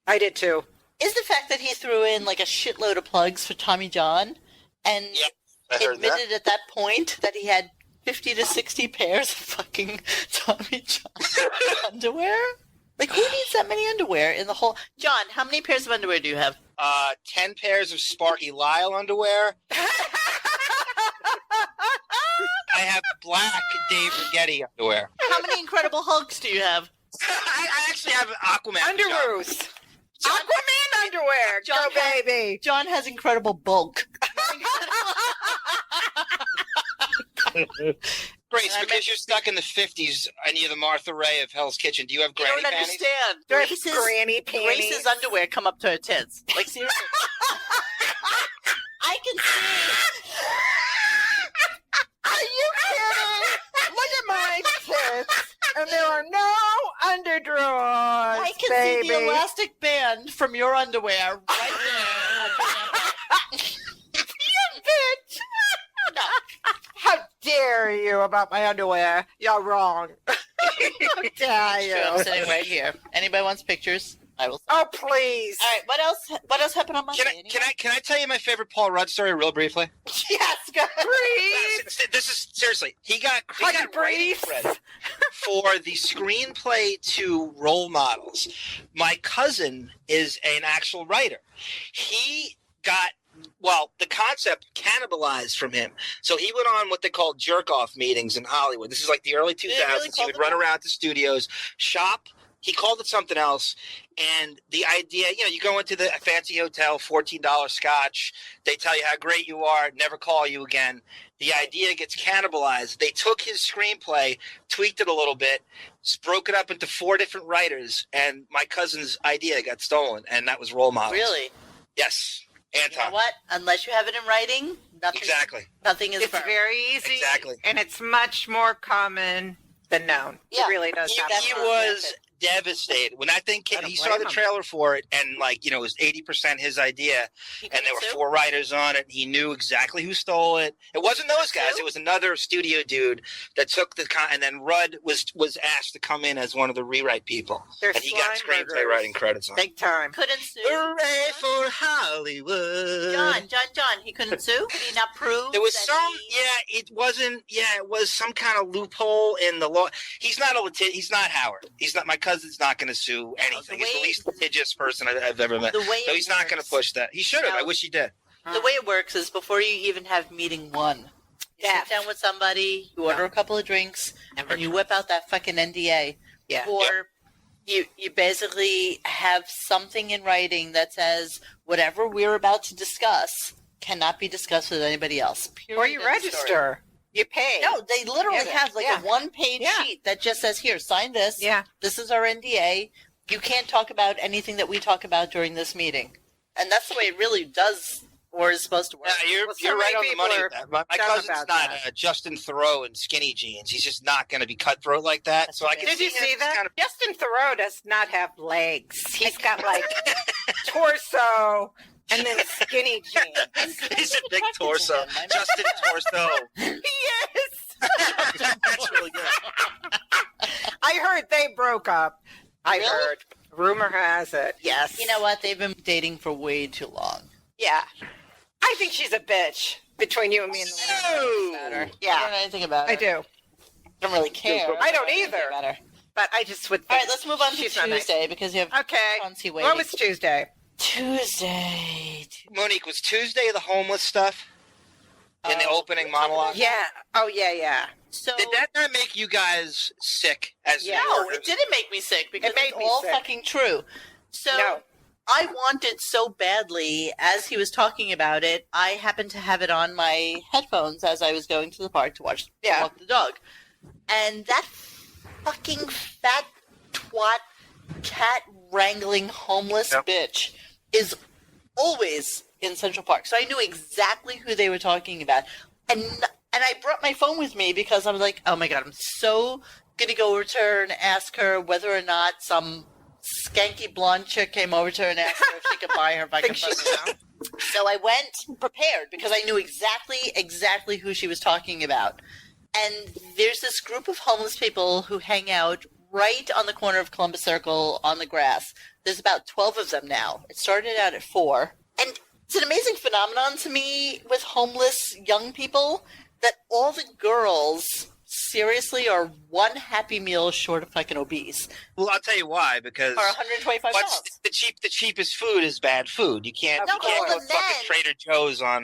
I did too. Is the fact that he threw in like a shitload of plugs for Tommy John and admitted at that point that he had 50 to 60 pairs of fucking Tommy John underwear? Like, who needs that many underwear in the whole... John, how many pairs of underwear do you have? 10 pairs of Sparky Lyle underwear. I have black Dave Rigetti underwear. How many Incredible Hulks do you have? I actually have Aquaman. Underoos. Aquaman underwear. John, Go, baby. John has incredible bulk. Grace, because you're stuck in the 50s and you're the Martha Ray of Hell's Kitchen, do you have granny You don't panties? understand. Granny panties. Grace's underwear come up to her tits. Like, seriously. I can see. Are you kidding? Look at my tits. And there are no underdrawers, I can baby. see the elastic band from your underwear right there. You bitch. No. How dare you about my underwear? You're wrong. How dare you? Sure, I'm sitting right here. Anybody wants pictures? I will. Oh, please. All right. What else? What else happened on Monday? Can I tell you my favorite Paul Rudd story real briefly? Yes, go breathe. This is seriously. He got writing credit for the screenplay to Role Models. My cousin is an actual writer. He got the concept cannibalized from him. So he went on what they call jerk-off meetings in Hollywood. This is like the early 2000s. Really he would run around to studios, shop. He called it something else. And the idea, you go into the fancy hotel, $14 scotch. They tell you how great you are, never call you again. The idea gets cannibalized. They took his screenplay, tweaked it a little bit, broke it up into 4 different writers, and my cousin's idea got stolen, and that was Role Models. Really? Yes. Anton. You know what? Unless you have it in writing, nothing. Exactly. Nothing is. It's firm. very easy. Exactly. And it's much more common than known. Yeah. It really does happen. He was devastated when that thing came. He saw the trailer for it, and it was 80% his idea, and there were 4 writers on it. He knew exactly who stole it. It wasn't those guys. It was another studio dude that took and then Rudd was asked to come in as one of the rewrite people, They're and he got slime screenplay burgers. writing credits on it. Big time. Couldn't sue. Hooray for Hollywood! John. He couldn't sue. Could he not prove? There was that some. It wasn't. It was some kind of loophole in the law. He's not He's not Howard. He's not. My cousin's not going to sue anything. He's the least litigious person I've ever met. The way so he's not going to push that. He should have. I wish he did. The way it works is before you even have meeting one, you sit down with somebody, you order a couple of drinks, and you whip out that fucking NDA. Yeah. Or you basically have something in writing that says whatever we're about to discuss cannot be discussed with anybody else. Period. Or you register. You pay. No, they literally have a one-page sheet that just says, here, sign this. Yeah. This is our NDA. You can't talk about anything that we talk about during this meeting. And that's the way it really does or is supposed to work. Yeah, you're right on the money with that. My cousin's not Justin Thoreau in skinny jeans. He's just not going to be cutthroat like that. So I can Did you see that? Kind of... Justin Thoreau does not have legs. He's got torso and then skinny jeans. He's a big torso. Justin Torso. Yes. That's really good. I heard they broke up. I heard. Rumor has it. Yes. You know what? They've been dating for way too long. Yeah. I think she's a bitch between you and me and the Matter. Yeah. I don't know anything about her. I do. I don't really care. I don't either. But I just would think. All right, let's move on to she's not Tuesday because you have Chaunce waiting. What was Tuesday? Tuesday. Monique, was Tuesday the homeless stuff in the opening monologue? Yeah. Oh, yeah. So did that not make you guys sick? As no, it didn't make me sick because it's all fucking true. So I wanted so badly, as he was talking about it, I happened to have it on my headphones as I was going to the park to walk the dog. And that fucking fat twat cat wrangling homeless bitch is always in Central Park. So I knew exactly who they were talking about. And I brought my phone with me because I was like, oh my God, I'm so going to go over to her and ask her whether or not some skanky blonde chick came over to her and asked her if she could buy her fucking phone. So I went prepared because I knew exactly who she was talking about. And there's this group of homeless people who hang out right on the corner of Columbus Circle on the grass. There's about 12 of them now. It started out at 4. And it's an amazing phenomenon to me with homeless young people that all the girls seriously are one Happy Meal short of fucking obese. Well, I'll tell you why. Because Or 125 pounds. the cheapest food is bad food. You can't No, you but can't all go the fucking men- Trader Joe's on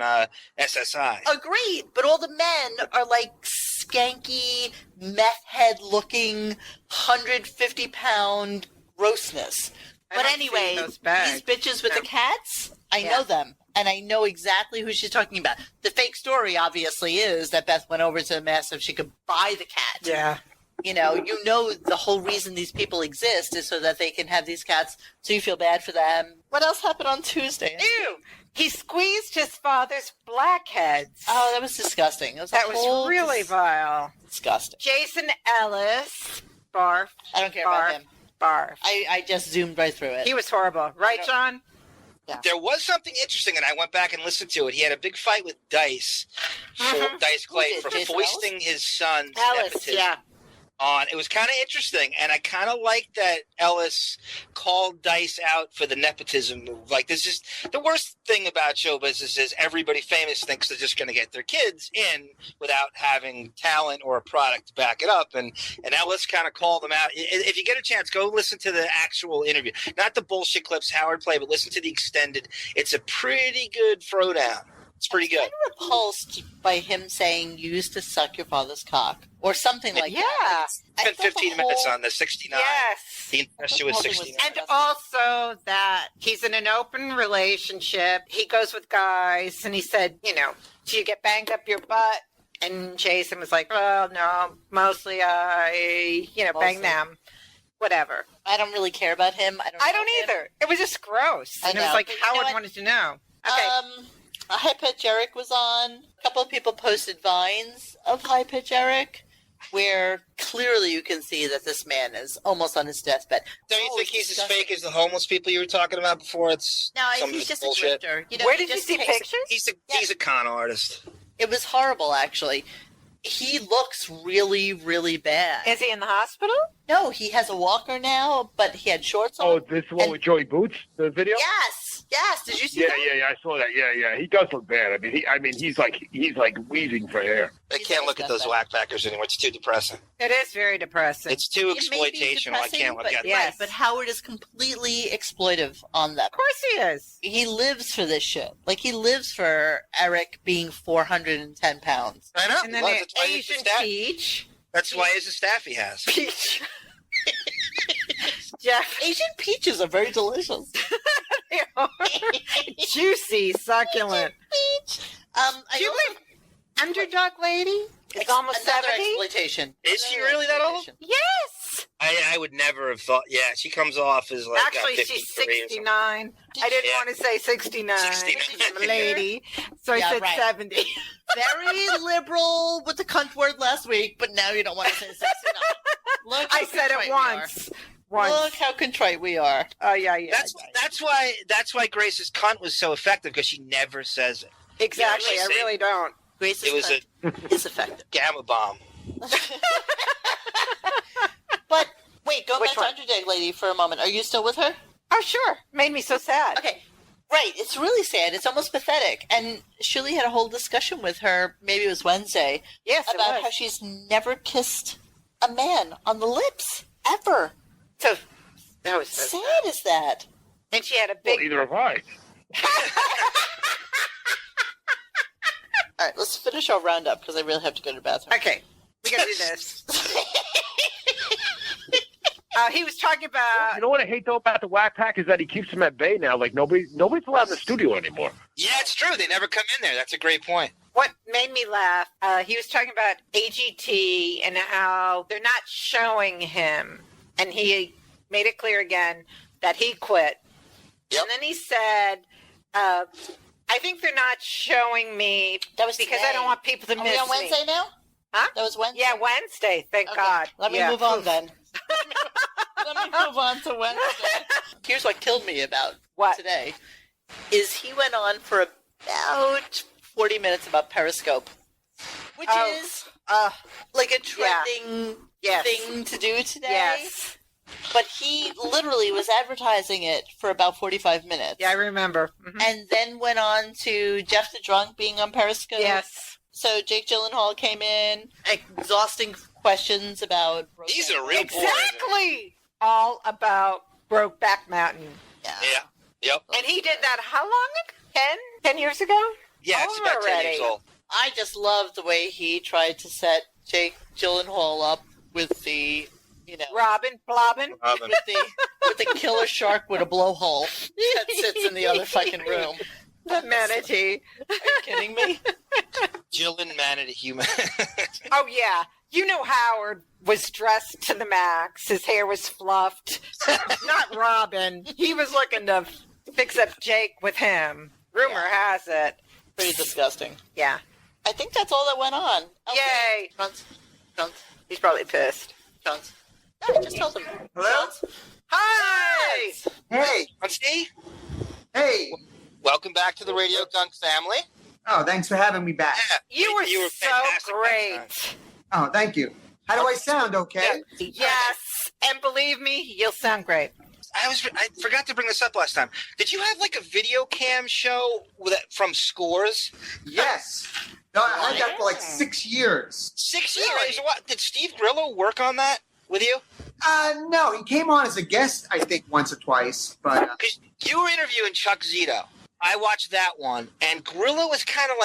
SSI. Agreed, but all the men are like skanky, meth head looking, 150-pound grossness. I But don't anyway, see those bags. these bitches with the cats, I Yeah. know them. And I know exactly who she's talking about. The fake story, obviously, is that Beth went over to the mess so she could buy the cat. Yeah. You know the whole reason these people exist is so that they can have these cats, so you feel bad for them. What else happened on Tuesday? Ew! He squeezed his father's blackheads. Oh, that was disgusting. That was really vile. Disgusting. Jason Ellis, barf. I don't care about him. Barf. I just zoomed right through it. He was horrible. Right, John? Yeah. There was something interesting, and I went back and listened to it. He had a big fight with Dice, Dice Clay, Who's it, for Jason foisting his son's Ellis, nepotism yeah. on. It was kind of interesting, and I kind of like that Ellis called Dice out for the nepotism move. Like, this is the worst thing about show business is everybody famous thinks they're just going to get their kids in without having talent or a product to back it up. And Ellis kind of called them out. If you get a chance, go listen to the actual interview, not the bullshit clips Howard played, but listen to the extended. It's a pretty good throwdown. It's pretty good. I'm repulsed by him saying you used to suck your father's cock or something like that. Spent 15 minutes on the 69. Yes. The incestuous 69. And also that he's in an open relationship. He goes with guys, and he said, do you get banged up your butt? And Jason was like, well, no, mostly I, bang them. Whatever. I don't really care about him. I don't either. It was just gross. I And it was know. like But you know Howard what? wanted to know. Okay. High Pitch Eric was on. A couple of people posted vines of High Pitch Eric, where clearly you can see that this man is almost on his deathbed. Don't you think he's as fake as the homeless people you were talking about before? It's No, some of he's it's just bullshit. a grifter. Where he did you just see takes- pictures? He's a con artist. It was horrible, actually. He looks really, really bad. Is he in the hospital? No, he has a walker now, but he had shorts on. Oh, this is the one with Joey Boots, the video? Yes. Did you see Yeah, that? I saw that. Yeah. He does look bad. I mean, he's like wheezing for air. I can't look at those whackpackers anymore. It's too depressing. It is very depressing. It's too It may be exploitational. I depressing, can't look but, at right, it. but Howard is completely exploitive on that. Of course he is. He lives for this shit. Like, he lives for Eric being 410 pounds. I know. And then Well, the that's why he's Asian the staff. peach. That's why he's the staff he has. Peach. Jeff. Asian peaches are very delicious. They are juicy, succulent. Peach. Do you believe Underdog Lady is almost Another 70? exploitation. Is she really that old? Yes. I would never have thought. Yeah, she comes off as like Actually, 53 she's or something. 69. I didn't want to say 69. 69. Lady. So I Yeah, said right. 70. Very liberal with the cunt word last week, but now you don't want to say 69. Look how I said contrite it we once. are. Look how contrite we are. Oh, yeah. That's why Grace's cunt was so effective, because she never says it. Exactly. You know, I she really don't. Grace's It was cunt is effective. Gamma bomb. But wait, go Which back one? to Underdog Lady for a moment. Are you still with her? Oh, sure. Made me so sad. Okay. Right. It's really sad. It's almost pathetic. And Shirley had a whole discussion with her, maybe it was Wednesday, Yes, it about was. how she's never kissed a man on the lips, ever. So that was Sad is that? And she had a Well, big. either have I. All right, let's finish our roundup because I really have to go to the bathroom. Okay, we gotta do this. He was talking about. You know what I hate though about the Whack Pack is that he keeps them at bay now. Like nobody's allowed in the studio anymore. Yeah, it's true. They never come in there. That's a great point. What made me laugh, he was talking about AGT and how they're not showing him. And he made it clear again that he quit. Yep. And then he said, I think they're not showing me That was because today. I don't want people to Are miss we on Wednesday me. now? Huh? That was Wednesday? Yeah, Wednesday, thank Okay, God. Let me Yeah. move on then. Let me move on to Wednesday. Here's what killed me about What? today is he went on for about 40 minutes about Periscope, which Oh, is like a trending Yes. thing to do today. Yes. But he literally was advertising it for about 45 minutes. Yeah, I remember. Mhm. And then went on to Jeff the Drunk being on Periscope. Yes. So Jake Gyllenhaal came in, exhausting questions about... He's a real Exactly! All about Brokeback Mountain. Yeah. Yep. And he did that how long ago? 10 years ago? Yeah, it's about 10 years old. I just love the way he tried to set Jake Gyllenhaal up with the, Robin. With the killer shark with a blowhole that sits in the other fucking room. The manatee. Are you kidding me? Jillian Manatee human. Oh, yeah. Howard was dressed to the max. His hair was fluffed. Not Robin. He was looking to fix up Jake with him. Rumor has it. Pretty disgusting. Yeah. I think that's all that went on. Okay. Yay. Chaunce. He's probably pissed. Chaunce. No, just tell them. Hello? Hi! Hey. Chaunce? Hey. Welcome back to the RadioGunk family. Oh, thanks for having me back. You were so great. Oh, thank you. How do I sound, okay? Yes. And believe me, you'll sound great. I forgot to bring this up last time. Did you have like a video cam show from Scores? Yes. No, I had that for like 6 years. 6 years? What? Did Steve Grillo work on that with you? No, he came on as a guest, I think, once or twice. But because you were interviewing Chuck Zito. I watched that one, and Grillo was kind of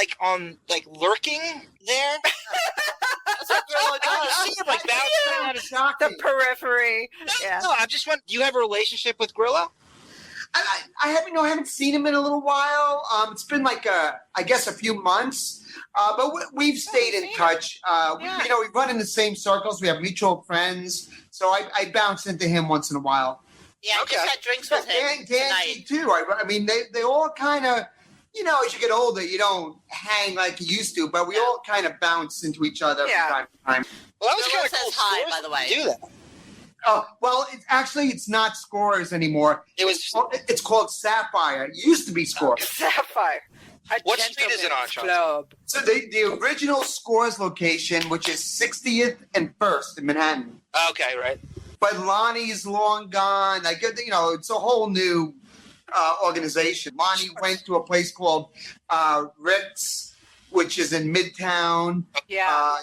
lurking there. That's what Grillo does. You see him bouncing around the periphery. Yeah. No, I just want. Do you have a relationship with Grillo? I haven't seen him in a little while. It's been I guess a few months. But we've stayed in touch. We run in the same circles. We have mutual friends. So I bounce into him once in a while. Yeah, I just had drinks with him Dancy too. I mean, they all kind of, as you get older, you don't hang like you used to, but we all kind of bounce into each other from time to time. Well, that was kind of cool. Hi, by the way. Do that. Oh, well, it's not Scores anymore. It's called Sapphire. It used to be Scores. Sapphire. What street is it on, Chaunce? So the original Scores location, which is 60th and 1st in Manhattan. Okay, right. But Lonnie's long gone. It's a whole new organization. Lonnie went to a place called Rick's, which is in Midtown. Yeah.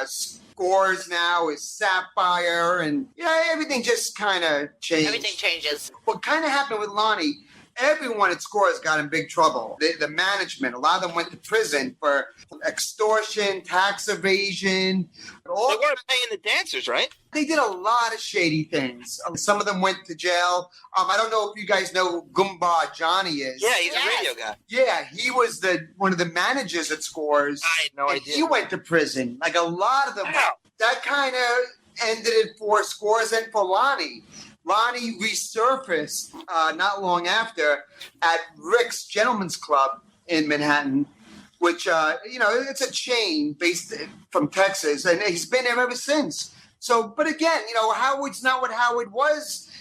Scores now is Sapphire, and everything just kind of changed. Everything changes. What kind of happened with Lonnie? Everyone at Scores got in big trouble. The management, a lot of them went to prison for extortion, tax evasion. They weren't paying the dancers, right? They did a lot of shady things. Some of them went to jail. I don't know if you guys know who Goomba Johnny is. Yeah, he's a radio guy. Yeah, he was one of the managers at Scores. I had no idea. He went to prison. Like a lot of them. Wow. That kind of ended it for Scores and for Lonnie. Lonnie resurfaced not long after at Rick's Gentlemen's Club in Manhattan, which, it's a chain based from Texas, and he's been there ever since. So, but again, Howard's not what Howard was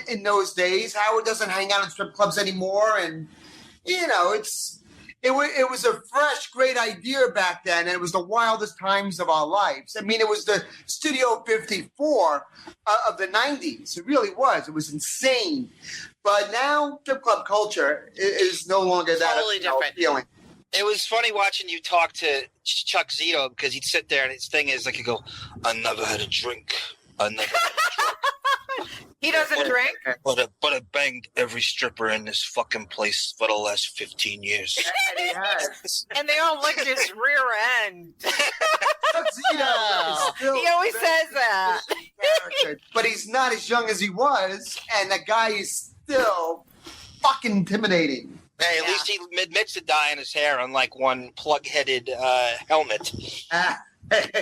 in those days. Howard doesn't hang out in strip clubs anymore, and, it was a fresh, great idea back then, and it was the wildest times of our lives. I mean, it was the Studio 54 of the 90s. It really was. It was insane. But now strip club culture is no longer that totally different feeling. It was funny watching you talk to Chuck Zito because he'd sit there and his thing is he'd go, I never had a drink. He doesn't drink? But I banged every stripper in this fucking place for the last 15 years. And he has. And they all licked his rear end. He always says that. But he's not as young as he was, and that guy is still fucking intimidating. Hey, at least he admits to dyeing his hair, unlike one plug-headed helmet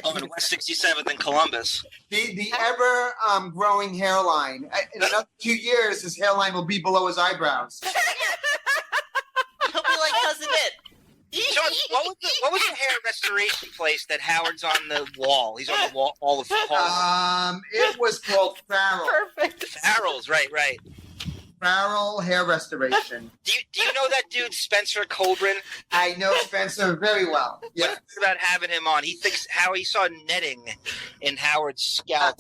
on West 67th in Columbus. The ever growing hairline. In another 2 years, his hairline will be below his eyebrows. He'll be like Cousin It. What was the hair restoration place that Howard's on the wall? He's on the wall all the time. It was called Farrell. Perfect. Farrell's, right. Farrell Hair Restoration. Do you know that dude, Spencer Cobran? I know Spencer very well. Yeah. What's about having him on? He thinks how he saw netting in Howard's scalp.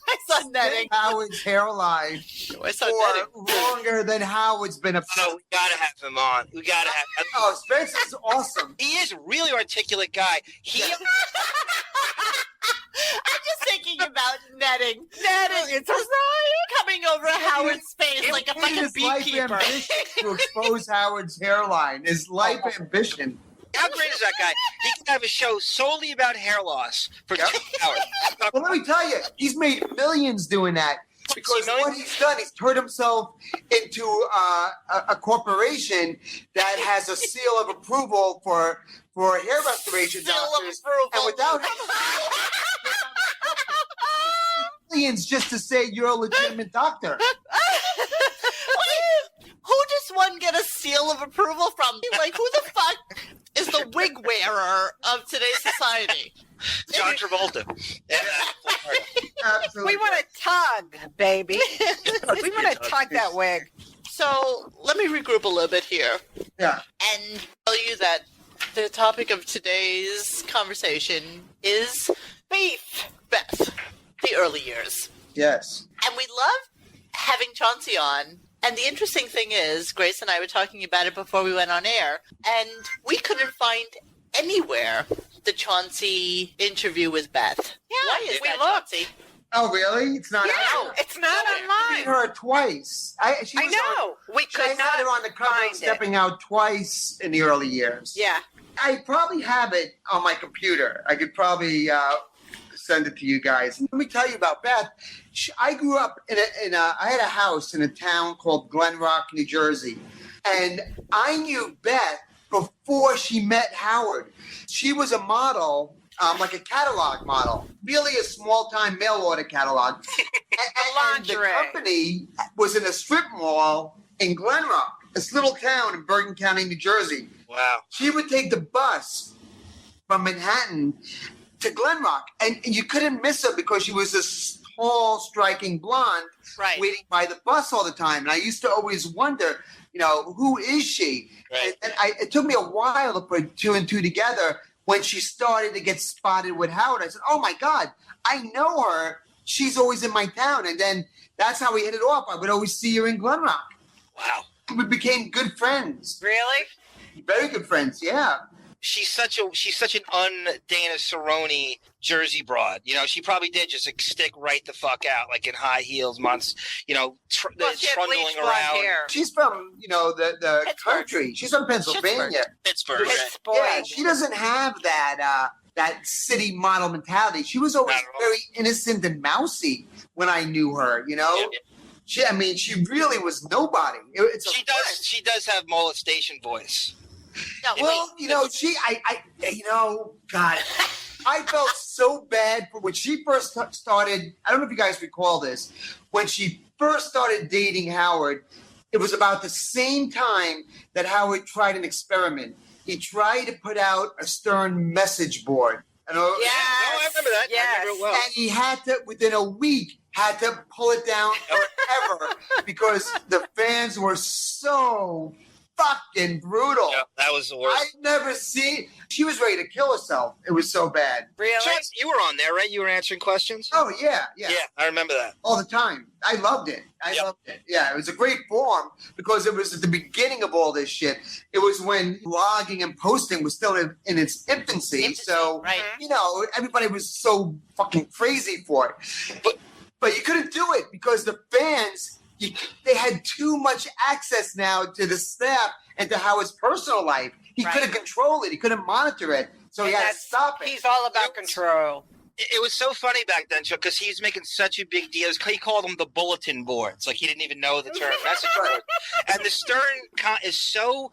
I on netting. Howard's hairline for longer than Howard's been a. No, we gotta have him on. We gotta have. Oh, Spencer's awesome. He is a really articulate guy. I'm just thinking about netting. It's coming over Howard's face like a fucking His life beekeeper. ambition to expose Howard's hairline. His life ambition. How great is that guy? He can have a show solely about hair loss for 2 hours. Well, let me tell you, he's made millions doing that. Because what he's done, he's turned himself into a corporation that has a seal of approval for hair restoration doctors. And without millions just to say you're a legitimate doctor. Who does one get a seal of approval from? Like, who the fuck is the wig wearer of today's society? John Travolta. We want to tug, baby. We want to tug that wig. So let me regroup a little bit here. Yeah. And tell you that the topic of today's conversation is beef. Beth, the early years. Yes. And we love having Chaunce on. And the interesting thing is, Grace and I were talking about it before we went on air, and we couldn't find anywhere the Chaunce interview with Beth. Yeah, why is that, Chaunce? Oh, really? It's not No, it's not I've online. seen her twice. I know. We I could had not her on the cover find of it. Stepping Out twice in the early years. Yeah. I probably have it on my computer. I could probably send it to you guys. Let me tell you about Beth. I grew up I had a house in a town called Glen Rock, New Jersey. And I knew Beth before she met Howard. She was a model, like a catalog model, really a small-time mail order catalog. and the company was in a strip mall in Glen Rock, this little town in Bergen County, New Jersey. Wow. She would take the bus from Manhattan to Glen Rock, and you couldn't miss her because she was this tall, striking blonde waiting by the bus all the time. And I used to always wonder, who is she? Right. And it took me a while to put two and two together when she started to get spotted with Howard. I said, oh, my God, I know her. She's always in my town. And then that's how we hit it off. I would always see her in Glen Rock. Wow. We became good friends. Really? Very good friends, yeah. She's such an un-Dana Cerrone Jersey broad. She probably did just stick right the fuck out, like in high heels, trundling around. She's from, the country. She's from Pennsylvania. Pittsburgh. Yeah, she doesn't have that city model mentality. She was always very innocent and mousy when I knew her, Yeah. She really was nobody. She does have molestation voice. No, God, I felt so bad for when she first started. I don't know if you guys recall this. When she first started dating Howard, it was about the same time that Howard tried an experiment. He tried to put out a Stern message board. I remember that. Yes. I remember it well. And he had to, within a week, pull it down forever because the fans were so fucking brutal. Yeah, that was the worst. I've never seen. She was ready to kill herself. It was so bad. Really? Chaunce, you were on there, right? You were answering questions? Oh, yeah. Yeah, I remember that. All the time. I loved it. I loved it. Yeah, it was a great forum because it was at the beginning of all this shit. It was when blogging and posting was still in its infancy. So, everybody was so fucking crazy for it. But you couldn't do it because the fans, they had too much access now to the staff and to Howard's personal life. He couldn't control it. He couldn't monitor it. So he had to stop it. He's all about control. It was so funny back then, Chuck, because he was making such a big deal. He called them the bulletin boards. Like, he didn't even know the term message board. And the Stern is so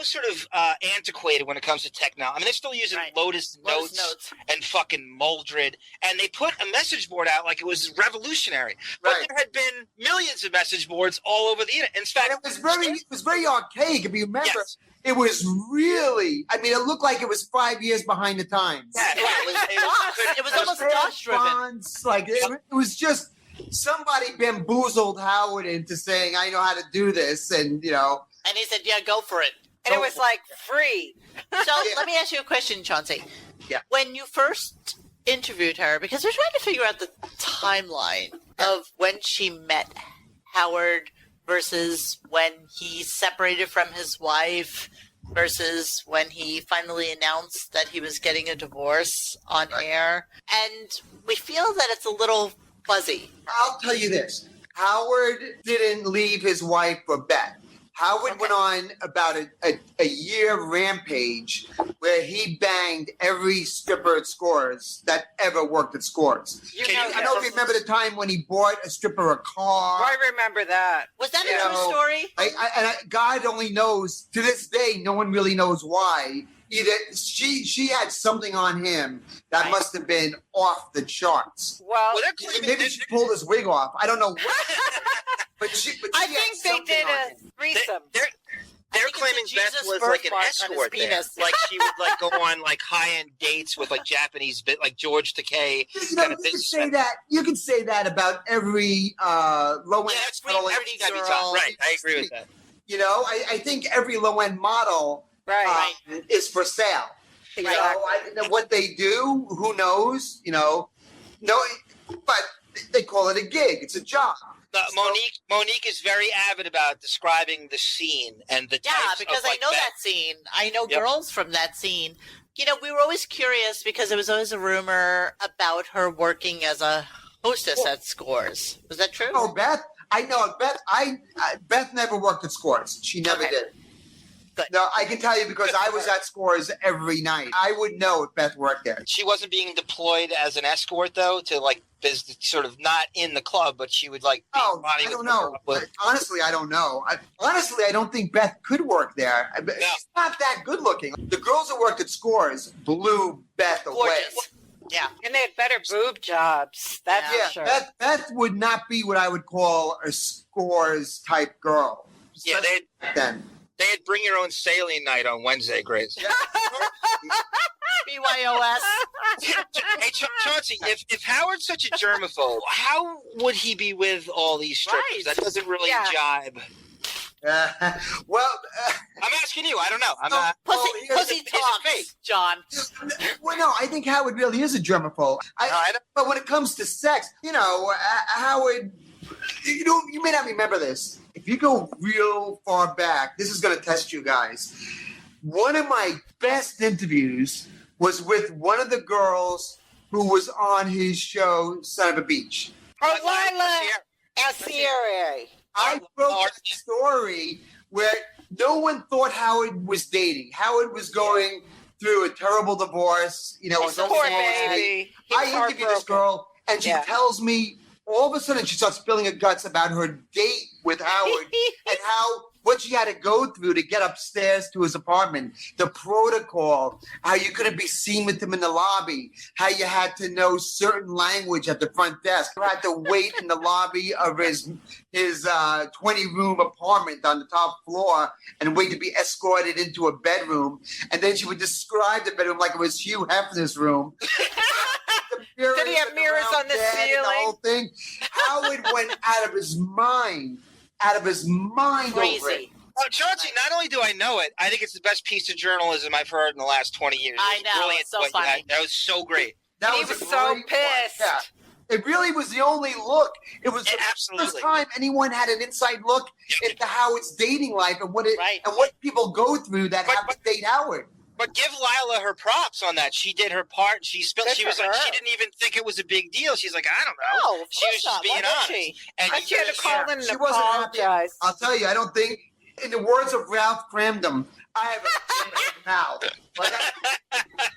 sort of antiquated when it comes to technology. I mean, they're still using Lotus Notes and fucking Muldred, and they put a message board out like it was revolutionary. But there had been millions of message boards all over the internet. In fact, it was very archaic. If you remember, it was really. I mean, it looked like it was 5 years behind the times. Yeah, it was almost DOS-driven. Like it was just. Somebody bamboozled Howard into saying, I know how to do this, and And he said, yeah, go for it. And it was like free. So let me ask you a question, Chaunce. Yeah. When you first interviewed her because we're trying to figure out the timeline of when she met Howard versus when he separated from his wife versus when he finally announced that he was getting a divorce on air. And we feel that it's a little fuzzy. I'll tell you this. Howard didn't leave his wife for Beth. Howard went on about a year rampage where he banged every stripper at Scores that ever worked at Scores. I don't remember the time when he bought a stripper a car. I remember that. Was that a true story? God only knows, to this day, no one really knows why. Either she had something on him that must have been off the charts. Well, maybe she pulled his wig off. I don't know what. But I think they did a threesome. They're claiming Beth was like an escort there. Like she would like go on like high-end dates with like Japanese like George Takei kind of business. You could say that about every low-end model. Everything got to be top. Right, I agree with that. You know, I think every low-end model is for sale. Exactly. You know, what they do, who knows? You know, but they call it a gig. It's a job. Monique is very avid about describing the scene and the types because of, like, I know that scene. I know girls from that scene. You know, we were always curious because there was always a rumor about her working as a hostess at Scores. Was that true? Oh, Beth? I know Beth. Beth never worked at Scores. She never did. Good. No, I can tell you because I was at Scores every night. I would know if Beth worked there. She wasn't being deployed as an escort, though, to like sort of not in the club, but she would like be I don't know. Honestly, I don't know. I don't think Beth could work there. She's not that good looking. The girls who worked at Scores blew Beth away. Yeah. And they had better boob jobs. That's for sure. Beth would not be what I would call a Scores type girl. Yeah, they had bring your own saline night on Wednesday, Grace. BYOS. Hey, Chauncey, if Howard's such a germaphobe, how would he be with all these strippers? That doesn't really jibe. I'm asking you. I don't know. Pussy talks, John. Well, no, I think Howard really is a germaphobe. But when it comes to sex, you know, Howard, you may not remember this. If you go real far back, this is going to test you guys. One of my best interviews was with one of the girls who was on his show, Son of a Beach. Lila Sierra. I broke a story where no one thought Howard was dating. Howard was going through a terrible divorce. You know, poor baby. I interviewed this girl, and she tells me all of a sudden she starts spilling her guts about her date with Howard and what she had to go through to get upstairs to his apartment, the protocol, how you couldn't be seen with him in the lobby, how you had to know certain language at the front desk. You had to wait in the lobby of his 20-room apartment on the top floor and wait to be escorted into a bedroom. And then she would describe the bedroom like it was Hugh Hefner's room. Did he have mirrors on the ceiling? The whole thing. Howard went out of his mind. Crazy. Over it. Oh, Chauncey, not only do I know it, I think it's the best piece of journalism I've heard in the last 20 years. I know. It's so funny. That was so great. He was so pissed. Yeah. It really was the only look. It was the first time anyone had an inside look into Howard's dating life and what people go through that have to date Howard. But give Lila her props on that. She did her part. She was like, she didn't even think it was a big deal. She's like, I don't know. No, she was just being honest. And she had to call in and she wasn't happy. I'll tell you, I don't think, in the words of Ralph Cramden, I have a mouth. Like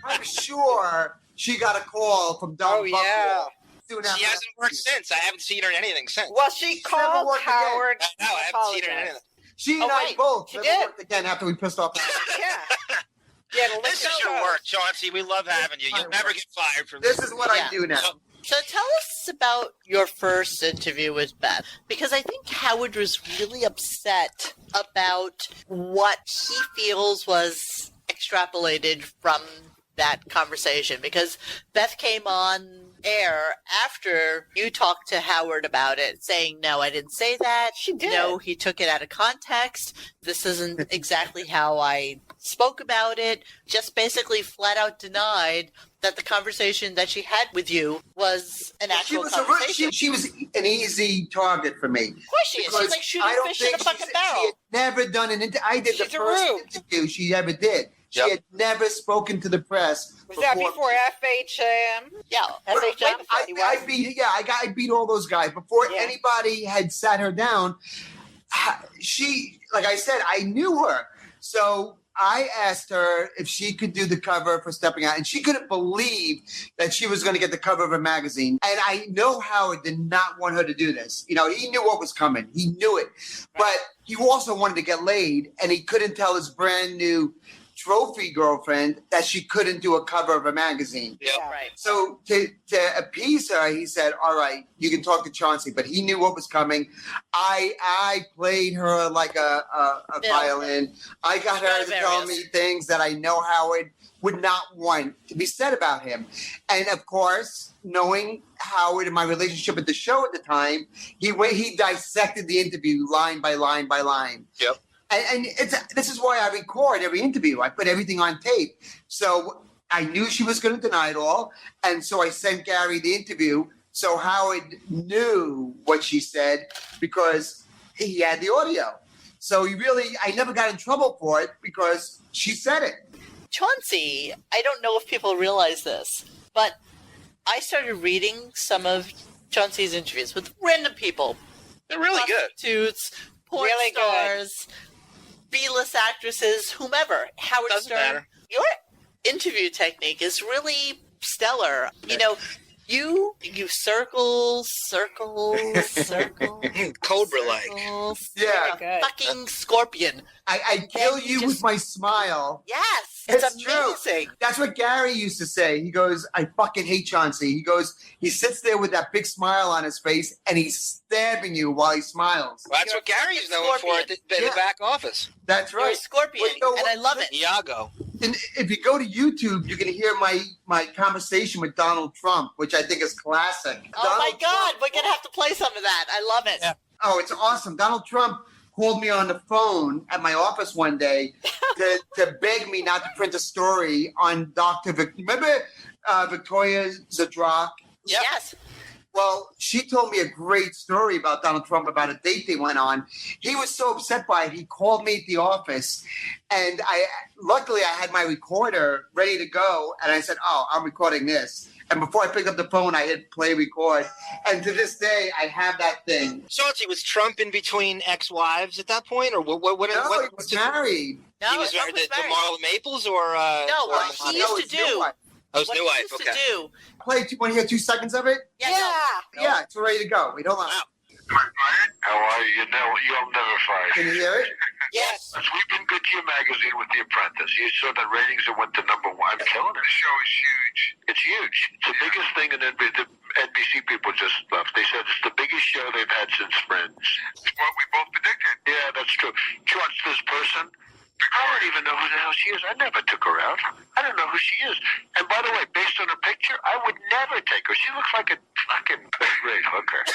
I'm sure she got a call from Don Buchwald. She hasn't worked since. I haven't seen her in anything since. Well, she called Howard. I haven't seen her in anything. She and I both worked again after we pissed off Howard. This is your work, Chauncey. We love having you. You'll never get fired from this. This is what I do now. So tell us about your first interview with Beth, because I think Howard was really upset about what he feels was extrapolated from that conversation, because Beth came on air after you talked to Howard about it, saying, no, I didn't say that. She did. No, he took it out of context. This isn't exactly how I spoke about it. Just basically flat out denied that the conversation that she had with you was an actual conversation. She was an easy target for me. Of course she is. She's like shooting fish in a fucking barrel. She had never done an interview. I did the first interview she ever did. She had never spoken to the press. Was that before FHM? Yeah, FHM. I beat all those guys before anybody had sat her down. She, like I said, I knew her, so I asked her if she could do the cover for Stepping Out, and she couldn't believe that she was going to get the cover of a magazine. And I know Howard did not want her to do this. You know, he knew what was coming. He knew it. But he also wanted to get laid, and he couldn't tell his brand new trophy girlfriend that she couldn't do a cover of a magazine. Yep. Right. So to appease her, he said, all right, you can talk to Chauncey, but he knew what was coming. I played her like a violin. I got her to tell me things that I know Howard would not want to be said about him. And of course, knowing Howard and my relationship at the show at the time, he dissected the interview line by line by line. Yep. And this is why I record every interview. I put everything on tape. So I knew she was going to deny it all. And so I sent Gary the interview. So Howard knew what she said because he had the audio. So I never got in trouble for it because she said it. Chauncey, I don't know if people realize this, but I started reading some of Chauncey's interviews with random people. They're really good. Prostitutes, porn stars, B-list actresses, whomever. Howard Stern. Matter. Your interview technique is really stellar. You know, you circles, Cobra-like. Yeah. Like a fucking scorpion. I kill you with my smile. Yes, it's amazing. True. That's what Gary used to say. He goes, I fucking hate Chauncey. He goes, he sits there with that big smile on his face, and he's stabbing you while he smiles. Well, that's what Gary's known for at the back office. That's right. You're a scorpion, and I love it. Iago. And if you go to YouTube, you can hear my conversation with Donald Trump, which I think is classic. Oh, my God. We're going to have to play some of that. I love it. Yeah. Oh, it's awesome. Donald Trump called me on the phone at my office one day to beg me not to print a story on Dr. Remember Victoria Zadrock? Yep. Yes. Well, she told me a great story about Donald Trump, about a date they went on. He was so upset by it, he called me at the office, and luckily I had my recorder ready to go, and I said, oh, I'm recording this. And before I picked up the phone, I hit play record. And to this day, I have that thing. Chauncey, was Trump in between ex-wives at that point? Or what he was married. No, he was married to Marla Maples? Or, no, what he used to do. Oh, his new wife, okay. Do. Want to hear 2 seconds of it? Yeah, it's ready to go. Wait, hold on. How are you? You'll never fire. Can you hear it? Yes. We've been good to your magazine with The Apprentice. You saw the ratings that went to #1. I'm killing it. The show is huge. It's huge. It's the biggest thing, and then the NBC people just left. They said it's the biggest show they've had since Friends. It's what we both predicted. Yeah, that's true. Chaunce, this person, I don't even know who the hell she is. I never took her out. I don't know who she is. And by the way, based on her picture, I would never take her. She looks like a fucking great hooker.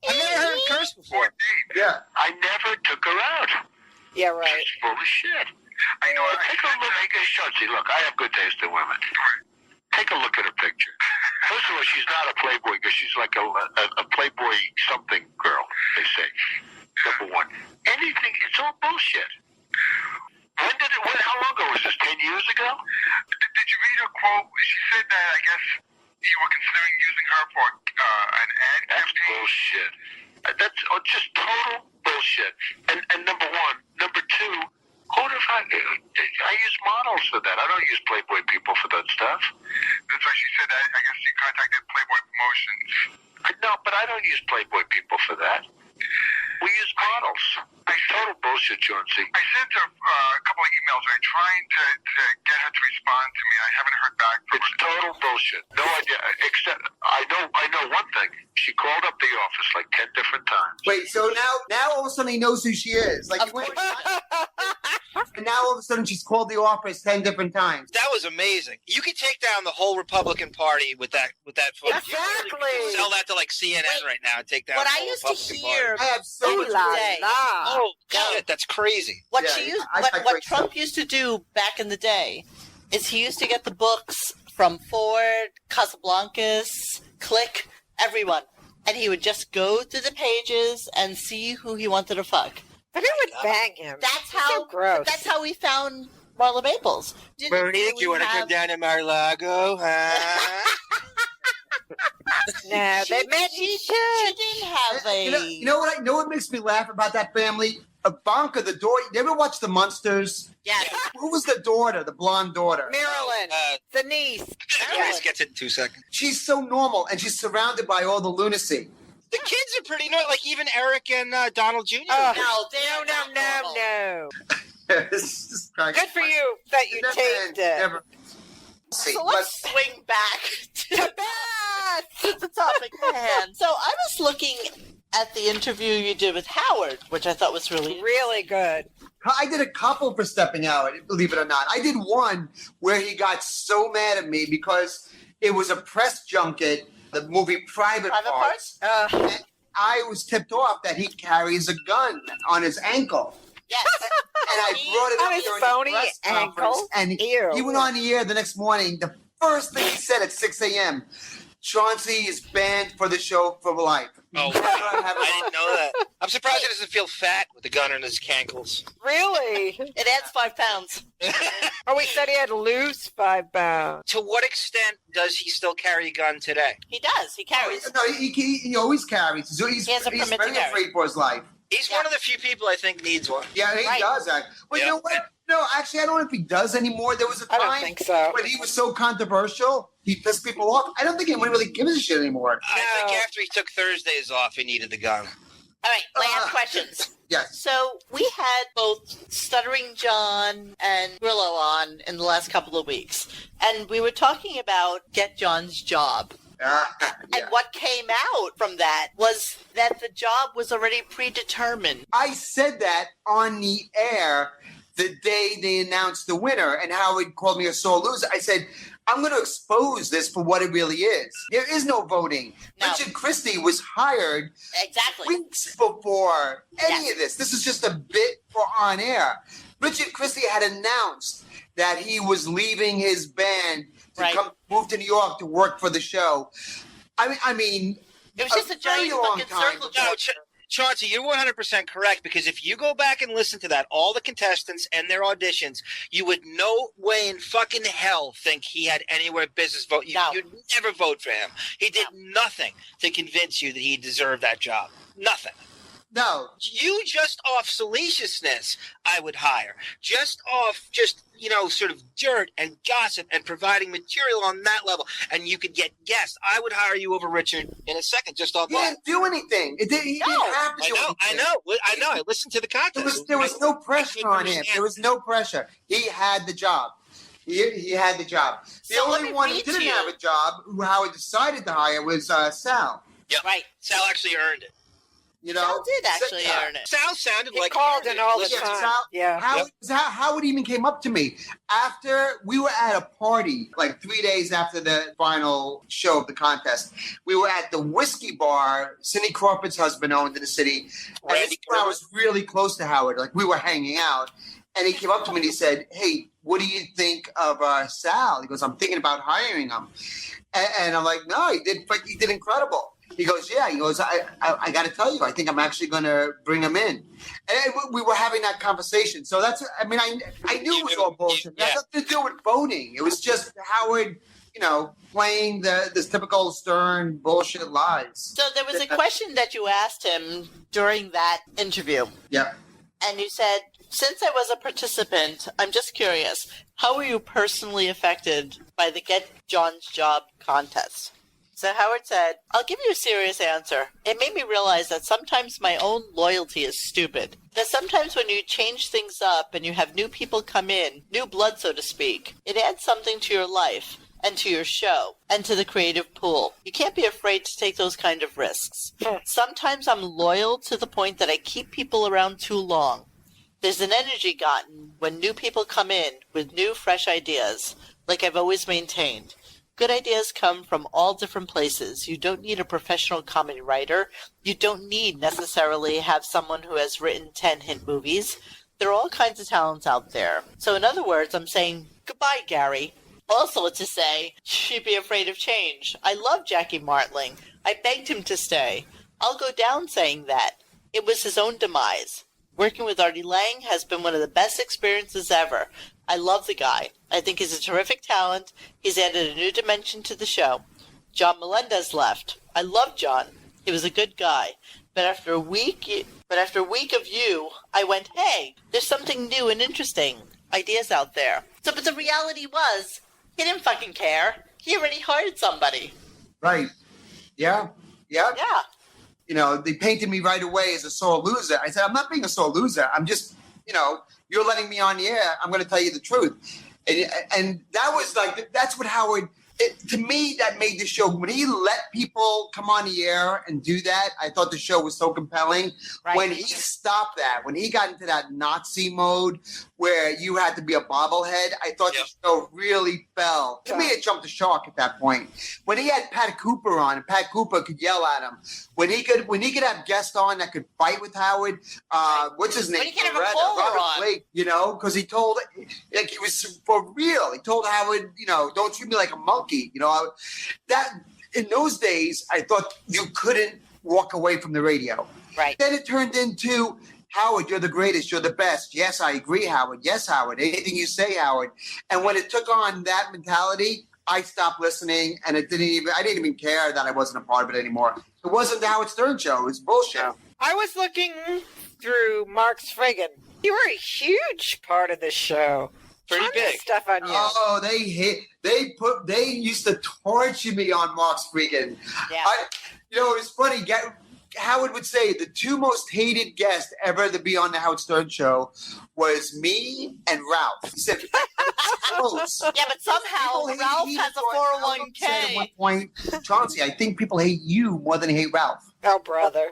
I've never heard her curse before. Yeah. I never took her out. Yeah, right. She's full of shit. I know. Take a look. Chauncey, look, I have good taste in women. Take a look at her picture. First of all, she's not a Playboy girl. She's like a Playboy something girl, they say. #1. Anything, it's all bullshit. How long ago was this? 10 years ago? Did you read her quote? She said that, I guess, you were considering using her for an ad campaign. That's bullshit. That's just total bullshit. And #1. #2, who the fuck? I use models for that. I don't use Playboy people for that stuff. That's why she said that. I guess she contacted Playboy Promotions. No, but I don't use Playboy people for that. We use models. Total bullshit, Chauncey. I sent her a couple of emails. I'm trying to get her to respond to me. I haven't heard back from her. It's total bullshit. No idea. Except I know one thing. She called up the office like 10 different times. Wait, so now all of a sudden he knows who she is. Like, and now all of a sudden she's called the office 10 different times. That was amazing. You could take down the whole Republican Party with that footage. Exactly. You could sell that to like CNN right now and take down What the I whole used to Republican hear Party. I have so much day. Oh shit, that's crazy. What Yeah, she used, I what agree. Trump used to do back in the day is he used to get the books from Ford, Casablancas, Click, everyone, and he would just go through the pages and see who he wanted to fuck. But who would bang him? That's He's how. so gross. That's how we found Marla Maples. Bernie, you want to come down to Mar-a-Lago? Huh? No, they meant She didn't have a. You know what makes me laugh about that family? Ivanka, the daughter. You ever watch The Munsters? Yes. Who was the daughter, the blonde daughter? Marilyn, the niece. Grace gets it in 2 seconds. She's so normal, and she's surrounded by all the lunacy. The kids are pretty normal, like even Eric and Donald Jr. No, they're No. It's just crazy. Good for you that you taped it. Never. So let's swing back to the topic at hand. So I was looking at the interview you did with Howard, which I thought was really good. I did a couple for stepping out, believe it or not. I did one where he got so mad at me because it was a press junket, the movie Private Parts. And I was tipped off that he carries a gun on his ankle. Yes. And I brought it On up his during phony the press ankle? conference, and he went on the air the next morning. The first thing he said at 6 a.m., Chauncey is banned for the show for life. Oh, I didn't know that. I'm surprised he doesn't feel fat with the gun on his cankles. Really? It adds 5 pounds. Oh, we said he had to lose 5 pounds. To what extent does he still carry a gun today? He does. He carries. No, he always carries. He's He has a permit to very carry. afraid for his life. He's one of the few people I think needs one. Yeah, he does. Well, you know what? No, actually, I don't know if he does anymore. There was a time I don't think so. when he was so controversial, he pissed people off. I don't think anyone really gives a shit anymore. I think after he took Thursdays off, he needed the gun. All right, last questions. Yes. So we had both Stuttering John and Grillo on in the last couple of weeks, and we were talking about Get John's Job. And what came out from that was that the job was already predetermined. I said that on the air the day they announced the winner, and Howard called me a sore loser. I said, I'm going to expose this for what it really is. There is no voting. No. Richard Christie was hired weeks before any of this. This is just a bit for on air. Richard Christie had announced that he was leaving his band to move to New York to work for the show. I mean, it was just a giant fucking circle jerk. Chauncey, you're 100% correct, because if you go back and listen to that, all the contestants and their auditions, you would no way in fucking hell think he had anywhere business vote. You'd never vote for him. He did nothing to convince you that he deserved that job. Nothing. No. You just off salaciousness, I would hire. Just off sort of dirt and gossip and providing material on that level, and you could get guests. I would hire you over Richard in a second, just off He didn't do anything. He didn't have to do anything. I know. I listened to the contest. There was no pressure on him. There was no pressure. He had the job. He had the job. The only one who didn't have a job, who Howard decided to hire, was Sal. Yep. Right. Sal actually earned it. You know, Sal did actually earn it. Sal sounded like called in all the time. Howard even came up to me after we were at a party, like 3 days after the final show of the contest. We were at the whiskey bar Cindy Crawford's husband owned in the city. And this is when I was really close to Howard. Like, we were hanging out. And he came up to me and he said, "Hey, what do you think of Sal?" He goes, "I'm thinking about hiring him." And I'm like, "No, he did incredible." He goes, "Yeah." He goes, I got to tell you, I think I'm actually going to bring him in. And we were having that conversation. So that's, I mean, I knew it was all bullshit. It had nothing to do with voting. It was just Howard, playing this typical Stern bullshit lies. So there was a question that you asked him during that interview. Yeah. And you said, since I was a participant, I'm just curious, how were you personally affected by the Get John's Job contest? So Howard said, I'll give you a serious answer. It made me realize that sometimes my own loyalty is stupid. That sometimes when you change things up and you have new people come in, new blood so to speak, it adds something to your life and to your show and to the creative pool. You can't be afraid to take those kind of risks. Sometimes I'm loyal to the point that I keep people around too long. There's an energy gotten when new people come in with new, fresh ideas, like I've always maintained. Good ideas come from all different places. You don't need a professional comedy writer. You don't need necessarily have someone who has written 10 hit movies. There are all kinds of talents out there. So in other words, I'm saying goodbye, Gary. Also to say, she'd be afraid of change. I love Jackie Martling. I begged him to stay. I'll go down saying that. It was his own demise. Working with Artie Lang has been one of the best experiences ever. I love the guy. I think he's a terrific talent. He's added a new dimension to the show. John Melendez left. I love John. He was a good guy. But after a week of you, I went, hey, there's something new and interesting. Ideas out there. So, but the reality was, he didn't fucking care. He already hired somebody. Right. Yeah. Yeah. Yeah. You know, they painted me right away as a sore loser. I said, I'm not being a sore loser. I'm just, you know, you're letting me on the air. I'm going to tell you the truth. And that was like, that's what Howard, to me, that made the show. When he let people come on the air and do that, I thought the show was so compelling. Right. When he stopped that, when he got into that Nazi mode where you had to be a bobblehead, I thought the show really fell. To me, it jumped the shark at that point. When he had Pat Cooper on, and Pat Cooper could yell at him, when he could have guests on that could fight with Howard, what's his name? When he could have a caller on. Blake, you know, because he told, like, he was for real. He told Howard, you know, don't treat me like a monkey. You know, that in those days, I thought you couldn't walk away from the radio. Right. Then it turned into, Howard, you're the greatest. You're the best. Yes, I agree, Howard. Yes, Howard. Anything you say, Howard. And when it took on that mentality, I stopped listening, and I didn't even care that I wasn't a part of it anymore. It wasn't the Howard Stern show. It was bullshit. I was looking through Mark's friggin'. You were a huge part of the show. Pretty big stuff on you. Oh, they used to torture me on Mark's friggin'. Yeah. You know, it was funny. Howard would say the two most hated guests ever to be on the Howard Stern show was me and Ralph. He said, close. Yeah, but somehow Ralph has a 401k. At one point, Chauncey, I think people hate you more than they hate Ralph. Oh, brother.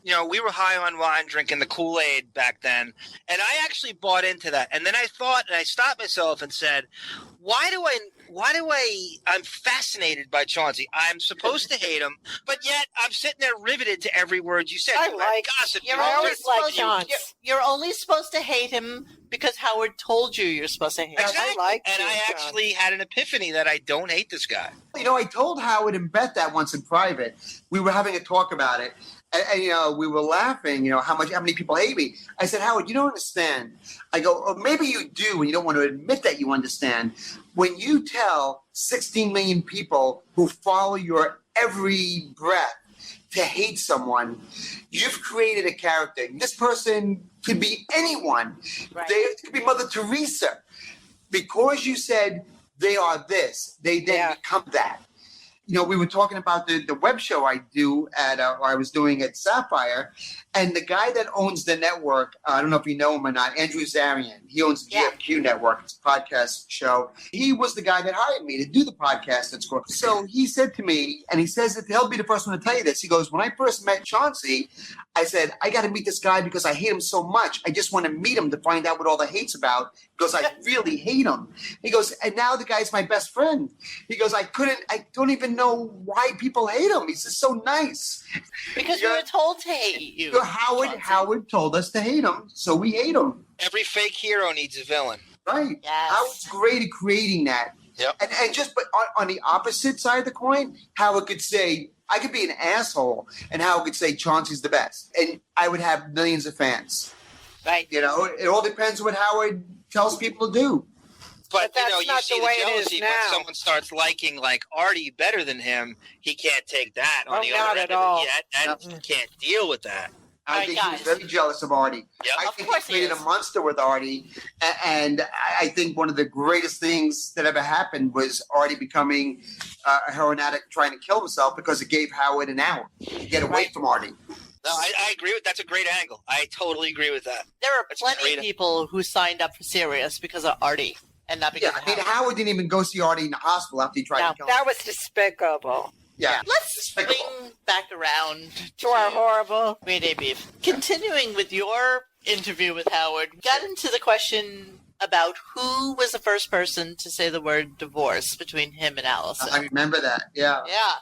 You know, we were high on wine, drinking the Kool-Aid back then, and I actually bought into that. And then I thought, and I stopped myself and said, I'm fascinated by Chauncey. I'm supposed to hate him, but yet I'm sitting there riveted to every word you said. I like gossip. You're only supposed to hate him because Howard told you're supposed to hate him. Exactly. I actually had an epiphany that I don't hate this guy. You know, I told Howard and Beth that once in private. We were having a talk about it. And you know, we were laughing, you know, how many people hate me. I said, Howard, you don't understand. I go, or maybe you do, and you don't want to admit that you understand. When you tell 16 million people who follow your every breath to hate someone, you've created a character. This person could be anyone. Right. They could be Mother Teresa. Because you said they are this, they then become that. You know, we were talking about the web show I do or I was doing at Sapphire, and the guy that owns the network, I don't know if you know him or not, Andrew Zarian. He owns the GFQ network. It's a podcast show. He was the guy that hired me to do the podcast at Score. So he said to me, and he says that he'll be the first one to tell you this. He goes, when I first met Chauncey, I said, I got to meet this guy because I hate him so much. I just want to meet him to find out what all the hate's about because I really hate him. He goes, and now the guy's my best friend. He goes, I don't even know why people hate him. He's just so nice. Because we were told to hate you. Howard told us to hate him, so we hate him. Every fake hero needs a villain. Right. Yes. Howard's great at creating that. Yep. And just but on the opposite side of the coin, Howard could say, I could be an asshole, and Howard could say Chauncey's the best. And I would have millions of fans. Right. You know, it all depends what Howard tells people to do. But that's you know, you not see the way the it is jealousy now. when someone starts liking like Artie better than him. He can't take that. On the not other at end all. of it yet, and he can't deal with that. I think he was very jealous of Artie. Yep. I think he created a monster with Artie, and I think one of the greatest things that ever happened was Artie becoming a heroin addict trying to kill himself because it gave Howard an out to get away from Artie. No, I agree with that's a great angle. I totally agree with that. There are plenty of people who signed up for Sirius because of Artie and not because of Howard. Howard didn't even go see Artie in the hospital after he tried to kill him. That was despicable. Yeah. Let's swing back around to our horrible Mayday Beef. Continuing with your interview with Howard, we got into the question about who was the first person to say the word divorce between him and Allison. I remember that. Yeah. Yeah.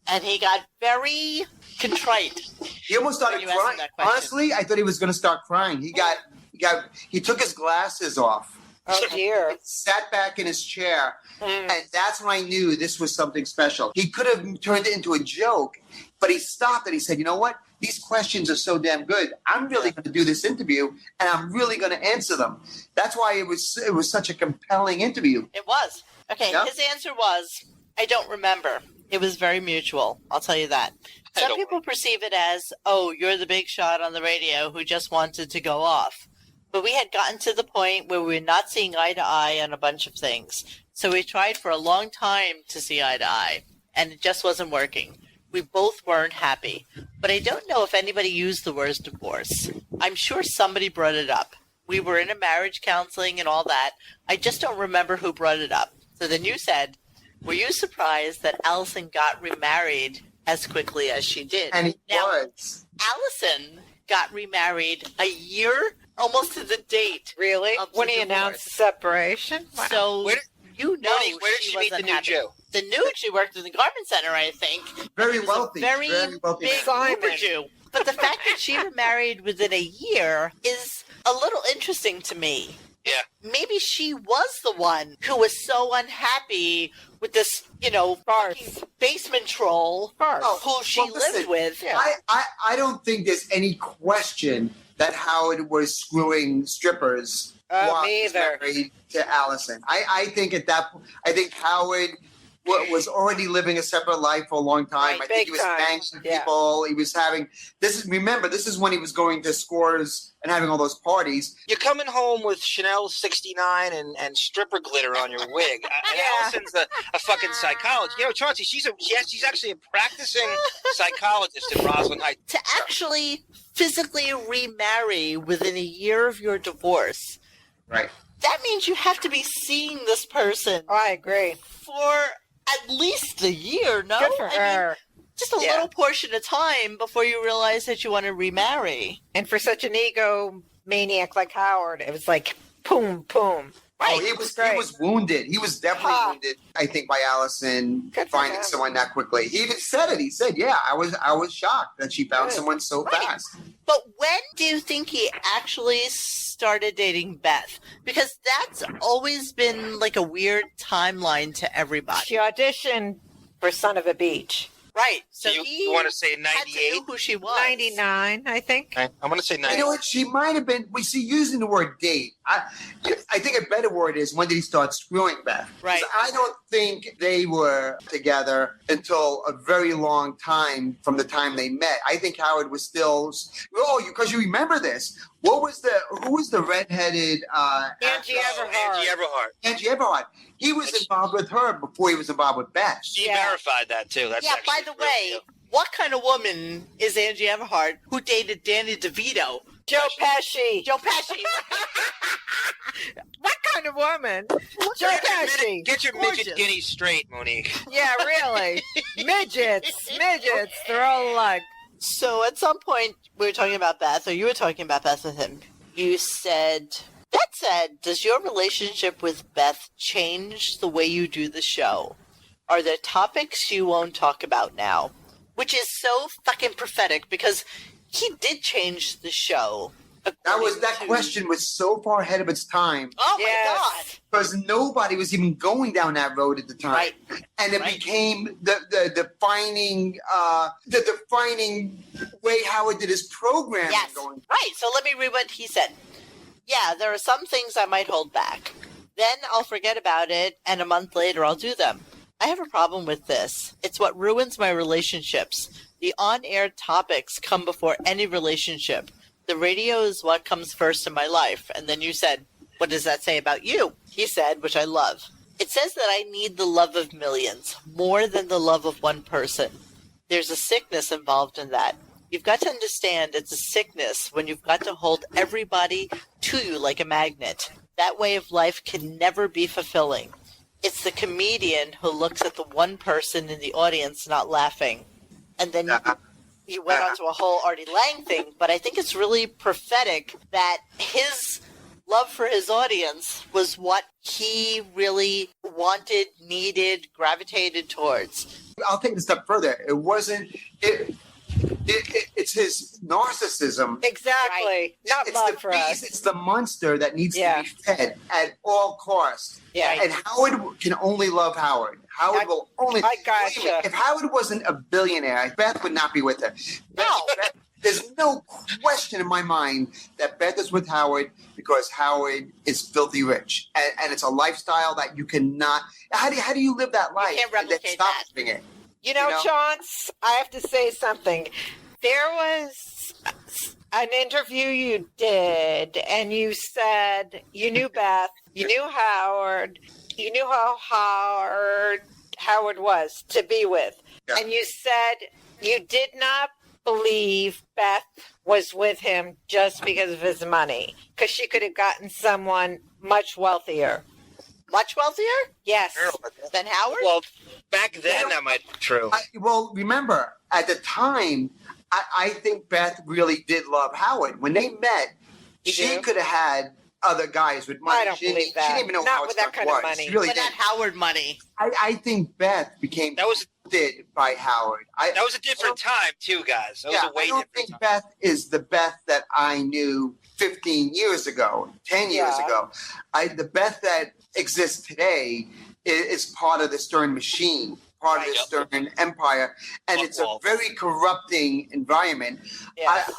And he got very contrite. He almost started crying. Honestly, I thought he was going to start crying. He took his glasses off. Oh, dear. Sat back in his chair. And that's when I knew this was something special. He could have turned it into a joke, but he stopped and he said, you know what? These questions are so damn good. I'm really going to do this interview, and I'm really going to answer them. That's why it was such a compelling interview. It was. Okay, Yeah. His answer was, I don't remember. It was very mutual. I'll tell you that. Some people perceive it as, oh, you're the big shot on the radio who just wanted to go off. But we had gotten to the point where we were not seeing eye to eye on a bunch of things. So we tried for a long time to see eye to eye, and it just wasn't working. We both weren't happy. But I don't know if anybody used the word divorce. I'm sure somebody brought it up. We were in a marriage counseling and all that. I just don't remember who brought it up. So then you said, were you surprised that Allison got remarried as quickly as she did? And he was. Allison got remarried a year, almost to the date. Really? When he announced the separation? Wow. So Where did she she meet the wasn't new happy. Jew? The new Jew worked in the garment center, I think. Very He was wealthy. A very wealthy. big Uber Jew. But the fact that she remarried within a year is a little interesting to me. Yeah. Maybe she was the one who was so unhappy with this, fucking basement troll who she lived with. Yeah. I don't think there's any question that Howard was screwing strippers while he was married to Allison. I think at that point, I think Howard was already living a separate life for a long time. Right, I think he was banging people. He was having this is when he was going to Scores and having all those parties. You're coming home with Chanel 69 and stripper glitter on your wig. And Allison's a fucking psychologist. Chauncey, she's actually a practicing psychologist in Roslyn Heights. To actually physically remarry within a year of your divorce. Right. That means you have to be seeing this person. Oh, I agree. For at least a year, no? Good for her. Just a little portion of time before you realize that you want to remarry. And for such an egomaniac like Howard, it was like, boom, boom. Right. Oh, he was wounded. He was definitely wounded, I think, by Allison finding someone that quickly. He even said it. He said, yeah, I was shocked that she found someone so fast. But when do you think he actually started dating Beth? Because that's always been like a weird timeline to everybody. She auditioned for Son of a Beach. Right. So you want to say 98? Had to know who she was. 99, I think. I'm going to say 98. You know what? She might have been. We see using the word date. I think a better word is when did he start screwing Beth? Right. I don't think they were together until a very long time from the time they met. I think Howard was still. Oh, because you remember this. Who was the redheaded? Angie Everhart. Angie Everhart. He was involved with her before he was involved with Beth. She verified that too. That's by the way, what kind of woman is Angie Everhart who dated Danny DeVito? Joe Pesci. Joe Pesci. What kind of woman? Joe Pesci. Get your midget guineas straight, Monique. Yeah, really. Midgets. They're all alike. So at some point, we were talking about Beth, or you were talking about Beth with him. You said, that said, does your relationship with Beth change the way you do the show? Are there topics you won't talk about now? Which is so fucking prophetic, because he did change the show. That question was so far ahead of its time. Oh my God! Because nobody was even going down that road at the time, right. And it became the defining way Howard did his program. Yes, right. So let me read what he said. Yeah, there are some things I might hold back. Then I'll forget about it, and a month later I'll do them. I have a problem with this. It's what ruins my relationships. The on-air topics come before any relationship. The radio is what comes first in my life. And then you said, what does that say about you? He said, which I love. It says that I need the love of millions, more than the love of one person. There's a sickness involved in that. You've got to understand it's a sickness when you've got to hold everybody to you like a magnet. That way of life can never be fulfilling. It's the comedian who looks at the one person in the audience not laughing. And then you went on to a whole Artie Lang thing, but I think it's really prophetic that his love for his audience was what he really wanted, needed, gravitated towards. I'll take it a step further. It wasn't. It's his narcissism. Exactly. Right. Not It's love the for beast, us. It's the monster that needs to be fed at all costs. Yeah. And Howard can only love Howard. Howard will only. I gotcha. Believe me, if Howard wasn't a billionaire, Beth would not be with him. There's no question in my mind that Beth is with Howard because Howard is filthy rich, and it's a lifestyle that you cannot. How do you live that life? You can't replicate Stop that. living it. You know, Chaunce, I have to say something. There was an interview you did, and you said you knew Beth, you knew Howard, you knew how hard Howard was to be with. Yeah. And you said you did not believe Beth was with him just because of his money, because she could have gotten someone much wealthier. Much wealthier? Yes. Than Howard? Well, back then that might be true. Well, remember, at the time, I think Beth really did love Howard. When they met, she could have had other guys with money. I don't believe that. She didn't even know Not how with stuff that kind was. of money. She really but did. not Howard money. I think Beth became did by Howard. That was a different time, too, guys. That was a way I don't different think time. Beth is the Beth that I knew 15 years ago, 10 years ago. The Beth that exists today is part of the Stern machine, part of the Stern empire, and it's a very corrupting environment. Yes.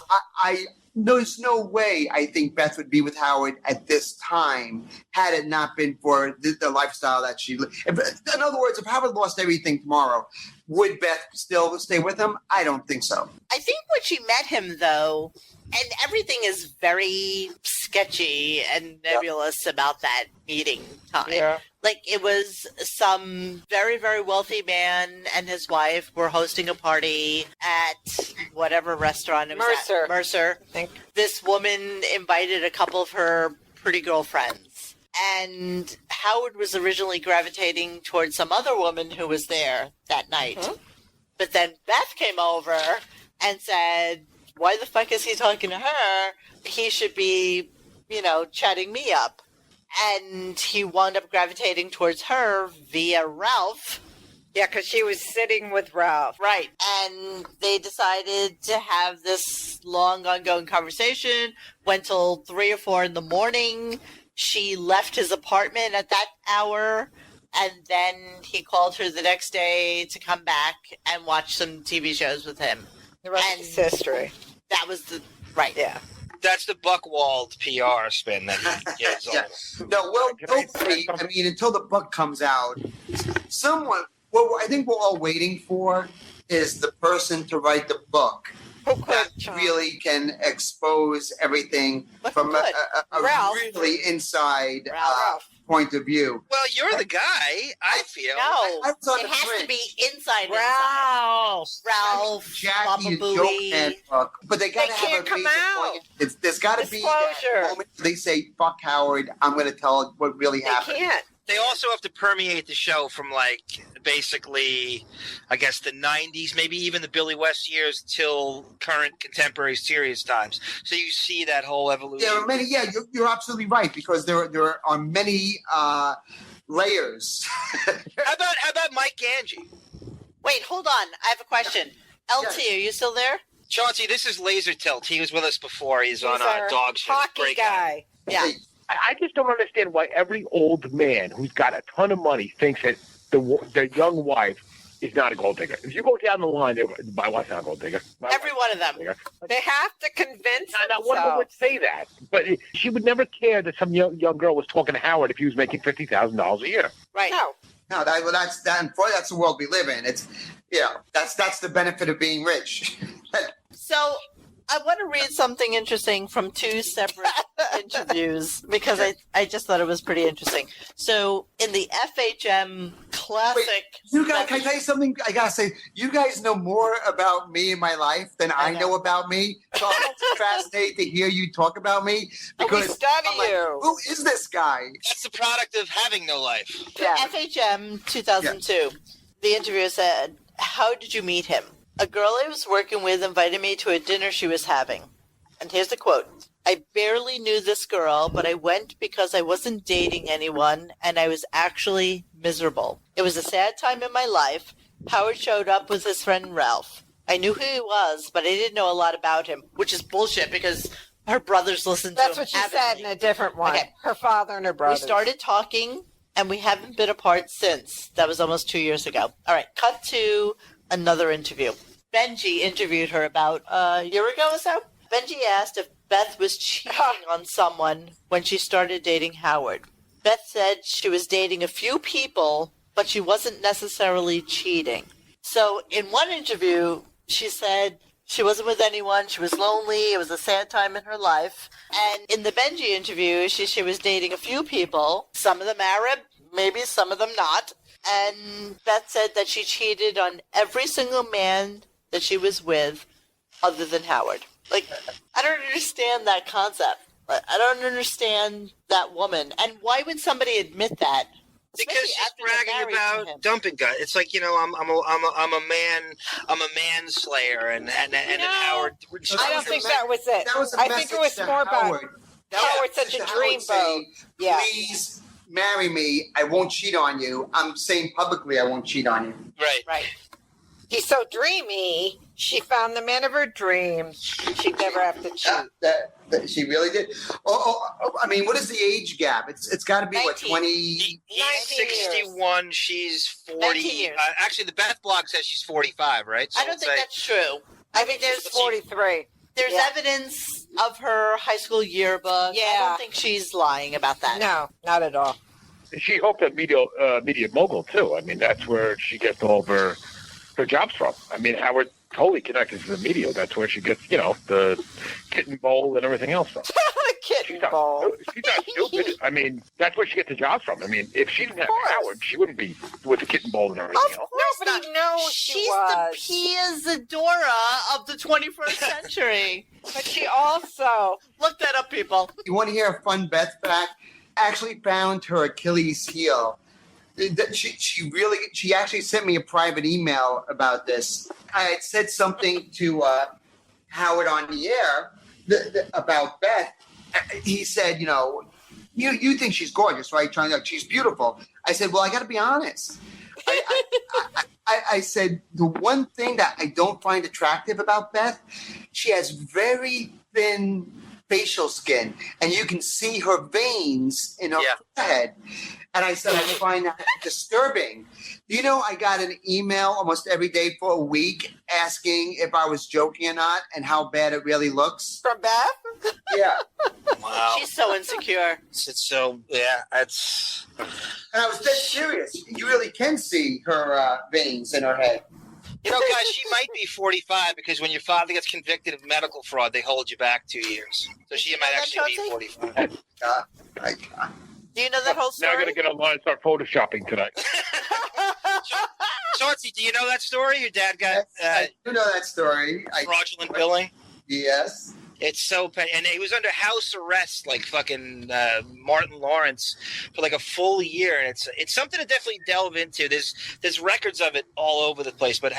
There's no way I think Beth would be with Howard at this time had it not been for the lifestyle that she lived. In other words, if Howard lost everything tomorrow, would Beth still stay with him? I don't think so. I think when she met him, though, and everything is very sketchy and nebulous about that meeting time. Yeah. Like, it was some very, very wealthy man and his wife were hosting a party at whatever restaurant it was Mercer. at. Mercer. I think. This woman invited a couple of her pretty girlfriends. And Howard was originally gravitating towards some other woman who was there that night. Mm-hmm. But then Beth came over and said, why the fuck is he talking to her? He should be, chatting me up. And he wound up gravitating towards her via Ralph. Yeah, because she was sitting with Ralph. Right. And they decided to have this long, ongoing conversation. Went till 3 or 4 in the morning. She left his apartment at that hour. And then he called her the next day to come back and watch some TV shows with him. The rest is history. That was right. Yeah. That's the Buckwald PR spin that he gives on it. No, well, hopefully, until the book comes out, someone, what I think we're all waiting for is the person to write the book that really can expose everything from a really inside point of view. Well, you're the guy, I feel. No, I was on it the has print. to be inside. Ralph, Jackie, Baba the joke Booey. man book, but they got to have can't a come major out. point. There's got to be that moment where they say, "Fuck Howard, I'm going to tell what really happened." They can't. They also have to permeate the show from basically, I guess, the 90s, maybe even the Billy West years till current contemporary serious times. So you see that whole evolution. There are many. Yeah, you're absolutely right because there are many layers. How about Mike Ganji? Wait, hold on. I have a question. LT, are you still there? Chauncey, this is Laser Tilt. He was with us before. He's on our Dog Shit. hockey Great guy. Yeah. I just don't understand why every old man who's got a ton of money thinks that the young wife is not a gold digger. If you go down the line, my wife's not a gold digger. Every one of them. They have to convince Not one of them would say that. But she would never care that some young girl was talking to Howard if he was making $50,000 a year. Right. No, that's the world we live in. It's that's the benefit of being rich. So I want to read something interesting from 2 separate interviews because I just thought it was pretty interesting. So in the FHM classic... Wait, can I tell you something? I got to say, you guys know more about me and my life than I know about me. So I'm fascinated to hear you talk about me because study you. Who is this guy? That's the product of having no life. FHM 2002, the interviewer said, how did you meet him? A girl I was working with invited me to a dinner she was having. And here's the quote. I barely knew this girl, but I went because I wasn't dating anyone, and I was actually miserable. It was a sad time in my life. Howard showed up with his friend Ralph. I knew who he was, but I didn't know a lot about him, which is bullshit because her brothers listened to him. That's what she said in a different one. Okay. Her father and her brothers. We started talking, and we haven't been apart since. That was almost 2 years ago. All right, cut to another interview. Benji interviewed her about a year ago or so. Benji asked if Beth was cheating on someone when she started dating Howard. Beth said she was dating a few people, but she wasn't necessarily cheating. So in one interview, she said she wasn't with anyone, she was lonely, it was a sad time in her life. And in the Benji interview, she was dating a few people, some of them Arab, maybe some of them not. And Beth said that she cheated on every single man that she was with other than Howard. Like, I don't understand that concept. I don't understand that woman. And why would somebody admit that? Because she's bragging about dumping guys. It's like, I'm a manslayer, and Howard. I don't think that was it. That was a I think it was message to more about Howard. Howard's such a dreamboat. Yeah. Please marry me. I won't cheat on you. I'm saying publicly I won't cheat on you. Right. He's so dreamy. She found the man of her dreams. She'd never have to cheat. That she really did. I mean, what is the age gap? It's got to be 19. what 20. He's 61. She's 40. years. Actually, the Beth blog says she's 45, right? So I don't think that's true. I think there's 43. There's evidence of her high school yearbook. Yeah. I don't think she's lying about that. No, not at all. She hoped at Media Mogul, too. I mean, that's where she gets all of her jobs from. I mean, Howard totally connected to the media. That's where she gets, the kitten bowl and everything else from. Kitten bowl. She's not stupid. I mean, that's where she gets the jobs from. I mean, if she didn't have Howard, she wouldn't be with the kitten bowl and everything else. Nobody knows She's was. the Pia Zadora of the 21st century. But she also... Look that up, people. You want to hear a fun Beth fact? Actually found her Achilles heel. She actually sent me a private email about this. I had said something to Howard on the air about Beth. He said, you think she's gorgeous, right? She's beautiful. I said, well, I got to be honest. I said, the one thing that I don't find attractive about Beth, she has very thin facial skin, and you can see her veins in her forehead. And I said, I find that disturbing. I got an email almost every day for a week asking if I was joking or not and how bad it really looks. From Beth? Yeah. Wow. She's so insecure. It's so, that's... And I was dead serious. You really can see her veins in her head. Guys, she might be 45 because when your father gets convicted of medical fraud, they hold you back 2 years. So she might actually be 45. Do you know that whole story? Now I got to get online and start photoshopping tonight. Chauncey, do you know that story? Your dad got I do know that story. fraudulent billing? Yes. It's so and he was under house arrest like fucking Martin Lawrence for like a full year, and it's something to definitely delve into. There's records of it all over the place, but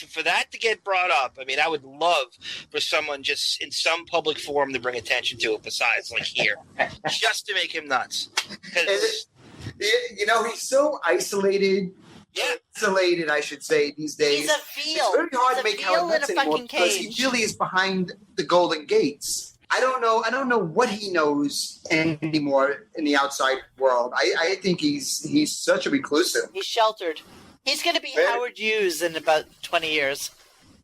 for that to get brought up, I would love for someone just in some public forum to bring attention to it besides like here, just to make him nuts. He's so isolated. Isolated, I should say, these days. He's a veal. It's very hard to make Howard nuts anymore because he really is behind the golden gates. I don't know what he knows anymore in the outside world. I think he's such a reclusive. He's sheltered. He's going to be Howard Hughes in about 20 years.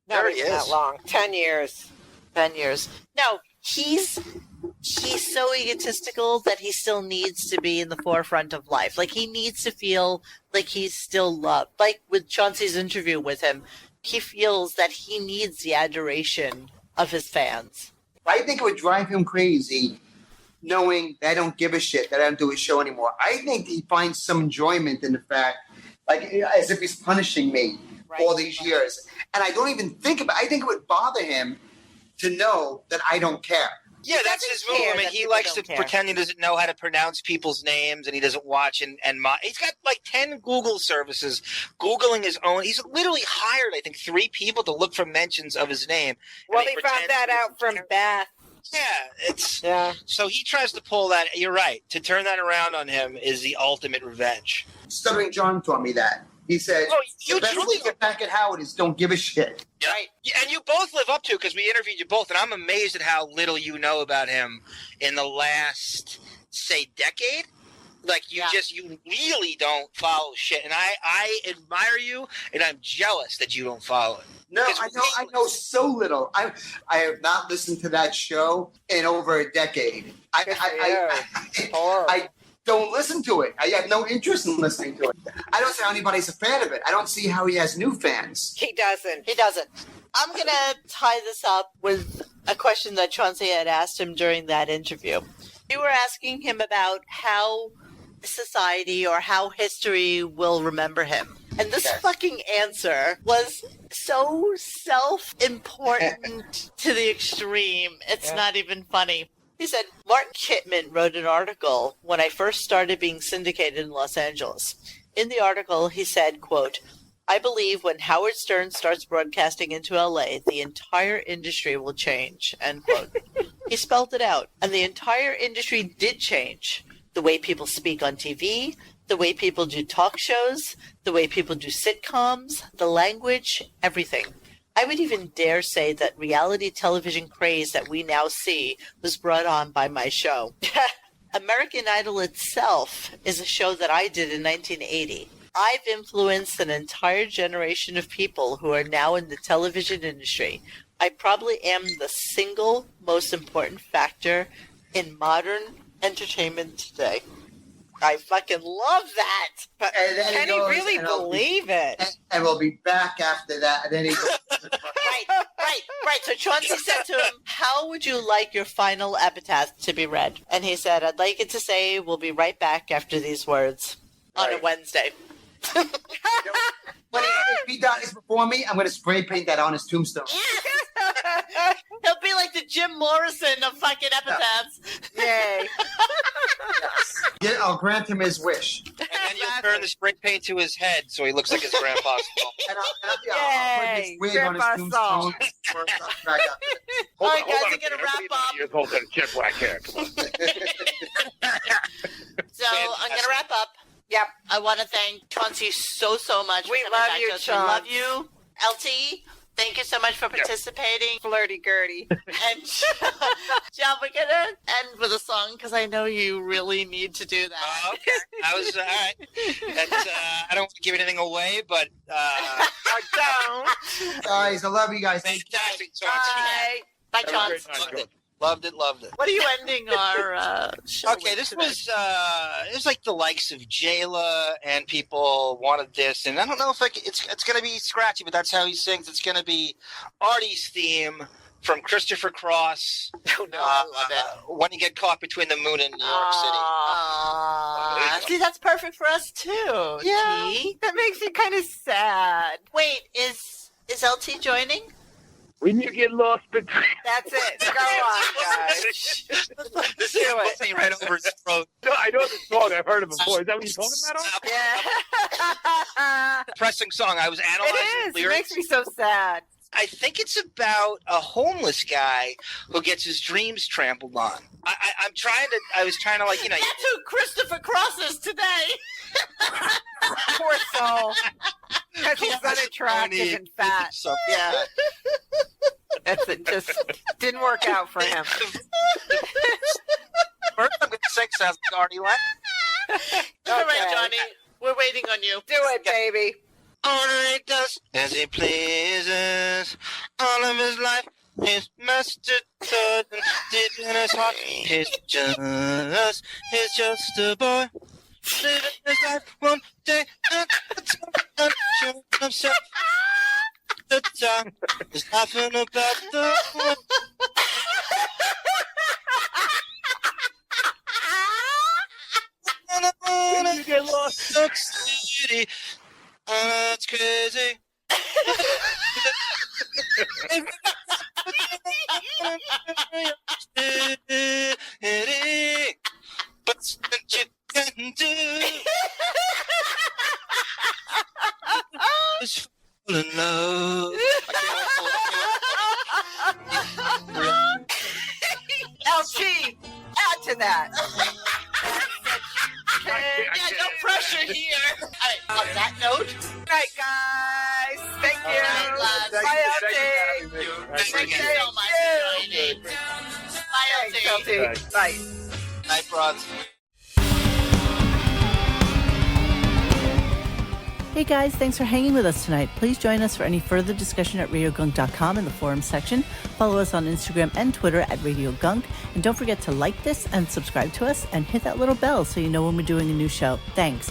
Not even that long. 10 years. 10 years. No, he's so egotistical that he still needs to be in the forefront of life. Like, he needs to feel like he's still loved. Like with Chauncey's interview with him, he feels that he needs the adoration of his fans. I think it would drive him crazy knowing that I don't give a shit, that I don't do his show anymore. I think he finds some enjoyment in the fact, like, as if he's punishing me all these years. And I don't even think about it. I think it would bother him to know that I don't care. Yeah, that's his move. I mean, he likes to pretend he doesn't know how to pronounce people's names, and he doesn't watch and he's got like 10 Google services, Googling his own. He's literally hired, I think, 3 people to look for mentions of his name. Well, he found that out from Beth. Yeah, so he tries to pull that. You're right. To turn that around on him is the ultimate revenge. Stuttering John taught me that. He said, the best way to get back at Howard is don't give a shit. Right. Yeah, and you both live up to it because we interviewed you both, and I'm amazed at how little you know about him in the last, say, decade. Like, you really don't follow shit. And I admire you, and I'm jealous that you don't follow it. No, I know so little. I have not listened to that show in over a decade. I don't listen to it. I have no interest in listening to it. I don't see how anybody's a fan of it. I don't see how he has new fans. He doesn't. I'm going to tie this up with a question that Chaunce had asked him during that interview. You were asking him about how society or how history will remember him. And this fucking answer was so self-important to the extreme. It's not even funny. He said, Martin Kittman wrote an article when I first started being syndicated in Los Angeles. In the article, he said, quote, I believe when Howard Stern starts broadcasting into LA, the entire industry will change, end quote. He spelled it out. And the entire industry did change. The way people speak on TV, the way people do talk shows, the way people do sitcoms, the language, everything. I would even dare say that reality television craze that we now see was brought on by my show. American Idol itself is a show that I did in 1980. I've influenced an entire generation of people who are now in the television industry. I probably am the single most important factor in modern entertainment today. I fucking love that. But can he really believe it? And we'll be back after that. And then he goes, Right. So Chauncey said to him, how would you like your final epitaph to be read? And he said, I'd like it to say, we'll be right back after these words on a Wednesday. When he dies before me, I'm going to spray paint that on his tombstone. He'll be like the Jim Morrison of fucking epitaphs. Yay. Yeah, I'll grant him his wish. And then you'll turn the spray paint to his head so he looks like his grandpa's. I'll put his wig on his tombstone. All right, guys, we're going to wrap up. Years old and jet black hair. Come on. So I'm going to wrap up. Yep. I want to thank Chauncey so much. We for coming love back you, to us. We Chaunce. love you. LT, thank you so much for participating. Flirty-gurdy. And John, we're going to end with a song because I know you really need to do that. Okay. I was, all right. That's, I don't want to give anything away, but... I don't. Guys, I love you guys. Fantastic. Bye, Chauncey. Loved it. What are you ending our show Okay, with this today? was it was like the likes of Jayla, and people wanted this, and I don't know if it's going to be scratchy, but that's how he sings. It's going to be Artie's theme from Christopher Cross. Oh no, I love it. When you get caught between the moon and New York City. See, that's perfect for us too. Yeah, T. that makes me kind of sad. Wait, is LT joining? When you get lost between... That's it. Go on, guys. This is putting right over his throat. No, I know the song. I've heard it before. Is that what you're talking about? Yeah. Depressing song. I was analyzing It is. the It lyrics. makes me so sad. I think it's about a homeless guy who gets his dreams trampled on. I was trying to like, That's who Christopher Cross is today. Poor soul. Because he's unattractive and fat. So, Yeah. That's it. Just didn't work out for him. First I'm going to sing sounds like Artie Lang. All right, Johnny. We're waiting on you. Do it, baby. Artie does as he pleases. All of his life, his master taught him deep in his heart. He's just a boy. Living his life one day at a time, unsure of himself. The time is laughing about the one. When you get lost. City, it's crazy. Just fall in love. LG, add to that. Yeah, no pressure here. All right, on that note. Good night, guys. Thank you. Bye, LG. Thank you so much for joining. Bye, LG. Bye. Night, broads. Hey guys, thanks for hanging with us tonight. Please join us for any further discussion at RadioGunk.com in the forum section. Follow us on Instagram and Twitter at RadioGunk. And don't forget to like this and subscribe to us and hit that little bell so you know when we're doing a new show. Thanks.